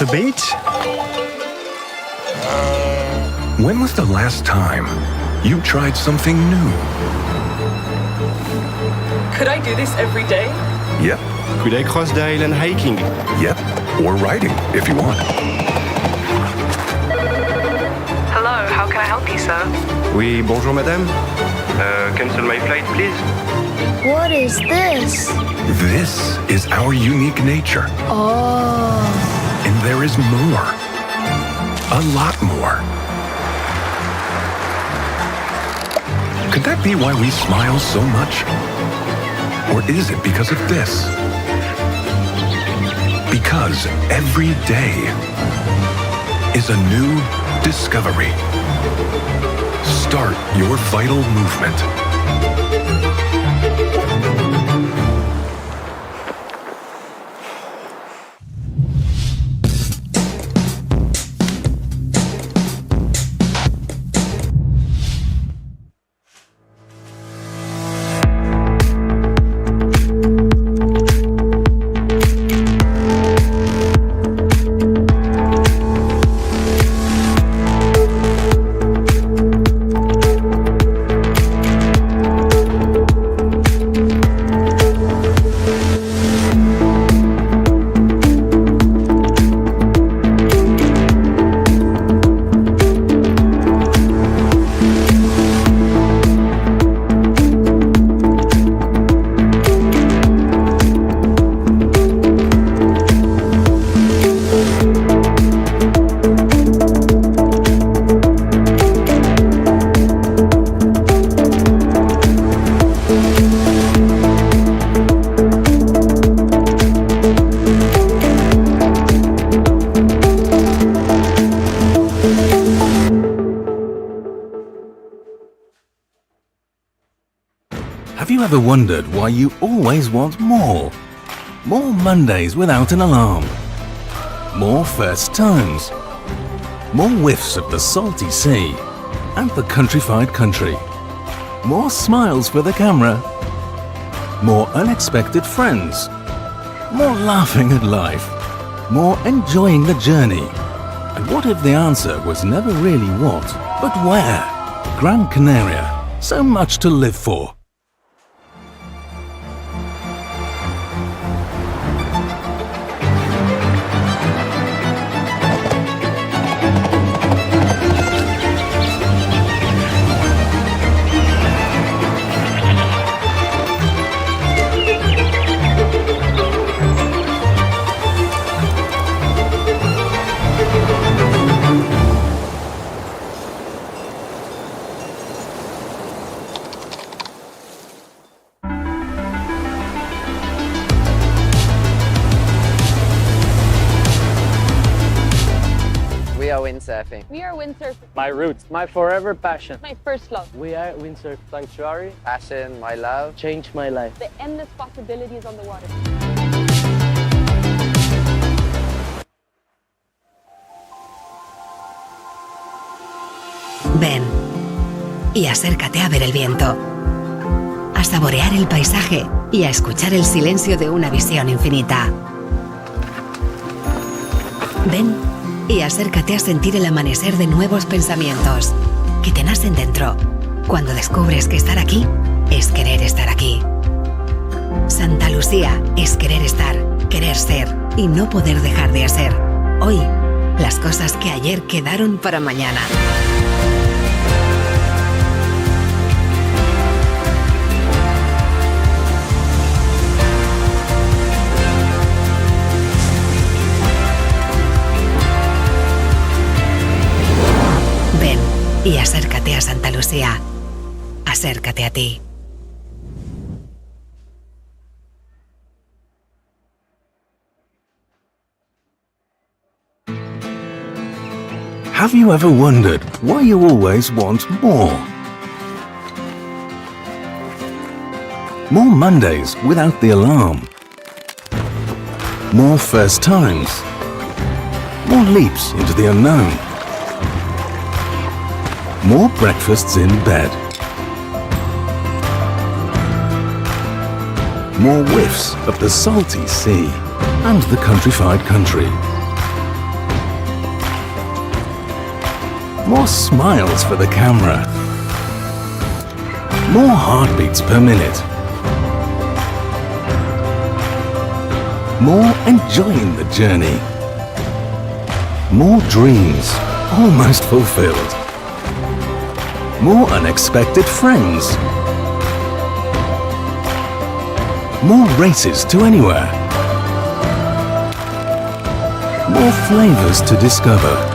the bait? When was the last time you tried something new? Could I do this every day? Yep. Could I cross the island hiking? Yep. Or riding, if you want. Hello, how can I help you, sir? Oui, bonjour madame. Cancel my flight, please. What is this? This is our unique nature. Oh. And there is more. A lot more. Could that be why we smile so much? Or is it because of this? Because every day is a new discovery. Start your vital movement. Have you ever wondered why you always want more? More Mondays without an alarm. More first times. More whiffs of the salty sea and the countrified country. More smiles for the camera. More unexpected friends. More laughing at life. More enjoying the journey. And what if the answer was never really what, but where? Gran Canaria. So much to live for. We are windsurfing. We are windsurfing. My roots, my forever passion. My first love. We are Windsurf Sanctuary. Passion, my love. Changed my life. The endless possibilities on the water. Ven y acércate a ver el viento, a saborear el paisaje y a escuchar el silencio de una visión infinita. Ven y acércate a sentir el amanecer de nuevos pensamientos que te nacen dentro cuando descubres que estar aquí es querer estar aquí. Santa Lucía es querer estar, querer ser y no poder dejar de hacer. Hoy, las cosas que ayer quedaron para mañana. Ven y acércate a Santa Lucía. Acércate a ti. Have you ever wondered why you always want more? More Mondays without the alarm. More first times. More leaps into the unknown. More breakfasts in bed. More whiffs of the salty sea and the countrified country. More smiles for the camera. More heartbeats per minute. More enjoying the journey. More dreams almost fulfilled. More unexpected friends. More races to anywhere. More flavors to discover.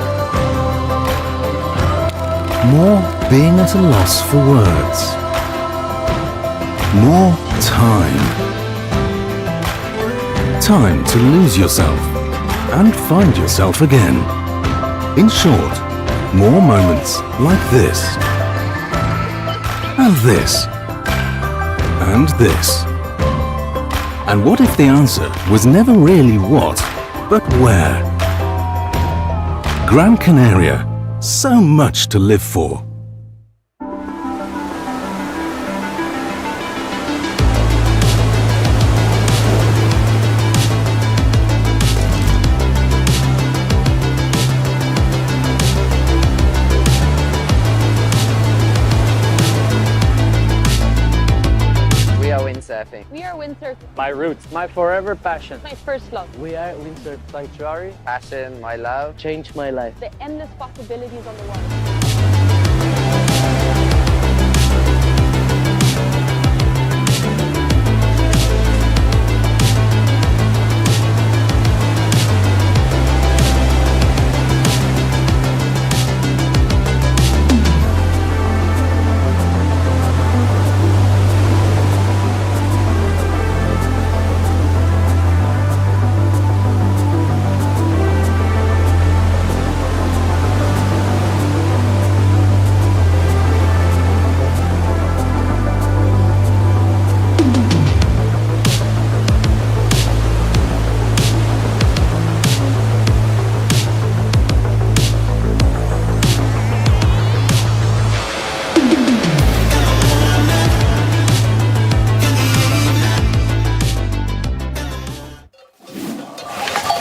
More being at a loss for words. More time. Time to lose yourself and find yourself again. In short, more moments like this. And this. And this. And what if the answer was never really what, but where? Gran Canaria. So much to live for. We are windsurfing. We are windsurfing. My roots, my forever passion. My first love. We are Windsurf Sanctuary. Passion, my love. Changed my life. The endless possibilities on the water.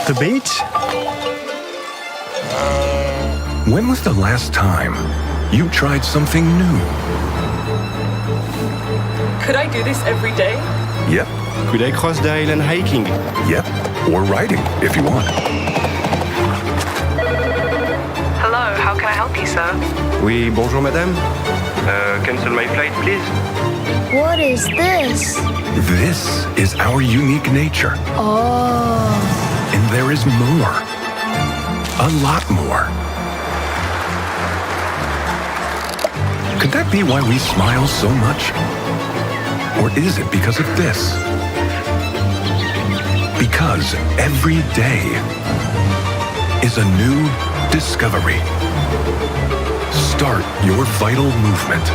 The beach? When was the last time you tried something new? Could I do this every day? Yep. Could I cross the island hiking? Yep. Or riding, if you want. Hello, how can I help you, sir? Oui, bonjour madame. Cancel my flight, please. What is this? This is our unique nature. Oh. And there is more. A lot more. Could that be why we smile so much? Or is it because of this? Because every day is a new discovery. Start your vital movement.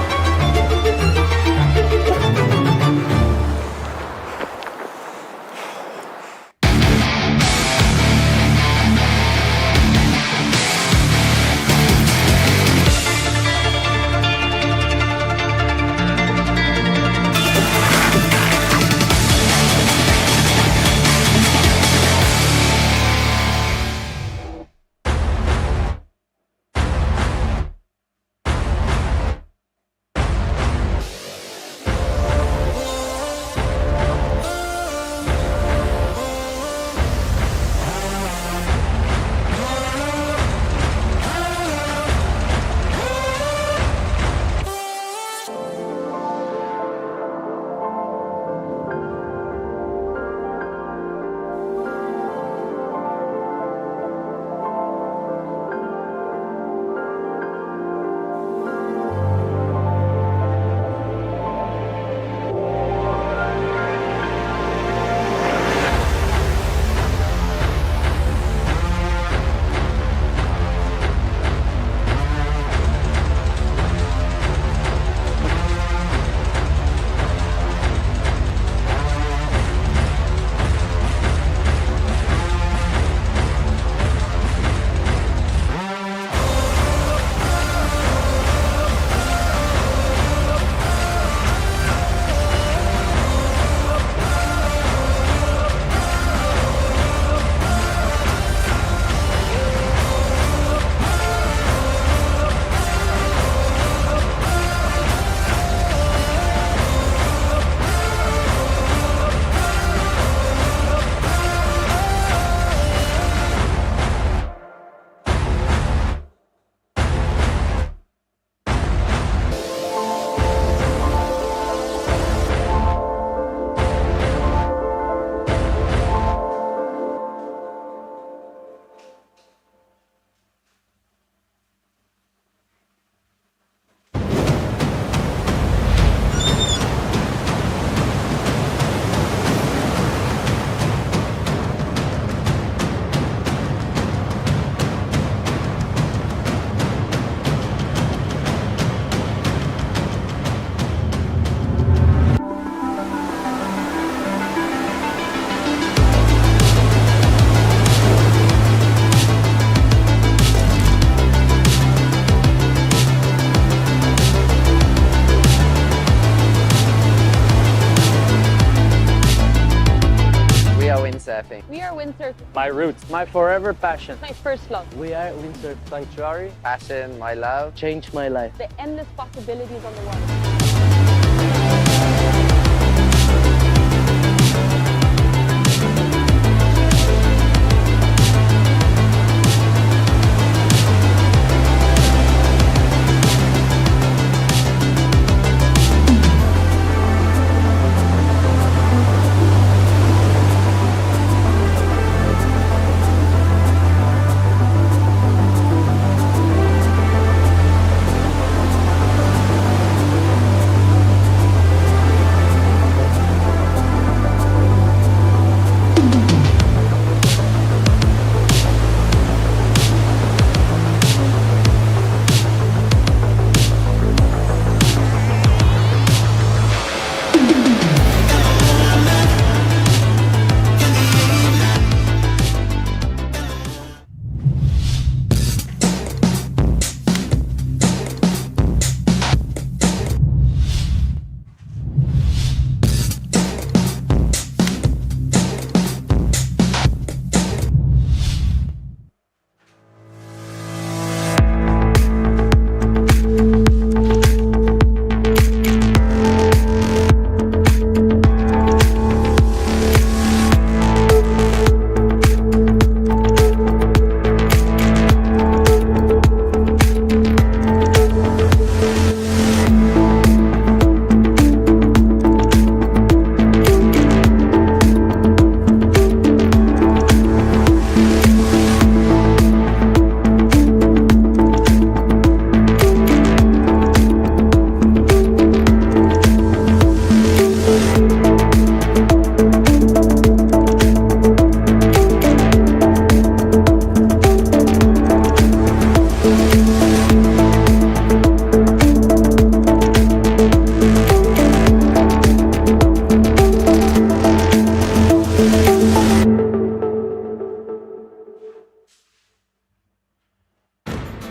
windsurf. My roots. My forever passion. My first love. We are Windsurf Sanctuary. Passion, my love. Changed my life. The endless possibilities on the water.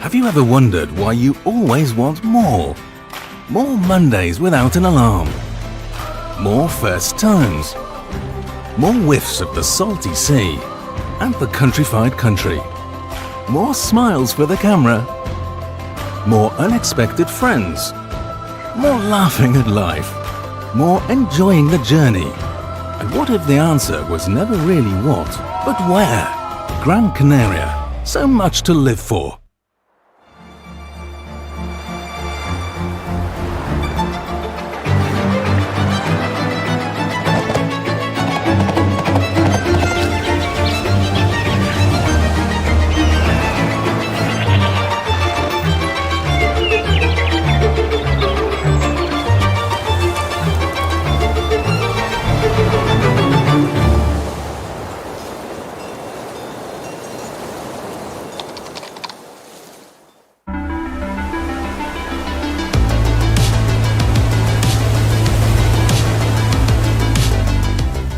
Have you ever wondered why you always want more? More Mondays without an alarm. More first times. More whiffs of the salty sea and the countrified country. More smiles for the camera. More unexpected friends. More laughing at life. More enjoying the journey. And what if the answer was never really what, but where? Gran Canaria. So much to live for.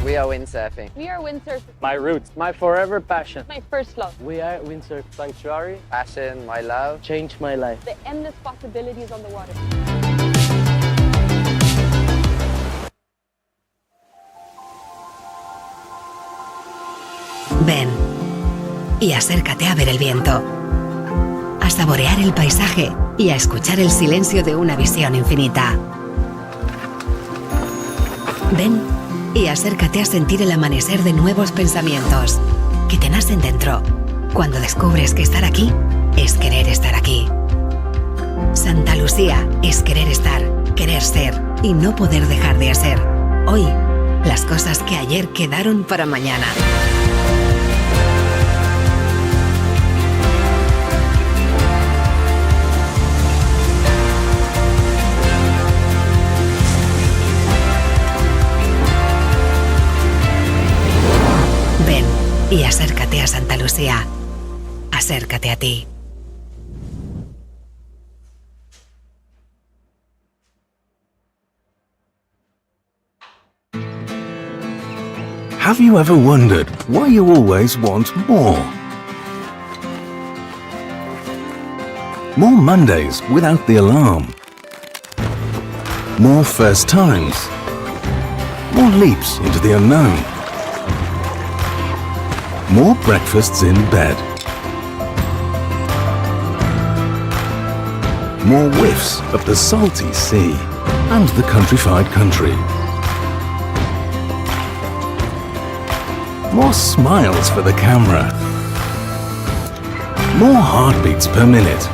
We are windsurfing. We are windsurf. My roots. My forever passion. My first love. We are Windsurf Sanctuary. Passion, my love. Changed my life. The endless possibilities on the water. Ven y acércate a ver el viento, a saborear el paisaje y a escuchar el silencio de una visión infinita. Ven y acércate a sentir el amanecer de nuevos pensamientos que te nacen dentro cuando descubres que estar aquí es querer estar aquí. Santa Lucía es querer estar, querer ser y no poder dejar de ser. Hoy, las cosas que ayer quedaron para mañana. Ven y acércate a Santa Lucía. Acércate a ti. Have you ever wondered why you always want more? More Mondays without the alarm. More first times. More leaps into the unknown. more breakfasts in bed. More whiffs of the salty sea and the countrified country. More smiles for the camera. More heartbeats per minute.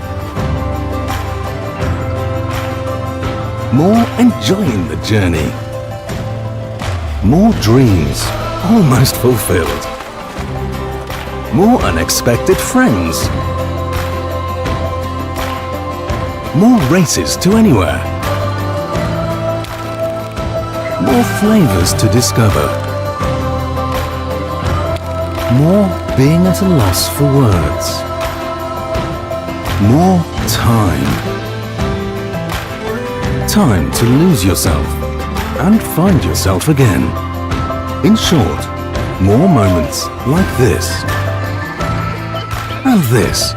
More enjoying the journey. More dreams almost fulfilled. More unexpected friends. More races to anywhere. More flavors to discover. More being at a loss for words. More time. Time to lose yourself and find yourself again. In short, more moments like this. And this.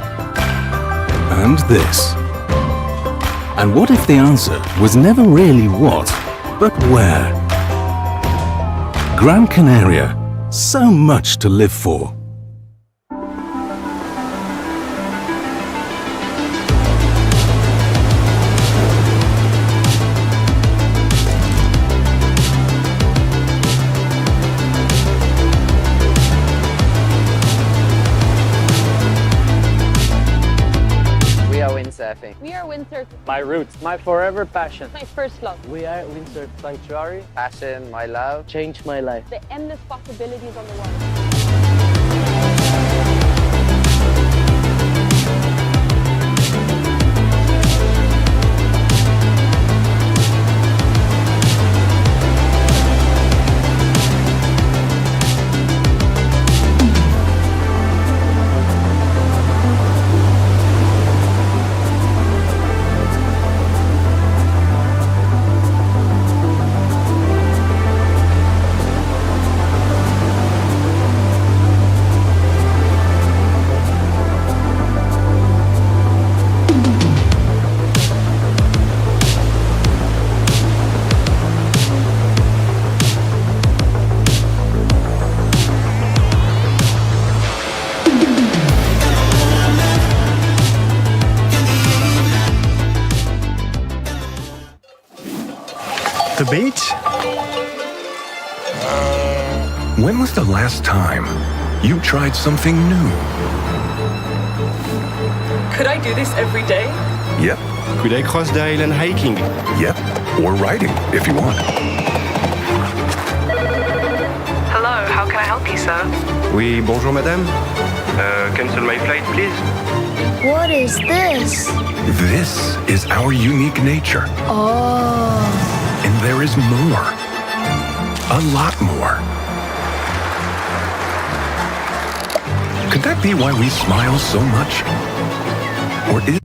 And this. And what if the answer was never really what, but where? Gran Canaria, so much to live for. Windsurfing. We are windsurfing. My roots, my forever passion. My first love. We are Windsurf Sanctuary. Passion, my love, changed my life. The endless possibilities on the water. The beach? When was the last time you tried something new? Could I do this every day? Yep. Could I cross the island hiking? Yep. Or riding, if you want. Hello, how can I help you, sir? Oui, bonjour madame. Cancel my flight, please. What is this? This is our unique nature. Oh. And there is more. A lot more. Could that be why we smile so much? Or is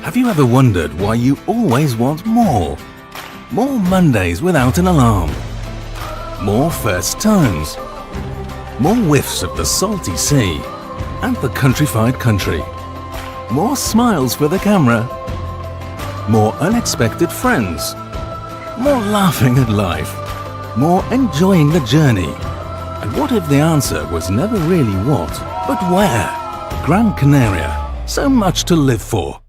Have you ever wondered why you always want more? More Mondays without an alarm. More first times. More whiffs of the salty sea and the countrified country. More smiles for the camera. More unexpected friends. More laughing at life. More enjoying the journey. And what if the answer was never really what, but where? Gran Canaria. So much to live for.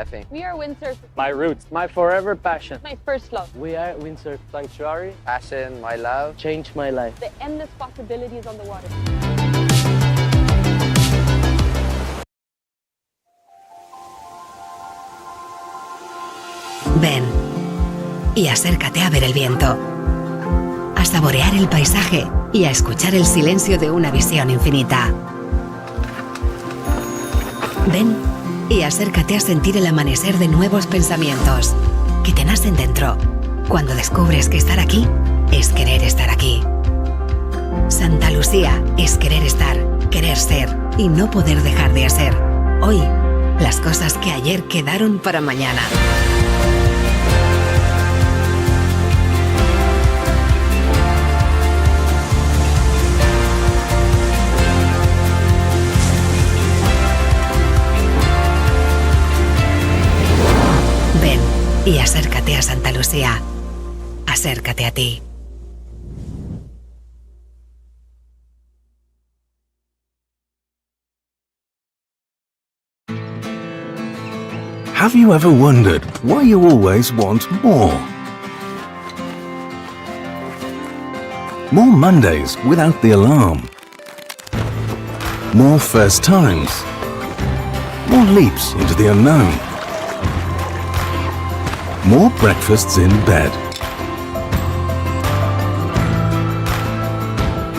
windsurfing. We are windsurf. My roots, my forever passion. My first love. We are Windsurf Sanctuary. Passion, my love, changed my life. The endless possibilities on the water. Ven y acércate a ver el viento, a saborear el paisaje y a escuchar el silencio de una visión infinita. Ven y acércate a sentir el amanecer de nuevos pensamientos que te nacen dentro cuando descubres que estar aquí es querer estar aquí. Santa Lucía es querer estar, querer ser y no poder dejar de hacer. Hoy, las cosas que ayer quedaron para mañana. Ven y acércate a Santa Lucía. Acércate a ti. Have you ever wondered why you always want more? More Mondays without the alarm. More first times. More leaps into the unknown. More breakfasts in bed.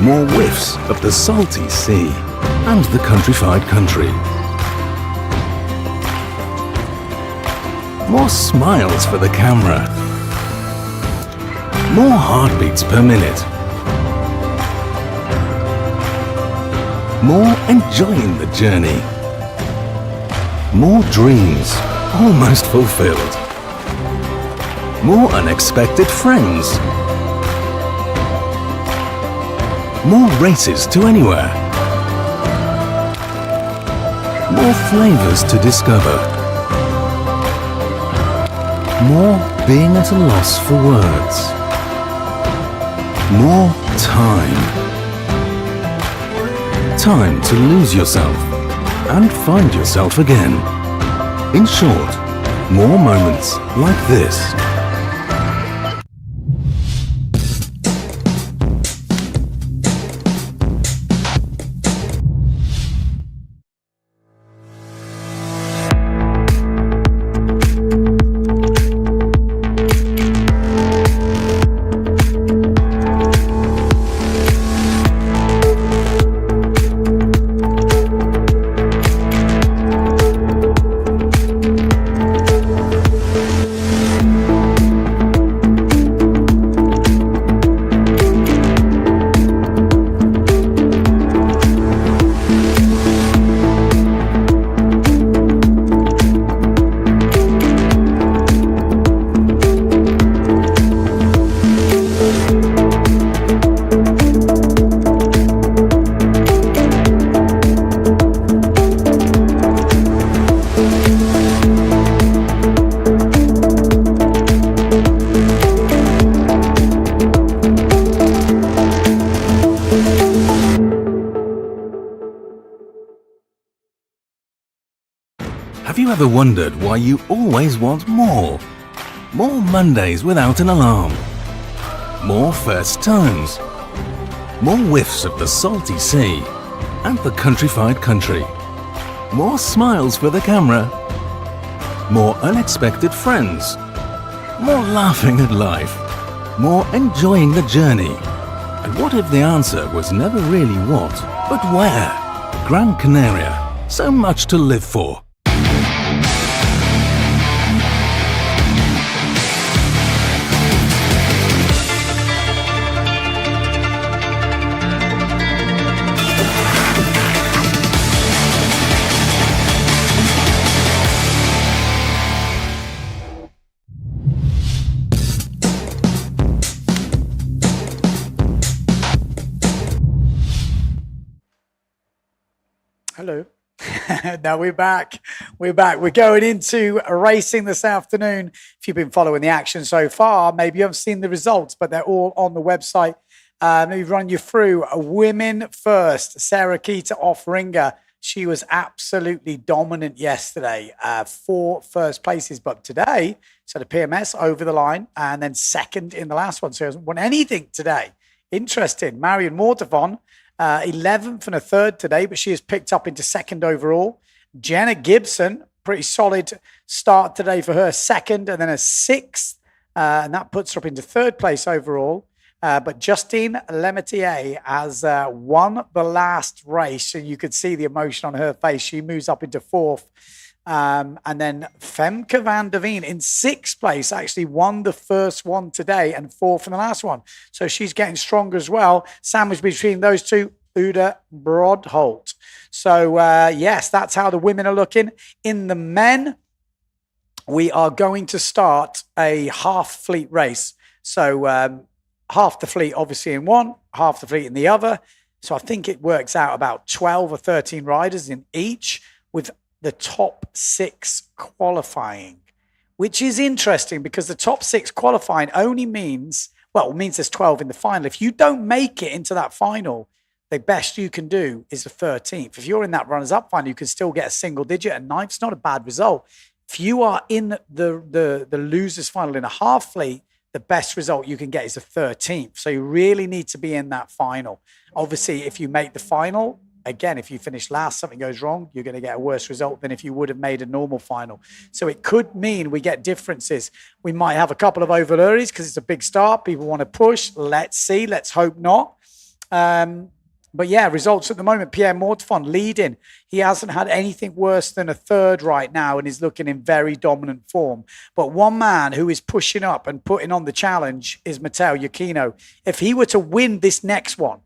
More whiffs of the salty sea and the countrified country. More smiles for the camera. More heartbeats per minute. More enjoying the journey. More dreams almost fulfilled. More unexpected friends. More races to anywhere. More flavors to discover. More being at a loss for words. More time. Time to lose yourself and find yourself again. In short, more moments like this. Have you ever wondered why you always want more? More Mondays without an alarm. More first times. More whiffs of the salty sea and the countrified country. More smiles for the camera. More unexpected friends. More laughing at life. More enjoying the journey. And what if the answer was never really what, but where? Gran Canaria. So much to live for. Hello. Now we're back. We're back. We're going into racing this afternoon. If you've been following the action so far, maybe you haven't seen the results, but they're all on the website. Let me run you through. Women first. Sarah Keita off Ringer. She was absolutely dominant yesterday. 4 first places, but today, so the PMS over the line and then second in the last one. So she hasn't won anything today. Interesting. Marion Mortafon, 11th and a third today, but she has picked up into second overall. Jenna Gibson, pretty solid start today for her, second and then a 6th. And that puts her up into third place overall. But Justine Lemetier has won the last race, and you could see the emotion on her face. She moves up into 4th. And then Femke van der Veen in 6th place actually won the first one today and 4th in the last one. So she's getting stronger as well. Sandwiched between those two, Uda Brodholt. So, yes, that's how the women are looking. In the men, we are going to start a half fleet race. So, half the fleet obviously in one, half the fleet in the other. So I think it works out about 12 or 13 riders in each, with the top 6 qualifying, which is interesting because the top 6 qualifying only means there's 12 in the final. If you don't make it into that final, the best you can do is the 13th. If you're in that runners-up final, you can still get a single digit, and 9th's not a bad result. If you are in the losers final in a half fleet, the best result you can get is the 13th. So you really need to be in that final. Obviously, if you make the final, again, if you finish last, something goes wrong, you're going to get a worse result than if you would have made a normal final. So it could mean we get differences. We might have a couple of overlurries because it's a big start. People want to push. Let's see. Let's hope not. But yeah, results at the moment. Pierre Mortefond leading. He hasn't had anything worse than a third right now and is looking in very dominant form. But one man who is pushing up and putting on the challenge is Matteo Iachino. If he were to win this next one,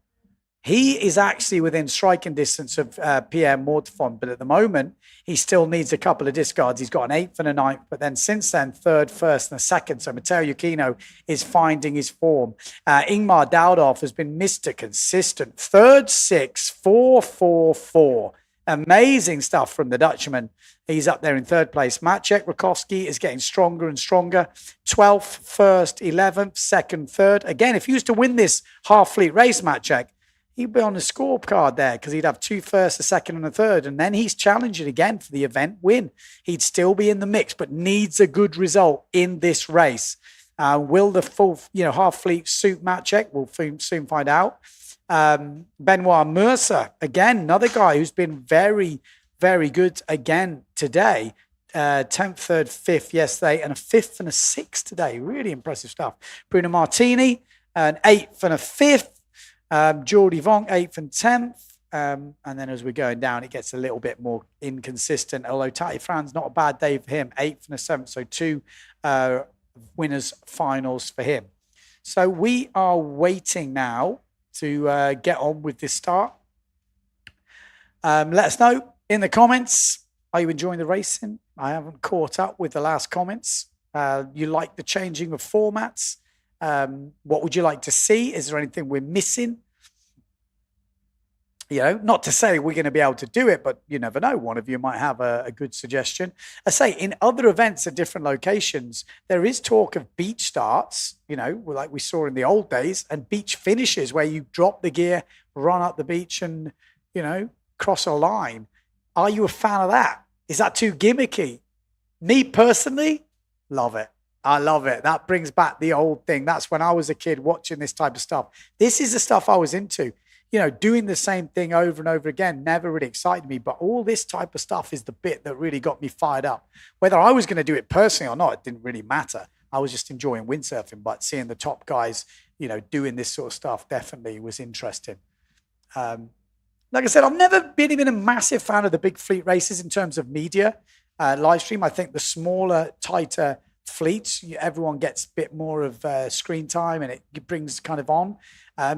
he is actually within striking distance of Pierre Mortefond. But at the moment, he still needs a couple of discards. He's got an 8th and a 9th. But then since then, 3rd, 1st, and a 2nd. So Matteo Iachino is finding his form. Ingmar Daudorf has been Mr. Consistent. 3rd, 6th, 4, 4, 4. Amazing stuff from the Dutchman. He's up there in 3rd place. Maciek Rakowski is getting stronger and stronger. 12th, 1st, 11th, 2nd, 3rd. Again, if he used to win this half fleet race, Maciek, he'd be on the scorecard there because he'd have 2 firsts, a 2nd, and a 3rd. And then he's challenging again for the event win. He'd still be in the mix, but needs a good result in this race. Will the full, half fleet suit Maciek? We'll soon find out. Benoit Mercer, again, another guy who's been very, very good again today. 10th, 3rd, 5th yesterday, and a 5th and a 6th today. Really impressive stuff. Bruno Martini, an 8th and a 5th. Jordi Vonk, 8th and 10th. And then as we're going down, it gets a little bit more inconsistent. Although Tati Fran's not a bad day for him, 8th and a 7th. So 2 winners finals for him. So we are waiting now to get on with this start. Let us know in the comments. Are you enjoying the racing? I haven't caught up with the last comments. You like the changing of formats? What would you like to see? Is there anything we're missing? Not to say we're going to be able to do it, but you never know. One of you might have a good suggestion. I say in other events at different locations, there is talk of beach starts, like we saw in the old days, and beach finishes where you drop the gear, run up the beach and, cross a line. Are you a fan of that? Is that too gimmicky? Me personally, love it. I love it. That brings back the old thing. That's when I was a kid watching this type of stuff. This is the stuff I was into. Doing the same thing over and over again never really excited me. But all this type of stuff is the bit that really got me fired up. Whether I was going to do it personally or not, it didn't really matter. I was just enjoying windsurfing. But seeing the top guys, doing this sort of stuff definitely was interesting. Like I said, I've never been even a massive fan of the big fleet races in terms of media live stream. I think the smaller, tighter fleets, everyone gets a bit more of screen time and it brings kind of on.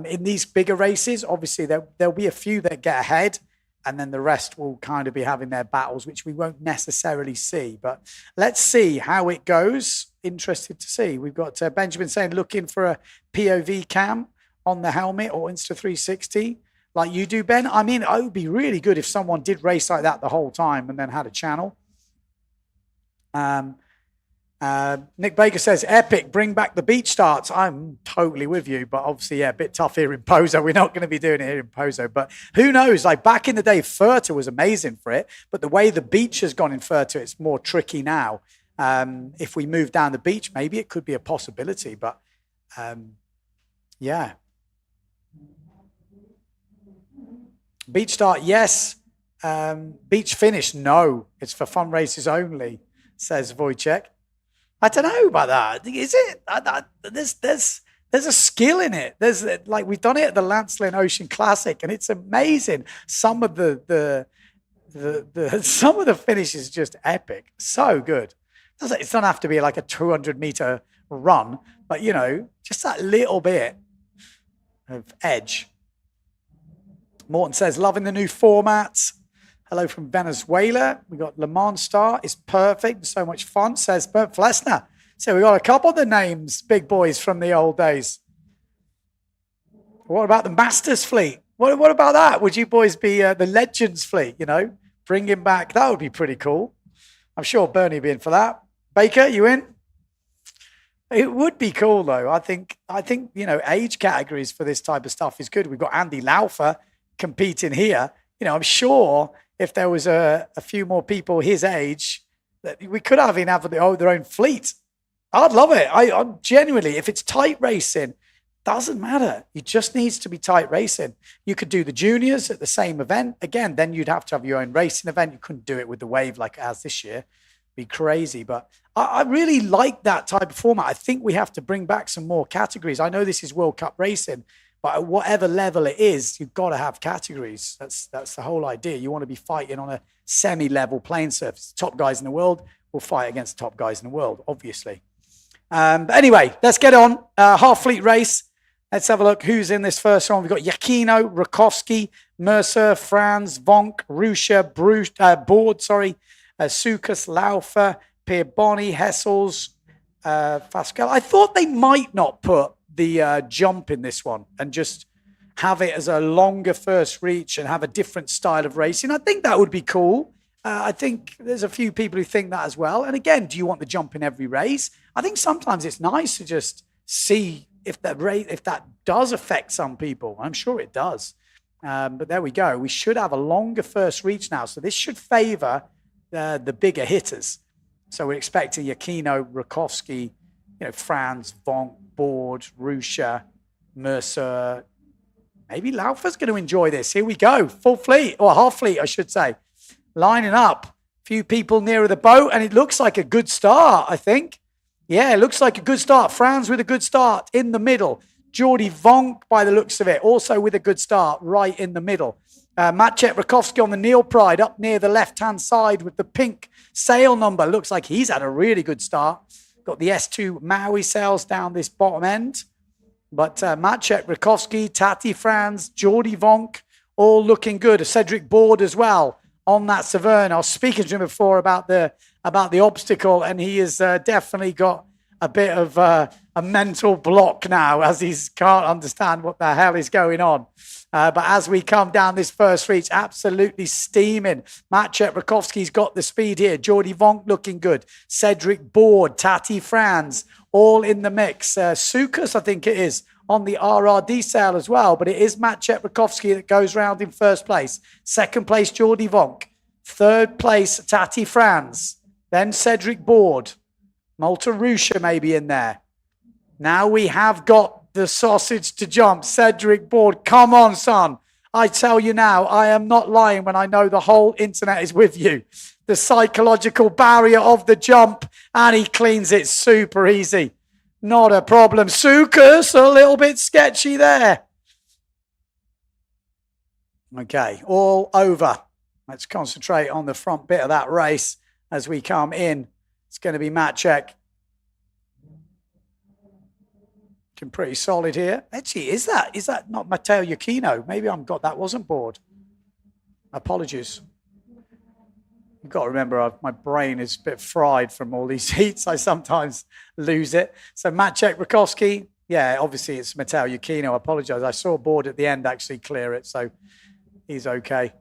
In these bigger races, obviously there'll be a few that get ahead and then the rest will kind of be having their battles, which we won't necessarily see. But let's see how it goes. Interested to see. We've got Benjamin saying looking for a POV cam on the helmet or Insta360 like you do, Ben. I mean, it would be really good if someone did race like that the whole time and then had a channel. Nick Baker says, epic, bring back the beach starts. I'm totally with you, but obviously, yeah, a bit tough here in Pozo. We're not going to be doing it here in Pozo, but who knows? Like back in the day, Furta was amazing for it, but the way the beach has gone in Furta, it's more tricky now. If we move down the beach, maybe it could be a possibility, but yeah. Beach start, yes. Beach finish, no. It's for fun races only, says Wojciech. I don't know about that. Is it? There's a skill in it. There's like we've done it at the Lancelin Ocean Classic, and it's amazing. Some of the some of the finish is just epic. So good. It doesn't have to be like a 200-meter run, but you know, just that little bit of edge. Morton says, loving the new formats. Hello from Venezuela. We got Le Mans Star. It's perfect. So much fun, says Bert Flesner. So we got a couple of the names, big boys from the old days. What about the Masters fleet? What about that? Would you boys be the Legends fleet, you know? Bringing back, that would be pretty cool. I'm sure Bernie would be in for that. Baker, you in? It would be cool, though. I think you know, age categories for this type of stuff is good. We've got Andy Laufer competing here. You know, I'm sure if there was a few more people his age, that we could have their own fleet. I'd love it. I'm genuinely, if it's tight racing, doesn't matter. It just needs to be tight racing. You could do the juniors at the same event. Again, then you'd have to have your own racing event. You couldn't do it with the wave like as this year. It'd be crazy. But I really like that type of format. I think we have to bring back some more categories. I know this is World Cup racing, but at whatever level it is, you've got to have categories. That's the whole idea. You want to be fighting on a semi-level playing surface. Top guys in the world will fight against the top guys in the world, obviously. But anyway, let's get on. Half fleet race. Let's have a look who's in this first one. We've got Yakino, Rakowski, Mercer, Franz, Vonk, Rusha, Board, Sukas, Laufer, Pierre Bonny, Hessels, Fascal. I thought they might not put the jump in this one and just have it as a longer first reach and have a different style of racing. I think that would be cool. I think there's a few people who think that as well. And again, do you want the jump in every race? I think sometimes it's nice to just see if that does affect some people. I'm sure it does. But there we go. We should have a longer first reach now. So this should favor the bigger hitters. So we're expecting Yakino, Rakowski, Franz, Vonk, Board, Rusha, Mercer. Maybe Laufer's going to enjoy this. Here we go. Full fleet, or half fleet, I should say. Lining up. A few people nearer the boat, and it looks like a good start, I think. Yeah, it looks like a good start. Franz with a good start in the middle. Jordy Vonk, by the looks of it, also with a good start right in the middle. Maciej Rakowski on the Neil Pride up near the left-hand side with the pink sail number. Looks like he's had a really good start. Got the S2 Maui sails down this bottom end. But Maciej Rakowski, Tati Franz, Jordy Vonk, all looking good. Cedric Board as well on that Severn. I was speaking to him before about the obstacle, and he has definitely got a bit of a mental block now as he can't understand what the hell is going on. But as we come down this first reach, absolutely steaming. Maciej Rakowski's got the speed here. Jordy Vonk looking good. Cedric Board, Tati Franz, all in the mix. Sukas, I think it is, on the RRD sail as well. But it is Maciej Rakowski that goes round in first place. Second place, Jordy Vonk. Third place, Tati Franz. Then Cedric Board. Malta Rusha maybe in there. Now we have got the sausage to jump. Cedric Board, come on, son. I tell you now, I am not lying when I know the whole internet is with you. The psychological barrier of the jump, and he cleans it super easy. Not a problem. Sukas, a little bit sketchy there. Okay, all over. Let's concentrate on the front bit of that race as we come in. It's going to be Maciej. Looking pretty solid here. Actually, is that not Matteo Yakino? Maybe I've got that wasn't Board. Apologies. You've got to remember, my brain is a bit fried from all these heats. I sometimes lose it. So Maciej Rakowski, yeah, obviously it's Matteo Yakino. I apologize. I saw Board at the end actually clear it, so he's okay.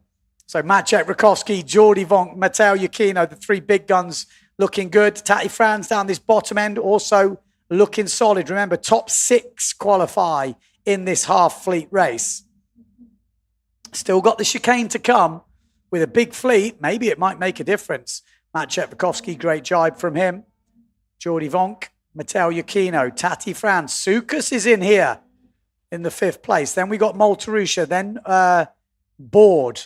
So Maciej Rakowski, Jordy Vonk, Matteo Yakino, the three big guns looking good. Tati Franz down this bottom end also looking solid. Remember, top 6 qualify in this half fleet race. Still got the chicane to come with a big fleet. Maybe it might make a difference. Matt Chetvikovsky, great jibe from him. Jordi Vonk, Matteo Yukino, Tati Franz. Sukas is in here in the 5th place. Then we got Maltarusha, then Board.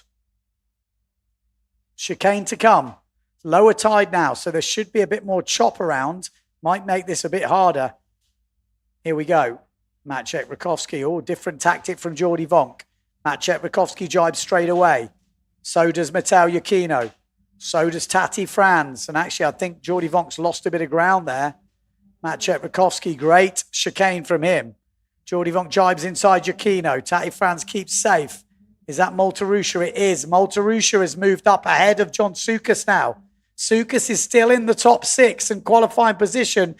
Chicane to come. Lower tide now, so there should be a bit more chop around. Might make this a bit harder. Here we go. Matt Chetvikovsky. Oh, different tactic from Jordi Vonk. Matt Chetvikovsky jibes straight away. So does Matteo Yukino. So does Tati Franz. And actually, I think Jordi Vonk's lost a bit of ground there. Matt Chetvikovsky, great chicane from him. Jordi Vonk jibes inside Yukino. Tati Franz keeps safe. Is that Maltarusha? It is. Maltarusha has moved up ahead of John Sukas now. Sukas is still in the top 6 and qualifying position.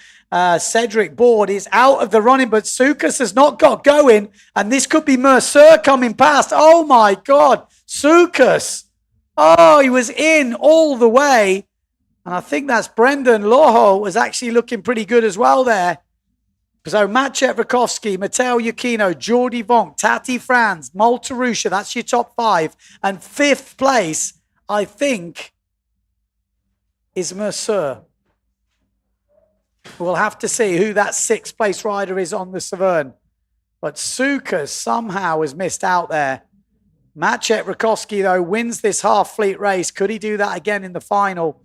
Cedric Board is out of the running, but Sukas has not got going. And this could be Mercer coming past. Oh, my God. Sukas. Oh, he was in all the way. And I think that's Brendan Loho was actually looking pretty good as well there. So Matt Chetvikovsky, Matteo Yukino, Jordi Vonk, Tati Franz, Maltarusha, that's your top 5. And 5th place, I think, is Mercer. We'll have to see who that 6th place rider is on the Severn. But Sukas somehow has missed out there. Matt Chetvikovsky, though, wins this half fleet race. Could he do that again in the final?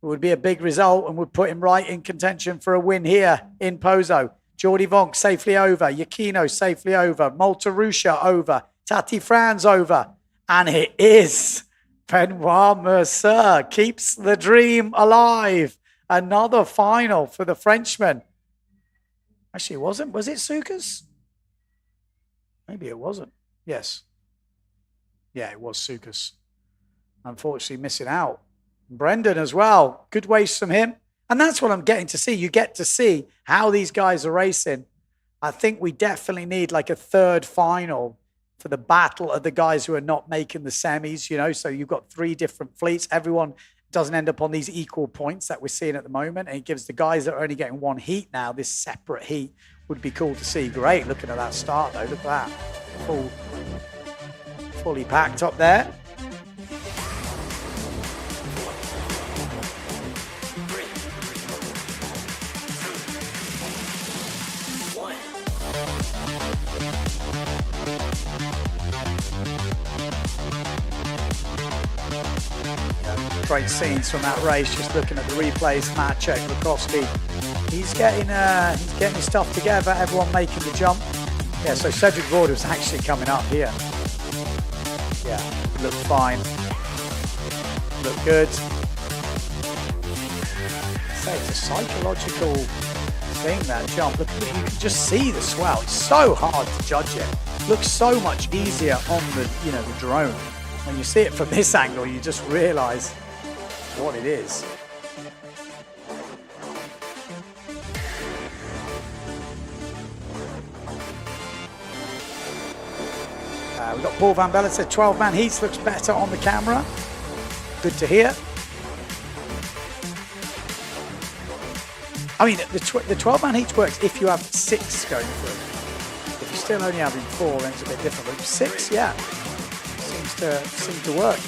It would be a big result and would put him right in contention for a win here in Pozo. Jordi Vonk safely over. Yukino safely over. Maltarusha over. Tati Franz over. And it is Benoit Mercer. Keeps the dream alive. Another final for the Frenchman. Actually, it wasn't. Was it Sukas? Maybe it wasn't. Yes. Yeah, it was Sukas. Unfortunately, missing out. Brendan as well. Good waste from him. And that's what I'm getting to see. You get to see how these guys are racing. I think we definitely need like a 3rd final for the battle of the guys who are not making the semis, you know. So you've got 3 different fleets. Everyone doesn't end up on these equal points that we're seeing at the moment. And it gives the guys that are only getting 1 heat now, this separate heat, would be cool to see. Great looking at that start though. Look at that. Fully packed up there. Great scenes from that race. Just looking at the replays, Matt Chetvikovsky. He's getting his stuff together. Everyone making the jump. Yeah. So Cedric Board was actually coming up here. Yeah. Looked fine. Looked good. So it's a psychological thing, that jump. Look, you can just see the swell. It's so hard to judge it. Looks so much easier on the the drone. When you see it from this angle, you just realise what it is. We've got Paul Van Bellen said 12-man heats looks better on the camera. Good to hear. I mean, the 12-man heats works if you have 6 going through. If you're still only having 4, then it's a bit different. But 6, yeah, seems to work.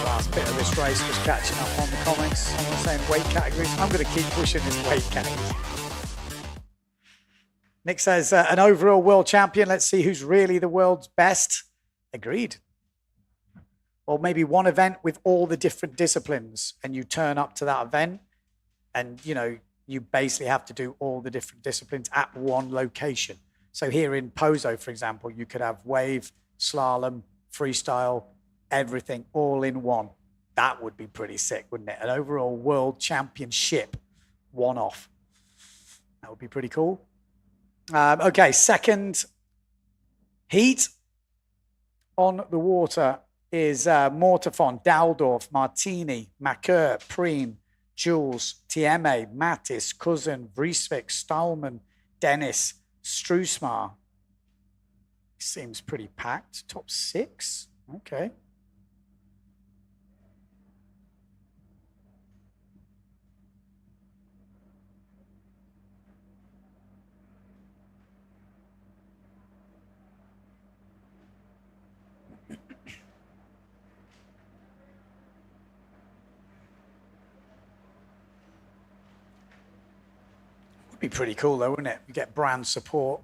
Last bit of this race was catching up on the comments on the same weight categories. I'm going to keep pushing this weight category. Nick says an overall world champion. Let's see who's really the world's best. Agreed. Or maybe one event with all the different disciplines, and you turn up to that event, and you basically have to do all the different disciplines at one location. So here in Pozo, for example, you could have wave, slalom, freestyle, everything all in one. That would be pretty sick, wouldn't it? An overall world championship one-off. That would be pretty cool. Okay, second heat on the water is Mortafon, Daldorf, Martini, Makur, Preen, Jules, Tieme, Mattis, Cousin, Vriesvik, Stallman, Dennis, Struismar. Seems pretty packed. Top 6. Okay. Be pretty cool though, wouldn't it? We get brand support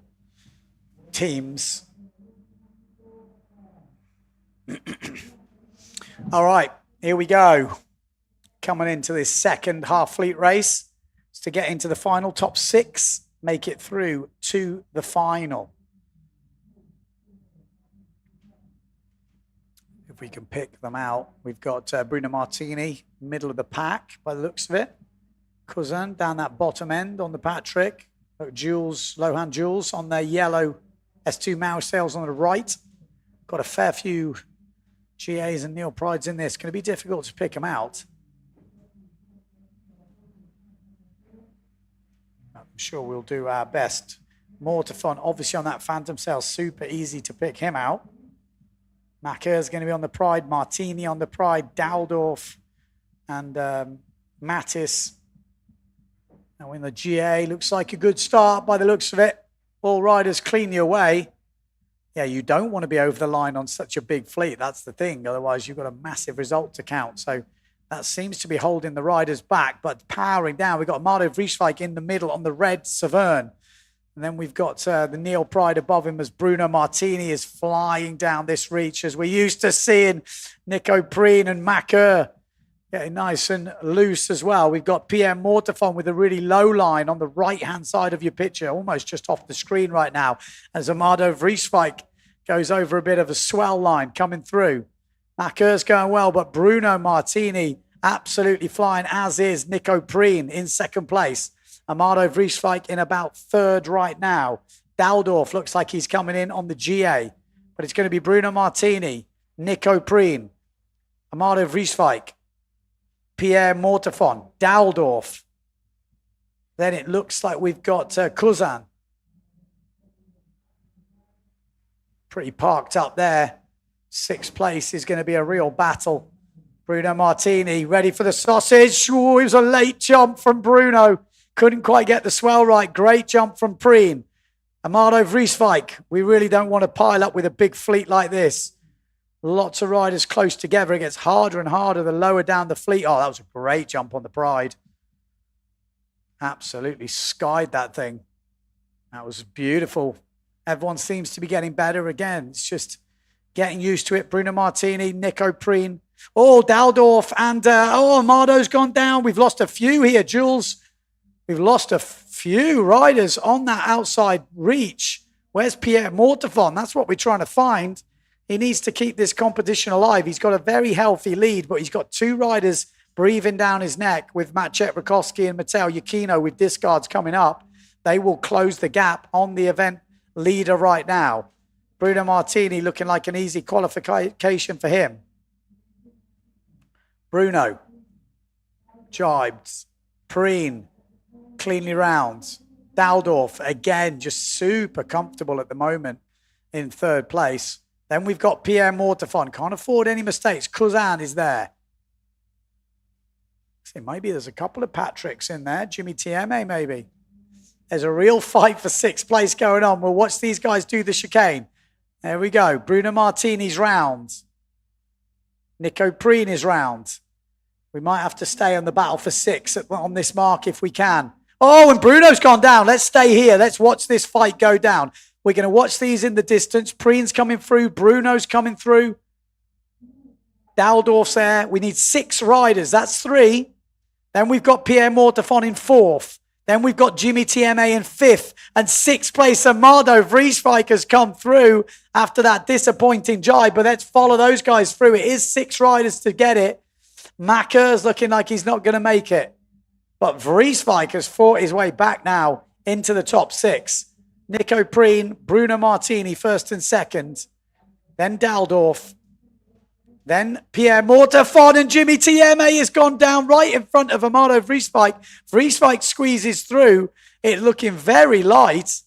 teams. All right, here we go. Coming into this second half fleet race. It's to get into the final top 6, make it through to the final. If we can pick them out, we've got Bruno Martini, middle of the pack by the looks of it. Cousin down that bottom end on the Patrick. Jules, Lohan Jules on their yellow S2 Mauer sails on the right. Got a fair few GAs and Neil Prides in this. Going to be difficult to pick them out. I'm sure we'll do our best. Mortafon, obviously on that Phantom sail, super easy to pick him out. Maker's going to be on the Pride. Martini on the Pride. Daldorf and Mattis. Now in the GA, looks like a good start by the looks of it. All riders clean your way. Yeah, you don't want to be over the line on such a big fleet. That's the thing. Otherwise, you've got a massive result to count. So that seems to be holding the riders back, but powering down. We've got Mardo Vrieswijk in the middle on the red Severn. And then we've got the Neil Pride above him as Bruno Martini is flying down this reach, as we're used to seeing Nico Preen and Macker getting nice and loose as well. We've got PM Mortafon with a really low line on the right-hand side of your picture, almost just off the screen right now, as Amado Vrieswijk goes over a bit of a swell line coming through. Macker's going well, but Bruno Martini absolutely flying, as is Nico Preen in second place. Amado Vrieswijk in about third right now. Daldorf looks like he's coming in on the GA, but it's going to be Bruno Martini, Nico Preen, Amado Vrieswijk, Pierre Mortafon, Daldorf. Then it looks like we've got Cousin. Pretty parked up there. Sixth place is going to be a real battle. Bruno Martini ready for the sausage. Ooh, it was a late jump from Bruno. Couldn't quite get the swell right. Great jump from Preen. Amado Vrieswijk. We really don't want to pile up with a big fleet like this. Lots of riders close together. It gets harder and harder the lower down the fleet. Oh, that was a great jump on the Pride. Absolutely skied that thing. That was beautiful. Everyone seems to be getting better again. It's just getting used to it. Bruno Martini, Nico Preen. Oh, Daldorf and Amado's gone down. We've lost a few here, Jules. We've lost a few riders on that outside reach. Where's Pierre Mortafon? That's what we're trying to find. He needs to keep this competition alive. He's got a very healthy lead, but he's got two riders breathing down his neck with Maciej Rakowski and Mateo Yukino with discards coming up. They will close the gap on the event leader right now. Bruno Martini looking like an easy qualification for him. Bruno. Jibes. Preen. Cleanly rounds. Daldorf, again, just super comfortable at the moment in third place. Then we've got Pierre Mortafon. Can't afford any mistakes. Cousin is there. See, maybe there's a couple of Patricks in there. Jimmy Tieme, maybe. There's a real fight for sixth place going on. We'll watch these guys do the chicane. There we go. Bruno Martini's round. Nico Preen is round. We might have to stay on the battle for six on this mark if we can. Oh, and Bruno's gone down. Let's stay here. Let's watch this fight go down. We're going to watch these in the distance. Preen's coming through. Bruno's coming through. Daldorf's there. We need 6 riders. That's 3. Then we've got Pierre Mortafon in 4th. Then we've got Jimmy TMA in 5th. And 6th place, Amado Vrieswijk has come through after that disappointing jibe. But let's follow those guys through. It is 6 riders to get it. Macker's looking like he's not going to make it. But Vrieswijk has fought his way back now into the top 6. Nico Preen, Bruno Martini, 1st and 2nd. Then Daldorf. Then Pierre Mortefon and Jimmy TMA has gone down right in front of Amado Vrieswijk. Vrieswijk squeezes through. It looking very light.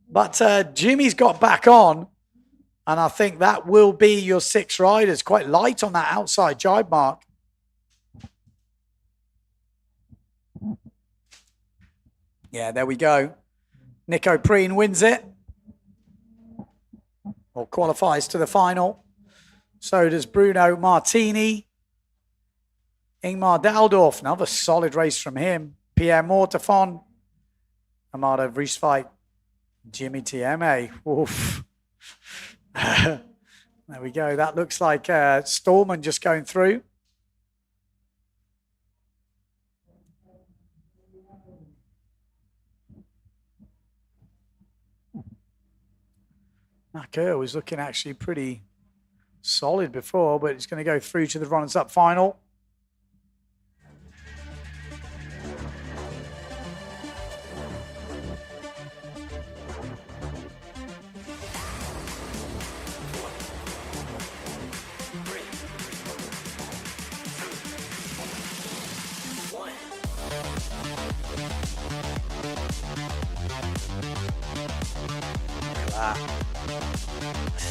But Jimmy's got back on. And I think that will be your 6 riders. Quite light on that outside jibe mark. Yeah, there we go. Nico Preen wins it. Or qualifies to the final. So does Bruno Martini. Ingmar Daldorf, another solid race from him. Pierre Mortefon. Amado Vrieswijk. Jimmy TMA. Oof. There we go. That looks like Stallman just going through. Nacker was looking actually pretty solid before, but it's going to go through to the runners-up final.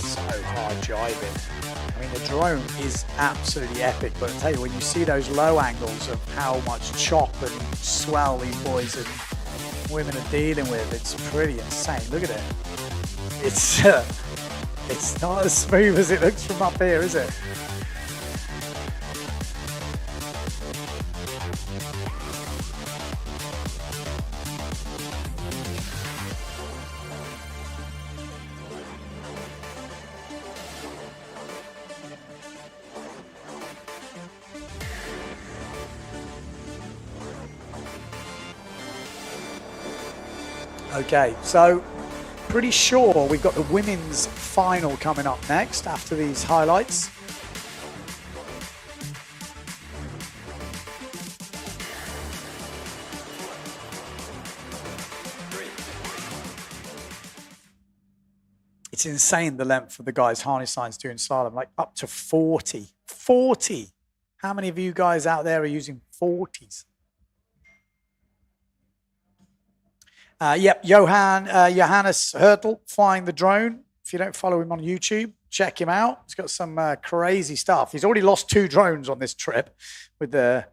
So hard jiving. I mean, the drone is absolutely epic, but I tell you, when you see those low angles of how much chop and swell these boys and women are dealing with, it's pretty insane. Look at it. It's not as smooth as it looks from up here, is it? Okay, so pretty sure we've got the women's final coming up next after these highlights. It's insane the length of the guys' harness lines doing slalom, like up to 40. 40! How many of you guys out there are using 40s? Yep, Johannes Hertel flying the drone. If you don't follow him on YouTube, check him out. He's got some crazy stuff. He's already lost 2 drones on this trip with the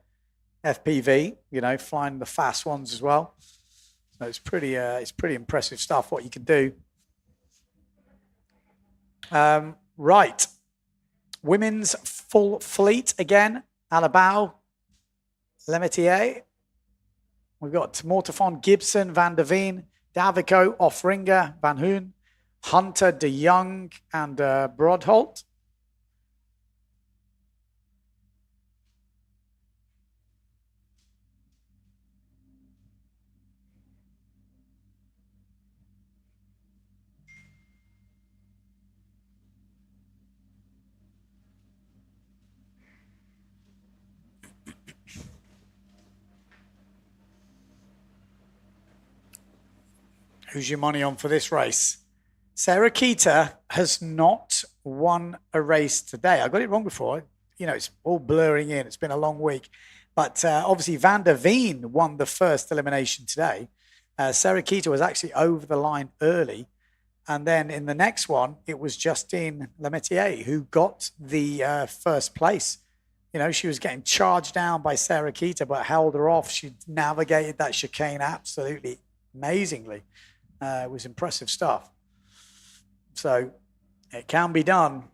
FPV, you know, flying the fast ones as well. So it's pretty impressive stuff what you can do. Right. Women's full fleet again. Alabao, Lemetier. We've got Mortefon, Gibson, Van der Veen, Davico, Offringer, Van Hoon, Hunter, De Jong, and Brodholt. Who's your money on for this race? Sarah Keita has not won a race today. I got it wrong before. You know, it's all blurring in. It's been a long week. But obviously, Van der Veen won the first elimination today. Sarah Keita was actually over the line early. And then in the next one, it was Justine Lemetier who got the first place. You know, she was getting charged down by Sarah Keita, but held her off. She navigated that chicane absolutely amazingly. It was impressive stuff. So it can be done.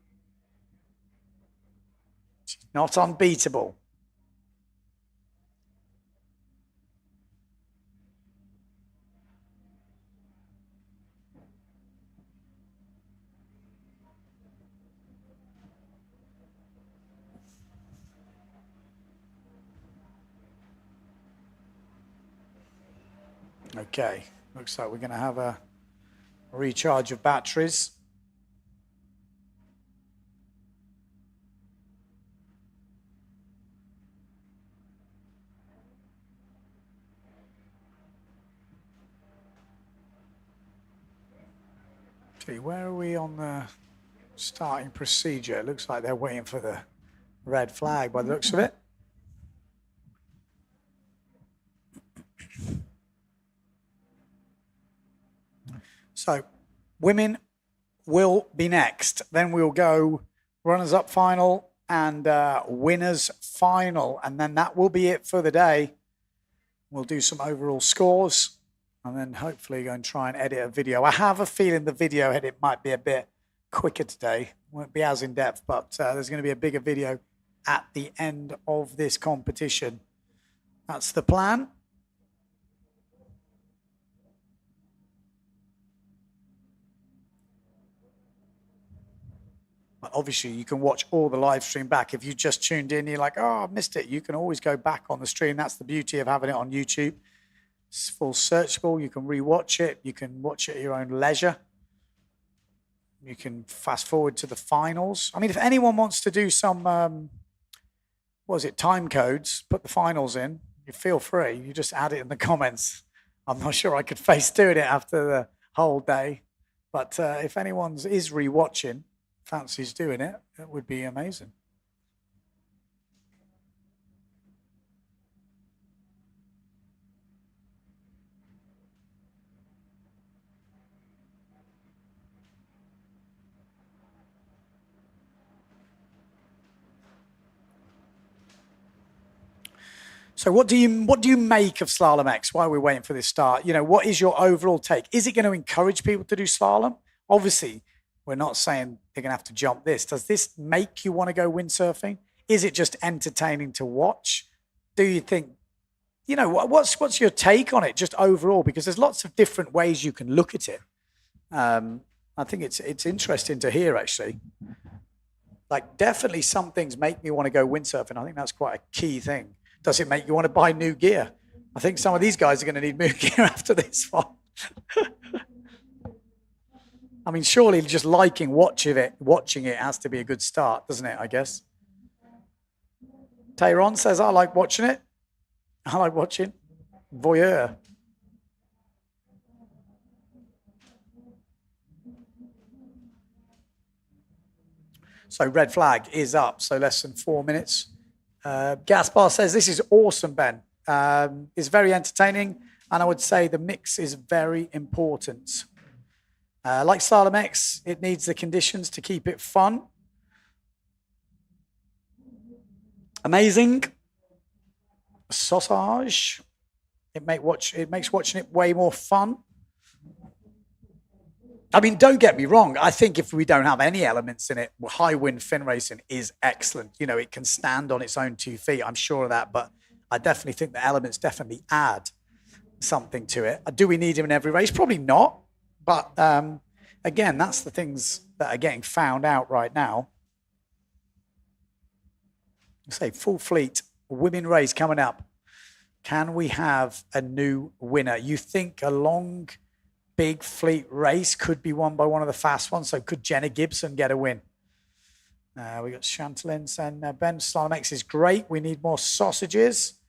She's not unbeatable. Okay, looks like we're going to have a recharge of batteries. Okay, where are we on the starting procedure. It looks like they're waiting for the red flag by the looks of it. So women will be next. Then we'll go runners-up final and winners final. And then that will be it for the day. We'll do some overall scores and then hopefully go and try and edit a video. I have a feeling the video edit might be a bit quicker today. Won't be as in-depth, but there's going to be a bigger video at the end of this competition. That's the plan. Obviously, you can watch all the live stream back. If you just tuned in, you're like, oh, I missed it. You can always go back on the stream. That's the beauty of having it on YouTube. It's full searchable. You can rewatch it. You can watch it at your own leisure. You can fast forward to the finals. I mean, if anyone wants to do some, time codes, put the finals in, you feel free. You just add it in the comments. I'm not sure I could face doing it after the whole day. But if anyone is rewatching, fancies doing it, that would be amazing. So what do you make of Slalom X while we're waiting for this start? You know, what is your overall take? Is it going to encourage people to do slalom? Obviously, we're not saying they're going to have to jump this. Does this make you want to go windsurfing? Is it just entertaining to watch? Do you think, you know, what's your take on it just overall? Because there's lots of different ways you can look at it. I think it's interesting to hear, actually. Like, definitely some things make me want to go windsurfing. I think that's quite a key thing. Does it make you want to buy new gear? I think some of these guys are going to need new gear after this one. I mean, surely just watching it has to be a good start, doesn't it, I guess? Tayron says, I like watching it. I like watching. Voyeur. So red flag is up, so less than 4 minutes. Gaspar says, this is awesome, Ben. It's very entertaining, and I would say the mix is very important. Like Slalom X, it needs the conditions to keep it fun. Amazing. Sausage. It makes watching it way more fun. I mean, don't get me wrong. I think if we don't have any elements in it, high wind fin racing is excellent. You know, it can stand on its own 2 feet. I'm sure of that. But I definitely think the elements definitely add something to it. Do we need them in every race? Probably not. But again, that's the things that are getting found out right now. Say full fleet, women race coming up. Can we have a new winner? You think a long, big fleet race could be won by one of the fast ones? So could Jenna Gibson get a win? We got Chantalyn saying, Ben, Slalom X is great. We need more sausages.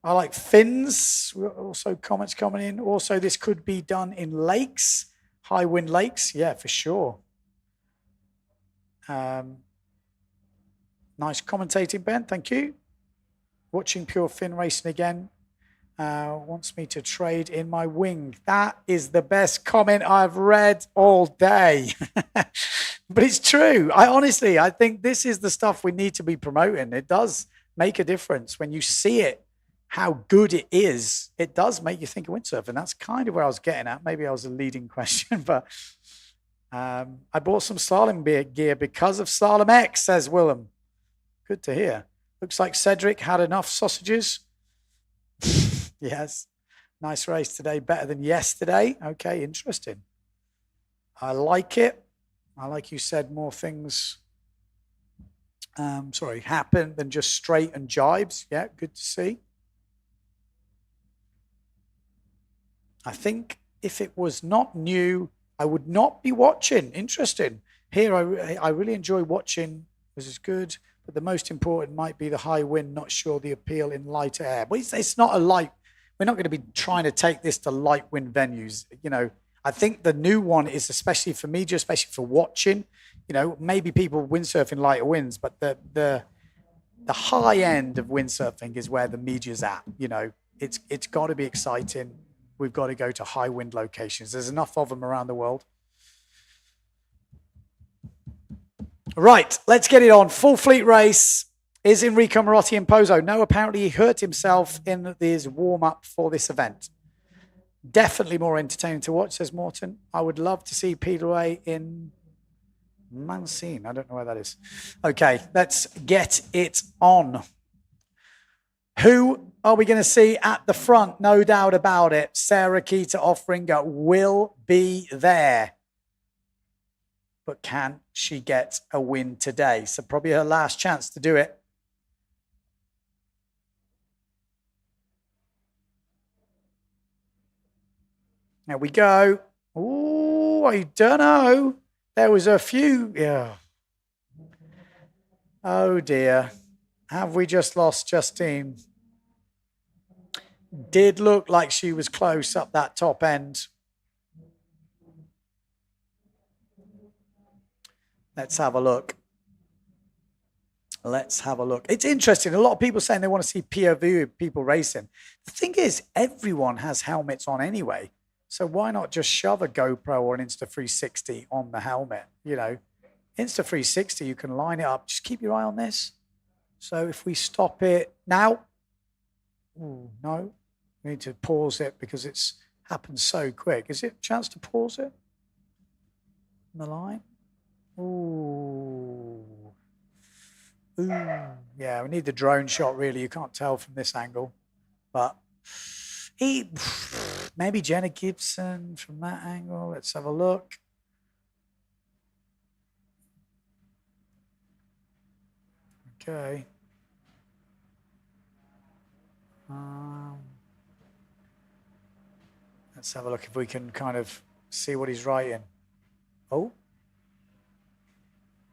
I like fins. Also comments coming in. Also, this could be done in lakes, high wind lakes. Yeah, for sure. Nice commentating, Ben. Thank you. Watching pure fin racing again. Wants me to trade in my wing. That is the best comment I've read all day. But it's true. I think this is the stuff we need to be promoting. It does make a difference when you see it, how good it is. It does make you think of windsurfing. That's kind of where I was getting at. Maybe I was a leading question, but I bought some slalom gear because of Slalom X, says Willem. Good to hear. Looks like Cedric had enough sausages. Yes. Nice race today. Better than yesterday. Okay, interesting. I like it. I like you said more things happen than just straight and jibes. Yeah, good to see. I think if it was not new, I would not be watching. Interesting. Here, I really enjoy watching. This is good. But the most important might be the high wind. Not sure the appeal in lighter air. But it's not a light. We're not going to be trying to take this to light wind venues. You know, I think the new one is, especially for me, especially for watching, You know, maybe people windsurfing lighter winds, but the high end of windsurfing is where the media's at. You know, it's got to be exciting. We've got to go to high wind locations. There's enough of them around the world. Right, let's get it on. Full fleet race. Is Enrico Marotti in Pozo? No, apparently he hurt himself in his warm-up for this event. Definitely more entertaining to watch, says Morton. I would love to see Peter Way in Mancine. I don't know where that is. Okay, let's get it on. Who are we going to see at the front? No doubt about it. Sarah Keita Offringer will be there. But can she get a win today? So probably her last chance to do it. There we go. Oh, I don't know. There was a few. Yeah. Oh, dear. Have we just lost Justine? Did look like she was close up that top end. Let's have a look. Let's have a look. It's interesting. A lot of people saying they want to see POV of people racing. The thing is, everyone has helmets on anyway. So why not just shove a GoPro or an Insta360 on the helmet? You know, Insta360, you can line it up. Just keep your eye on this. So if we stop it now, ooh, no, we need to pause it because it's happened so quick. Is it a chance to pause it on the line? Ooh. Ooh. Yeah, we need the drone shot, really. You can't tell from this angle. But maybe Jenna Gibson from that angle. Let's have a look. Okay. Let's have a look if we can kind of see what he's writing. Oh.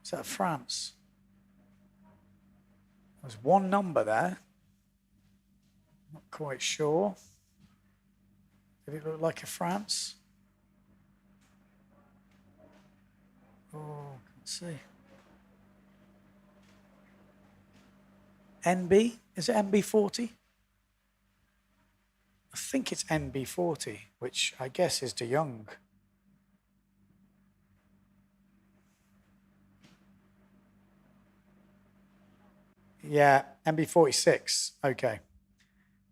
Is that France? There's one number there. Not quite sure. Did it look like a France? Oh, can't see. NB? Is it NB40? I think it's NB40, which I guess is De Jong. Yeah, MB46. Okay.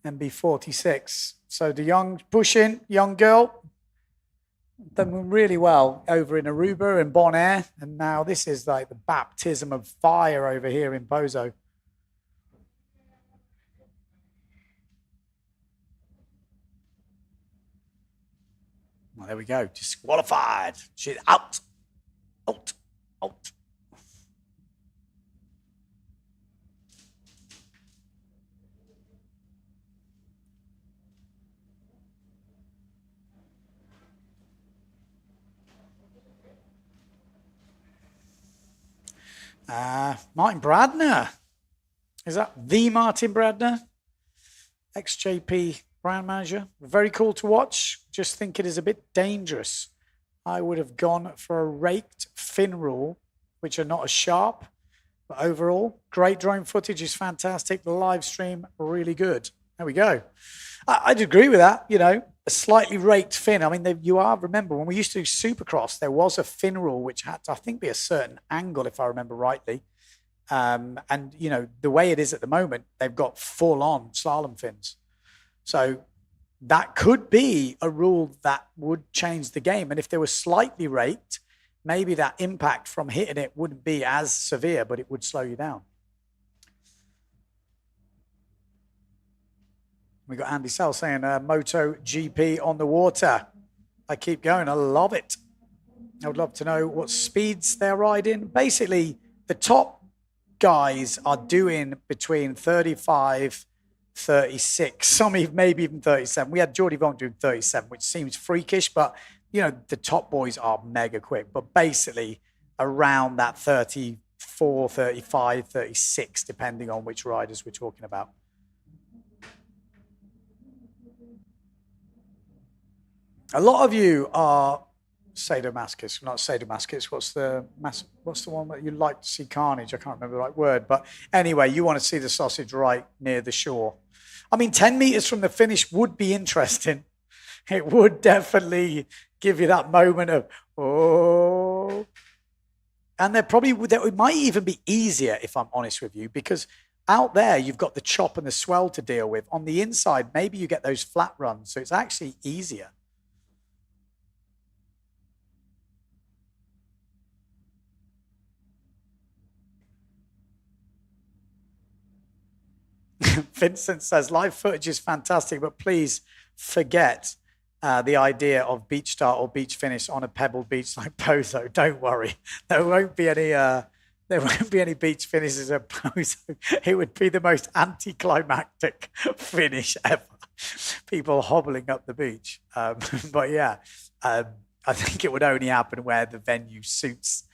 MB46. So the young pushing, young girl, done really well over in Aruba and Bonaire. And now this is like the baptism of fire over here in Pozo. Well, there we go. Disqualified. She's out. Out. Out. Martin Bradner. Is that the Martin Bradner? Ex-JP brand manager. Very cool to watch. Just think it is a bit dangerous. I would have gone for a raked fin rule, which are not as sharp. But overall, great drone footage is fantastic. The live stream, really good. There we go. I'd agree with that. You know, a slightly raked fin. I mean, remember, when we used to do Supercross, there was a fin rule which had to, I think, be a certain angle, if I remember rightly. And, you know, the way it is at the moment, they've got full-on slalom fins. So that could be a rule that would change the game. And if they were slightly raked, maybe that impact from hitting it wouldn't be as severe, but it would slow you down. We got Andy Sell saying Moto GP on the water. I keep going. I love it. I would love to know what speeds they're riding. Basically, the top guys are doing between 35, 36, some maybe even 37. We had Jordi Vonk doing 37, which seems freakish, but you know, the top boys are mega quick. But basically around that 34, 35, 36, depending on which riders we're talking about. A lot of you are sadomasochism, not sadomasochism. What's the one that you like to see carnage? I can't remember the right word. But anyway, you want to see the sausage right near the shore. I mean, 10 meters from the finish would be interesting. It would definitely give you that moment of, oh. And it might even be easier, if I'm honest with you, because out there, you've got the chop and the swell to deal with. On the inside, maybe you get those flat runs, so it's actually easier. Vincent says, live footage is fantastic, but please forget the idea of beach start or beach finish on a pebbled beach like Pozo. Don't worry. There won't be any beach finishes at Pozo. It would be the most anticlimactic finish ever. People hobbling up the beach. But yeah, I think it would only happen where the venue suits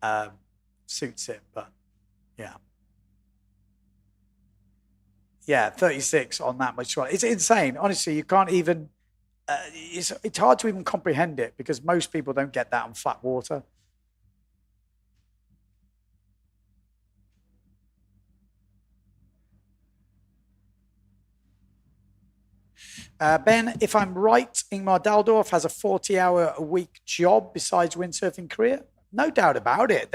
it. But yeah. Yeah, 36 on that much. It's insane. Honestly, you can't even... it's hard to even comprehend it because most people don't get that on flat water. Ben, if I'm right, Ingmar Daldorf has a 40-hour-a-week job besides windsurfing career. No doubt about it.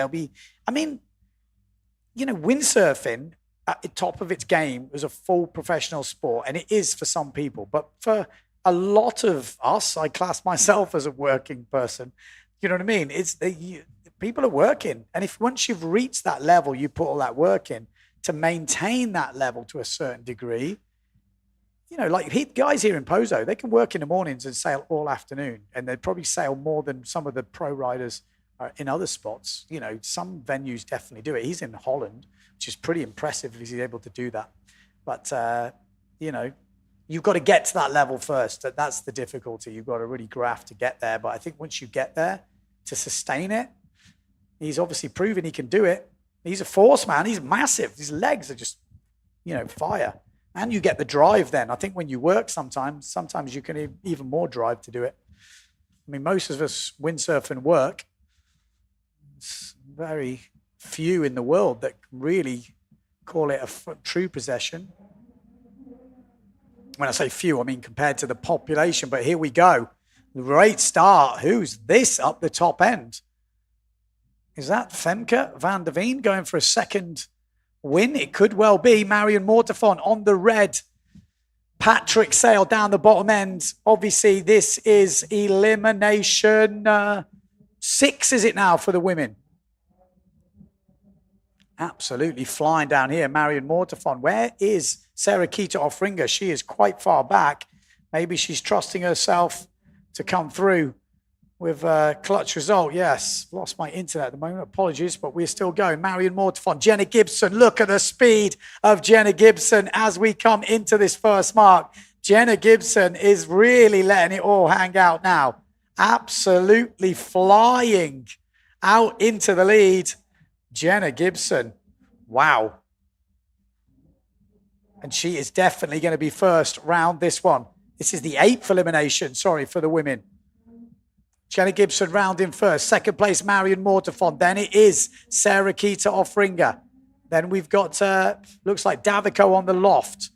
Windsurfing at the top of its game was a full professional sport, and it is for some people. But for a lot of us, I class myself as a working person. You know what I mean? People are working. And if once you've reached that level, you put all that work in to maintain that level to a certain degree. Like guys here in Pozo, they can work in the mornings and sail all afternoon, and they'd probably sail more than some of the pro riders in other spots. Some venues definitely do it. He's in Holland, which is pretty impressive if he's able to do that. But, you've got to get to that level first. That's the difficulty. You've got to really graft to get there. But I think once you get there, to sustain it, he's obviously proven he can do it. He's a force, man. He's massive. His legs are just, fire. And you get the drive then. I think when you work sometimes you can even more drive to do it. I mean, most of us windsurf and work. It's very few in the world that can really call it a true possession. When I say few, I mean compared to the population. But here we go. Great start. Who's this up the top end? Is that Femke van der Veen going for a second win? It could well be. Marion Mortefon on the red. Patrick Sale down the bottom end. Obviously, this is elimination 6, is it now, for the women? Absolutely flying down here. Marion Mortefon. Where is Sarah Kita Offringer? She is quite far back. Maybe she's trusting herself to come through with a clutch result. Yes, lost my internet at the moment. Apologies, but we're still going. Marion Mortefon, Jenna Gibson. Look at the speed of Jenna Gibson as we come into this first mark. Jenna Gibson is really letting it all hang out now. Absolutely flying out into the lead. Jenna Gibson. Wow. And she is definitely going to be first round this one. This is the 8th elimination, for the women. Jenna Gibson round in first. Second place, Marion Mortefon. Then it is Sarah Kita Offringer. Then we've got, looks like Davico on the loft.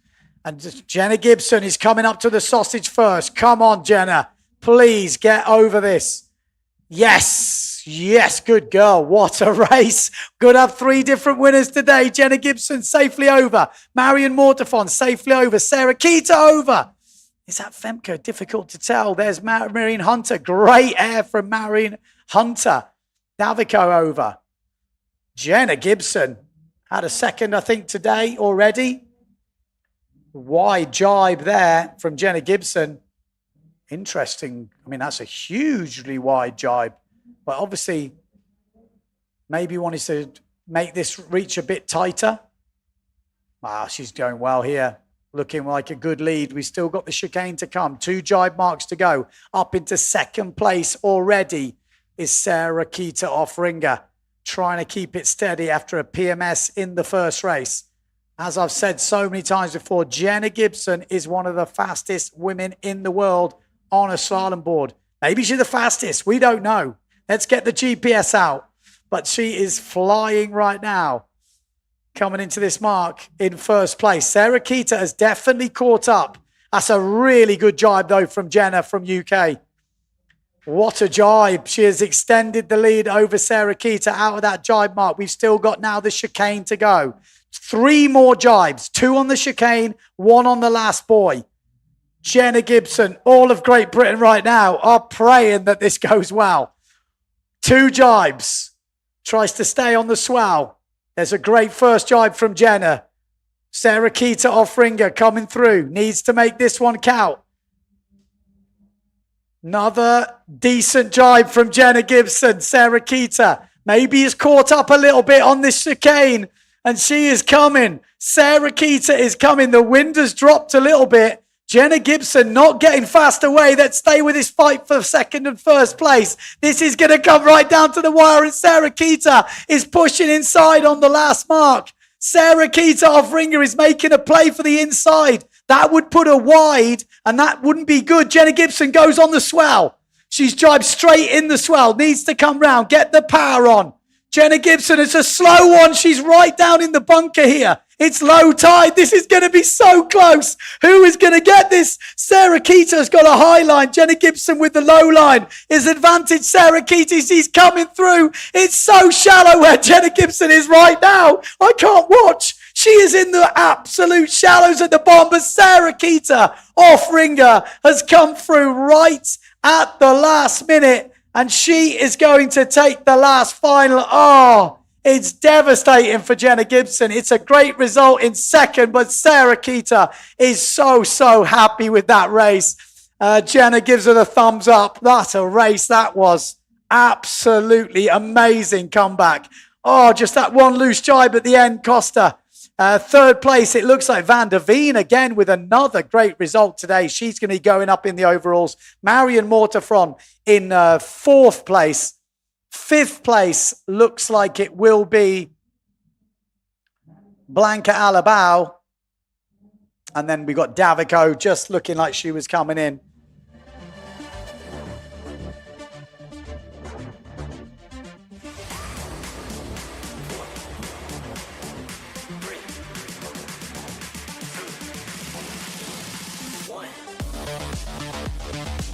And Jenna Gibson is coming up to the sausage first. Come on, Jenna. Please get over this. Yes, good girl. What a race. Good to have 3 different winners today. Jenna Gibson safely over. Marion Mortefon safely over. Sarah Kita over. Is that Femke? Difficult to tell. There's Marion Hunter. Great air from Marion Hunter. Davico over. Jenna Gibson had a second, I think, today already. Wide jibe there from Jenna Gibson. Interesting. I mean, that's a hugely wide jibe. But obviously, maybe wanted to make this reach a bit tighter. Wow, she's going well here. Looking like a good lead. We still got the chicane to come. 2 jibe marks to go. Up into second place already is Sarah Kita Offringer. Trying to keep it steady after a PMS in the first race. As I've said so many times before, Jenna Gibson is one of the fastest women in the world on a slalom board. Maybe she's the fastest. We don't know. Let's get the GPS out. But she is flying right now. Coming into this mark in first place. Sarah Keita has definitely caught up. That's a really good jibe, though, from Jenna from UK. What a jibe. She has extended the lead over Sarah Keita out of that jibe mark. We've still got now the chicane to go. 3 more jibes. 2 on the chicane, 1 on the last buoy. Jenna Gibson, all of Great Britain right now are praying that this goes well. 2 jibes. Tries to stay on the swell. There's a great first jibe from Jenna. Sarah Keita off ringer coming through. Needs to make this one count. Another decent jibe from Jenna Gibson. Sarah Keita maybe is caught up a little bit on this chicane. And she is coming. Sarah Keita is coming. The wind has dropped a little bit. Jenna Gibson not getting fast away. Let's stay with this fight for second and first place. This is going to come right down to the wire. And Sarah Keita is pushing inside on the last mark. Sarah Keita off ringer is making a play for the inside. That would put her wide, and that wouldn't be good. Jenna Gibson goes on the swell. She's jibed straight in the swell. Needs to come round. Get the power on. Jenna Gibson, it's a slow one. She's right down in the bunker here. It's low tide. This is going to be so close. Who is going to get this? Sarah Keita's got a high line. Jenna Gibson with the low line is advantage. Sarah Keita, she's coming through. It's so shallow where Jenna Gibson is right now. I can't watch. She is in the absolute shallows at the bottom, but Sarah Keita off ringer has come through right at the last minute. And she is going to take the last final. Oh, it's devastating for Jenna Gibson. It's a great result in second, but Sarah Keita is so happy with that race. Jenna gives her the thumbs up. That's a race. That was absolutely amazing comeback. Oh, just that one loose jibe at the end cost her. Third place, it looks like Van der Veen again with another great result today. She's going to be going up in the overalls. Marion Mortefron in fourth place. Fifth place looks like it will be Blanca Alabao. And then we got Davico just looking like she was coming in.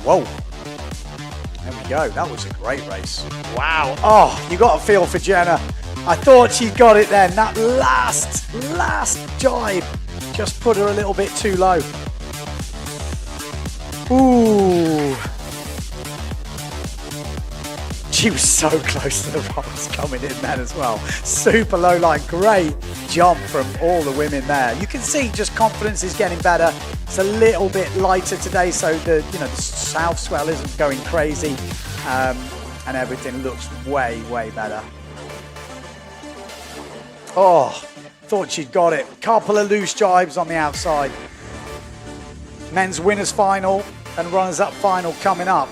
Whoa. There we go. That was a great race. Wow. Oh, you got a feel for Jenna. I thought she got it then. That last jibe just put her a little bit too low. Ooh. She was so close to the rocks coming in then as well. Super low line. Great jump from all the women there. You can see just confidence is getting better. It's a little bit lighter today, so the south swell isn't going crazy, and everything looks way better. Oh, thought she'd got it. Couple of loose jibes on the outside. Men's winners final and runners up final coming up.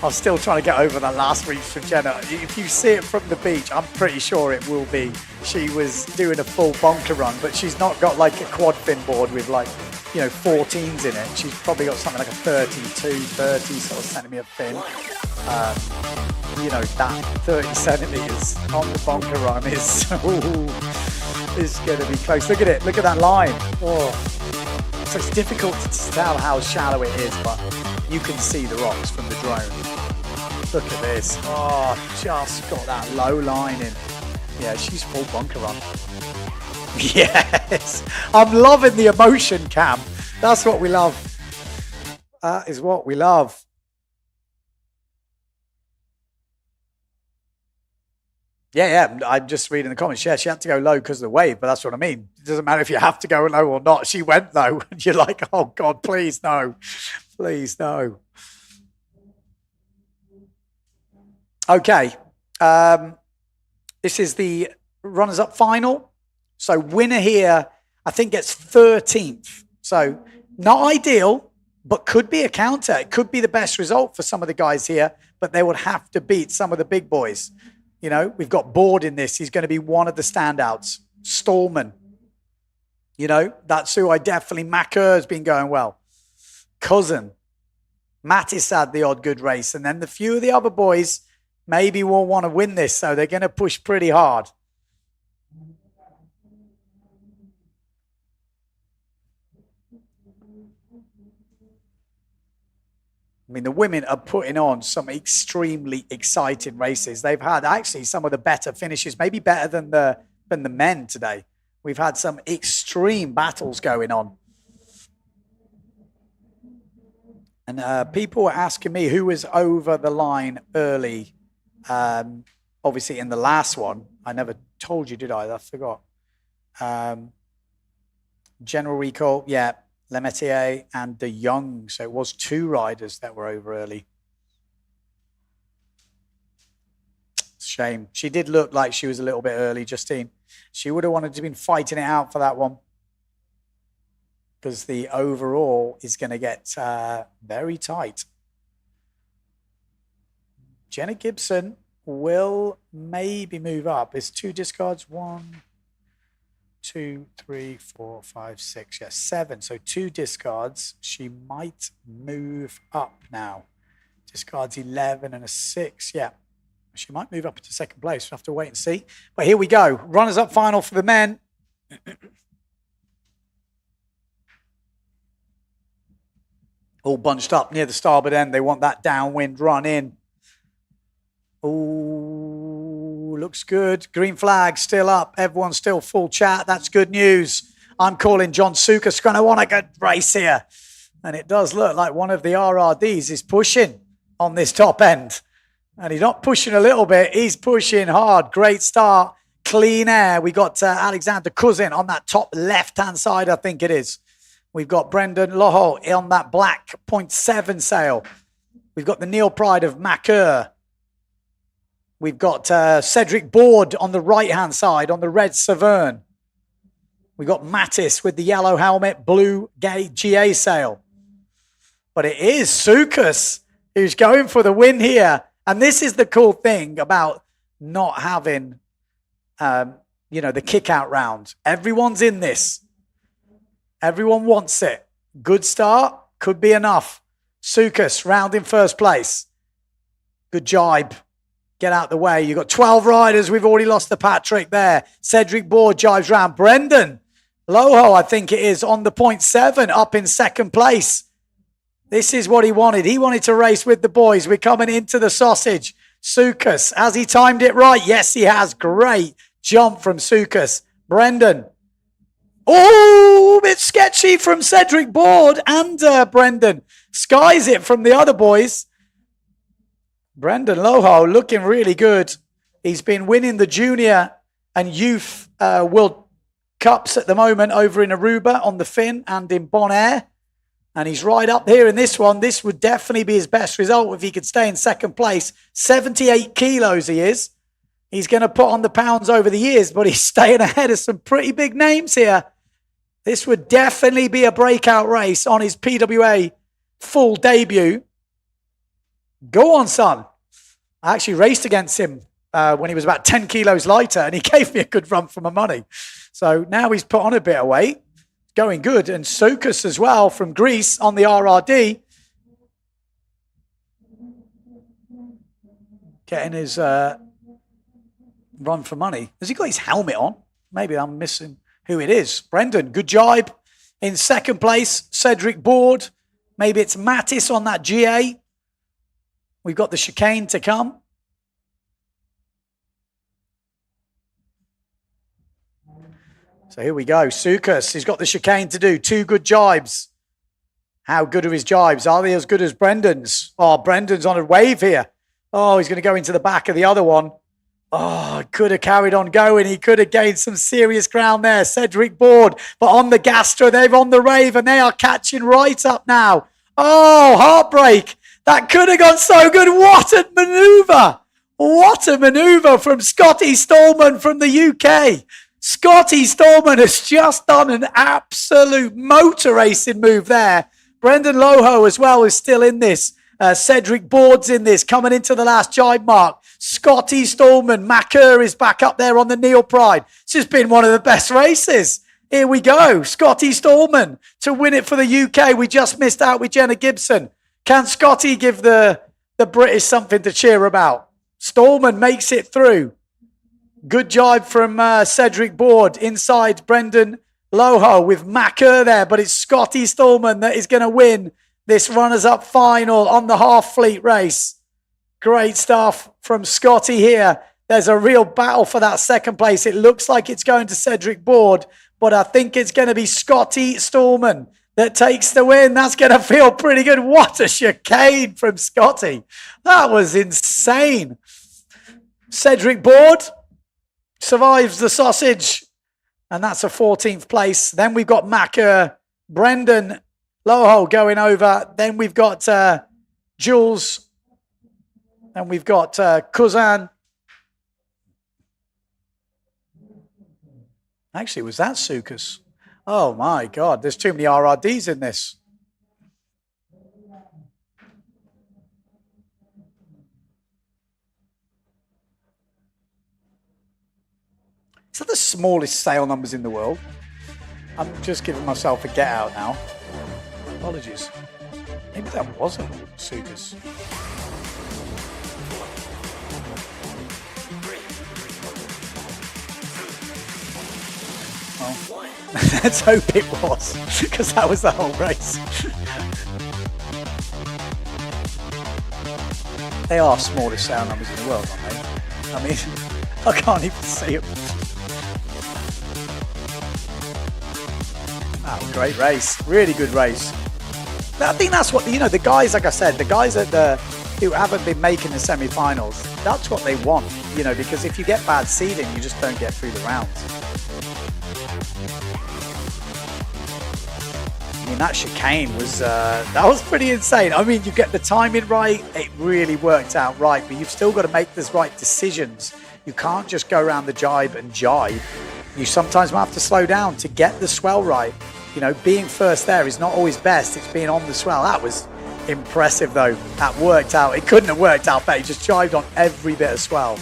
I'm still trying to get over that last reach from Jenna. If you see it from the beach, I'm pretty sure it will be. She was doing a full bunker run, but she's not got like a quad fin board with 14s in it. She's probably got something like a 30 sort of centimetre fin. That 30 centimetres on the bunker run is going to be close. Look at it. Look at that line. Oh. So it's difficult to tell how shallow it is, but you can see the rocks from the drone. Look at this. Oh, just got that low line in. Yeah, she's full bunker run. Yes. I'm loving the emotion cam. That's what we love. That is what we love. Yeah, I'm just reading the comments. Yeah, she had to go low because of the wave, but that's what I mean. It doesn't matter if you have to go low or not. She went low, and you're like, oh, God, please, no. Please, no. Okay. This is the runners-up final. So winner here, I think, gets 13th. So not ideal, but could be a counter. It could be the best result for some of the guys here, but they would have to beat some of the big boys. We've got Board in this. He's going to be one of the standouts. Stallman. You know, that's who I definitely... Maker's been going well. Cousin. Mattis had the odd good race. And then the few of the other boys maybe will want to win this. So they're going to push pretty hard. I mean, the women are putting on some extremely exciting races. They've had actually some of the better finishes, maybe better than the men today. We've had some extreme battles going on. And people were asking me who was over the line early. Obviously, in the last one, I never told you, did I? I forgot. General Recall, yeah. Lemaitre and De Jong. So it was 2 riders that were over early. Shame. She did look like she was a little bit early, Justine. She would have wanted to have been fighting it out for that one. Because the overall is going to get very tight. Jenna Gibson will maybe move up. It's 2 discards. 1, 2, 3, 4, 5, 6. Yes, 7. So 2 discards. She might move up now. Discards 11 and a 6. Yeah, she might move up into second place. We'll have to wait and see. But here we go. Runners-up final for the men. All bunched up near the starboard end. They want that downwind run in. Oh, looks good. Green flag still up. Everyone's still full chat. That's good news. I'm calling John Sukas going to want a good race here. And it does look like one of the RRDs is pushing on this top end. And he's not pushing a little bit. He's pushing hard. Great start. Clean air. We got Alexander Cousin on that top left-hand side, I think it is. We've got Brendan Loho on that black 0.7 sail. We've got the Neil Pride of Maker. We've got Cedric Board on the right-hand side on the red Severn. We've got Mattis with the yellow helmet, blue GA sail. But it is Sukas who's going for the win here. And this is the cool thing about not having, the kick-out round. Everyone's in this. Everyone wants it. Good start. Could be enough. Sukas round in first place. Good jibe. Get out the way. You've got 12 riders. We've already lost the Patrick there. Cedric Board jives round. Brendan Loho, I think it is, on the 0.7, up in second place. This is what he wanted. He wanted to race with the boys. We're coming into the sausage. Sukas, has he timed it right? Yes, he has. Great jump from Sukas. Brendan. Oh, a bit sketchy from Cedric Board and Brendan. Skies it from the other boys. Brendan Loho looking really good. He's been winning the junior and youth World Cups at the moment over in Aruba on the Fin and in Bonaire. And he's right up here in this one. This would definitely be his best result if he could stay in second place. 78 kilos he is. He's going to put on the pounds over the years, but he's staying ahead of some pretty big names here. This would definitely be a breakout race on his PWA full debut. Go on, son. I actually raced against him when he was about 10 kilos lighter, and he gave me a good run for my money. So now he's put on a bit of weight. Going good. And Sukas as well from Greece on the RRD. Getting his run for money. Has he got his helmet on? Maybe I'm missing who it is. Brendan, good jibe. In second place, Cedric Board. Maybe it's Mattis on that GA. We've got the chicane to come. So here we go. Sukas, he's got the chicane to do. 2 good jibes. How good are his jibes? Are they as good as Brendan's? Oh, Brendan's on a wave here. Oh, he's going to go into the back of the other one. Oh, could have carried on going. He could have gained some serious ground there. Cedric Board, but on the Gastra, they're on the rave and they are catching right up now. Oh, heartbreak. That could have gone so good. What a manoeuvre. What a manoeuvre from Scotty Stallman from the UK. Scotty Stallman has just done an absolute motor racing move there. Brendan Loho as well is still in this. Cedric Board's in this, coming into the last jibe mark. Scotty Stallman, Macker is back up there on the Neil Pride. It's just been one of the best races. Here we go. Scotty Stallman to win it for the UK. We just missed out with Jenna Gibson. Can Scotty give the British something to cheer about? Stallman makes it through. Good job from Cedric Board inside Brendan Loho with Macker there, but it's Scotty Stallman that is going to win this runners-up final on the half fleet race. Great stuff from Scotty here. There's a real battle for that second place. It looks like it's going to Cedric Board, but I think it's going to be Scotty Stallman that takes the win. That's going to feel pretty good. What a chicane from Scotty. That was insane. Cedric Board survives the sausage, and that's a 14th place. Then we've got Macker, Brendan Loho going over. Then we've got Jules, and we've got Kuzan. Actually, was that Sukas? Oh my God, there's too many RRDs in this. Is that the smallest sail numbers in the world? I'm just giving myself a get out now. Apologies. Maybe that wasn't Sukas. Well, let's hope it was, because that was the whole race. They are smallest sail numbers in the world, aren't they? I mean, I can't even see them. Wow, great race. Really good race. I think that's what, the guys, like I said, the guys who haven't been making the semi-finals, that's what they want, because if you get bad seeding, you just don't get through the rounds. I mean, that chicane was, that was pretty insane. I mean, you get the timing right, it really worked out right, but you've still got to make the right decisions. You can't just go around the jibe and jibe. You sometimes might have to slow down to get the swell right. Being first there is not always best. It's being on the swell. That was impressive, though. That worked out. It couldn't have worked out better. He just jived on every bit of swell.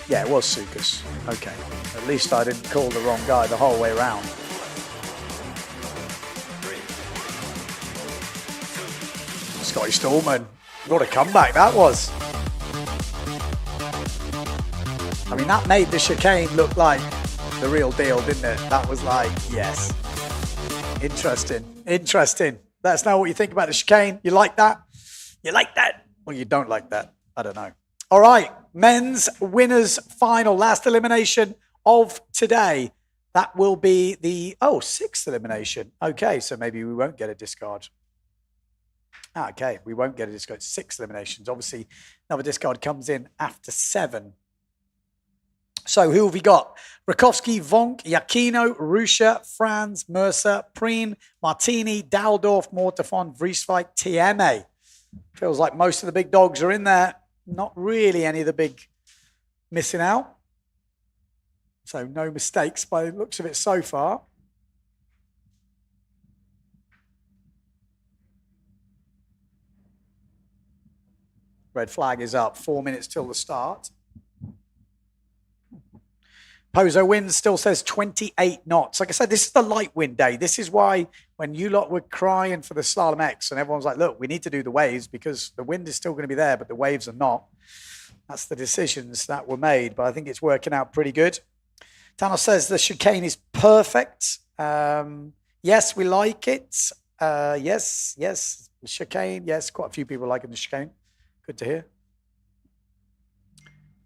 Yeah, it was Sukas. Okay. At least I didn't call the wrong guy the whole way around. Scotty Stallman. What a comeback that was. I mean, that made the chicane look like the real deal, didn't it? That was like, yes. Interesting. Let us know what you think about the chicane. You like that? You like that? Or you don't like that? I don't know. All right. Men's winners final. Last elimination of today. That will be the, sixth elimination. Okay, so maybe we won't get a discard. Okay, we won't get a discard. 6 eliminations. Obviously, another discard comes in after 7. So who have we got? Rakowski, Vonk, Yakino, Rusha, Franz, Mercer, Preen, Martini, Daldorf, Mortafon, Vrieswijk, Tieme. Feels like most of the big dogs are in there. Not really any of the big missing out. So no mistakes by the looks of it so far. Red flag is up. 4 minutes till the start. Pozo wind still says 28 knots. Like I said, this is the light wind day. This is why when you lot were crying for the Slalom X and everyone's like, look, we need to do the waves because the wind is still going to be there, but the waves are not. That's the decisions that were made, but I think it's working out pretty good. Thanos says the chicane is perfect. Yes, we like it. Yes, the chicane. Yes, quite a few people liking the chicane. Good to hear.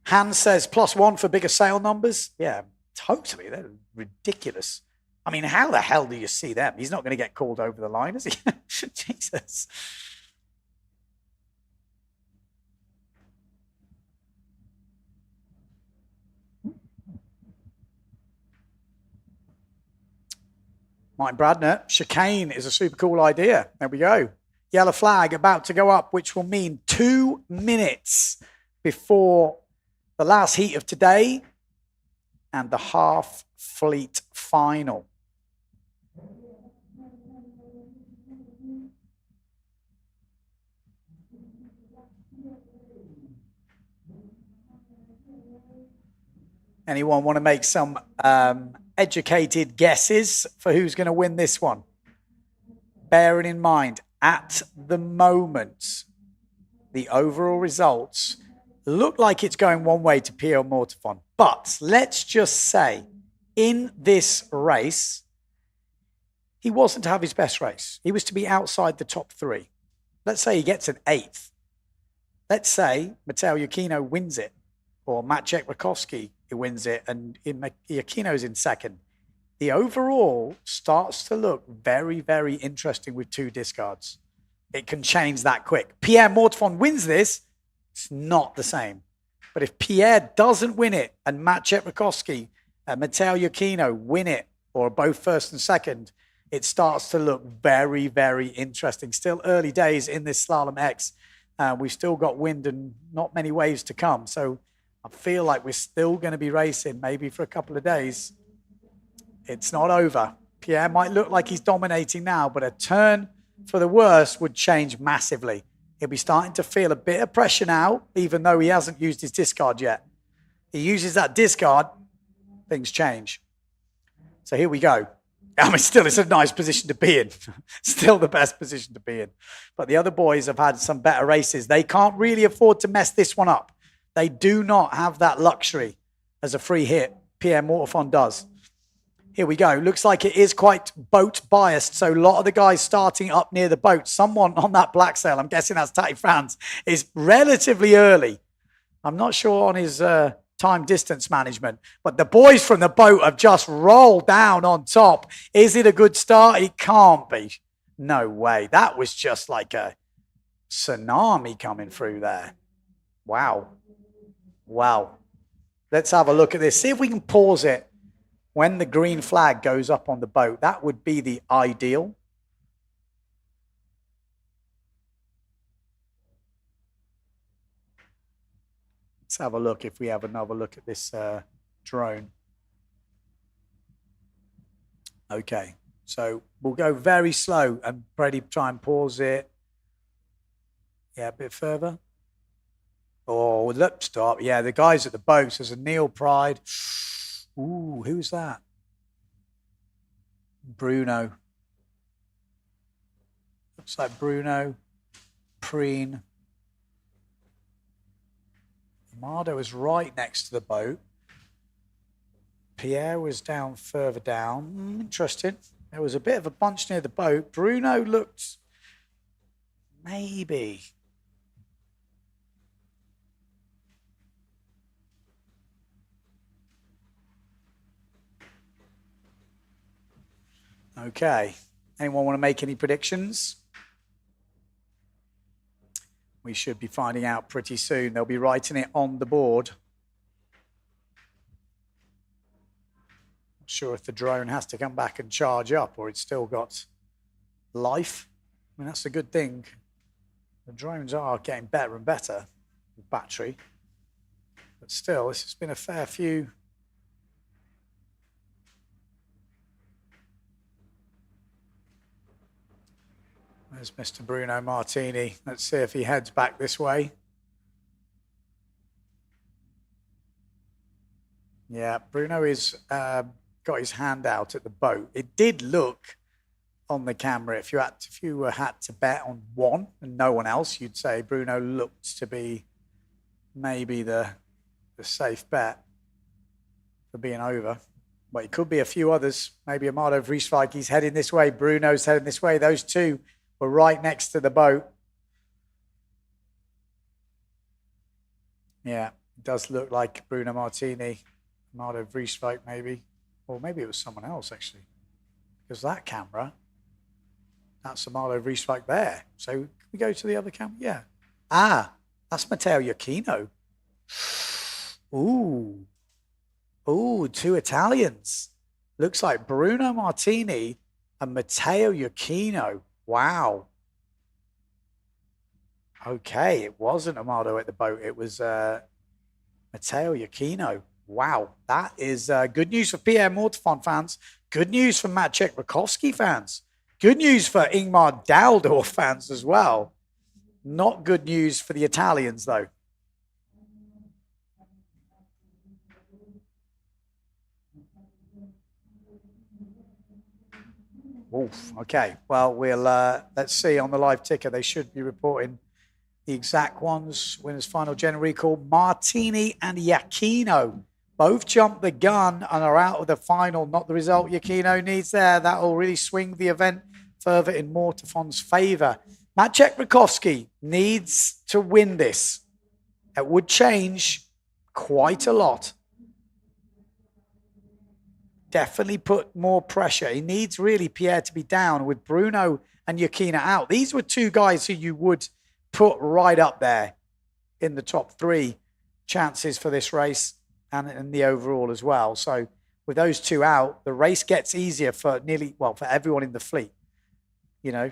Hans says +1 for bigger sale numbers. Yeah, totally. They're ridiculous. I mean, how the hell do you see them? He's not going to get called over the line, is he? Jesus. Mike Bradner, chicane is a super cool idea. There we go. Yellow flag about to go up, which will mean 2 minutes before the last heat of today and the half fleet final. Anyone want to make some educated guesses for who's going to win this one. Bearing in mind, at the moment, the overall results look like it's going one way to Pierre Mortefon. But let's just say, in this race, he wasn't to have his best race. He was to be outside the top 3. Let's say he gets an 8th. Let's say Mateo Yukino wins it, or Maciej Rakowski wins it, and Yukino's in 2nd. The overall starts to look very, very interesting with 2 discards. It can change that quick. Pierre Mortefon wins this, it's not the same. But if Pierre doesn't win it and Maciej Rakowski and Mateo Yukino win it, or both 1st and 2nd, it starts to look very, very interesting. Still early days in this Slalom X. We've still got wind and not many waves to come. So I feel like we're still going to be racing maybe for a couple of days. It's not over. Pierre might look like he's dominating now, but a turn for the worse would change massively. He'll be starting to feel a bit of pressure now, even though he hasn't used his discard yet. He uses that discard, things change. So here we go. I mean, still, it's a nice position to be in. Still the best position to be in. But the other boys have had some better races. They can't really afford to mess this one up. They do not have that luxury as a free hit. Pierre Mortefon does. Here we go. Looks like it is quite boat biased. So a lot of the guys starting up near the boat. Someone on that black sail, I'm guessing that's Tati Franz, is relatively early. I'm not sure on his time distance management, but the boys from the boat have just rolled down on top. Is it a good start? It can't be. No way. That was just like a tsunami coming through there. Wow. Wow. Let's have a look at this. See if we can pause it when the green flag goes up on the boat. That would be the ideal. Let's have a look if we have another look at this drone. Okay, so we'll go very slow and Brady try and pause it. Yeah, a bit further. Oh, lip stop. Yeah, the guys at the boats. There's a Neil Pride. Ooh, who's that? Bruno. Looks like Bruno. Preen. Mardo was right next to the boat. Pierre was down further down. Interesting. There was a bit of a bunch near the boat. Bruno looked maybe. Okay. Anyone want to make any predictions? We should be finding out pretty soon. They'll be writing it on the board. Not sure if the drone has to come back and charge up or it's still got life. I mean, that's a good thing. The drones are getting better and better with battery. But still, this has been a fair few. There's Mr. Bruno Martini. Let's see if he heads back this way. Yeah, Bruno is got his hand out at the boat. It did look on the camera, if you had to bet on one and no one else, you'd say Bruno looked to be maybe the safe bet for being over. But it could be a few others. Maybe Amado Vrieswijk, he's heading this way. Bruno's heading this way. Those two were right next to the boat. Yeah, it does look like Bruno Martini, Amado Vrieswijk maybe. Or maybe it was someone else actually. Because that camera, that's Amado Vrieswijk there. So can we go to the other camera? Yeah. Ah, that's Matteo Iachino. Ooh. Ooh, two Italians. Looks like Bruno Martini and Matteo Iachino. Wow. Okay, it wasn't Amado at the boat. It was Matteo Iachino. Wow, that is good news for Pierre Mortefon fans. Good news for Maciej Rakowski fans. Good news for Ingmar Daldor fans as well. Not good news for the Italians, though. Oof. Okay. Well, we'll let's see on the live ticker. They should be reporting the exact ones. Winners final general recall. Martini and Iachino both jumped the gun and are out of the final. Not the result Iachino needs there. That will really swing the event further in Mortefon's favour. Maciej Rakowski needs to win this. It would change quite a lot. Definitely put more pressure. He needs really Pierre to be down with Bruno and Iachino out. These were two guys who you would put right up there in the top three chances for this race and in the overall as well. So with those two out, the race gets easier for for everyone in the fleet. You know,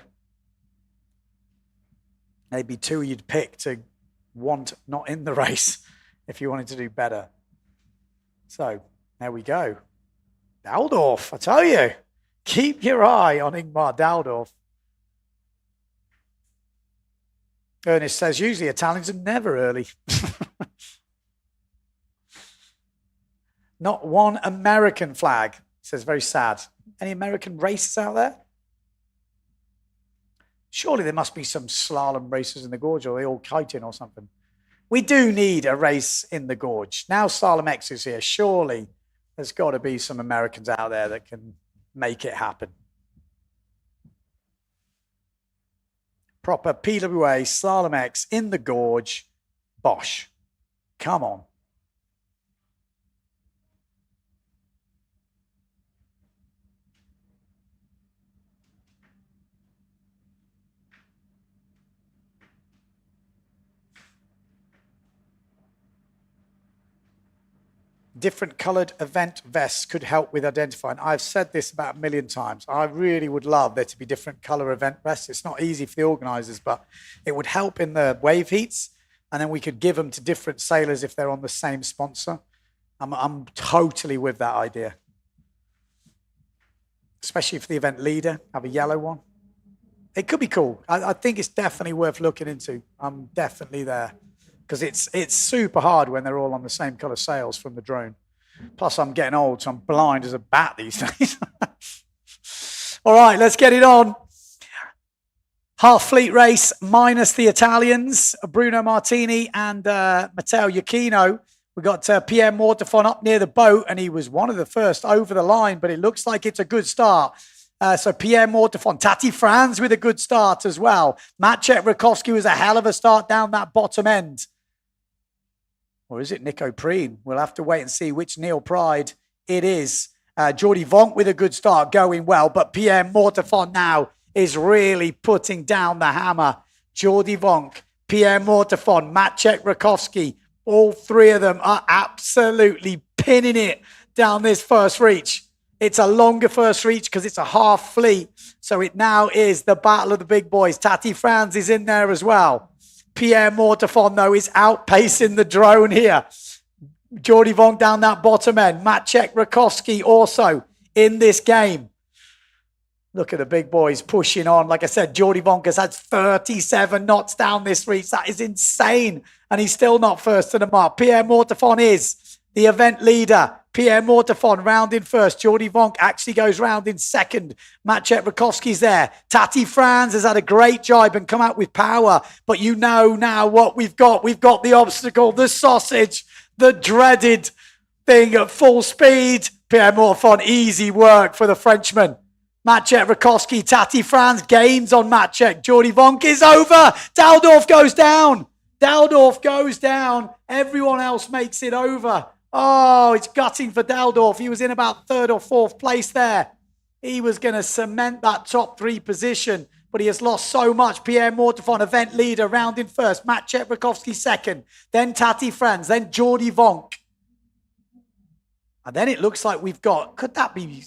maybe two you'd pick to want not in the race if you wanted to do better. So there we go. Daldorf, I tell you, keep your eye on Ingmar Daldorf. Ernest says, usually Italians are never early. Not one American flag. Says, very sad. Any American races out there? Surely there must be some slalom races in the gorge, or are they all kiting or something? We do need a race in the gorge. Now Slalom X is here. Surely there's got to be some Americans out there that can make it happen. Proper PWA Slalom X in the gorge. Bosh. Come on. Different coloured event vests could help with identifying. I've said this about a million times. I really would love there to be different colour event vests. It's not easy for the organisers, but it would help in the wave heats, and then we could give them to different sailors if they're on the same sponsor. I'm totally with that idea. Especially for the event leader, have a yellow one. It could be cool. I think it's definitely worth looking into. I'm definitely there. Because it's super hard when they're all on the same colour sails from the drone. Plus, I'm getting old, so I'm blind as a bat these days. All right, let's get it on. Half fleet race minus the Italians, Bruno Martini and Matteo Iachino. We got Pierre Mortefon up near the boat, and he was one of the first over the line, but it looks like it's a good start. So Pierre Mortefon, Tati Franz with a good start as well. Maciej Rakowski was a hell of a start down that bottom end. Or is it Nico Preen? We'll have to wait and see which Neil Pride it is. Jordi Vonk with a good start, going well. But Pierre Mortefon now is really putting down the hammer. Jordi Vonk, Pierre Mortefon, Maciej Rakowski, all three of them are absolutely pinning it down this first reach. It's a longer first reach because it's a half fleet. So it now is the battle of the big boys. Tati Franz is in there as well. Pierre Mortefon, though, is outpacing the drone here. Jordi Vonk down that bottom end. Maciej Rakowski also in this game. Look at the big boys pushing on. Like I said, Jordi Vonk has had 37 knots down this reach. That is insane. And he's still not first to the mark. Pierre Mortefon is the event leader. Pierre Mortefon round in first. Jordi Vonk actually goes round in second. Maciej Rakowski's there. Tati Franz has had a great jibe and come out with power. But you know now what we've got. We've got the obstacle, the sausage, the dreaded thing at full speed. Pierre Mortefon, easy work for the Frenchman. Maciej Rakowski, Tati Franz gains on Maciej. Jordi Vonk is over. Daldorf goes down. Daldorf goes down. Everyone else makes it over. Oh, it's gutting for Daldorf. He was in about third or fourth place there. He was going to cement that top three position, but he has lost so much. Pierre Mortefon, event leader, round in first. Maciej Rakowski second. Then Tati Franz. Then Jordi Vonk. And then it looks like we've got, could that be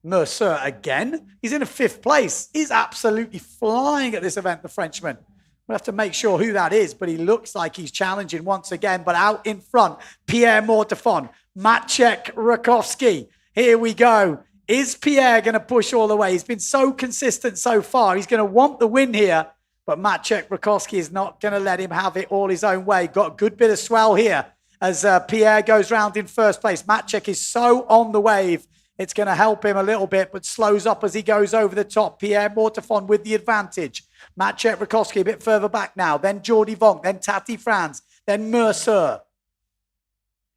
Mercer again? He's in a fifth place. He's absolutely flying at this event, the Frenchman. We'll have to make sure who that is, but he looks like he's challenging once again. But out in front, Pierre Mortefon, Maciej Rakowski. Here we go. Is Pierre going to push all the way? He's been so consistent so far. He's going to want the win here, but Maciej Rakowski is not going to let him have it all his own way. Got a good bit of swell here as Pierre goes round in first place. Maciej is so on the wave It's going to help him a little bit, but slows up as he goes over the top. Pierre Mortefon with the advantage. Maciej Rakowski a bit further back now. Then Jordi Vonk, then Tati Franz, then Mercer.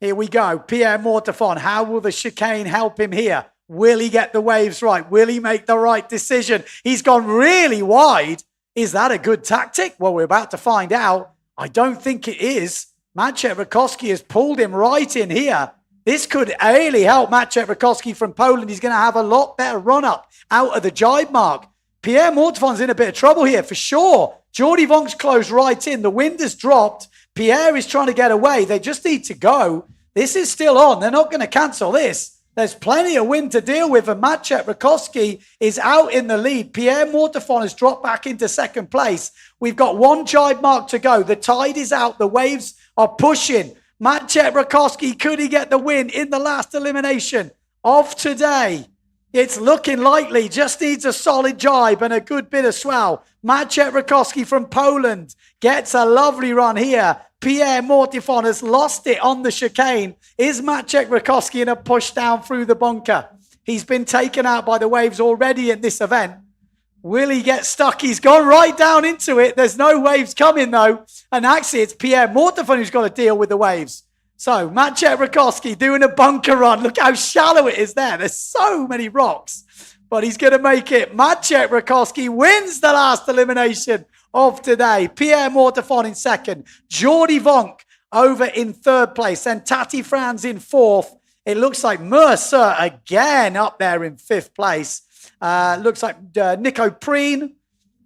Here we go. Pierre Mortefon. How will the chicane help him here? Will he get the waves right? Will he make the right decision? He's gone really wide. Is that a good tactic? Well, we're about to find out. I don't think it is. Maciej Rakowski has pulled him right in here. This could really help Maciej Rakowski from Poland. He's going to have a lot better run-up out of the jibe mark. Pierre Mortefon's in a bit of trouble here, for sure. Jordi Vonk's closed right in. The wind has dropped. Pierre is trying to get away. They just need to go. This is still on. They're not going to cancel this. There's plenty of wind to deal with, and Maciej Rakowski is out in the lead. Pierre Mortefon has dropped back into second place. We've got one jibe mark to go. The tide is out. The waves are pushing. Maciej Rakowski, could he get the win in the last elimination of today? It's looking likely. Just needs a solid jibe and a good bit of swell. Maciej Rakowski from Poland gets a lovely run here. Pierre Mortefon has lost it on the chicane. Is Maciej Rakowski in a push down through the bunker? He's been taken out by the waves already in this event. Will he get stuck? He's gone right down into it. There's no waves coming though. And actually it's Pierre Mortefon who's got to deal with the waves. So Maciej Rakowski doing a bunker run. Look how shallow it is there. There's so many rocks. But he's going to make it. Maciej Rakowski wins the last elimination of today. Pierre Mortefon in second. Jordi Vonk over in third place. And Tati Franz in fourth. It looks like Mercer again up there in fifth place. Looks like Nico Preen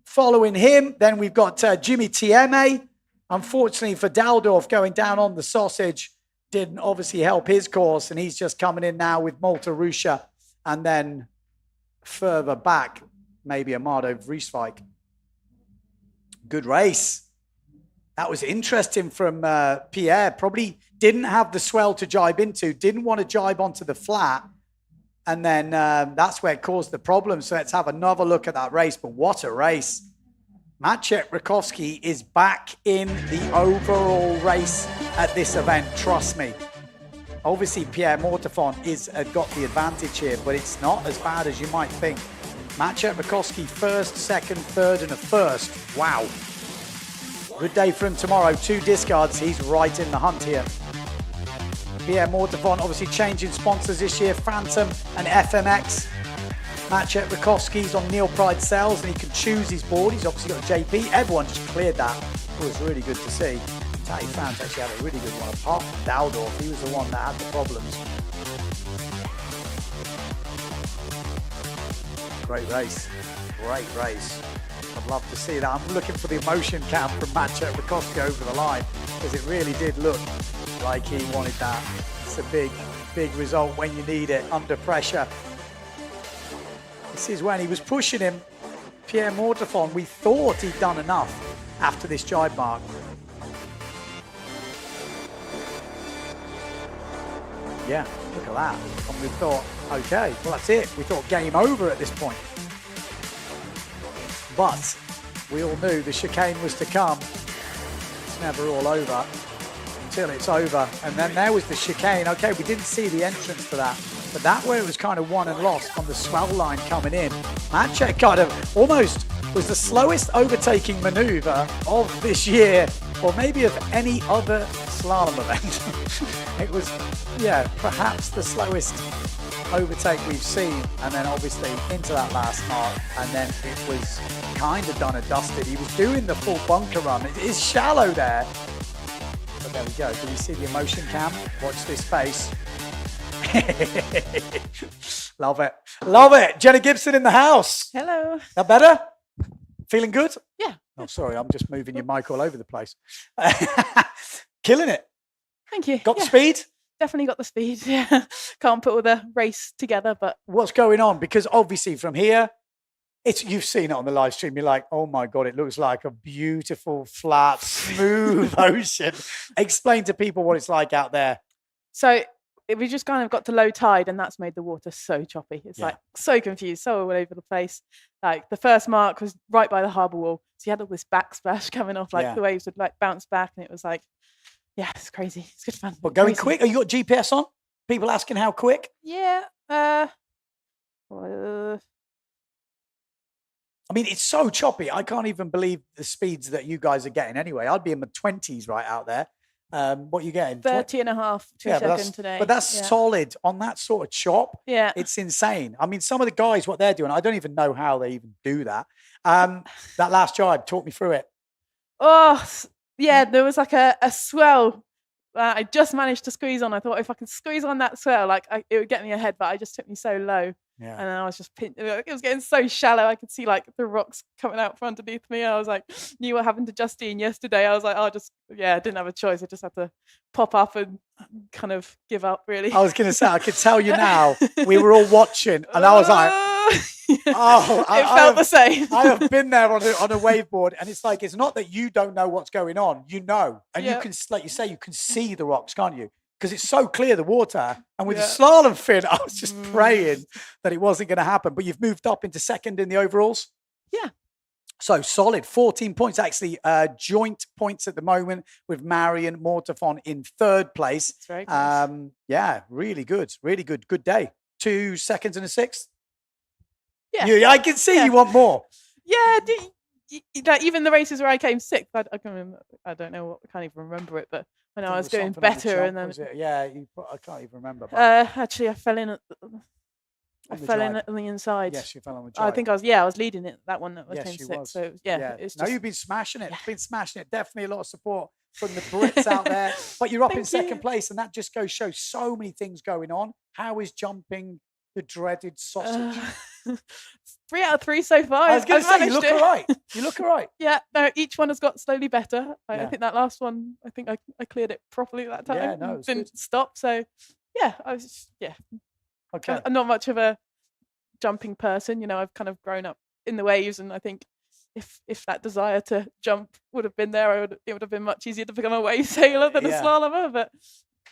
following him. Then we've got Jimmy Tieme. Unfortunately for Daldorf, going down on the sausage didn't obviously help his course. And he's just coming in now with Malta Rusha. And then further back, maybe Amado Vrieswijk. Good race. That was interesting from Pierre. Probably didn't have the swell to jibe into. Didn't want to jibe onto the flat. And then that's where it caused the problem. So let's have another look at that race. But what a race. Maciej Rakowski is back in the overall race at this event. Trust me. Obviously, Pierre Mortefon is got the advantage here, but it's not as bad as you might think. Maciej Rakowski first, second, third, and a first. Wow. Good day for him tomorrow. 2 discards. He's right in the hunt here. Pierre Mortefon obviously changing sponsors this year. Phantom and FMX. Maciej Rakowski's on Neil Pride Sales and he can choose his board. He's obviously got JP. Everyone just cleared that. It was really good to see. Tati Franz actually had a really good one. Apart from Daldorf, he was the one that had the problems. Great race. Great race. I'd love to see that. I'm looking for the emotion cam from Maciej Rakowski over the line because it really did look like he wanted that. It's a big, big result when you need it under pressure. This is when he was pushing him. Pierre Mortefon, we thought he'd done enough after this jibe mark. Yeah, look at that. And we thought, okay, well that's it. We thought game over at this point. But we all knew the chicane was to come. It's never all over until it's over. And then there was the chicane. Okay, we didn't see the entrance to that. But that where it was kind of won and lost on the swell line coming in. Maciej kind of almost was the slowest overtaking maneuver of this year, or maybe of any other slalom event. It was, yeah, perhaps the slowest overtake we've seen. And then obviously into that last mark. And then it was kind of done and dusted. He was doing the full bunker run. It is shallow there. But there we go. Do you see the emotion cam? Watch this face. Love it. Love it. Jenna Gibson in the house. Hello. That better? Feeling good? Yeah. Oh, sorry. I'm just moving your mic all over the place. Killing it. Thank you. Got the speed? Definitely got the speed. Yeah. Can't put all the race together, but what's going on? Because obviously from here, you've seen it on the live stream. You're like, oh my God, it looks like a beautiful, flat, smooth ocean. Explain to people what it's like out there. So we just kind of got to low tide and that's made the water so choppy. It's like so confused, so all over the place. Like the first mark was right by the harbour wall. So you had all this backsplash coming off, like the waves would like bounce back and it was like, yeah, it's crazy. It's good fun. But going quick, have you got GPS on? People asking how quick? Yeah. I mean, it's so choppy. I can't even believe the speeds that you guys are getting anyway. I'd be in my 20s right out there. What are you getting? 30 and a half, 2 seconds today. But that's solid on that sort of chop. Yeah. It's insane. I mean, some of the guys, what they're doing, I don't even know how they even do that. That last jibe, talk me through it. Oh, yeah, there was like a swell. I just managed to squeeze on. I thought if I could squeeze on that swell, it would get me ahead, but it just took me so low. Yeah. And then I was just it was getting so shallow. I could see like the rocks coming out from underneath me. I was like, knew what happened to Justine yesterday. I was like, I didn't have a choice. I just had to pop up and kind of give up, really. I was going to say, I could tell you now, we were all watching, and I was like, it felt the same. I have been there on a waveboard, and it's like, it's not that you don't know what's going on, you know, and you can, like you say, you can see the rocks, can't you? Because it's so clear, the water. And with the slalom fin, I was just praying that it wasn't going to happen. But you've moved up into second in the overalls. Yeah. So solid, 14 points, actually joint points at the moment with Marion Mortafon in third place. That's very good. Yeah, really good. Good day. 2 seconds and a sixth. Yeah. I can see you want more. Yeah, like even the races where I came sixth, I don't know, I can't even remember it, but I know I was doing better, and then I can't even remember. Actually, I fell in on the inside. Yes, you fell on the I jibe. think I was leading it, that one that was Yes, came you sixth. was. So it's just, You've been smashing it. Been smashing it. Definitely a lot of support from the Brits out there. But you're up in second place, and that just shows so many things going on. How is jumping the dreaded sausage? 3 out of 3 so far. I was going to say, you look all right. You look all right. Yeah, no, each one has got slowly better. I think that last one, I think I cleared it properly that time. Yeah, no, it was didn't good. stop. So yeah, Okay. I'm not much of a jumping person. You know, I've kind of grown up in the waves, and I think if that desire to jump would have been there, it would have been much easier to become a wave sailor than a slalomer. But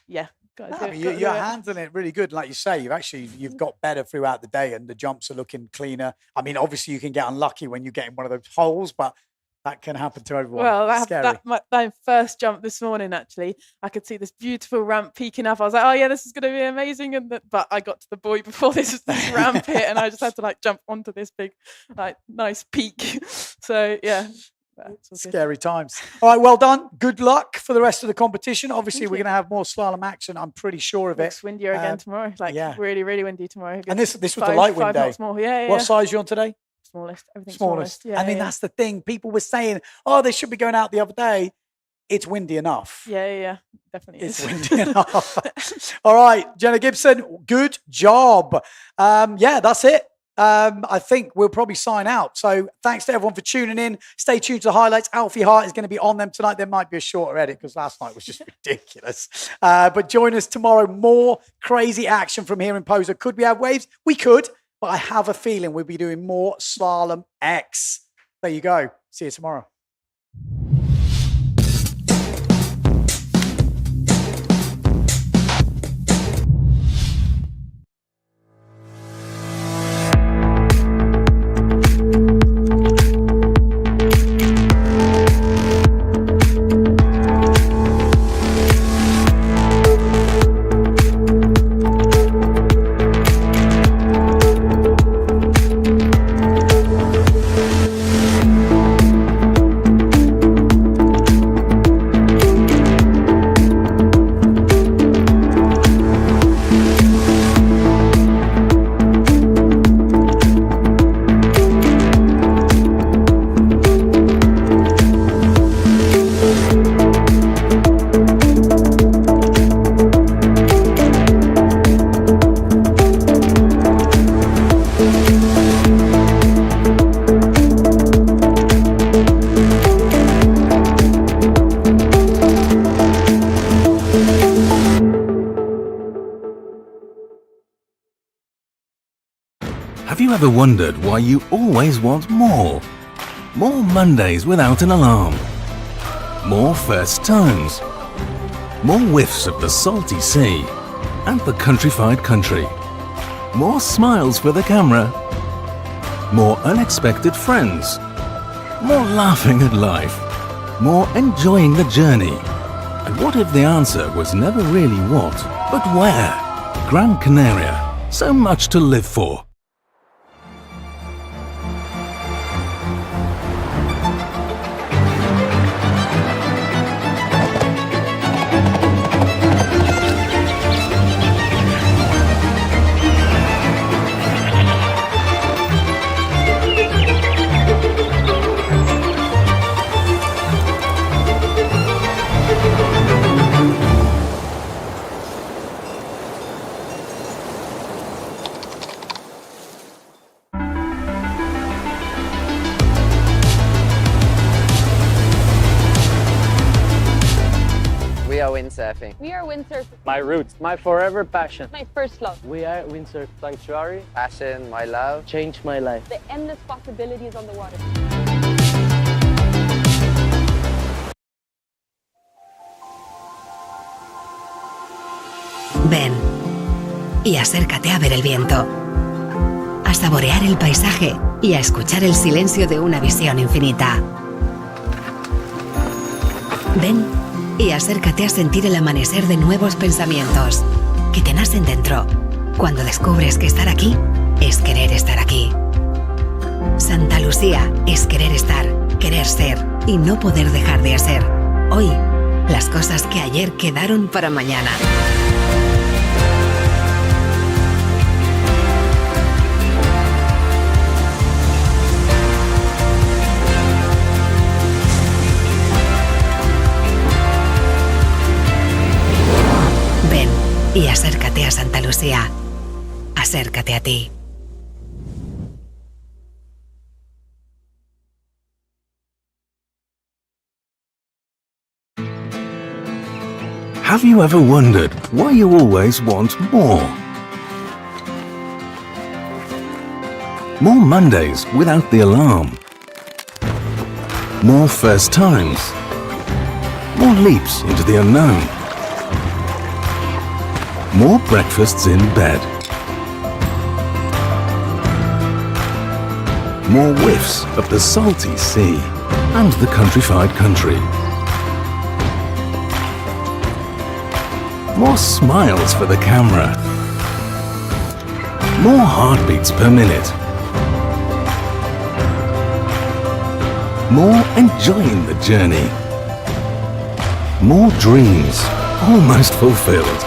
yeah. You're handling it really good. Like you say, you've got better throughout the day, and the jumps are looking cleaner. I mean, obviously you can get unlucky when you get in one of those holes, but that can happen to everyone. Well, Scary. that first jump this morning, actually, I could see this beautiful ramp peeking up. I was like, oh yeah, this is going to be amazing. But I got to the buoy before this ramp hit, and I just had to jump onto this big, nice peak. So yeah. Scary times. All right, well done. Good luck for the rest of the competition. Obviously, we're going to have more slalom action. I'm pretty sure of it. It's windier again tomorrow. Really, really windy tomorrow. And this was the light wind day. Yeah. What size are you on today? Smallest. Everything Smallest. Yeah, I mean, that's the thing. People were saying, oh, they should be going out the other day. It's windy enough. Yeah. Definitely is. It's windy enough. All right, Jenna Gibson, good job. That's it. I think we'll probably sign out. So thanks to everyone for tuning in. Stay tuned to the highlights. Alfie Hart is going to be on them tonight. There might be a shorter edit because last night was just ridiculous. But join us tomorrow. More crazy action from here in Pozo. Could we have waves? We could, but I have a feeling we'll be doing more Slalom X. There you go. See you tomorrow. Have you ever wondered why you always want more? More Mondays without an alarm. More first tones. More whiffs of the salty sea and the countrified country. More smiles for the camera. More unexpected friends. More laughing at life. More enjoying the journey. And what if the answer was never really what, but where? Gran Canaria. So much to live for. windsurfing. We are windsurfing. My roots, my forever passion. My first love. We are Windsurf Sanctuary. Passion, my love, changed my life. The endless possibilities on the water. Ven y acércate a ver el viento, a saborear el paisaje y a escuchar el silencio de una visión infinita. Ven y acércate a sentir el amanecer de nuevos pensamientos que te nacen dentro cuando descubres que estar aquí es querer estar aquí. Santa Lucía es querer estar, querer ser y no poder dejar de hacer. Hoy, las cosas que ayer quedaron para mañana. Ven y acércate a Santa Lucía. Acércate a ti. Have you ever wondered why you always want more? More Mondays without the alarm. More first times. More leaps into the unknown. More breakfasts in bed. More whiffs of the salty sea and the countrified country. More smiles for the camera. More heartbeats per minute. More enjoying the journey. More dreams almost fulfilled.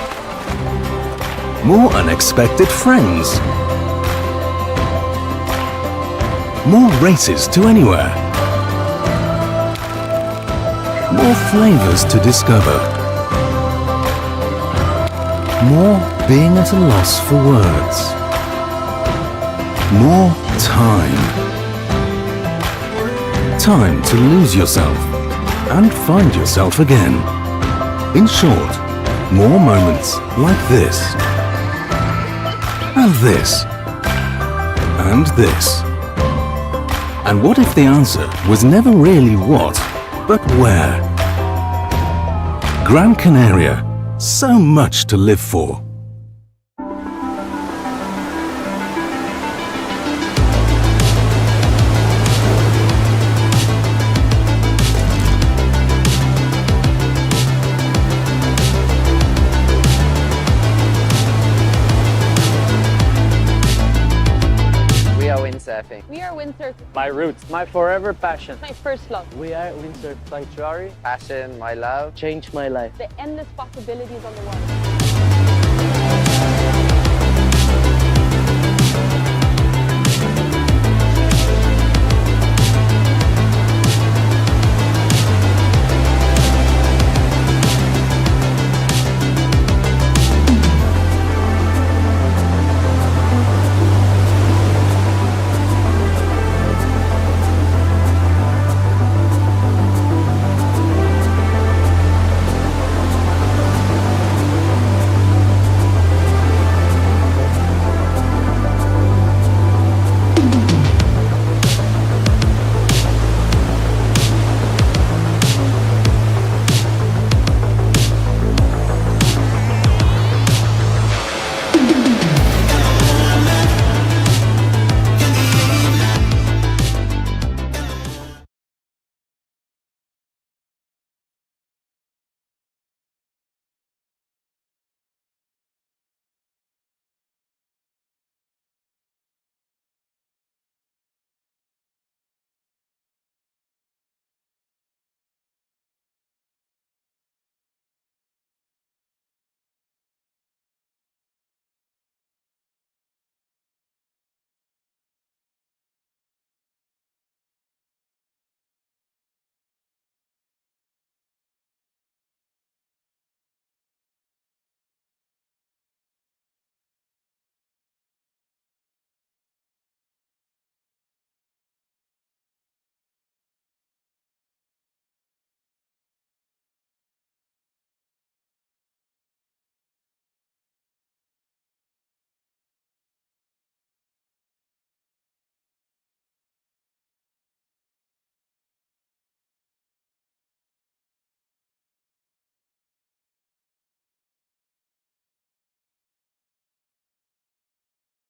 More unexpected friends. More races to anywhere. More flavors to discover. More being at a loss for words. More time. Time to lose yourself and find yourself again. In short, more moments like this. And this. And this. And what if the answer was never really what, but where? Gran Canaria. So much to live for. We are windsurfing. We are windsurfing. My roots, my forever passion. My first love. We are Windsurf Sanctuary. Passion, my love, changed my life. The endless possibilities on the water.